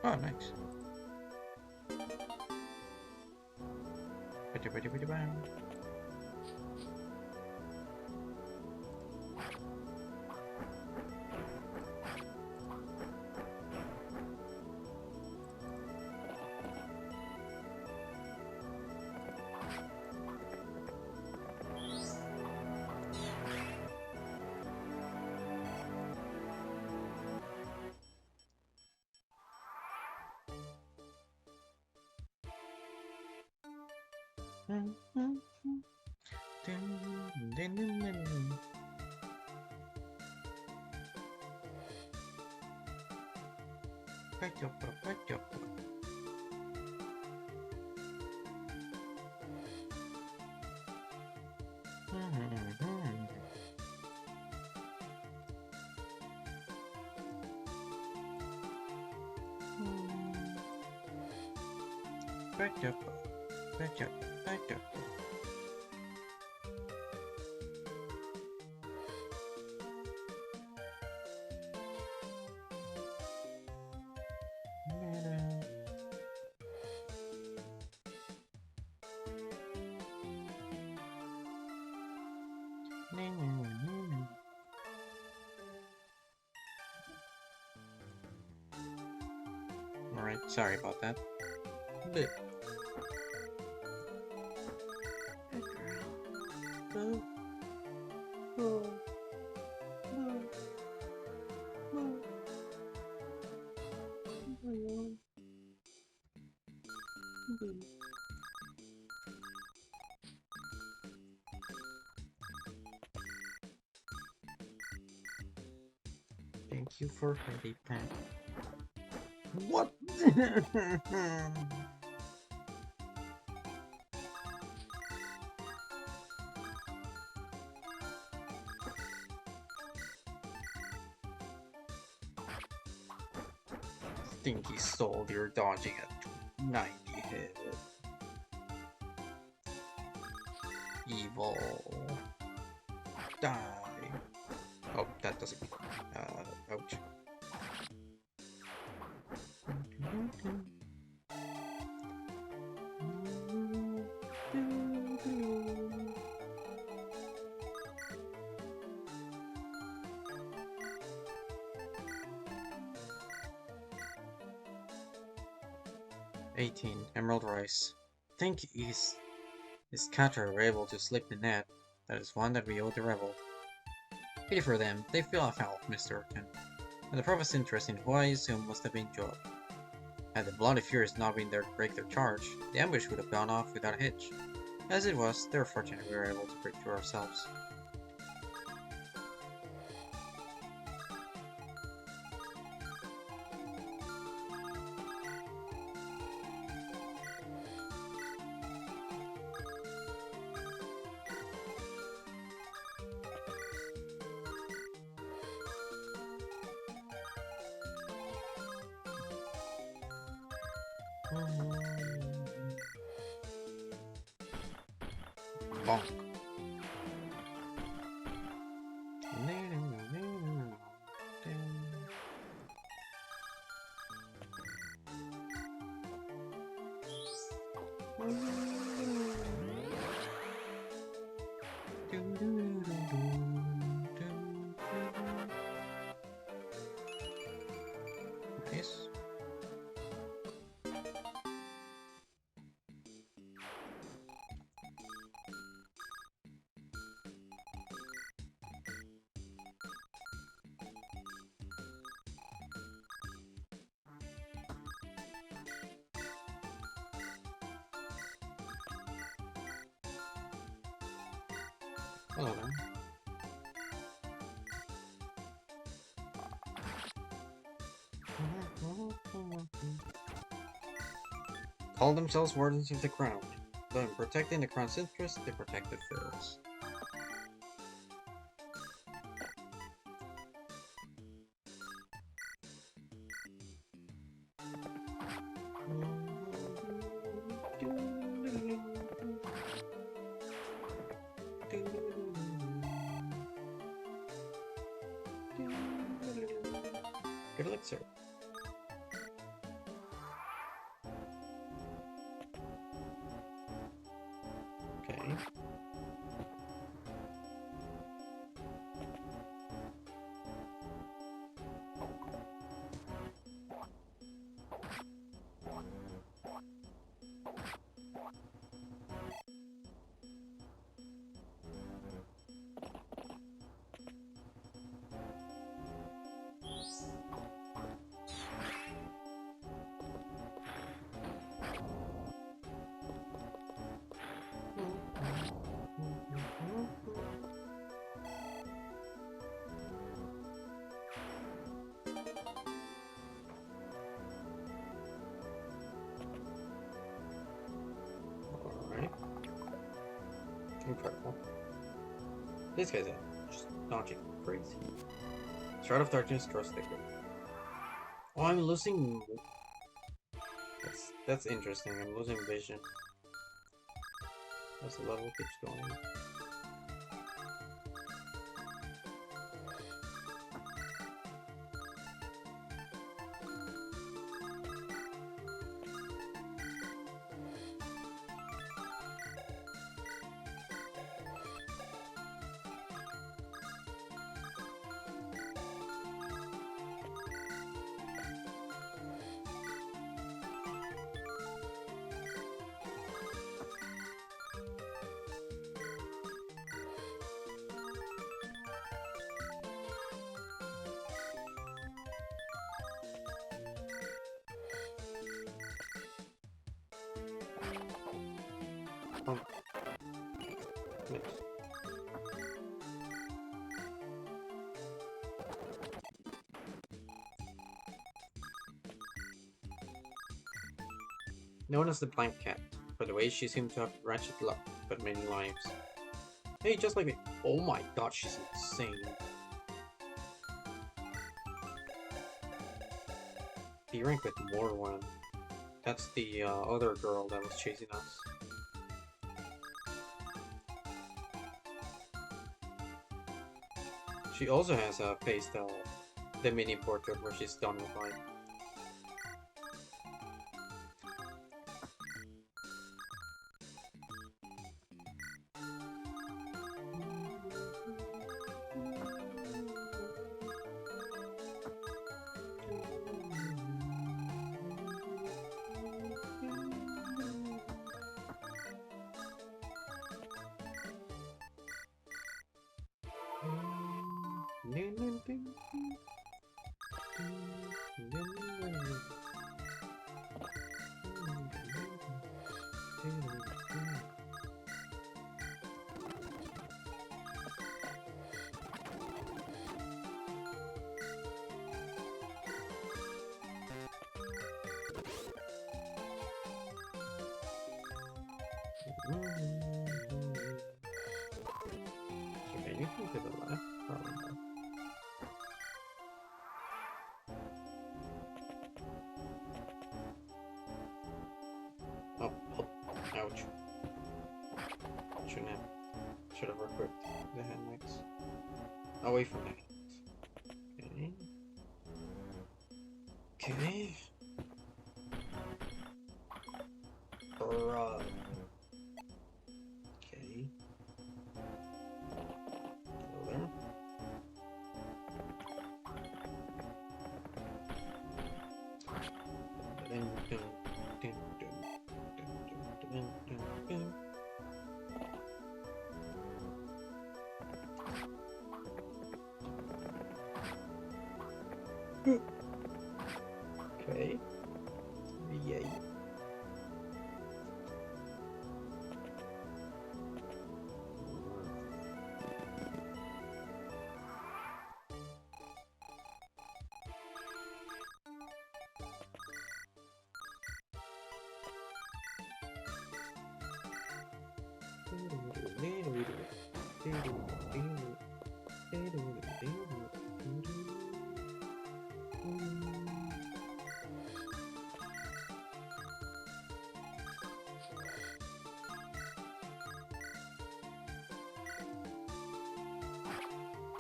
Oh, nice. Alright, sorry about that. But, Good girl. thank you for Harry Pan. What? Stinky soul, you're dodging at 90 hit. Evil. Die. Oh, that doesn't. Ouch. 18. Emerald Rice. Think his catcher were able to slip the net. That is one that we owe the rebel. Pity for them, they feel off help, Mr. Orton. And the Prophet's interest in who I assume must have been Job. Had the Bloody Furies not been there to break their charge, the ambush would have gone off without a hitch. As it was, they were fortunate we were able to break through ourselves. Bonk. Nice. Hello there. Call themselves Wardens of the Crown, but in protecting the Crown's interests, they protect the Phils. Good luck, sir. Okay. Alright. Incredible. This guy's just dodging crazy. Shroud of Darkness, Cross Sticker. Oh, I'm losing. That's That's interesting. I'm losing vision as the level keeps going. Oh, yes. Known as the Blank Cat, for the way she seemed to have wretched luck, but many lives. Hey, just like me. Oh my god, she's insane. B rank with more one. That's the other girl that was chasing us. She also has a face the mini portrait where she's done with life. So anything to the left? Probably. Oh, oh, ouch. Should have equipped the hand mix. Away from that. Okay. Okay. Bruh. Okay. Go there. Dun, dun, dun, dun, dun, dun, dun, dun. Okay. Yay.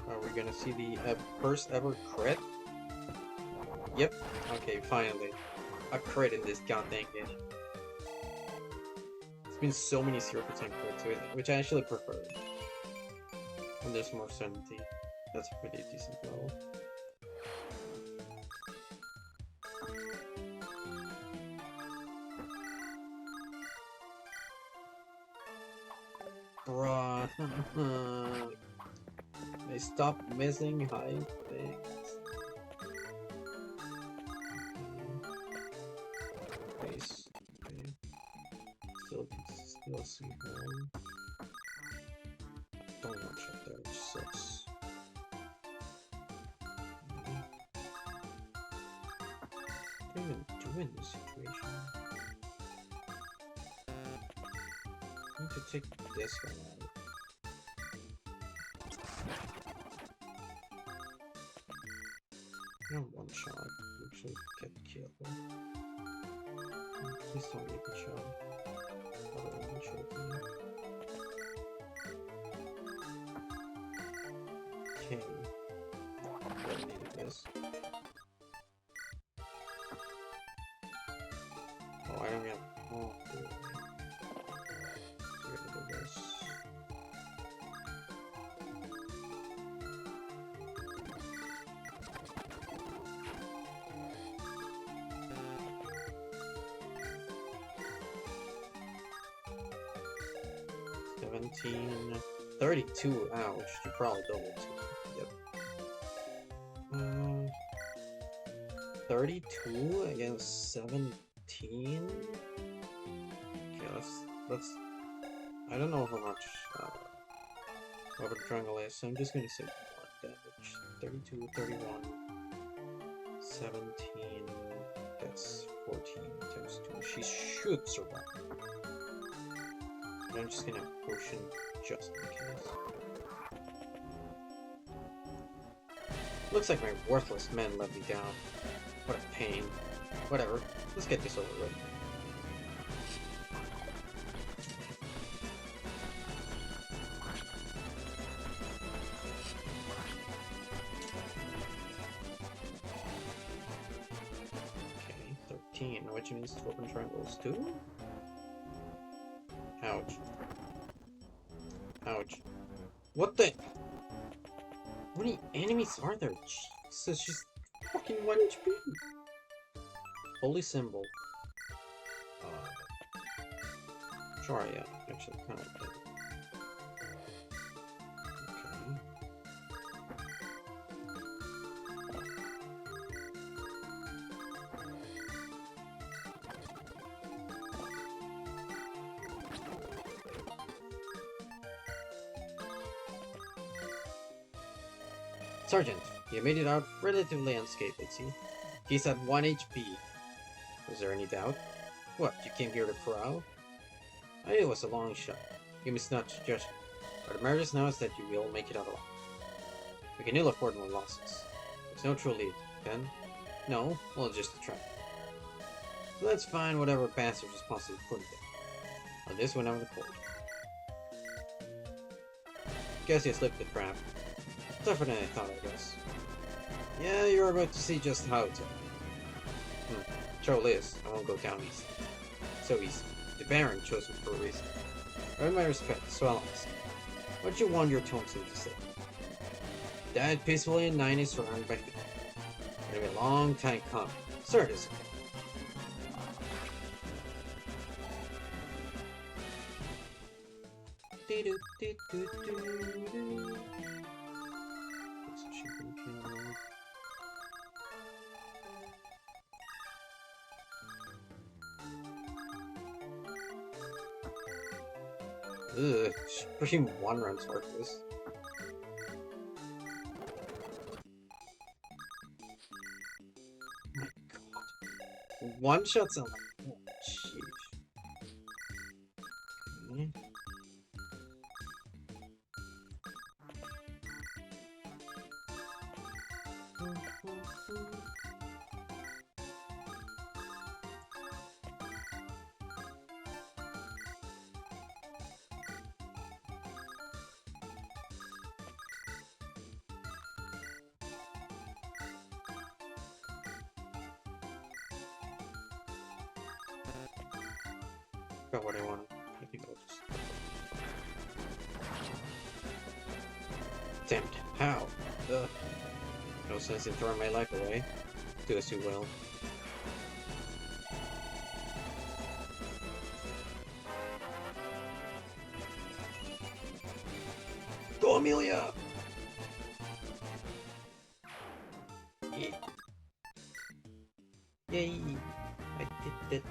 Are we gonna see the first ever crit? Yep. Okay, finally. A crit in this goddamn game. It's been so many 0% crits, which I actually prefer. And there's more certainty. That's a pretty decent level. Bruh. I stopped missing high things. Base. Okay. Still see her. Don't watch up there, which sucks. What do you even do in this situation? I need to take this guy out. One shot, actually get killed. Please tell me you can show. Other show it to me. Okay. What needed this? Oh, I don't have. Oh, good. We're gonna do this. $17, $32. Ouch! You probably doubled too. Yep. 32 against 17. Okay, let's. I don't know how much Robert Triangle is, so I'm just gonna say 1 damage. 32, 31, 17. That's 14 times 2. She should survive. And I'm just gonna potion just in case. Looks like my worthless men let me down. What a pain. Whatever. Let's get this over with. Okay, 13, which means open triangles too? Ouch. Ouch. What the? How many enemies are there? Jesus, she's fucking 1 HP. Holy symbol. Sure, yeah, actually, kind of did. Okay. Sergeant, you made it out relatively unscathed, it seems. He's at 1 HP. Was there any doubt? What, you came here to prowl? I knew it was a long shot. You must not judge me. But the matter now is that you will make it out alive. We can ill afford more losses. There's no true lead, then? No, well, just a trap. So let's find whatever bastard was possibly put there. On this one out of the court. Guess you slipped the trap. Tougher than I thought, I guess. Yeah, you're about to see just how tough. Trouble is, I won't go down easy. So easy. The Baron chose me for a reason. Earn my respect, so I'll ask. What do you want your tombstone to say? Died peacefully in 90s surrounded by people. It'll be a long time coming. Sir, it is. Ugh, pushing one runs like this. My god. One shots on. Oh, jeez. Okay. Got what I wanted. I think I'll just. Damn it. How? Ugh. No sense in throwing my life away. Do us too well. Go, Amelia! Yeah. Yay! I did it.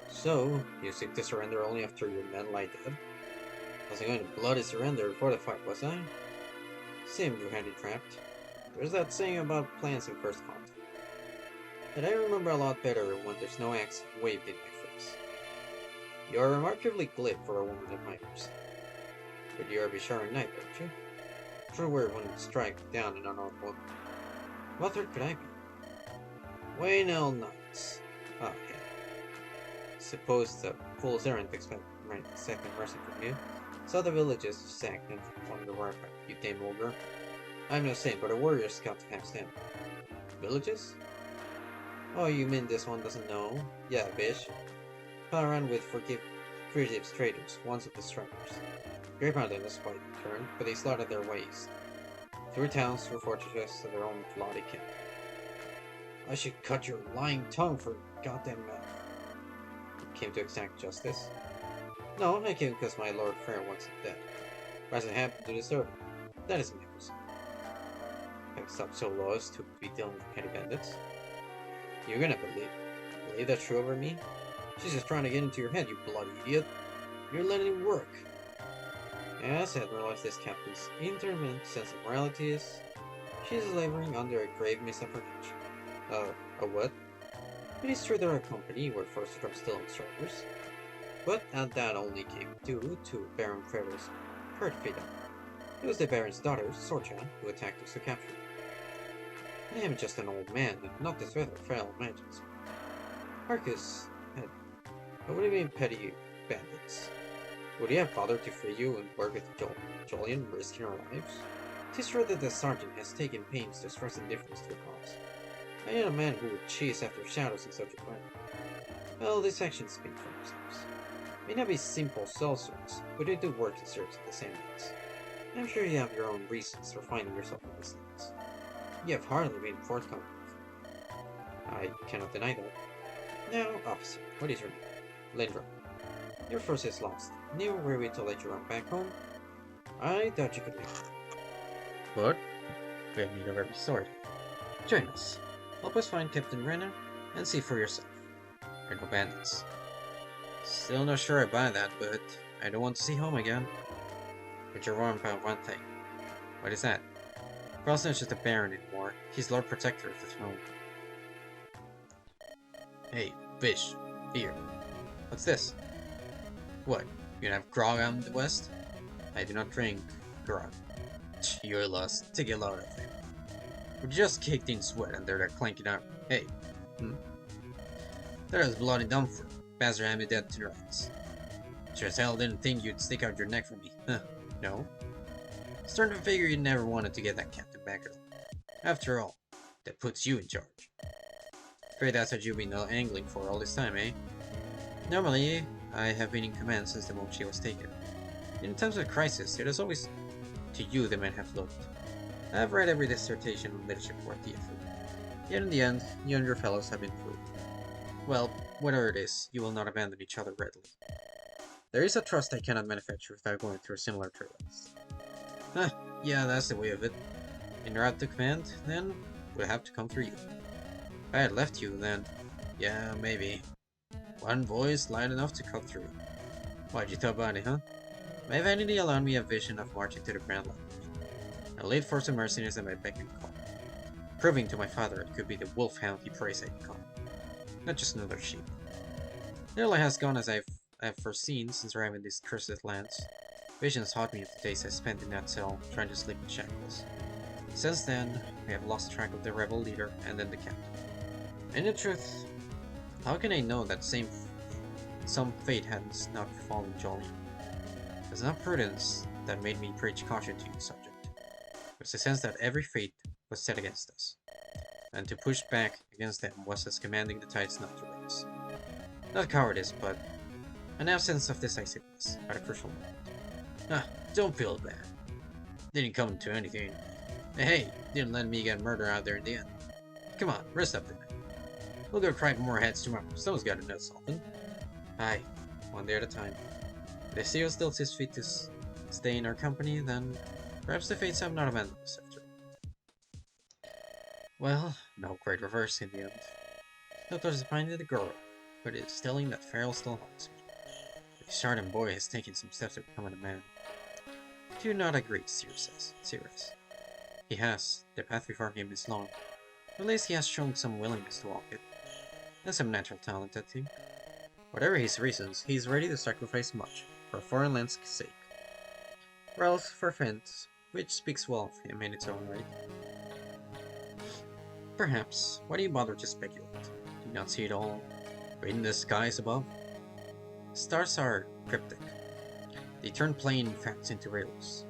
So, you seek to surrender only after your men lie dead? Wasn't going to bloody surrender before the fight, was I? Seemed you handy trapped. There's that saying about plans in first contact. But I remember a lot better when there's no axe waved in my face. You're remarkably glib for a woman of my person. But you're a Bisharan knight, don't you? True word wouldn't strike down an unarmed woman. What threat could I be? Wayne L. Knights. Oh, yeah. Suppose the fool's errand expect second mercy from you. So the village is sacked and from the warfare, you damn ogre. I'm no saint, but a warrior's got to have stamina. Villages? Oh, you mean this one doesn't know? Yeah, bitch. Fell around with fugitive traders, once of the strikers. Great Mountain was quite turned, but they slaughtered their ways. Through towns, through fortresses, to their own bloody camp. I should cut your lying tongue for goddamn mouth. Came to exact justice? No, I came because my Lord Fair wants him dead. Rather happen to deserve it. That is my reason. Have you stopped so low as to be dealing with petty bandits? You're gonna believe that true over me? She's just trying to get into your head, you bloody idiot. You're letting it work. Yes, I had realized this captain's intermittent sense of morality is... She's laboring under a grave misapprehension. A what? It is true that our company were forced to drop still instructors, but that only came due to Baron Fredo's perfida. It was the Baron's daughter, Sorcha, who attacked us to capture her. I am just an old man, and not this rather frail imagines. Marcus, what do you mean petty bandits? Would he have bothered to free you and work with Jolyon, risking our lives? 'Tis true that the sergeant has taken pains to express indifference to the cause. I am a man who would chase after shadows in such a plan. Well, these actions speak for themselves. May not be simple sorcerers, but they do work in service of the same ends. I'm sure you have your own reasons for finding yourself in these things. You have hardly been forthcoming with me. I cannot deny that. Now, officer, what is your name? Lindrum. Your force is lost. Near were we to let you run back home? I doubt you could leave. But we have need of every sword. Join us. Help us find Captain Renner and see for yourself. We're no bandits. Still not sure I buy that, but I don't want to see home again. But you're wrong about one thing. What is that? Frostn's just a baron anymore. He's Lord Protector of the throne. Hey, fish. Here. What's this? What? You have grog out in the west? I do not drink grog. You're lost. Take a lot of it. We're just caked in sweat and they're clanking out. Hey. There's bloody Dumford. Bastard had me dead to the rats. Sure as hell didn't think you'd stick out your neck for me. Huh. No? Starting to figure you never wanted to get that captain back at all. After all, that puts you in charge. Afraid that's what you've been angling for all this time, eh? Normally, I have been in command since the moment she was taken. In times of crisis, it is always to you the men have looked. I have read every dissertation on leadership worth the effort. Yet in the end, you and your fellows have been proved. Well, whatever it is, you will not abandon each other readily. There is a trust I cannot manufacture without going through similar trials. Huh, yeah, that's the way of it. In route to command, then, we'll have to come through you. If I had left you, then, yeah, maybe. One voice light enough to cut through. Why'd you tell Bunny, huh? My vanity allowed me a vision of marching to the Grand Line. A lead force of mercenaries at my beck and call, proving to my father it could be the wolfhound he prays I become, not just another sheep. Nearly has gone as I have foreseen since arriving in these cursed lands. Visions haunt me of the days I spent in that cell, trying to sleep in shackles. Since then, we have lost track of the rebel leader and then the captain. And in truth, how can I know that some fate had not befallen Jolyon? It was not prudence that made me preach caution to you, subject. It was the sense that every fate was set against us, and to push back against them was as commanding the tides not to raise. Not cowardice, but an absence of decisiveness at a crucial moment. Ah, don't feel bad. Didn't come to anything. Hey, didn't let me get murder out there in the end. Come on, rest up tonight. We'll go crack more heads tomorrow. Someone's got to know something. Aye, one day at a time. If Theo still sees fit to stay in our company, then perhaps the fates have not abandoned us after all. Well, no great reverse in the end. Not disappointed the girl, but it's telling that Farrell still haunts me. The Chardon boy has taken some steps to become a man. Do not agree, Sirius. He has. The path before him is long. At least he has shown some willingness to walk it. And some natural talent, I think. Whatever his reasons, he is ready to sacrifice much, for a foreign land's sake. Or else for friends, which speaks well of him in its own right. Perhaps. Why do you bother to speculate? Do you not see it all written in the skies above? Stars are cryptic. They turn plain facts into riddles.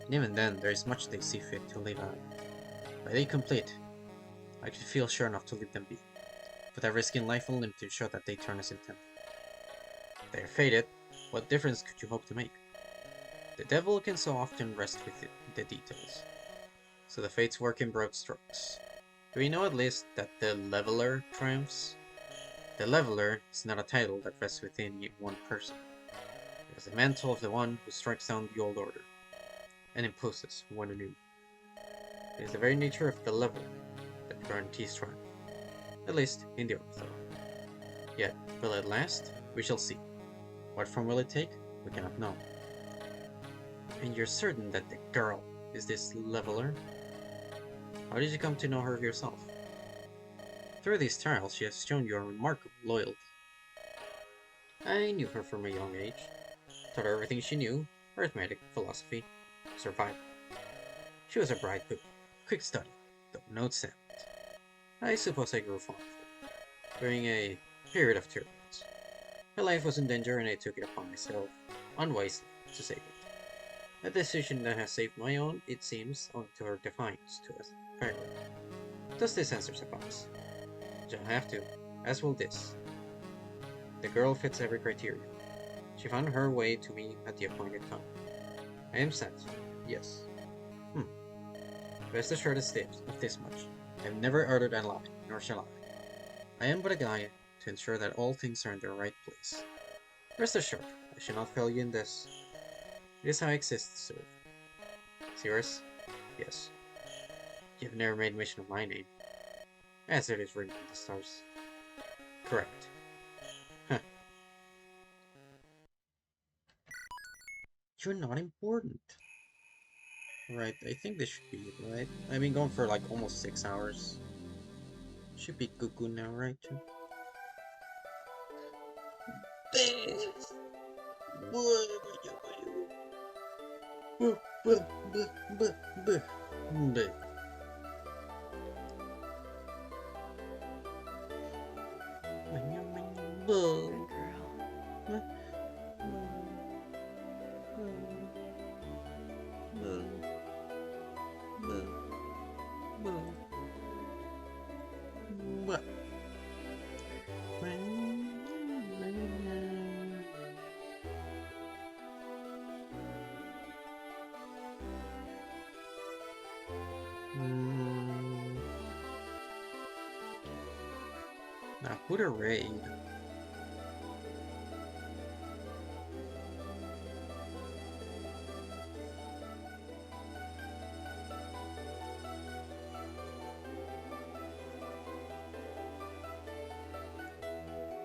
And even then, there is much they see fit to leave out. By they complete, I could feel sure enough to leave them be, without risking life or limb to ensure that they turn as intended. If they are fated, what difference could you hope to make? The devil can so often rest with the details. So the fates work in broad strokes. Do we know at least that the Leveler triumphs? The Leveler is not a title that rests within one person. It is the mantle of the one who strikes down the old order, and imposes one anew. It is the very nature of the Leveler that guarantees triumph, at least in the overthrow. Yet, will it last? We shall see. What form will it take? We cannot know. And you're certain that the girl is this Leveler? How did you come to know her yourself? Through these trials, she has shown you a remarkable loyalty. I knew her from a young age. Taught her everything she knew, arithmetic, philosophy, survival. She was a bright book, quick study, though no exams. I suppose I grew fond of her, during a period of turbulence. Her life was in danger and I took it upon myself, unwisely, to save it. A decision that has saved my own, it seems, owing to her defiance to us, apparently. Does this answer suffice? She'll have to, as will this. The girl fits every criteria. She found her way to me at the appointed time. I am satisfied, yes. Rest assured of this much. I have never uttered a lie, nor shall I. I am but a guide to ensure that all things are in their right place. Rest assured, I shall not fail you in this. It is how I exist to serve. Serious? Yes. You have never made mention of my name, as it is written in the stars. Correct. Huh. You're not important. Right, I think this should be it, right? I've been going for like almost 6 hours. Should be cuckoo now, right? Good girl. Now, who to raid?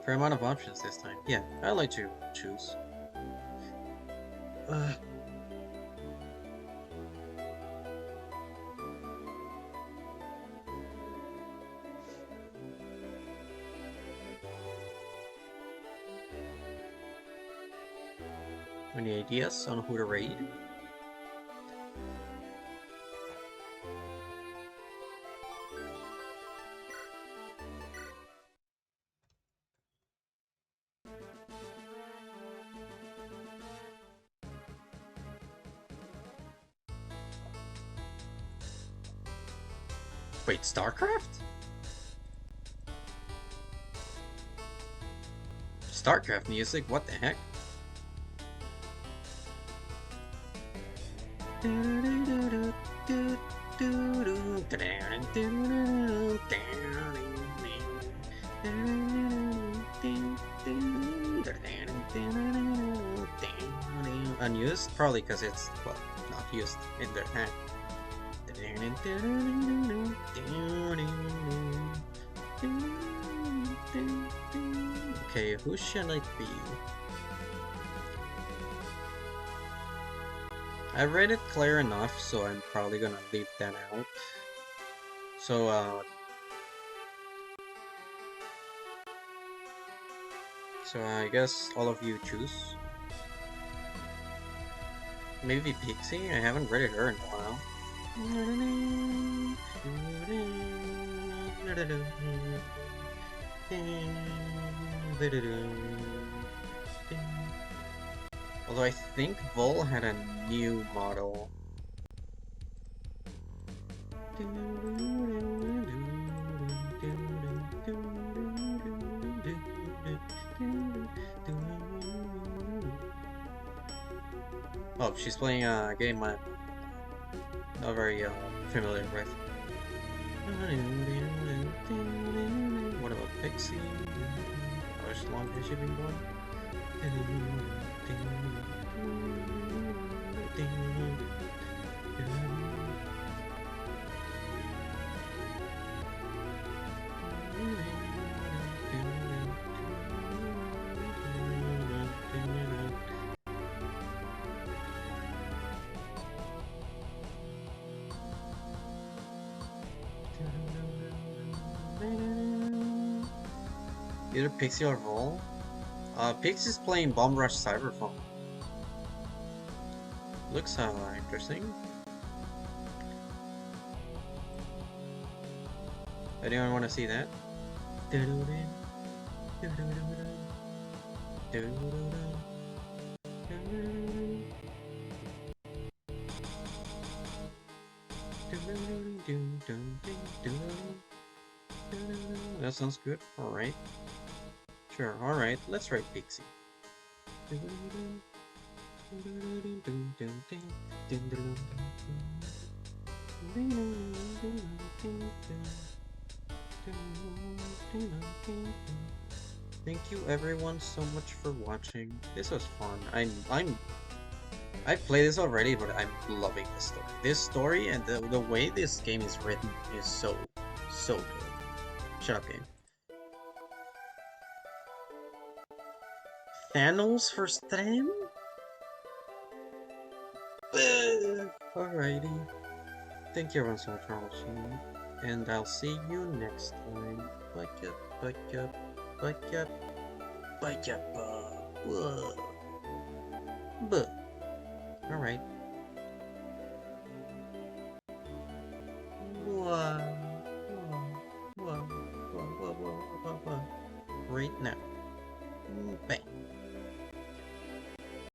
Fair amount of options this time. Yeah, I like to choose. Any ideas on who to raid? Wait, StarCraft? StarCraft music? What the heck? Unused? Probably because it's, well, not used in their hand. Okay, who shall it be? I read it clear enough, so I'm probably gonna leave that out. So, I guess all of you choose. Maybe Pixie? I haven't read her in a while. Although I think Vol had a new model. Oh, she's playing a game I'm not very familiar with. What about Pixie? How long has she been going? Either Pixie or Vol. Pixie's playing Bomb Rush Cyberphone. Looks interesting. Anyone want to see that? That sounds good. Alright. Sure, alright. Let's write Pixie. Thank you everyone so much for watching. This was fun. I've played this already, but I'm loving this story. This story and the way this game is written is so good. Shut up, game. Thanos for stream? Alrighty. Thank you everyone so much for watching. And I'll see you next time. Bye up. Alright.